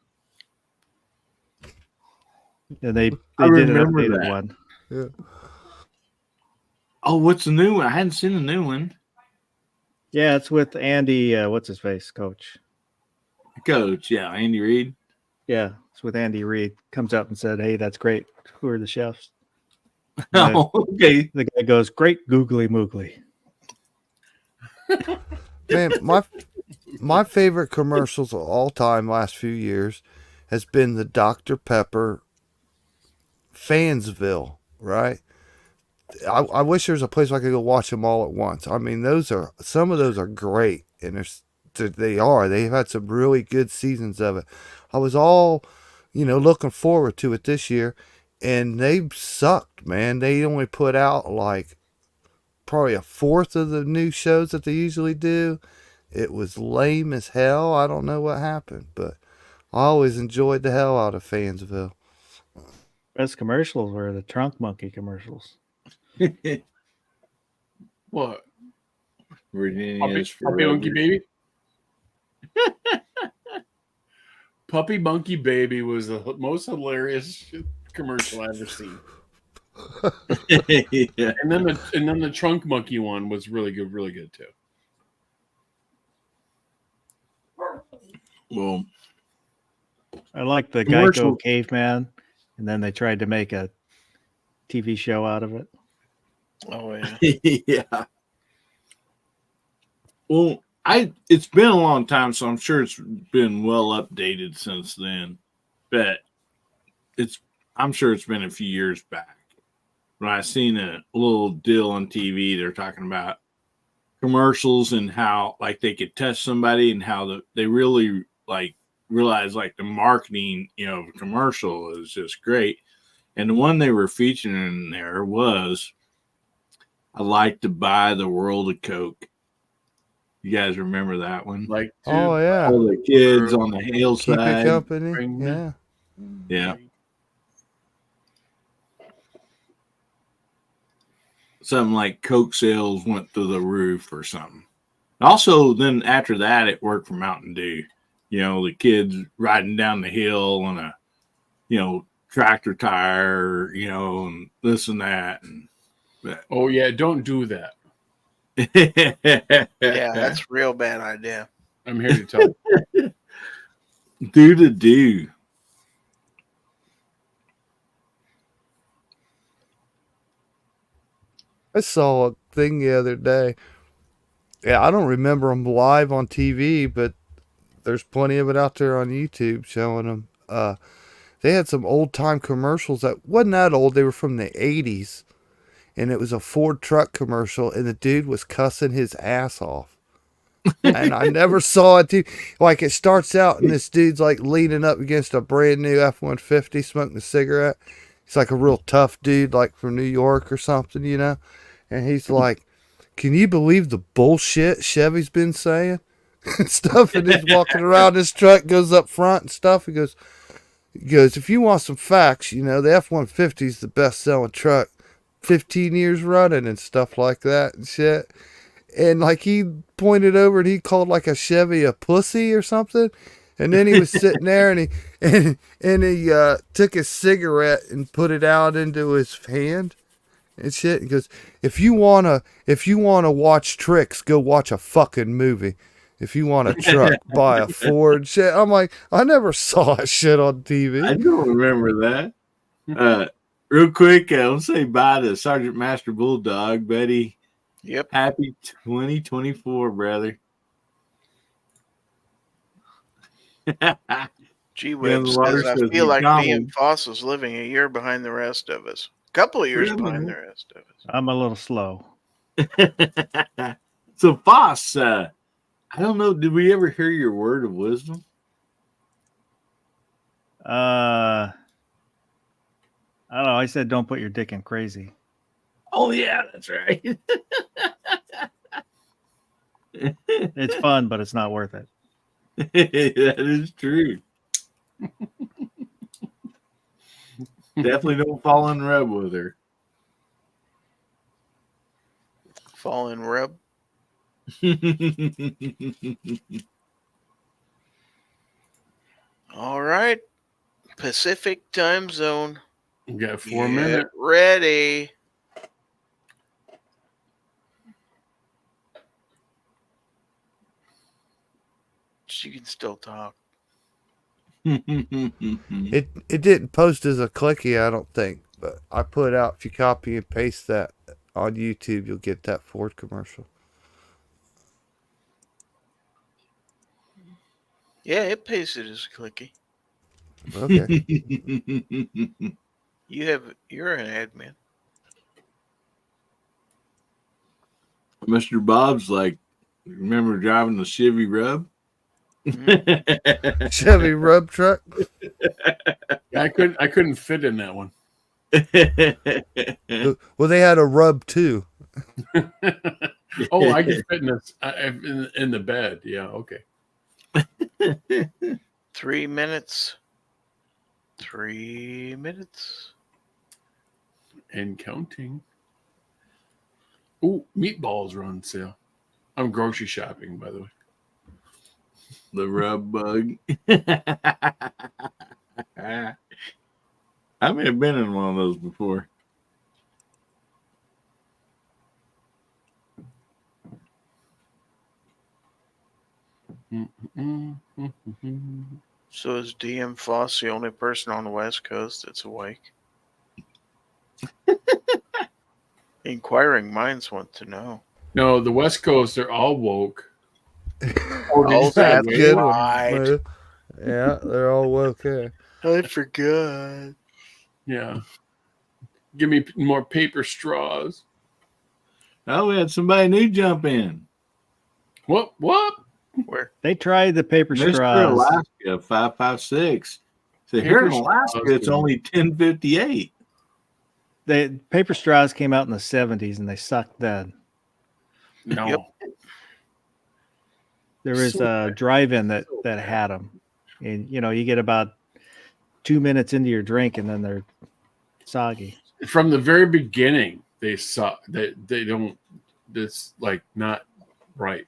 And they did an remember updated that. one. Yeah. Oh, what's the new one? I hadn't seen the new one. Yeah, it's with Andy. What's his face, Coach? Coach, yeah, Andy Reid. Yeah, it's with Andy Reid. Comes up and said, "Hey, that's great. Who are the chefs?" And Oh, okay. the guy goes, "Great googly moogly." Man, my favorite commercials of all time last few years has been the Dr. Pepper Fansville, right? I wish there was a place where I could go watch them all at once. I mean, some of those are great, and they've had some really good seasons of it. I was all, looking forward to it this year, and they sucked, man. They only put out like probably a fourth of the new shows that they usually do. It was lame as hell. I don't know what happened, but I always enjoyed the hell out of Fansville. Best commercials were the Trunk Monkey commercials. What? Virginia's Puppy Monkey Baby? Puppy Monkey Baby was the most hilarious commercial I've ever seen. Yeah. And then the Trunk Monkey one was really good too. Well, I like the Commercial- Geico Caveman, and then they tried to make a TV show out of it. Oh yeah. yeah. Well, it's been a long time, so I'm sure it's been well updated since then. But I'm sure it's been a few years back when I seen a little deal on TV. They're talking about commercials and how like they could touch somebody and how they really like realize like the marketing, of a commercial is just great. And the one they were featuring in there was, "I like to buy the world of Coke." You guys remember that one? Like, Oh yeah, All the kids on the keep it hillside. company. Bring Yeah, Yeah. Something like Coke sales went through the roof or something. Also, then after that, it worked for Mountain Dew. The kids riding down the hill on a, tractor tire, and this and that. oh yeah, don't do that. Yeah, that's a real bad idea. I'm here to tell you. Do to do. I saw a thing the other day. Yeah, I don't remember them live on TV, but there's plenty of it out there on YouTube showing them. They had some old time commercials that wasn't that old. They were from the 80s, and it was a Ford truck commercial, and the dude was cussing his ass off. And I never saw it too. Like it starts out, and this dude's like leaning up against a brand new F-150, smoking a cigarette. He's like a real tough dude, like from New York or something, And he's like can you believe the bullshit Chevy's been saying? And stuff, and he's walking around his truck, goes up front and stuff. He goes, if you want some facts, the F-150 is the best selling truck 15 years running and stuff like that and shit. And like he pointed over and he called like a Chevy a pussy or something. And then he was sitting there and he took his cigarette and put it out into his hand and shit. He goes, if you wanna watch tricks, go watch a fucking movie. If you want a truck, buy a Ford. Shit. I'm like, I never saw that shit on TV. I don't remember that. Real quick, let's say bye to Sergeant Master Bulldog, Betty. Yep. Happy 2024, brother. Gee whiz, says, I feel like DM Foss is living a year behind the rest of us. A couple of years behind the rest of us. I'm a little slow. So, Foss, I don't know. Did we ever hear your word of wisdom? I don't know. I said, don't put your dick in crazy. Oh, yeah, that's right. It's fun, but it's not worth it. That is true. Definitely don't fall in rub with her. Fall in rub? All right. Pacific time zone. You got 4 minutes. Ready. She can still talk. It didn't post as a clicky, I don't think, but I put out, if you copy and paste that on YouTube, you'll get that Ford commercial. Yeah, it pasted as a clicky. Okay. You're an admin. Mr. Bob's like, remember driving the Chevy Rub? Chevy Rub truck. I couldn't fit in that one. Well, they had a Rub too. Oh, I can fit in the bed. Yeah, okay. 3 minutes. 3 minutes. And counting. Ooh, meatballs are on sale. I'm grocery shopping, by the way. The rub bug. I may have been in one of those before. So is DM Foss the only person on the West Coast that's awake? Inquiring minds want to know. No, the West Coast, they're all woke. Oh, that's right. Yeah, they're all woke. Yeah. I forgot. Yeah. Give me more paper straws. Oh, we had somebody new jump in. What? Where? They tried the paper Mr. straws. Alaska 556. So here in Alaska, it's only 10:58. The paper straws came out in the 70s and they sucked then. No. Yep. There was a drive-in that had them. And, you get about 2 minutes into your drink and then they're soggy. From the very beginning, they suck. They don't. It's like not right.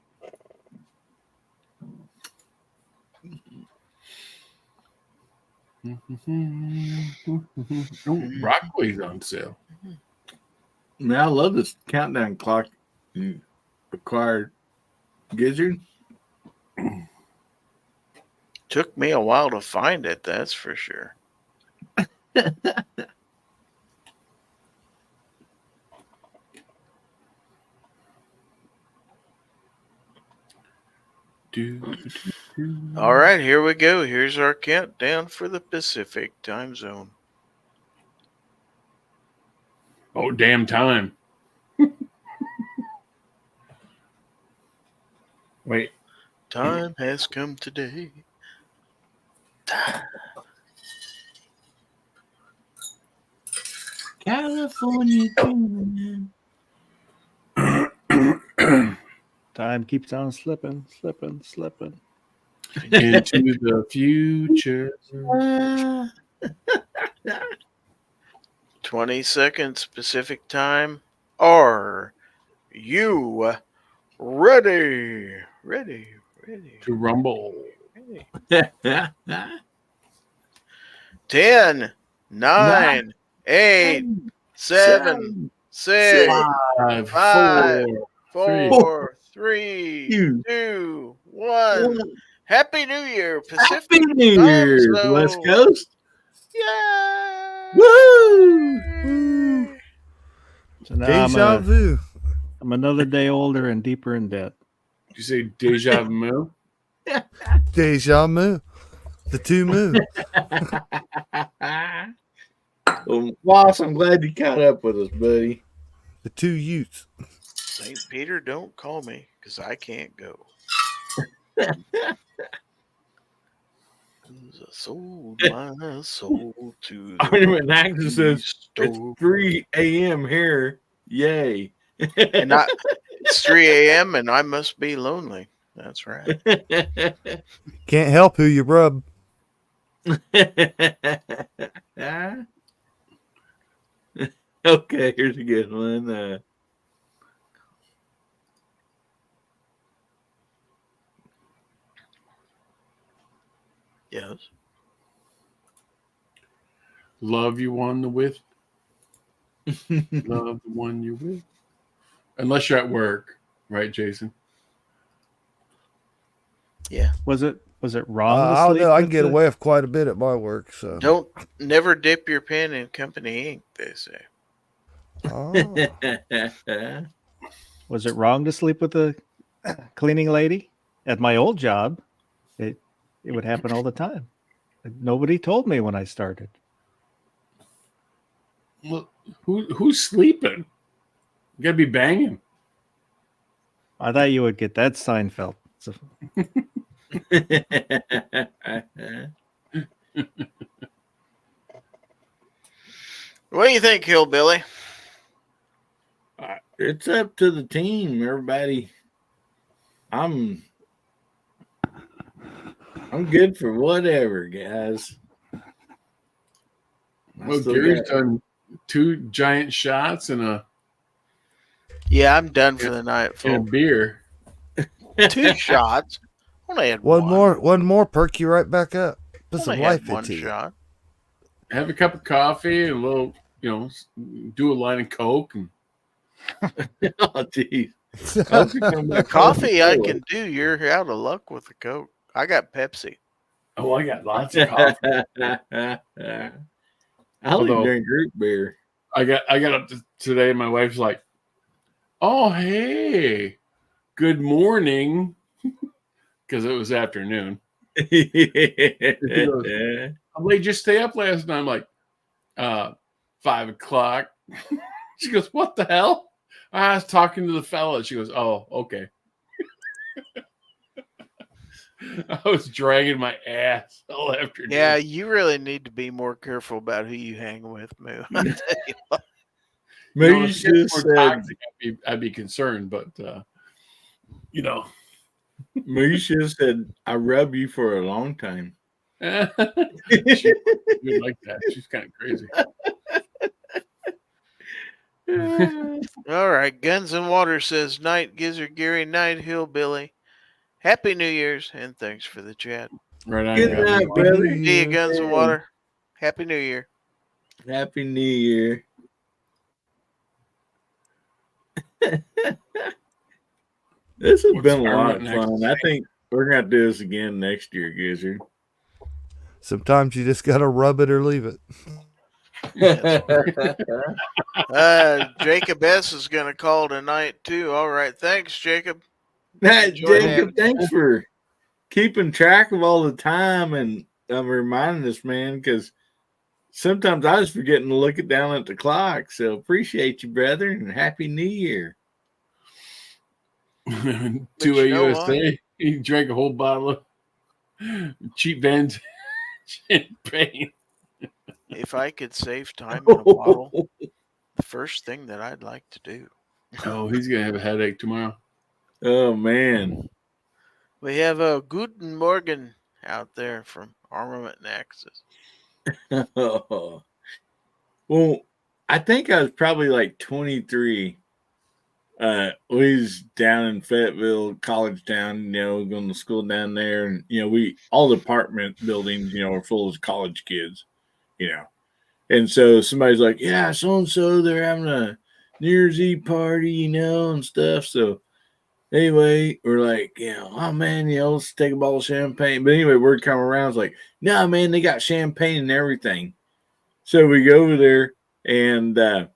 Broccoli's on sale. Man, I love this countdown clock you acquired, Gizzard. Took me a while to find it, that's for sure. All right, here we go. Here's our countdown for the Pacific time zone. Oh, damn time. Wait. Time has come today. California. Time keeps on slipping. Into the future. 20 seconds Pacific time. Are you ready? Ready. To rumble. 10, 9, 8, 7, 6, 5, 5, 4, 4, 3, 2, 1. Happy New Year, Pacific Happy New Time Year, Zone. West Coast. Yay! Woo! So now Deja vu. I'm another day older and deeper in debt. Did you say deja vu? Deja vu. The two moo. Well, Boss, I'm glad you caught up with us, buddy. The two youths. St. Peter, don't call me because I can't go. I sold my soul to the Armament Action says it's store. 3 a.m. here. Yay. And it's 3 a.m. and I must be lonely. That's right. Can't help who you rub. Okay, here's a good one. Yes. Love you on the with. Love the one you with. Unless you're at work, right, Jason? Yeah. Was it wrong? to I don't sleep know. I can with get the- away with quite a bit at my work. So. Never dip your pen in company ink, they say. Oh. Was it wrong to sleep with a cleaning lady? At my old job, it would happen all the time. Nobody told me when I started. Look, who's sleeping? You gotta be banging. I thought you would get that Seinfeld. So, What do you think, Hillbilly? It's up to the team, everybody. I'm good for whatever, guys. Well, Gary's done 2 giant shots and Yeah, I'm done for the night, a folks. beer. 2 shots. Only had One more, perk you right back up. Put some Only had life one into you. shot. Have a cup of coffee and a little, do a line of Coke. And Oh, geez. Coffee I can do. You're out of luck with the Coke. I got Pepsi. oh, I got lots of coffee. I Although- only drink root beer. I got up today. My wife's like, "Oh, hey, good morning," because it was afternoon. I'm like, "Just stay up last night." I'm like, 5 o'clock. She goes, "What the hell?" I was talking to the fella. She goes, "Oh, okay." I was dragging my ass all afternoon. Yeah, you really need to be more careful about who you hang with, Moo. I tell you what. Maybe you if it should gets have more said, toxic, I'd be concerned, but maybe you should have said, I rub you for a long time. she would like that. She's kind of crazy. All right. Guns and Water says, night, Gizzard Gary, night, Hillbilly. Happy New Year's, and thanks for the chat. Right on. Good guys. night, brother. See you, Guns and Water. Happy New Year. Happy New Year. This has What's been a our lot of next fun. I think we're going to do this again next year, Gizzard. Sometimes you just gotta rub it or leave it. Jacob S. is going to call tonight, too. All right. Thanks, Jacob. Jacob, having thanks for keeping track of all the time and reminding us, man, because sometimes I was forgetting to look it down at the clock. So appreciate you, brother, and Happy New Year. 2A you know USA. He drank a whole bottle of cheap Vans champagne. If I could save time in a bottle, the first thing that I'd like to do. Oh, he's gonna have a headache tomorrow. Oh man. We have a Guten Morgen out there from Armament Nexus. Well, I think I was probably like 23. We was down in Fayetteville, college town, going to school down there, and all the apartment buildings, are full of college kids, you know. And so somebody's like, yeah, so and so, they're having a New Year's Eve party, and stuff. So anyway, we're like, oh man, let's take a bottle of champagne. But anyway, word come around, it's like, no, man, they got champagne and everything. So we go over there, and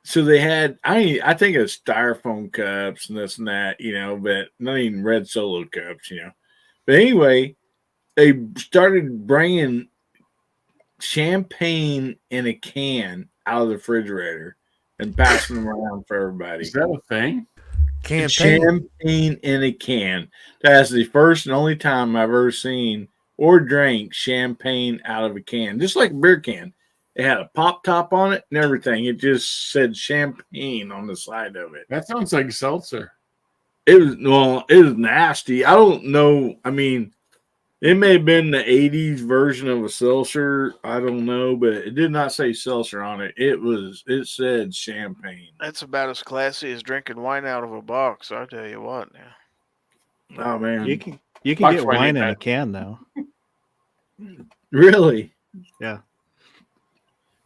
so they had, I think it's styrofoam cups and this and that, but not even red Solo cups, But anyway, they started bringing champagne in a can out of the refrigerator and passing them around for everybody. Is that a thing? Champagne in a can. That's the first and only time I've ever seen or drank champagne out of a can, just like a beer can. It had a pop top on it and everything. It just said champagne on the side of it. That sounds like seltzer. It was nasty. I don't know. I mean, it may have been the 80s version of a seltzer. I don't know, but it did not say seltzer on it. It said champagne. That's about as classy as drinking wine out of a box, I'll tell you what now. Oh man. You can Box get wine wine ain't in a bad. can though. Really? Yeah.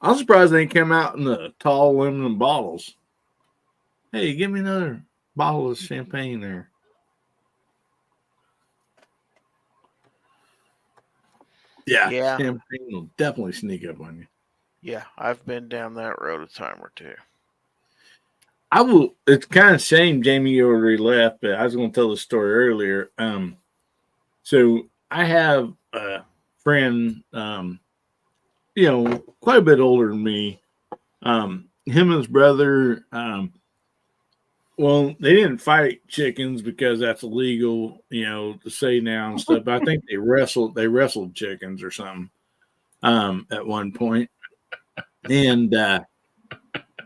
I'm surprised they came out in the tall aluminum bottles. Hey, give me another bottle of champagne there. Yeah. Champagne will definitely sneak up on you. Yeah, I've been down that road a time or two. It's kind of shame Jamie already left, but I was going to tell the story earlier. So I have a friend, quite a bit older than me. Him and his brother, well, they didn't fight chickens because that's illegal, to say now and stuff. But I think they wrestled chickens or something at one point. And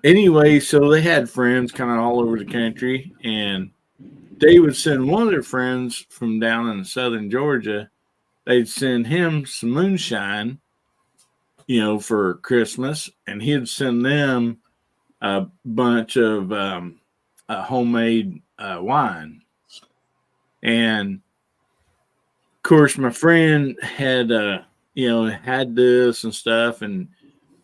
anyway, so they had friends kind of all over the country, and they would send one of their friends from down in southern Georgia. They'd send him some moonshine, for Christmas, and he'd send them a bunch of homemade wine. And of course, my friend had, had this and stuff, and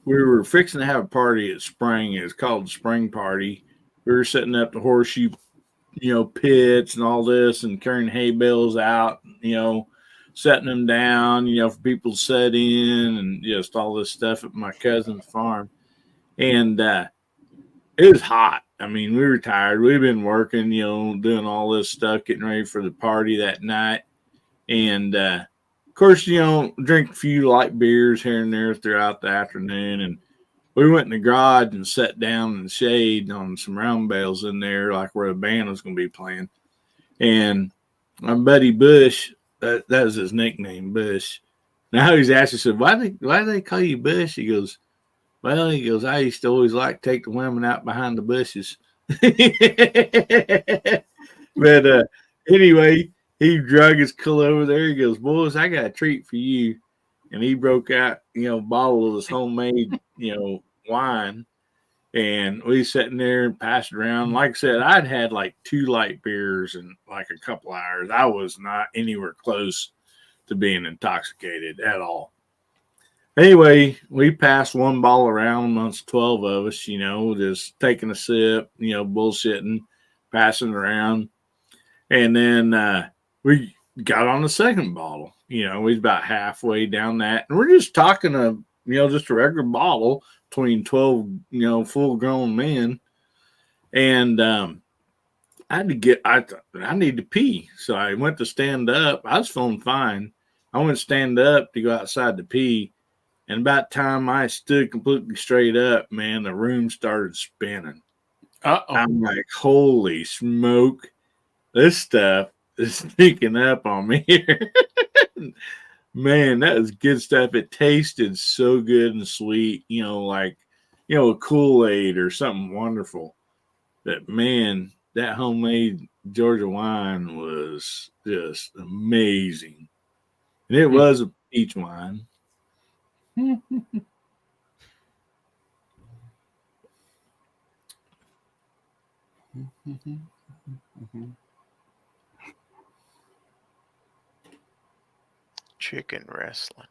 we were fixing to have a party at Spring. It was called the Spring Party. We were setting up the horseshoe, pits and all this, and carrying hay bales out, setting them down, for people to set in, and just all this stuff at my cousin's farm. And it was hot. I mean, we were tired. We'd been working, doing all this stuff, getting ready for the party that night. And of course, drink a few light beers here and there throughout the afternoon. And we went in the garage and sat down in the shade on some round bales in there, like where the band was going to be playing. And my buddy Bush, that was his nickname, Bush. Now he's actually said, why do they call you Bush? He goes, I used to always like to take the women out behind the bushes. But anyway, he drug his cull over there. He goes, boys, I got a treat for you. And he broke out, a bottle of this homemade, wine. And we sitting there and passed it around. Like I said, I'd had like 2 light beers in like a couple hours. I was not anywhere close to being intoxicated at all. Anyway, we passed one ball around amongst 12 of us, just taking a sip, bullshitting, passing it around. And then we got on the second bottle. We was about halfway down that. And we're just talking just a regular bottle between 12, full grown men. And I need to pee. So I went to stand up. I was feeling fine. I went to stand up to go outside to pee. And about time I stood completely straight up, man, the room started spinning. I'm like, holy smoke. This stuff is sneaking up on me here. Man, that was good stuff. It tasted so good and sweet, like, a Kool-Aid or something wonderful. But man, that homemade Georgia wine was just amazing. And it was a peach wine. Chicken wrestling.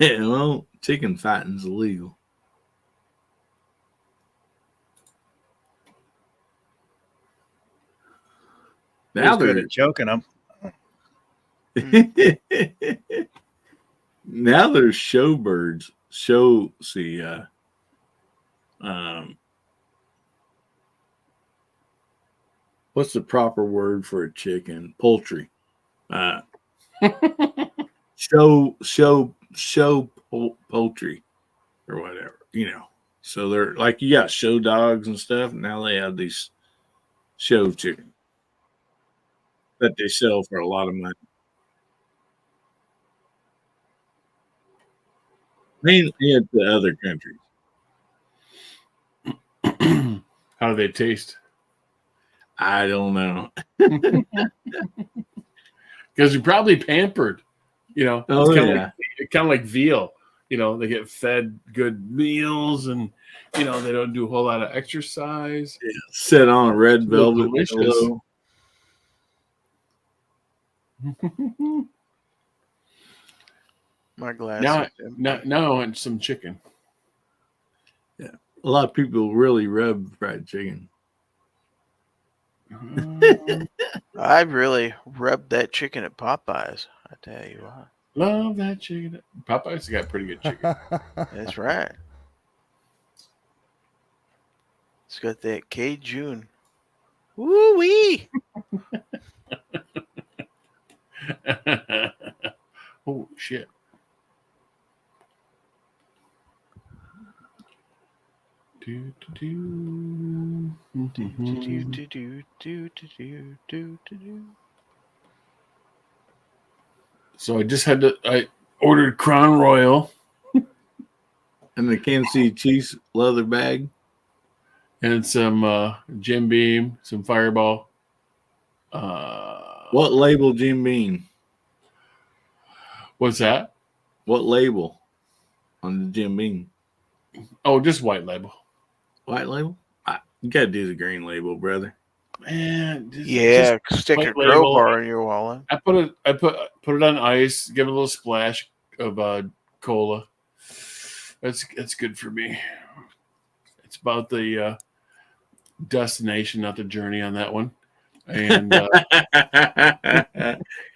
Well, chicken fighting's illegal. Now Who's good they're at choking them. now there's showbirds. What's the proper word for a chicken? Poultry. Poultry or whatever, So they're like, you got show dogs and stuff. Now they have these show chicken that they sell for a lot of money. Mainly in the other countries. How do they taste? I don't know. Because you're probably pampered. Oh, it's yeah. kind of like veal. They get fed good meals, and they don't do a whole lot of exercise. Yeah. Sit on a red velvet pillow. My glass. Now I want some chicken. Yeah, a lot of people really rub fried chicken. I've really rubbed that chicken at Popeyes. I tell you what. Love that chicken. Popeyes got pretty good chicken. That's right. It's got that Cajun. Woo wee! Oh shit! So I ordered Crown Royal and the Kansas City Chiefs leather bag and some Jim Beam, some Fireball. What label, Jim Beam? What's that? What label on the Jim Beam? Oh, just white label. White label? You gotta do the green label, brother. Man, stick a crowbar in your wallet. I put it on ice, give it a little splash of cola. That's good for me. It's about the destination, not the journey on that one. And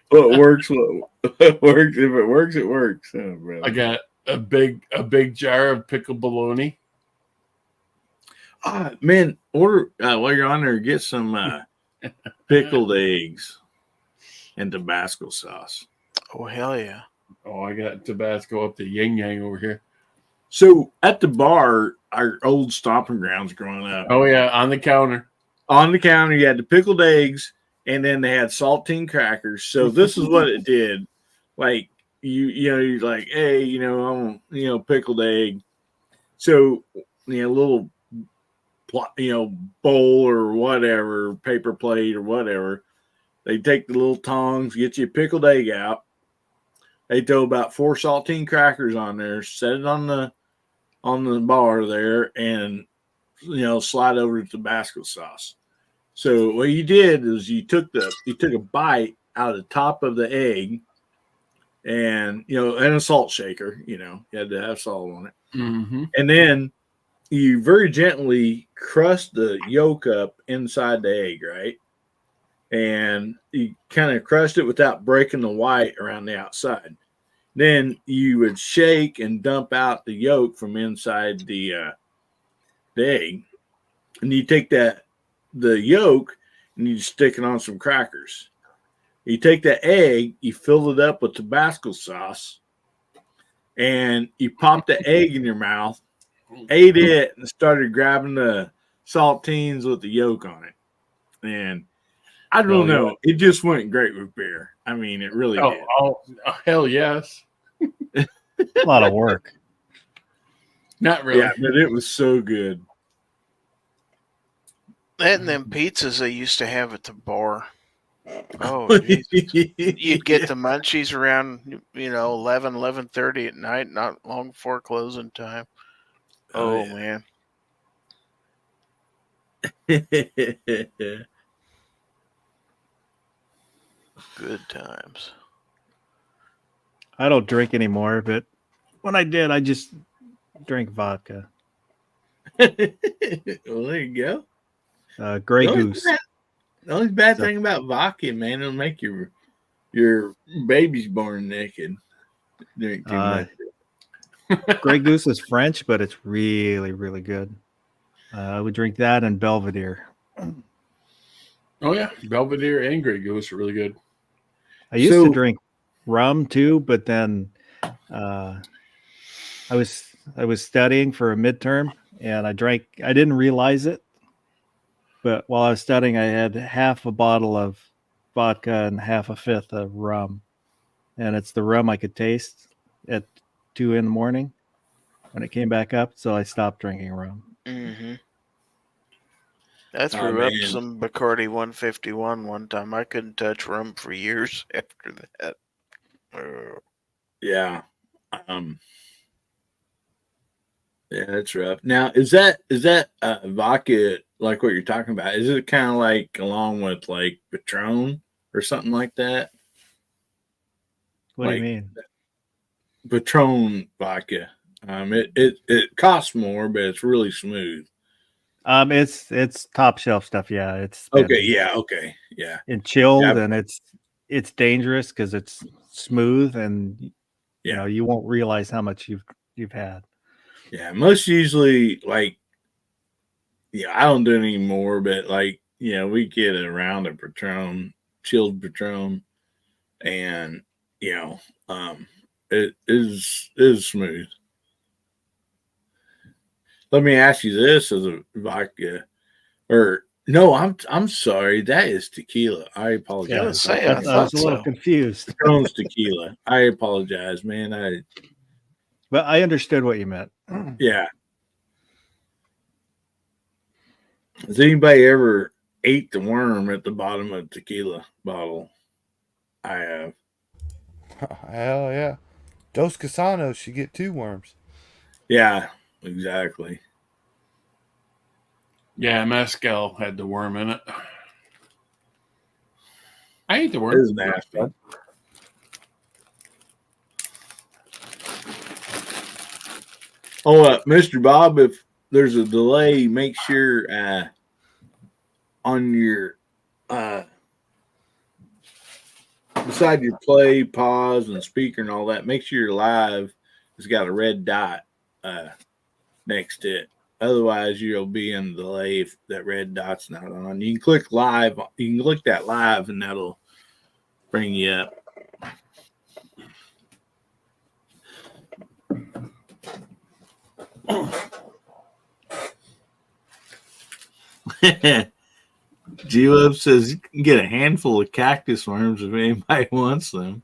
what works? What works? If it works, it works. Oh, brother. I got a big jar of pickled bologna. Man, order while you're on there, get some pickled eggs and Tabasco sauce. Oh hell yeah! Oh, I got Tabasco up the yin yang over here. So at the bar, our old stomping grounds growing up. Oh yeah, on the counter. On the counter, you had the pickled eggs, and then they had saltine crackers. So this is what it did. Like you're like, hey, I'm pickled egg. So little bowl or whatever, paper plate or whatever. They take the little tongs, get you a pickled egg out. They throw about 4 saltine crackers on there, set it on the bar there, and slide over to Tabasco sauce. So what you did is you took a bite out of the top of the egg, and and a salt shaker. You had to have salt on it, and then you very gently crust the yolk up inside the egg, right? And you kind of crushed it without breaking the white around the outside. Then you would shake and dump out the yolk from inside the egg. And you take the yolk and you stick it on some crackers. You take that egg, you fill it up with Tabasco sauce, and you pop the egg in your mouth, ate it, and started grabbing the saltines with the yolk on it. And I don't know. It just went great with beer. I mean, it really did. Oh, hell yes. A lot of work. Not really. Yeah, but it was so good. That and them pizzas they used to have at the bar. Oh, Jesus. You'd get the munchies around, 11:30 at night, not long before closing time. Oh, yeah. man. Good times. I don't drink anymore, but when I did, I just drank vodka. Well, there you go. Grey The only Goose. The only bad So- thing about vodka, man, it'll make your babies born naked. Drink too much. Grey Goose is French, but it's really, really good. I would drink that and Belvedere. Oh yeah, Belvedere and Grey Goose are really good. I used So- to drink rum too, but then I was studying for a midterm and I didn't realize it, but while I was studying I had half a bottle of vodka and half a fifth of rum, and it's the rum I could taste at 2 in the morning when it came back up, so I stopped drinking rum. Mm-hmm. I Oh, threw up man. some Bacardi 151 one time. I couldn't touch rum for years after that. Yeah. Yeah, that's rough. Now, is that vodka like what you're talking about? Is it kind of like along with like Patron or something like that? What do you Like- mean? Patron vodka. It costs more, but it's really smooth. It's top shelf stuff. Yeah, it's Okay, been- yeah, okay, yeah, and chilled, Yeah. and it's dangerous because it's smooth, and Yeah. you won't realize how much you've had. yeah. Most usually, like, I don't do it anymore, but like, we get a round of Patron, chilled Patron, and it is smooth. Let me ask you this: as a vodka, or no? I'm sorry, that is tequila. I apologize. I was say, I, I was thought a little so. confused, Patron's tequila. I apologize, man. but I understood what you meant. Yeah. Has anybody ever ate the worm at the bottom of a tequila bottle? I have. Hell yeah. Dos Casanos should get 2 worms. Yeah, exactly. Yeah, mezcal had the worm in it. I ate the It worm. is nasty. Oh, Mr. Bob, if there's a delay, make sure on your beside your play, pause, and speaker and all that, make sure your live has got a red dot next to it. Otherwise, you'll be in the delay if that red dot's not on. You can click live. You can click that live, and that'll bring you up. G-Love says you can get a handful of cactus worms if anybody wants them.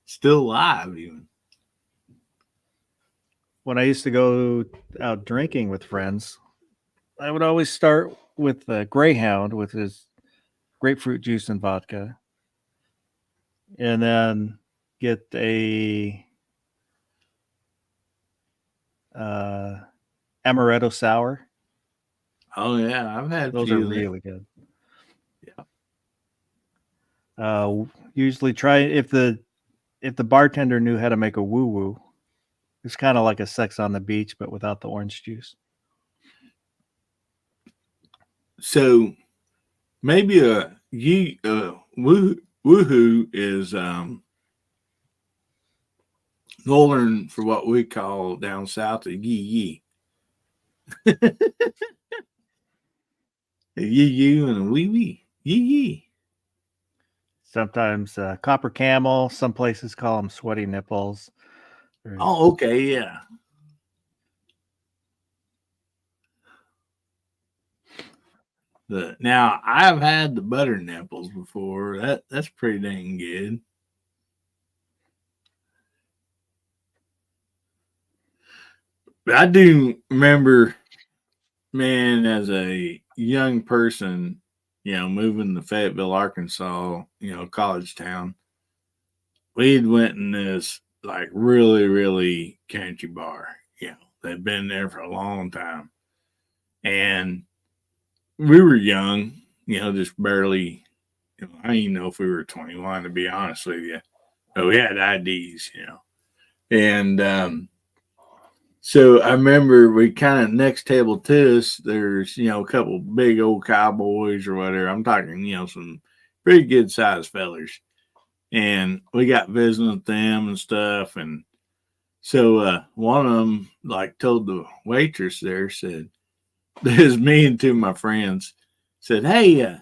Still live, even. When I used to go out drinking with friends, I would always start with a Greyhound with his grapefruit juice and vodka, and then get a amaretto sour. Oh yeah, I've had Those few are of them. really good. Yeah. Usually try if the bartender knew how to make a woo woo. It's kind of like a Sex on the Beach, but without the orange juice. So maybe woohoo is northern for what we call down south a yee yee. A yee yee and a wee wee. Yee yee. Sometimes Copper Camel. Some places call them sweaty nipples. Oh, okay, yeah. Now I've had the butter nipples before. That's pretty dang good. But I do remember, man, as a young person, moving to Fayetteville, Arkansas, college town, we'd went in this like really, really country bar. They'd been there for a long time. And we were young, just barely, I don't even know if we were 21, to be honest with you. But we had IDs, And so I remember we kind of next table to us, there's, a couple big old cowboys or whatever. I'm talking, some pretty good sized fellers. And we got visiting with them and stuff. And so one of them like told the waitress there, said, there's me and two of my friends, said, hey,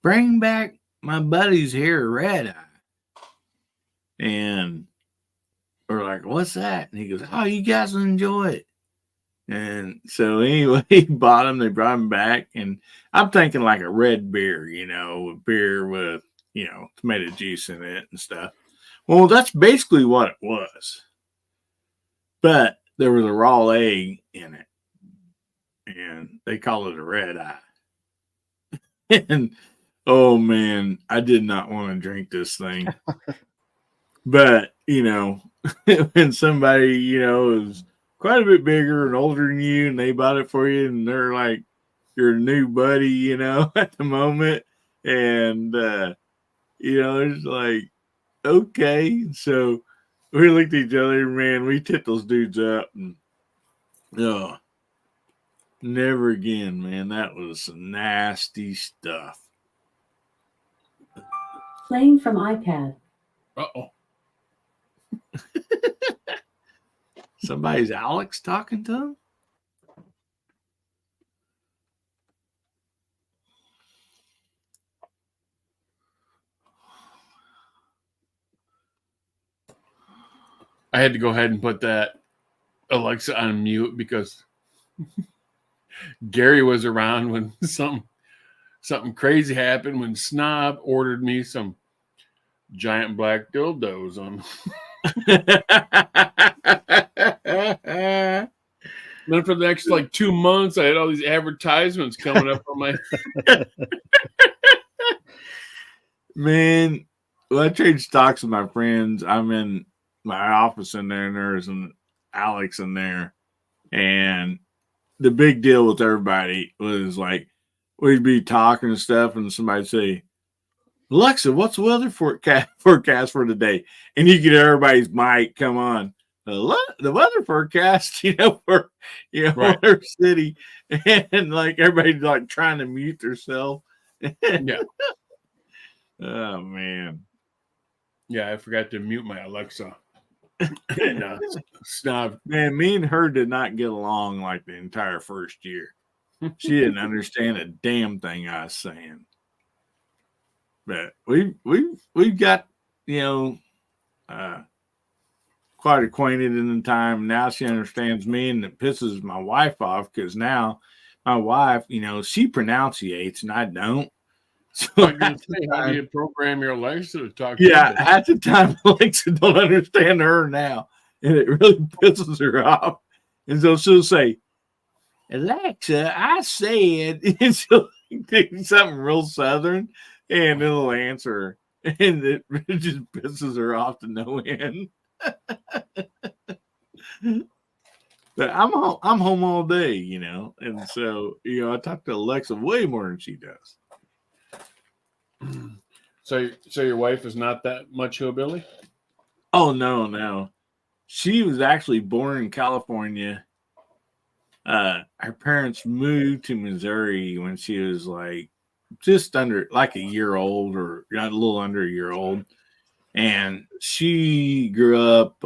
bring back my buddies here, Red Eye. And we're like, what's that? And he goes, oh, you guys enjoy it. And so anyway, he bought them. They brought them back. And I'm thinking like a red beer, a beer with, tomato juice in it and stuff. Well, that's basically what it was. But there was a raw egg in it. And they call it a red eye. And, oh, man, I did not want to drink this thing. But, when somebody, is quite a bit bigger and older than you, and they bought it for you, and they're like your new buddy, at the moment, and it's like, okay. So we looked at each other, man, we tipped those dudes up, and never again, man. That was some nasty stuff. Playing from iPad. Uh-oh. Somebody's Alex talking to him? I had to go ahead and put that Alexa on mute because Gary was around when something crazy happened when Snob ordered me some giant black dildos on. Then for the next 2 months, I had all these advertisements coming up on my. Man, well, I trade stocks with my friends. I'm in my office in there, and there's an Alex in there. And the big deal with everybody was like, we'd be talking and stuff, and somebody'd say, Alexa, what's the weather forecast for today? And you get everybody's mic come on. The weather forecast, for Right. our city, and like everybody's like trying to mute themselves. Yeah. Oh man. Yeah, I forgot to mute my Alexa. And, Snob. Man, me and her did not get along like the entire first year. She didn't understand a damn thing I was saying. But we've got, quite acquainted in the time. Now she understands me, and it pisses my wife off because now my wife, she pronunciates and I don't. So I'm going to say, how do you program your Alexa to talk? Yeah, at the time, Alexa don't understand her now, and it really pisses her off. And so she'll say, Alexa, I said, and she'll do something real southern, and it'll answer her, and it just pisses her off to no end. But I'm home all day, and so I talk to Alexa way more than she does. So your wife is not that much hillbilly? Oh no. She was actually born in California. Her parents moved to Missouri when she was like just under like a year old, or a little under a year old. And she grew up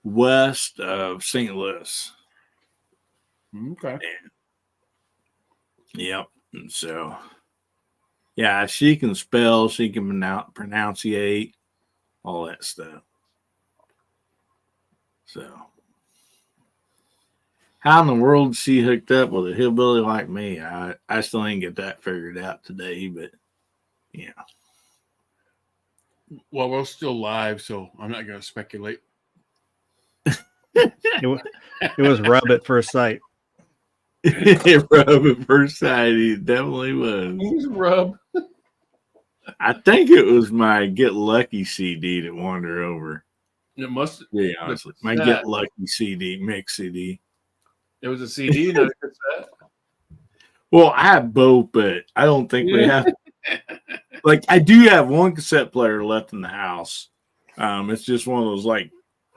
west of St. Louis. Okay. Yep. And so, yeah, she can spell, she can pronunciate, all that stuff. So, how in the world is she hooked up with a hillbilly like me? I still ain't get that figured out today, but yeah. Well, we're still live, so I'm not going to speculate. It was rub at first sight. Rub at first sight. He definitely was. He's rub. I think it was my Get Lucky CD that wandered over. It must. Yeah, honestly, my Get Lucky CD, mix CD. It was a CD, not a cassette. Well, I have both, but I don't think we have. Like, I do have one cassette player left in the house. It's just one of those like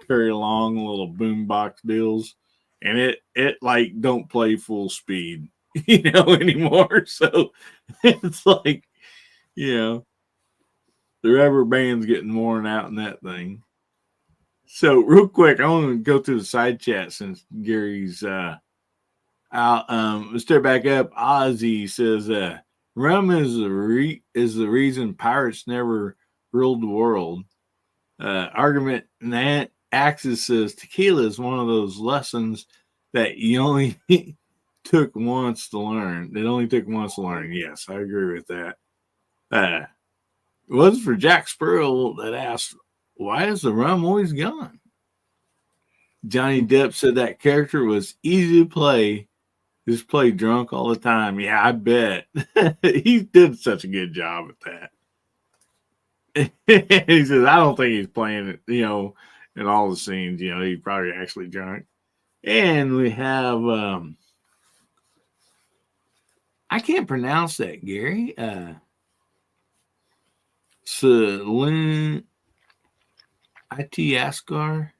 very long little boombox deals, and it like don't play full speed, anymore. So it's like, the rubber band's getting worn out in that thing. So real quick, I want to go to the side chat since Gary's out. Let's start back up. Ozzy says, rum is the reason pirates never ruled the world. Argument and Axis says tequila is one of those lessons that you only took once to learn. It only took once to learn. Yes, I agree with that. It was for Jack Spurl that asked, why is the rum always gone? Johnny Depp said that character was easy to play. Just play drunk all the time. Yeah, I bet. He did such a good job at that. He says, I don't think he's playing it, in all the scenes. He's probably actually drunk. And we have, I can't pronounce that, Gary. Celine IT Ascar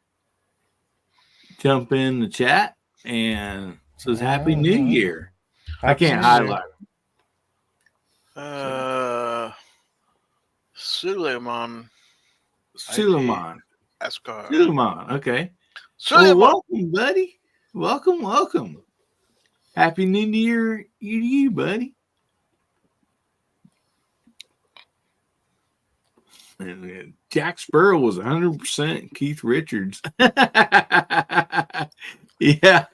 jump in the chat and says Happy New Year. I can't highlight him. Suleiman. Ascar. Suleiman. Okay. Suleiman. Well, welcome, buddy. Welcome. Happy New Year to you, buddy. And Jack Spurl was 100% Keith Richards. Yeah.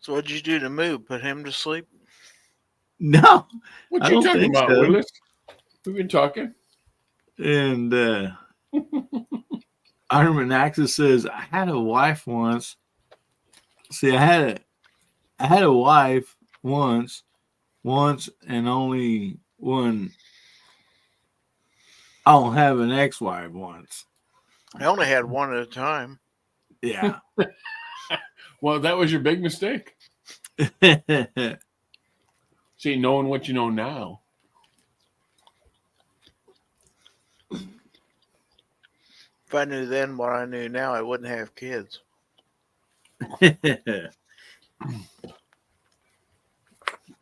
So what'd you do to Moo? Put him to sleep? No. What you talking about, Willis? We've been talking. And Iron Axis says, I had a wife once. See, I had a wife once and only one. I don't have an ex-wife once. I only had one at a time. Yeah. Well, that was your big mistake. See, knowing what you know now. If I knew then what I knew now, I wouldn't have kids.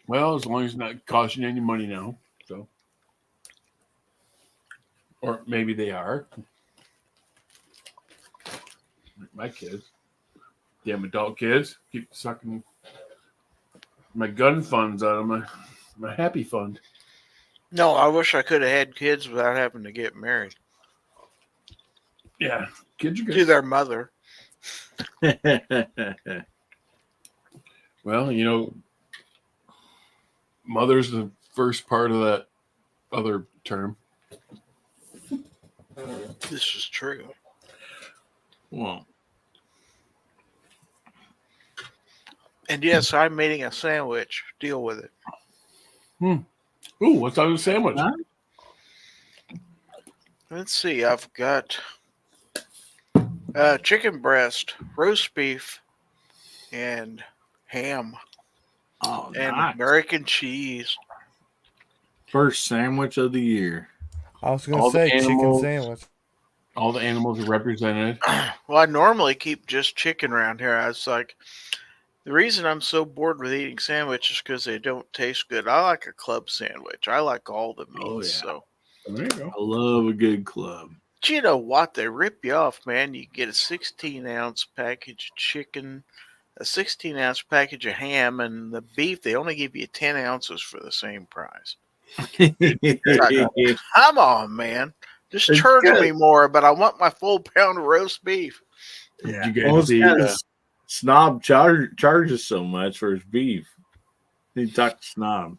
Well, as long as it's not costing any money now. So, or maybe they are. My kids. Damn adult kids. Keep sucking my gun funds out of my happy fund. No, I wish I could have had kids without having to get married. Yeah, kids are good. To their mother. Well, mother's the first part of that other term. This is true. Well. And yes, I'm making a sandwich. Deal with it. Ooh, what's on the sandwich? Huh? Let's see. I've got chicken breast, roast beef, and ham. Oh, and nice. American cheese. First sandwich of the year. I was going to say chicken sandwich. All the animals are represented. Well, I normally keep just chicken around here. I was like, the reason I'm so bored with eating sandwiches is because they don't taste good. I like a club sandwich. I like all the meats. Oh, yeah. So there you go. I love a good club. But you know what? They rip you off, man. You get a 16-ounce package of chicken, a 16-ounce package of ham, and the beef, they only give you 10 ounces for the same price. Like, come on, man. Just It's charge good. me more, but I want my full pound of roast beef. Yeah. You guys see, Snob charges so much for his beef. He talked snob.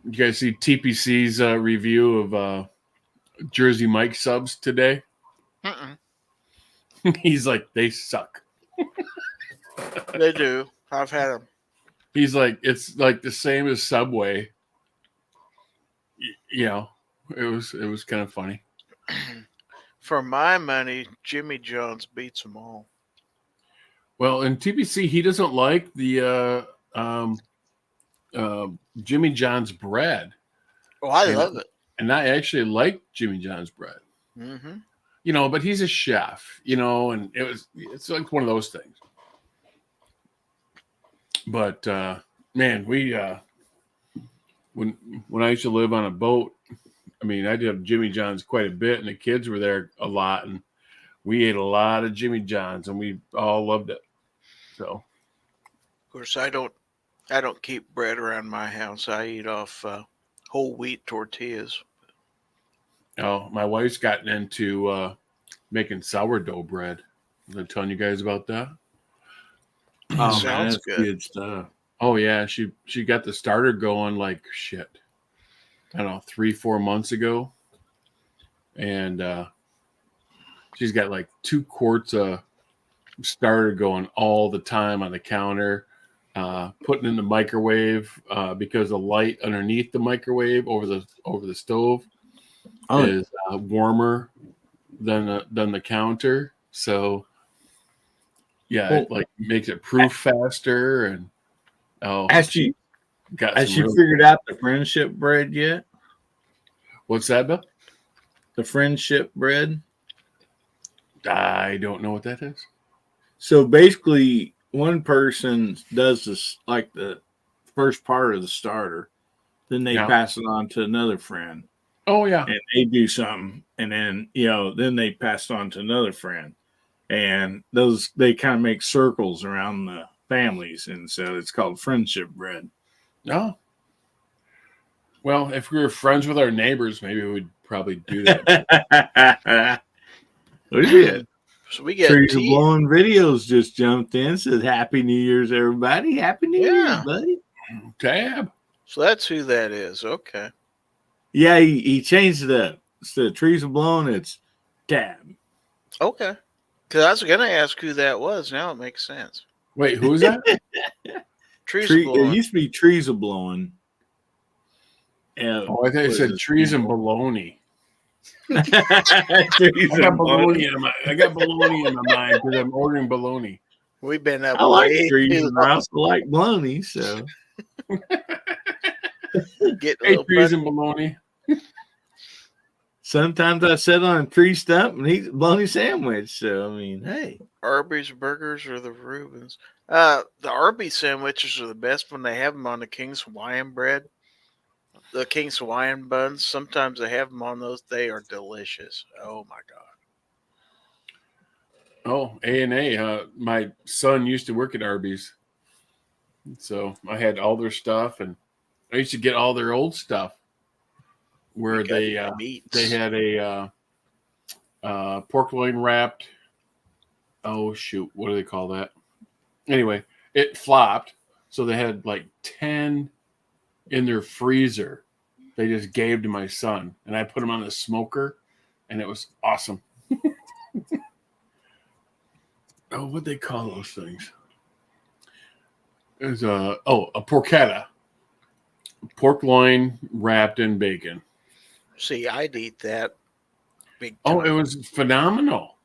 you guys see TPC's review of Jersey Mike subs today? Mm-mm. He's like, they suck. They do. I've had them. He's like, it's like the same as Subway. You know, it was kind of funny. For my money, Jimmy John's beats them all. Well, in TBC, he doesn't like the Jimmy John's bread. Oh, I And- love it. And I actually like Jimmy John's bread. Mm-hmm. You know, but he's a chef, you know, and it's like one of those things. But man, we when I used to live on a boat, I mean, I did Jimmy John's quite a bit, and the kids were there a lot, and we ate a lot of Jimmy John's, and we all loved it. So, Of course, I don't keep bread around my house. I eat off whole wheat tortillas. my wife's gotten into making sourdough bread. Was I telling you guys about that? Oh, man, Sounds that's good. good stuff. Oh yeah, she got the starter going like shit. I don't know, 3-4 months ago, and she's got like 2 quarts of starter going all the time on the counter, putting in the microwave because the light underneath the microwave over the stove is warmer than the counter. So yeah, it like makes it proof faster. And Has she got has some she really- figured out the friendship bread yet? What's that, Bill? The friendship bread. I don't know what that is. So basically, one person does this like the first part of the starter, then they Yeah. pass it on to another friend, Oh yeah. and they do something, and then then they pass it on to another friend, and they kind of make circles around the families, and so it's called friendship bread. No. Well, if we were friends with our neighbors, maybe we'd probably do that. What is it? So we get Trees of tea. Blowing Videos just jumped in. Says Happy New Year's, everybody. Happy New Yeah. Year's, buddy. Tab. So that's who that is. Okay. Yeah, he changed it up. Instead of Trees of Blowing, it's Tab. Okay. Because I was going to ask who that was. Now it makes sense. Wait, who's that? Trees It blowing. used to be Trees of Blowing. And Oh, I thought you said trees and baloney. Trees I got of Blowing. baloney in my mind because I'm ordering baloney. We've been up I like way trees too and I long. also like bologna, so Getting a Hey, little trees funny. and baloney. sometimes I sit on a tree stump and eat a bologna sandwich. So I mean, hey. Arby's burgers or the Reubens. The Arby's sandwiches are the best when they have them on the King's Hawaiian bread. The King's Hawaiian buns. Sometimes they have them on those. They are delicious. Oh my god. Oh, A&A. My son used to work at Arby's. So I had all their stuff, and I used to get all their old stuff where We got they meats. had a pork loin wrapped. Oh shoot, what do they call that? Anyway, it flopped, so they had like 10 in their freezer. They just gave to my son, and I put them on the smoker, and it was awesome. Oh, what they call those things? There's a porchetta, pork loin wrapped in bacon. See, I'd eat that. Big Oh, time. it was phenomenal.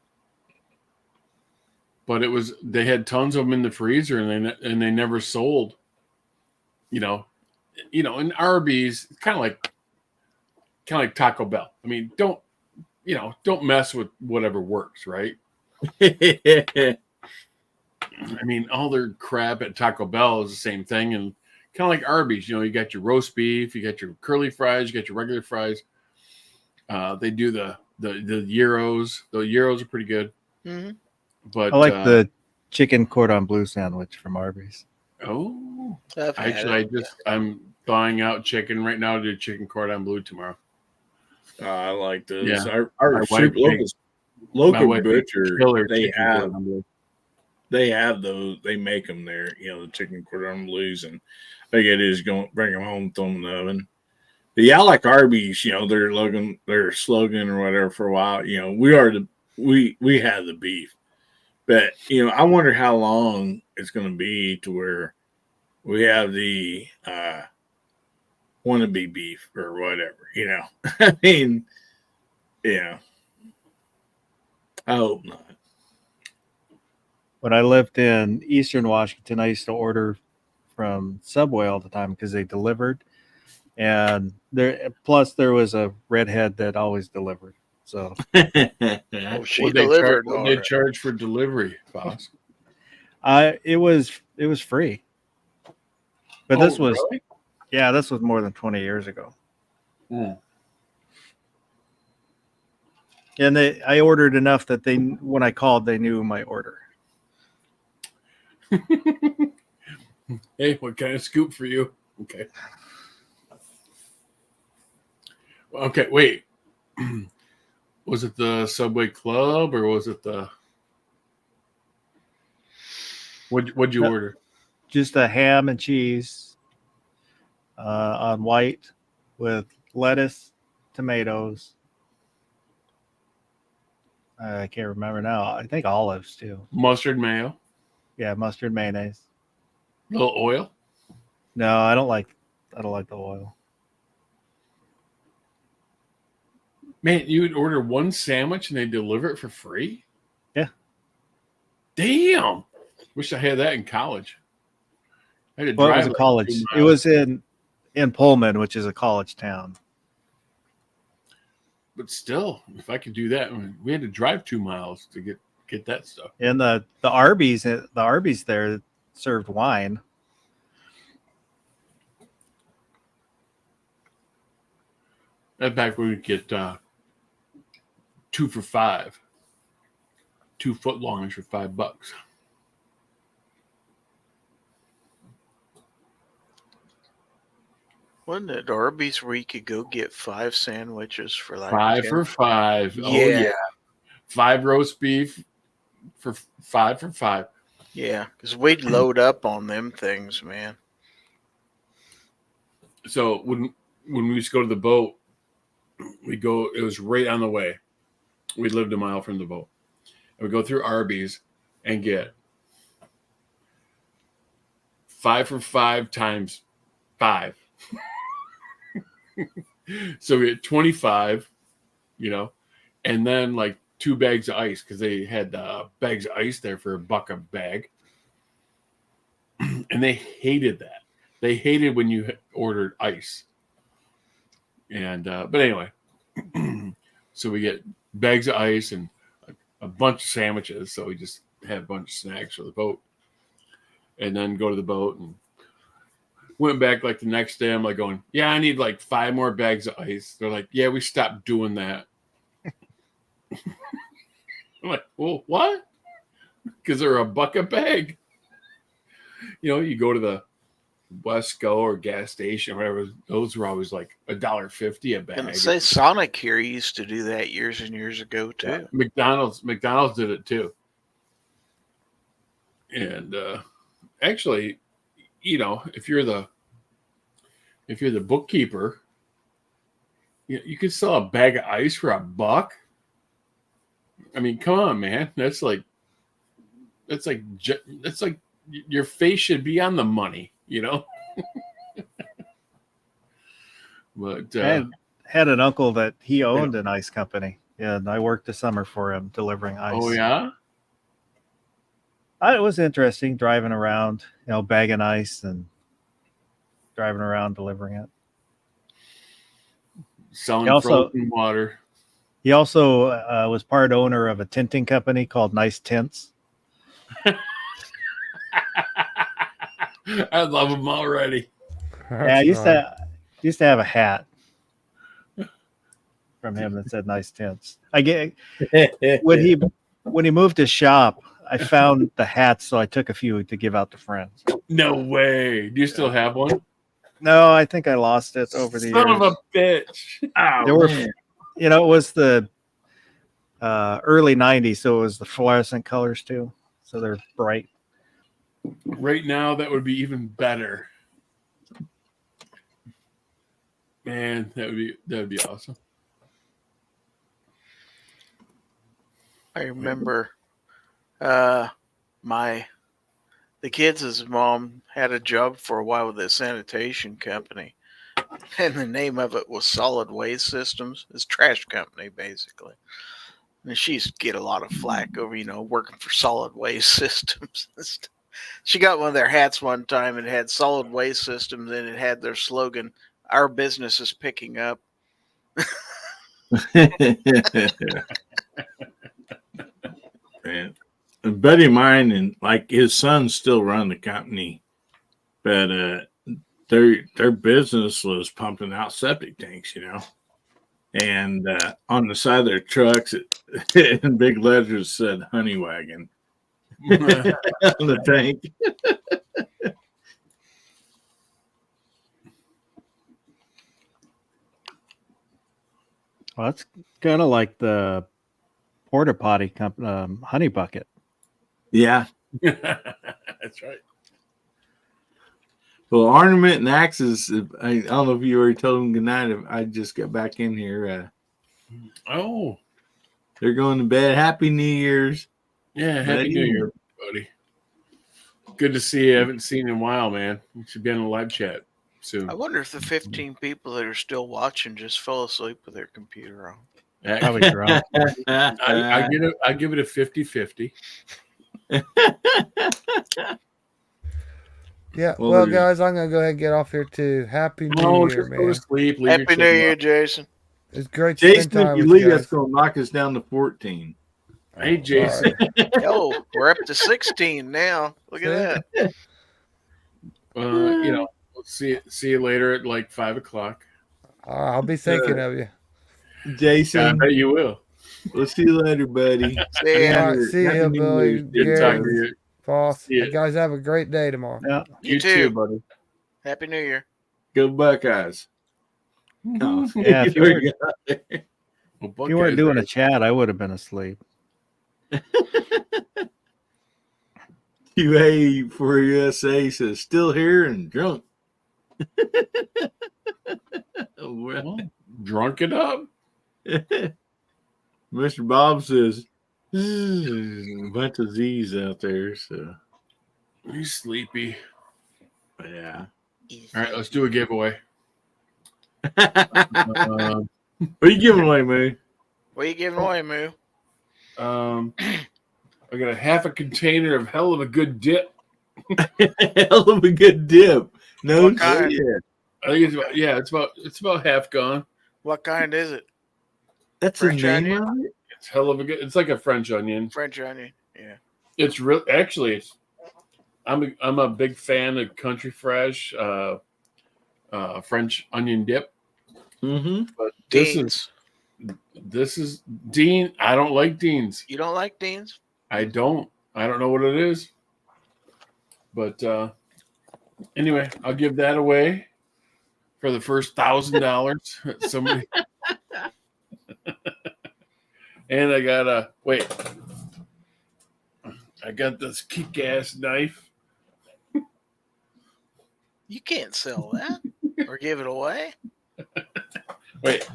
But they had tons of them in the freezer, and they never sold. In Arby's, kind of like Taco Bell. I mean, don't mess with whatever works, right? I mean, all their crap at Taco Bell is the same thing, and kind of like Arby's. You got your roast beef, you got your curly fries, you got your regular fries. They do the gyros. The gyros are pretty good. Mm-hmm. But I like the chicken cordon bleu sandwich from Arby's. Oh, I've had actually, it. I'm thawing out chicken right now to do chicken cordon bleu tomorrow. I like those. Yeah. Our My wife local, makes- my local wife makes butcher, killer they chicken have cordon bleu. those. They make them there. The chicken cordon bleus, and all you gotta do is go bring them home, throw them in the oven. But yeah, I like Arby's. Their slogan or whatever for a while. We have the beef, But I wonder how long it's going to be to where we have the wannabe beef or whatever. I mean, yeah. I hope not. When I lived in Eastern Washington, I used to order from Subway all the time because they delivered, and there was a redhead that always delivered. So Oh, she What delivered. they charge for delivery, boss? it was free. But this was really? this was more than 20 years ago. Mm. And I ordered enough that when I called, they knew my order. Hey, what kind of scoop for you? Okay. Okay, wait. Was it the Subway Club or was it the? What'd you order? Just a ham and cheese on white with lettuce, tomatoes. I can't remember now. I think olives too. Mustard mayo, Yeah, mustard, mayonnaise. little oil. No, I don't like the oil. Man, you would order one sandwich and they deliver it for free? Yeah. Damn. Wish I had that in college. I had to Well, it drive was a like college. 2 It miles. was in Pullman, which is a college town. But still, if I could do that, we had to drive 2 miles to get that stuff. And the Arby's there served wine. That back when we get 2 for $5, 2 foot longs for $5. Wasn't it Arby's where you could go get 5 sandwiches for like 5 10? for $5. Oh Yeah. yeah, 5 roast beef for 5 for $5. Yeah, because we'd load up on them things, man. So when we used to go to the boat, it was right on the way. We lived a mile from the boat. And we go through Arby's and get 5 for $5 times 5. So we had 25, and then like 2 bags of ice because they had bags of ice there for $1 a bag. And they hated that. They hated when you ordered ice. And but anyway, so we get bags of ice and a bunch of sandwiches. So we just had a bunch of snacks for the boat, and then go to the boat and went back like the next day. I'm like going, yeah, I need like 5 more bags of ice. They're like, yeah, we stopped doing that. I'm like, well, what? Because they're $1 a bag. You go to the Wesco or gas station or whatever, those were always like $1.50 a bag. And say Sonic here used to do that years and years ago too. Yeah. McDonald's did it too. And actually, if you're the bookkeeper, you could sell a bag of ice for $1. I mean, come on, man. That's like your face should be on the money, But I had an uncle that he owned an ice company, and I worked the summer for him delivering ice. Oh yeah. It was interesting driving around, bagging ice and driving around delivering it. Selling frozen water. He also was part owner of a tinting company called Nice Tints. I love them already. Yeah, I used to have a hat from him that said Nice Tints. When he moved his shop, I found the hats, so I took a few to give out to friends. No way. Do you still have one? No, I think I lost it over the years. Son of a bitch. There were, it was the early 90s, so it was the fluorescent colors too. So they're bright. Right now, that would be even better. Man, that would be awesome. I remember The kids' mom had a job for a while with a sanitation company, and the name of it was Solid Waste Systems. It's a trash company, basically. And she used to get a lot of flack over, working for Solid Waste Systems. She got one of their hats one time and it had Solid Waste Systems, and it had their slogan, "Our business is picking up." Man. A buddy of mine and like his sons still run the company, but their business was pumping out septic tanks, and on the side of their trucks, in big letters said "Honey Wagon" on the tank. Well, that's kind of like the porta potty Honey Bucket. Yeah, That's right. well, Ornament and Axes. I don't know if you already told them goodnight. I just got back in here. Oh, They're going to bed. Happy New Year's. yeah. Happy New Year, buddy. Good to see you. I haven't seen you in a while, man. We should be on a live chat soon. I wonder if the 15 people that are still watching just fell asleep with their computer on. Probably drunk. I give it a 50-50. Yeah. Well, Well, you- guys, I'm gonna go ahead and get off here too. Happy New No, Year, just go to man. sleep. Leave Happy your New children Year, up. Jason. It's great to spend Jason, time if you with leave, you that's guys. going to knock us down to 14. Hey, Jason. Oh, we're up to 16 now. Look at that. We'll see you later at like 5:00. I'll be thinking of you. I Jason, bet you will. we'll see you later, buddy. See ya. All right, see Happy ya, New Billy, Year's. Good talking to Gary, you. Boss. See ya. You guys have a great day tomorrow. Yeah. You too. buddy. Happy New Year. Go Buckeyes. Oh, Yeah, if you were- Well, If you weren't Buckeyes doing are- a chat, I would have been asleep. QA for USA says still here and drunk. Well, drunk it up. Mr. Bob says a bunch of Z's out there. So He's sleepy. yeah. All right, let's do a giveaway. What are you giving away, man? What are you giving away, Moo? I got a half a container of hell of a good dip. Hell of a good dip. No What kind? shit. I think it's about half gone. What kind is it? That's French the name onion? of it? It's hell of a good. It's like a French onion. French onion. Yeah. It's real. Actually, I'm a big fan of Country Fresh French onion dip. Mm-hmm. But Dean's. this is Dean. I don't like Dean's. You don't like Dean's? I don't know what it is. But anyway, I'll give that away for the first $1,000. Somebody. And I got I got this kick-ass knife. You can't sell that or give it away. Wait.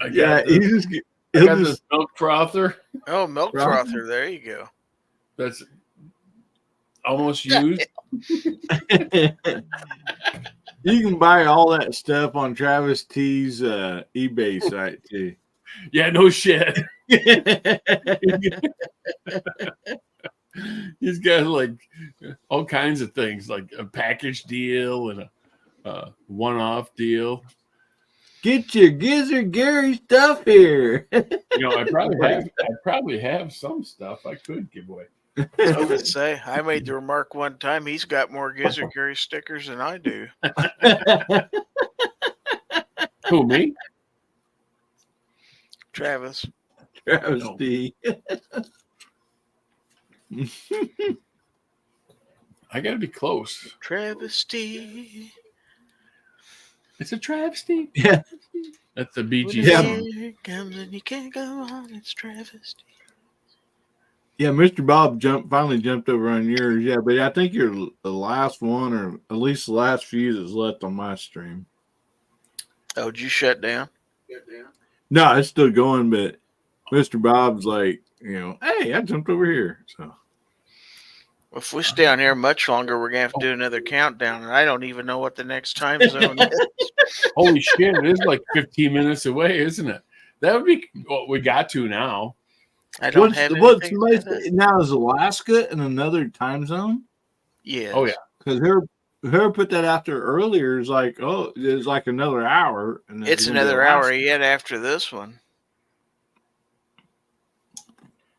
I Yeah, got he this, just I he'll got just this milk frother Oh, milk Right. frother. There you go. that's almost used. you can buy all that stuff on Travis T's eBay site too. Yeah, no shit. He's got like all kinds of things, like a package deal and a one-off deal. Get your Gizzard Gary stuff here. I probably have some stuff I could give away. I would say I made the remark one time. He's got more Gizzard Gary stickers than I do. Who, me? Travis. Travis No. T. I got to be close. Travesty. It's a travesty. Yeah. That's the Bee Gees Yeah. song. Here it comes and you can't go on. It's travesty. Yeah, Mr. Bob finally jumped over on yours. Yeah, but I think you're the last one, or at least the last few that's left on my stream. Oh, did you shut down? No, it's still going, but Mr. Bob's like, hey, I jumped over here. So If we stay on here much longer, we're gonna have to do another countdown, and I don't even know what the next time zone is. Holy shit! It is like 15 minutes away, isn't it? That would be what we got to now. I don't have anything. Now is Alaska in another time zone? Yeah. Oh yeah. Because her put that out there earlier. Is like, it's like another hour. And then It's another hour yet after this one.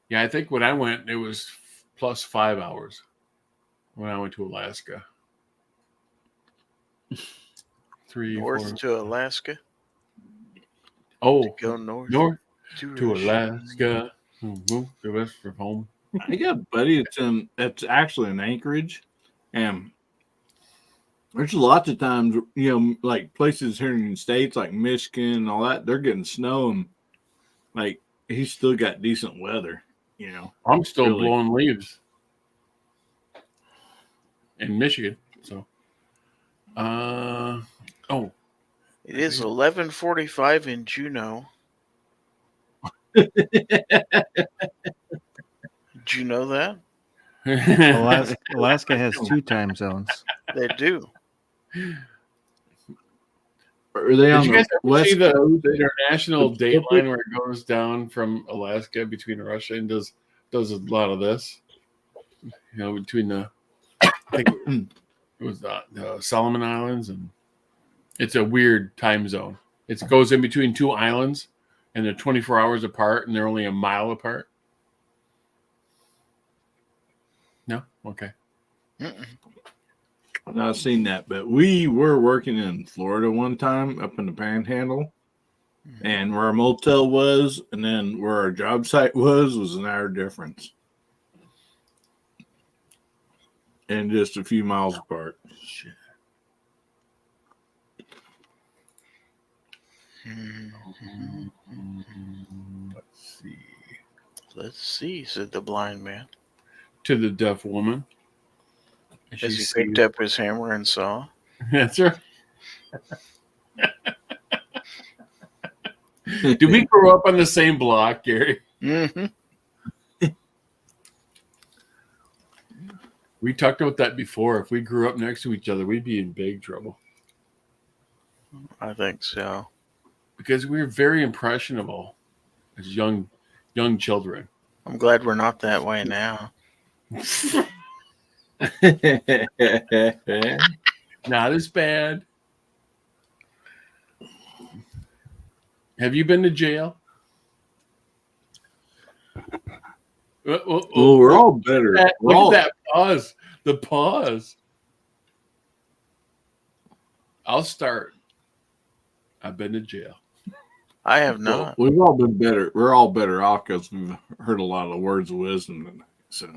Yeah, I think when I went, it was plus 5 hours when I went to Alaska. 3, North 4. to Alaska. Oh, Go north to Alaska. Move the west from home. I got a buddy that's actually in Anchorage, and there's lots of times, like places here in the States, like Michigan and all that, they're getting snow, and like he's still got decent weather. I'm still blowing leaves in Michigan. So, It is 11:45 in Juneau. Did you know that? Alaska has 2 time zones. They do. Are they Did on you the guys ever west see the coast? international The date Pacific? line where it goes down from Alaska between Russia and does a lot of this? Between the I think it was the Solomon Islands, and it's a weird time zone. It goes in between 2 islands, and they're 24 hours apart, and they're only a mile apart. No? Okay. Mm-mm. I've not seen that, but we were working in Florida one time up in the Panhandle, and where our motel was, and then where our job site was an hour difference, and just a few miles apart. Shit. Let's see, said the blind man. To the deaf woman. As he picked up his hammer and saw. That's right. Did we grow up on the same block, Gary? Mm-hmm. We talked about that before. If we grew up next to each other, we'd be in big trouble. I think so. Because we were very impressionable as young children. I'm glad we're not that way now. Not as bad. Have you been to jail? Well, we're all better. Look at that pause. The pause. I'll start. I've been to jail. I have not. Well, we've all been better. We're all better off because we've heard a lot of words of wisdom tonight. So,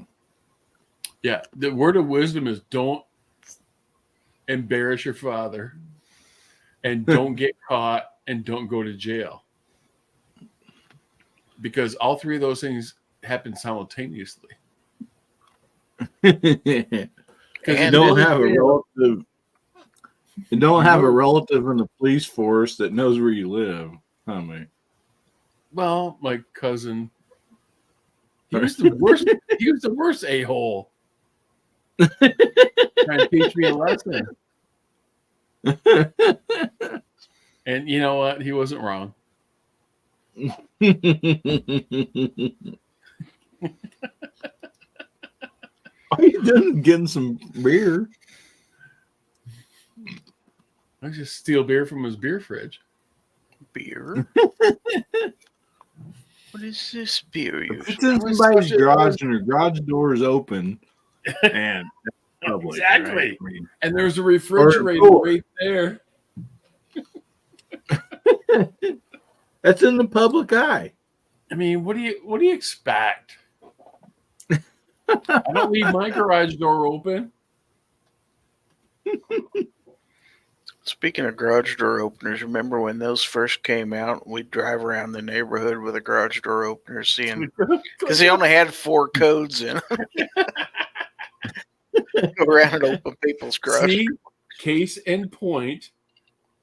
yeah, the word of wisdom is don't embarrass your father, and don't get caught, and don't go to jail. Because all 3 of those things happen simultaneously. Because you don't have a relative. You don't have a relative in the police force that knows where you live, huh, mate? Well, my cousin, he was the worst. He was the worst a-hole. Trying to teach me a lesson. And you know what? He wasn't wrong. Are you done getting some beer? I just steal beer from his beer fridge. Beer? What is this beer you It's in somebody's garage and her garage door is open. And public, exactly. Right? I mean, and there's a refrigerator right there. That's in the public eye. I mean, what do you expect? I don't leave my garage door open. Speaking of garage door openers, remember when those first came out? We'd drive around the neighborhood with a garage door opener, seeing because they only had 4 codes in them. Go around and open people's garage. See, case in point,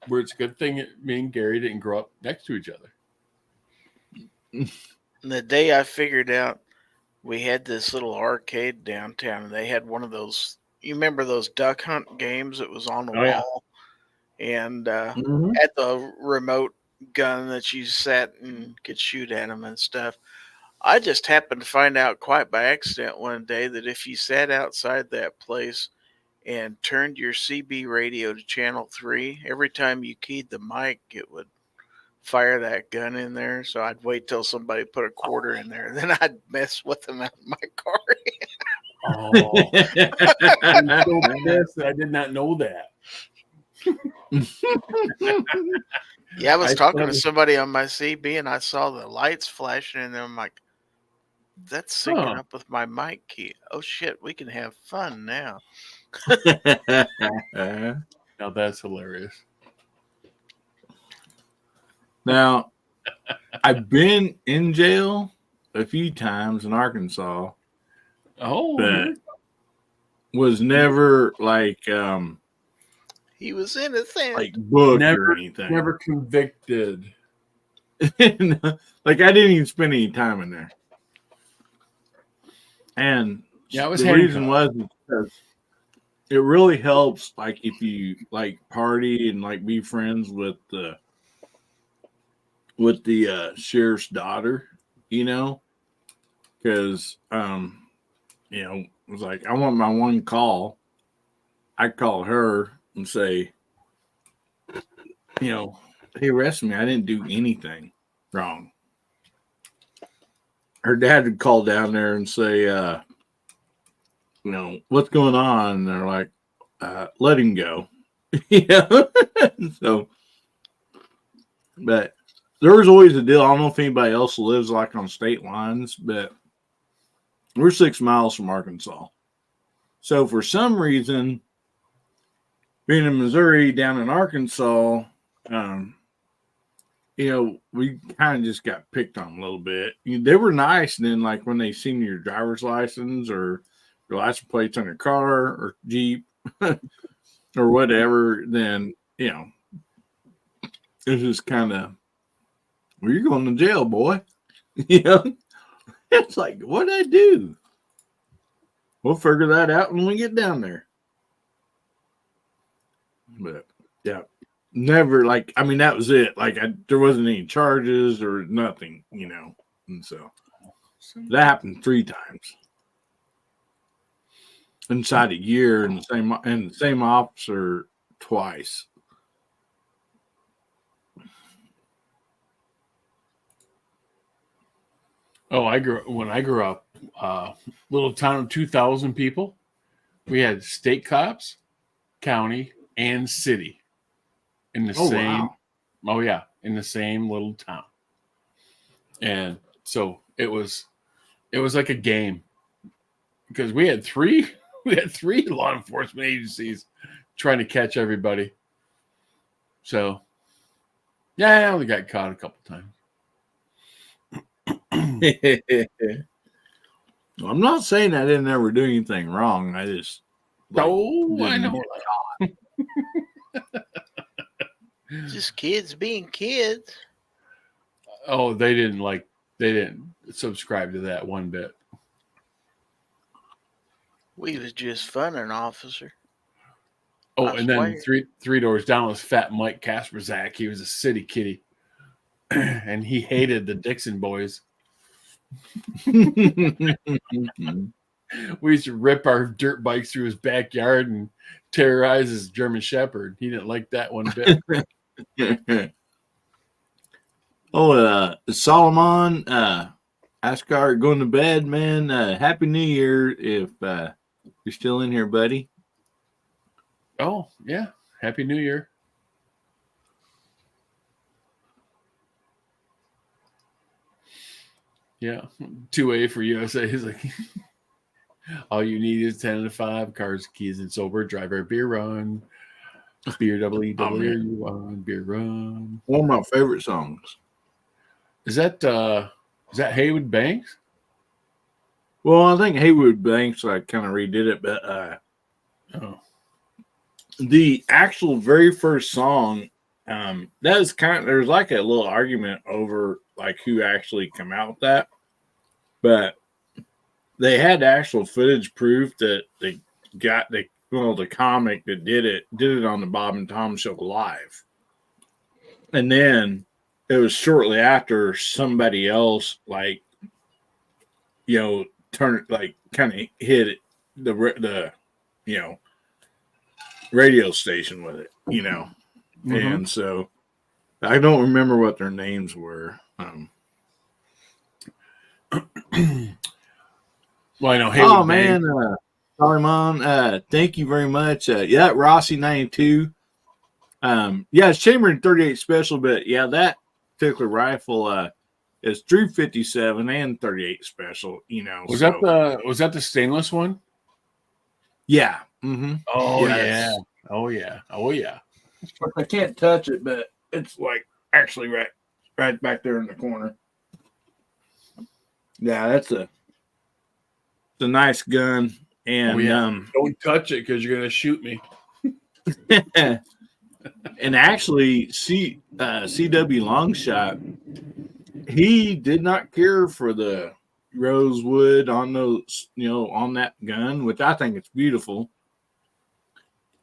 where it's a good thing me and Gary didn't grow up next to each other. the day I figured out we had this little arcade downtown, and they had one of those. You remember those duck hunt games that was on the Oh, yeah. wall, and Mhm. had the remote gun that you sat and could shoot at them and stuff. I just happened to find out quite by accident one day that if you sat outside that place and turned your CB radio to channel 3, every time you keyed the mic, it would fire that gun in there. So I'd wait till somebody put a quarter in there, then I'd mess with them out of my car. Oh, I'm so pissed that I did not know that. Yeah, I was talking to started- somebody on my CB and I saw the lights flashing and I'm like, that's syncing Huh. up with my mic key. Oh shit, we can have fun now. Now that's hilarious. Now, I've been in jail a few times in Arkansas, Oh, but was never like He was innocent. booked Never- or anything. never convicted. Like I didn't even spend any time in there. And Yeah, I was the reason was because it really helps, like if you like party and like be friends with the sheriff's daughter, because it was like I want my one call. I call her and say, hey, arrest me. I didn't do anything wrong. Her dad would call down there and say, what's going on? And they're like, let him go. So, but there was always a deal. I don't know if anybody else lives like on state lines, but we're 6 miles from Arkansas. So for some reason, being in Missouri, down in Arkansas, we kind of just got picked on a little bit. They were nice, and then like when they seen your driver's license or your license plates on your car or Jeep or whatever, then it's just kind of, well, you're going to jail, boy. It's like, what'd I do? We'll figure that out when we get down there. But yeah. Never that was it. There wasn't any charges or nothing, and so that happened 3 times inside a year, and the same officer twice. Oh, when I grew up, little town of 2,000 people. We had state cops, county, and city in the same. Wow. Oh yeah, in the same little town. And so it was like a game because we had three law enforcement agencies trying to catch everybody. So yeah, I only got caught a couple times. Well, I'm not saying I didn't ever do anything wrong. I just I know. Just kids being kids. Oh, they didn't subscribe to that one bit. We was just funning, officer. Oh, I and then swear. three doors down was Fat Mike Kasperzak. He was a city kitty, and he hated the Dixon boys. We used to rip our dirt bikes through his backyard and terrorize his German Shepherd. He didn't like that one bit. Solomon, Ascar going to bed, man. Happy New Year if you're still in here, buddy. Oh, yeah. Happy New Year. Yeah. 2A for USA. He's like, all you need is 10 to 5 cars, keys, and sober. Driver, beer run. Beer WW1, beer run. One of my favorite songs. Is that Haywood Banks? Well, I think Haywood Banks kind of redid it, but the actual very first song, that was there's like a little argument over like who actually come out with that. but they had actual footage proof that they got the comic that did it on the Bob and Tom Show live. And then it was shortly after somebody else, like, you know, kind of hit the you know, radio station with it, you know. Mhm. And so I don't remember what their names were. Well, I know. Haywood Man, sorry, Mom. Thank you very much. Yeah, Rossi 92. Yeah, it's chambered 38 special, but yeah, that particular rifle is 357 and 38 special. You know, was that the stainless one? Yeah. Mm-hmm. Oh Yes. yeah. Oh yeah. Oh yeah. I can't touch it, but it's like actually right back there in the corner. Yeah, it's a nice gun, and Don't touch it because you're gonna shoot me. and actually, CW Longshot, he did not care for the rosewood on those, you know, on that gun, which I think it's beautiful.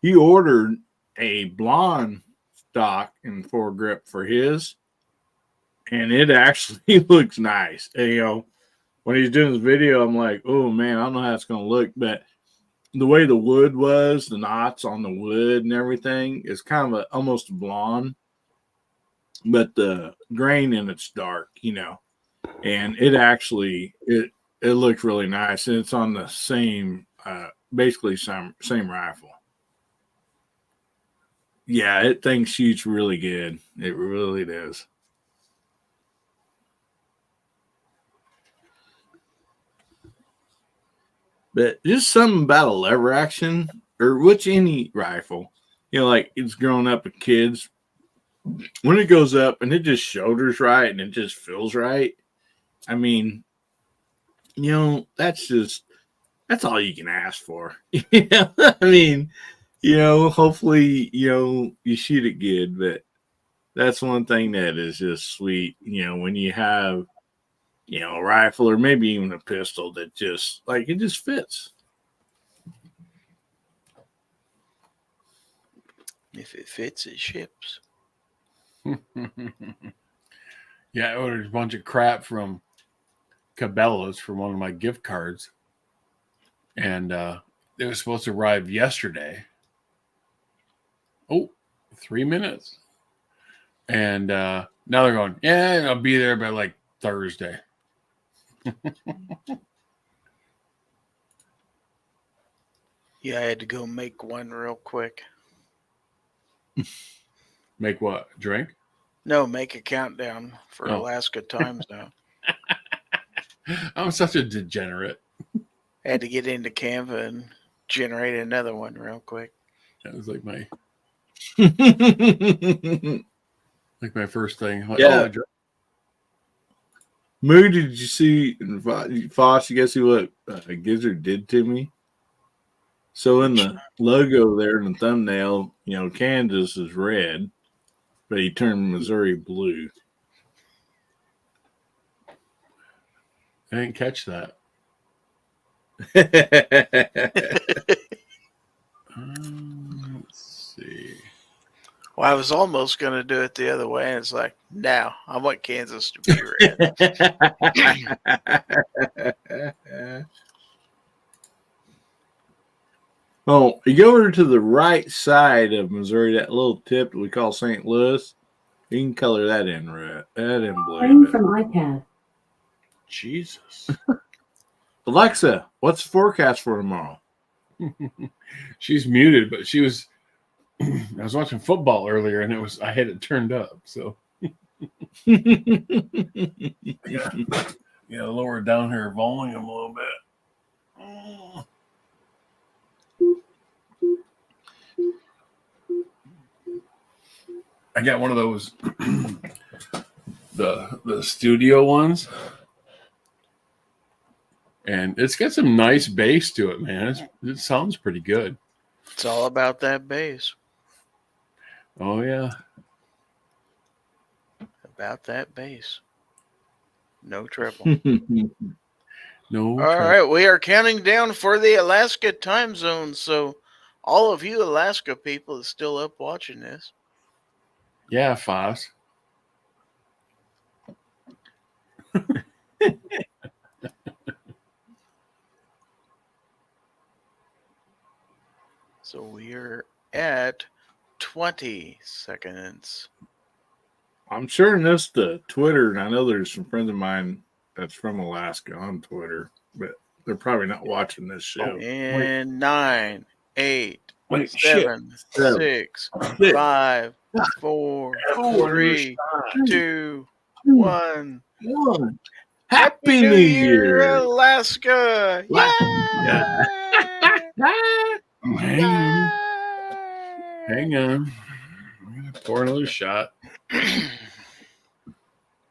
He ordered a blonde stock and foregrip for his, and it actually looks nice. And, you know, when he's doing this video, I'm like, oh man, I don't know how it's going to look, but the way the wood was, the knots on the wood and everything is kind of almost a blonde, but the grain in it's dark, you know, and it actually, it looks really nice. And it's on the same, basically same rifle. Yeah, it thing shoots really good. It really does. But just something about a lever action or any rifle, you know, like it's growing up with kids. When it goes up and it just shoulders right and it just feels right. I mean, you know, that's all you can ask for. You know? I mean, you know, hopefully, you know, you shoot it good, but that's one thing that is just sweet, you know, when you have, you know, a rifle or maybe even a pistol that just like it just fits. If it fits, it ships. Yeah, I ordered a bunch of crap from Cabela's for one of my gift cards, and it was supposed to arrive yesterday. Oh, 3 minutes. And now they're going, yeah, I'll be there by like Thursday. Yeah, I had to go make one real quick. Make what? Drink? No, make a countdown for Alaska time zone. I'm such a degenerate. I had to get into Canva and generate another one real quick. That was like my first thing. Like, yeah. Moody, did you see Foss? You guys see what Gizzard did to me? So in the logo there in the thumbnail, you know, Kansas is red, but he turned Missouri blue. I didn't catch that. Let's see. Well, I was almost going to do it the other way, and it's like, no, I want Kansas to be red. Oh, you go over to the right side of Missouri, that little tip that we call St. Louis, you can color that in red, that in blue. Playing from iPad. Jesus. Alexa, what's the forecast for tomorrow? She's muted, but she was. I was watching football earlier, and I had it turned up. So yeah, lower down her volume a little bit. Oh. I got one of those the studio ones, and it's got some nice bass to it, man. It sounds pretty good. It's all about that bass. Oh yeah, about that bass. No trouble. No. All right, we are counting down for the Alaska time zone. So, all of you Alaska people is still up watching this. Yeah, Foss. So we're at 20 seconds. I'm sharing this to Twitter, and I know there's some friends of mine that's from Alaska on Twitter, but they're probably not watching this show. And 9, 8, Wait, 7, shit. 6, Six, 5, 4, 3, 2, two, 1. one. Happy New Year! Alaska! Yeah. Hang on. I'm gonna pour another shot.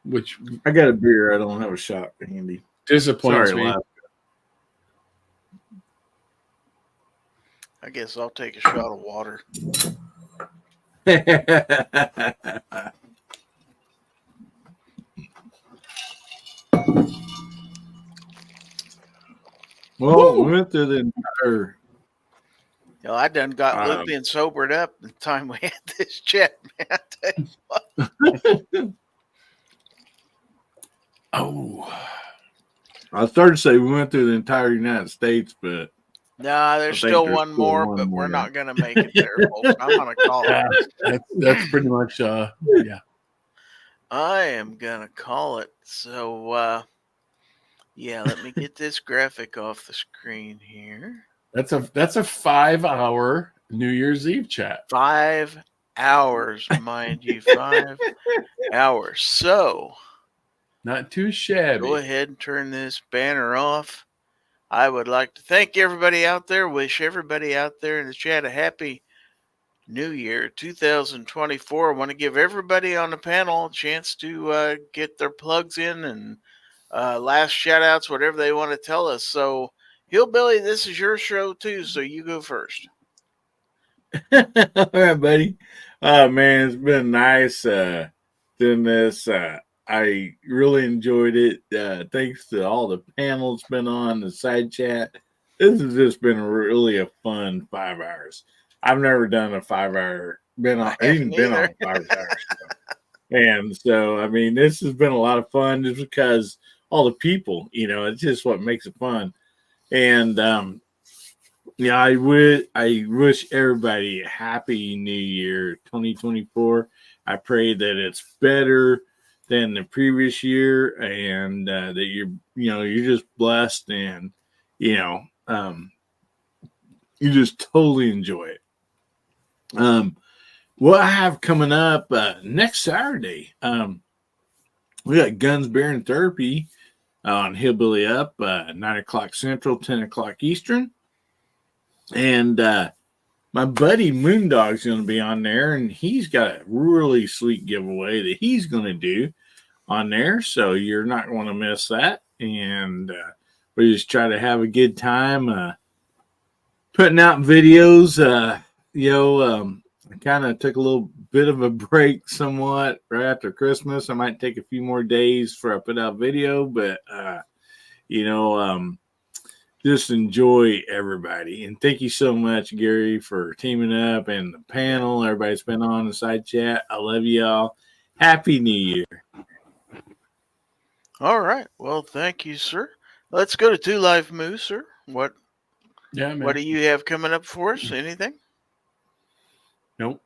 Which I got a beer. I don't have a shot handy. disappoints me. Alaska. I guess I'll take a shot of water. Well, we went through the entire. You know, I done got loopy and sobered up the time we had this chat, man. I tell you what. Oh, I started to say we went through the entire United States, but Nah, there's still one more, but we're not going to make it there, folks. I'm going to call it. that's pretty much yeah. I am going to call it. So, yeah, let me get this graphic off the screen here. That's a 5-hour New Year's Eve chat. 5 hours, mind you, 5 hours. So, Not too shabby. go ahead and turn this banner off. I would like to thank everybody out there, wish everybody out there in the chat a happy New Year 2024. I want to give everybody on the panel a chance to get their plugs in and last shout outs, whatever they want to tell us. So, Hillbilly, this is your show too, so you go first. All right, buddy. Man, it's been nice doing this. I really enjoyed it. Thanks to all the panels been on the side chat. This has just been really a fun 5 hours. I've never done a 5 hour. Been on 5 hours. And so, I mean, this has been a lot of fun just because all the people, it's just what makes it fun. And yeah, I wish everybody a happy New Year 2024. I pray that it's better than the previous year, and that you're just blessed, and you just totally enjoy it. What I have coming up next Saturday, we got Guns, Beer, and Therapy on Hillbilly Up, 9 o'clock Central, 10 o'clock Eastern. And my buddy Moondog's going to be on there, and he's got a really sweet giveaway that he's going to do on there. So you're not going to miss that. And we just try to have a good time putting out videos. I kind of took a little bit of a break somewhat right after Christmas. I might take a few more days before I put out video, but just enjoy everybody. And thank you so much, Gary, for teaming up, and the panel, everybody's been on the side chat. I love y'all. Happy New Year. All right. Well, thank you, sir. Let's go to Two Live Moose, sir. What do you have coming up for us? Anything? Nope.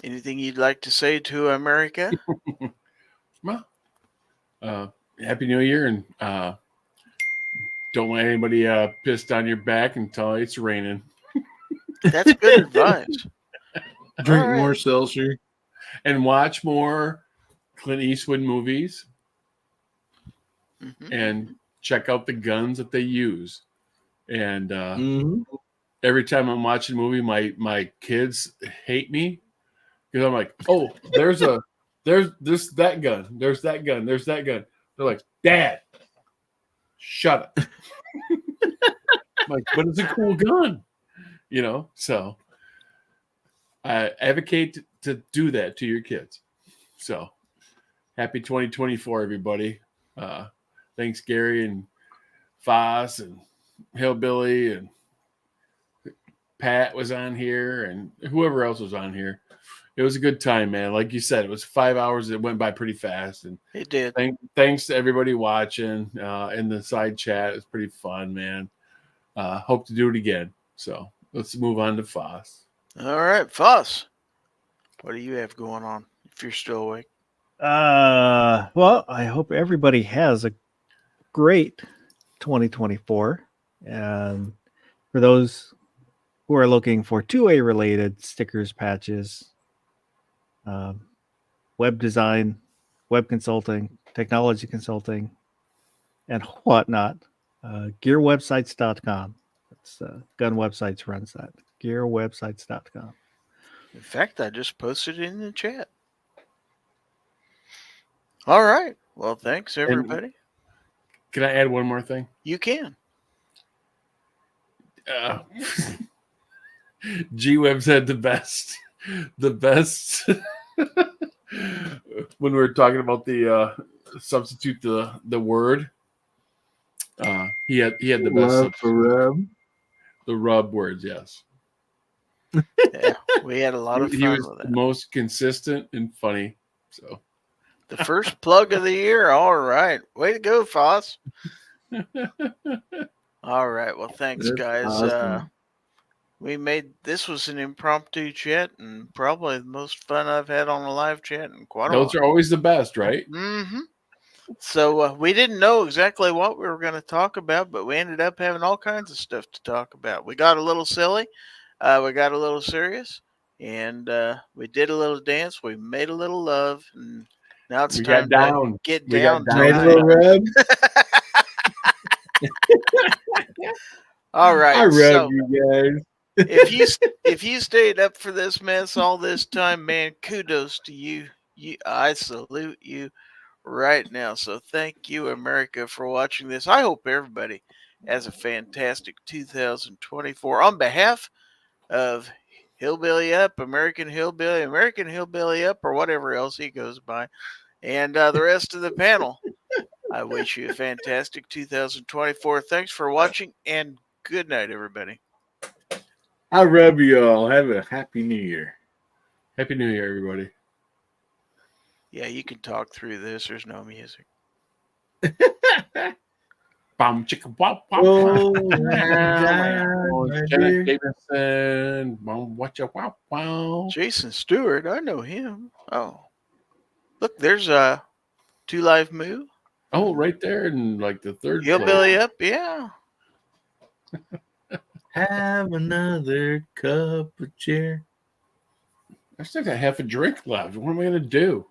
Anything you'd like to say to America? Well, Happy New Year, and don't let anybody piss on your back until it's raining. That's good advice. Drink more seltzer. And watch more Clint Eastwood movies. Mm-hmm. And check out the guns that they use. And every time I'm watching a movie, my kids hate me because I'm like, oh, there's that gun. There's that gun. There's that gun. They're like, Dad, shut up. I'm like, but it's a cool gun, So I advocate to do that to your kids. So happy 2024, everybody. Thanks, Gary, and Foss and Hillbilly and Pat was on here and whoever else was on here. It was a good time, man. Like you said, it was 5 hours that went by pretty fast. And It did. thanks to everybody watching in the side chat. It was pretty fun, man. Hope to do it again. So let's move on to Foss. All right, Foss. What do you have going on if you're still awake? Well, I hope everybody has a great 2024. And for those who are looking for 2A related stickers, patches, web design, web consulting, technology consulting, and whatnot, gearwebsites.com. That's Gun Websites runs that. Gearwebsites.com. In fact, I just posted it in the chat. All right. Well, thanks, everybody. Can I add one more thing? You can. G-Webs had the best when we were talking about the substitute the word. He had the best Love for rub. the rub words. Yes, Yeah, we had a lot of he fun was with the that. most consistent and funny. So The first plug of the year. All right. Way to go, Foss. All right. Well, thanks, That's guys. awesome. This was an impromptu chat and probably the most fun I've had on a live chat in quite a those while. are always the best, right? Mm-hmm. So we didn't know exactly what we were going to talk about, but we ended up having all kinds of stuff to talk about. We got a little silly. We got a little serious. And we did a little dance. We made a little love. And now it's We time got down. to get We got down down. Made a tonight. little rub. All right. I rub So you guys. if you stayed up for this mess all this time, man, kudos to you. I salute you right now. So thank you, America, for watching this. I hope everybody has a fantastic 2024. On behalf of Hillbilly Up, American Hillbilly Up, or whatever else he goes by, and the rest of the panel, I wish you a fantastic 2024. Thanks for watching, and good night, everybody. I rub you all. Have a happy new year. Happy New Year, everybody. Yeah, you can talk through this. There's no music. Bum chicka wow wow. Oh, wow. my Janet dear. Davidson. Bum watcha wow wow. Jason Stewart, I know him. Oh, look, there's Two Live Moo. Oh, right there in like the third Hillbilly place. Up, yeah. Have another cup of cheer. I still got half a drink left. What am I gonna do?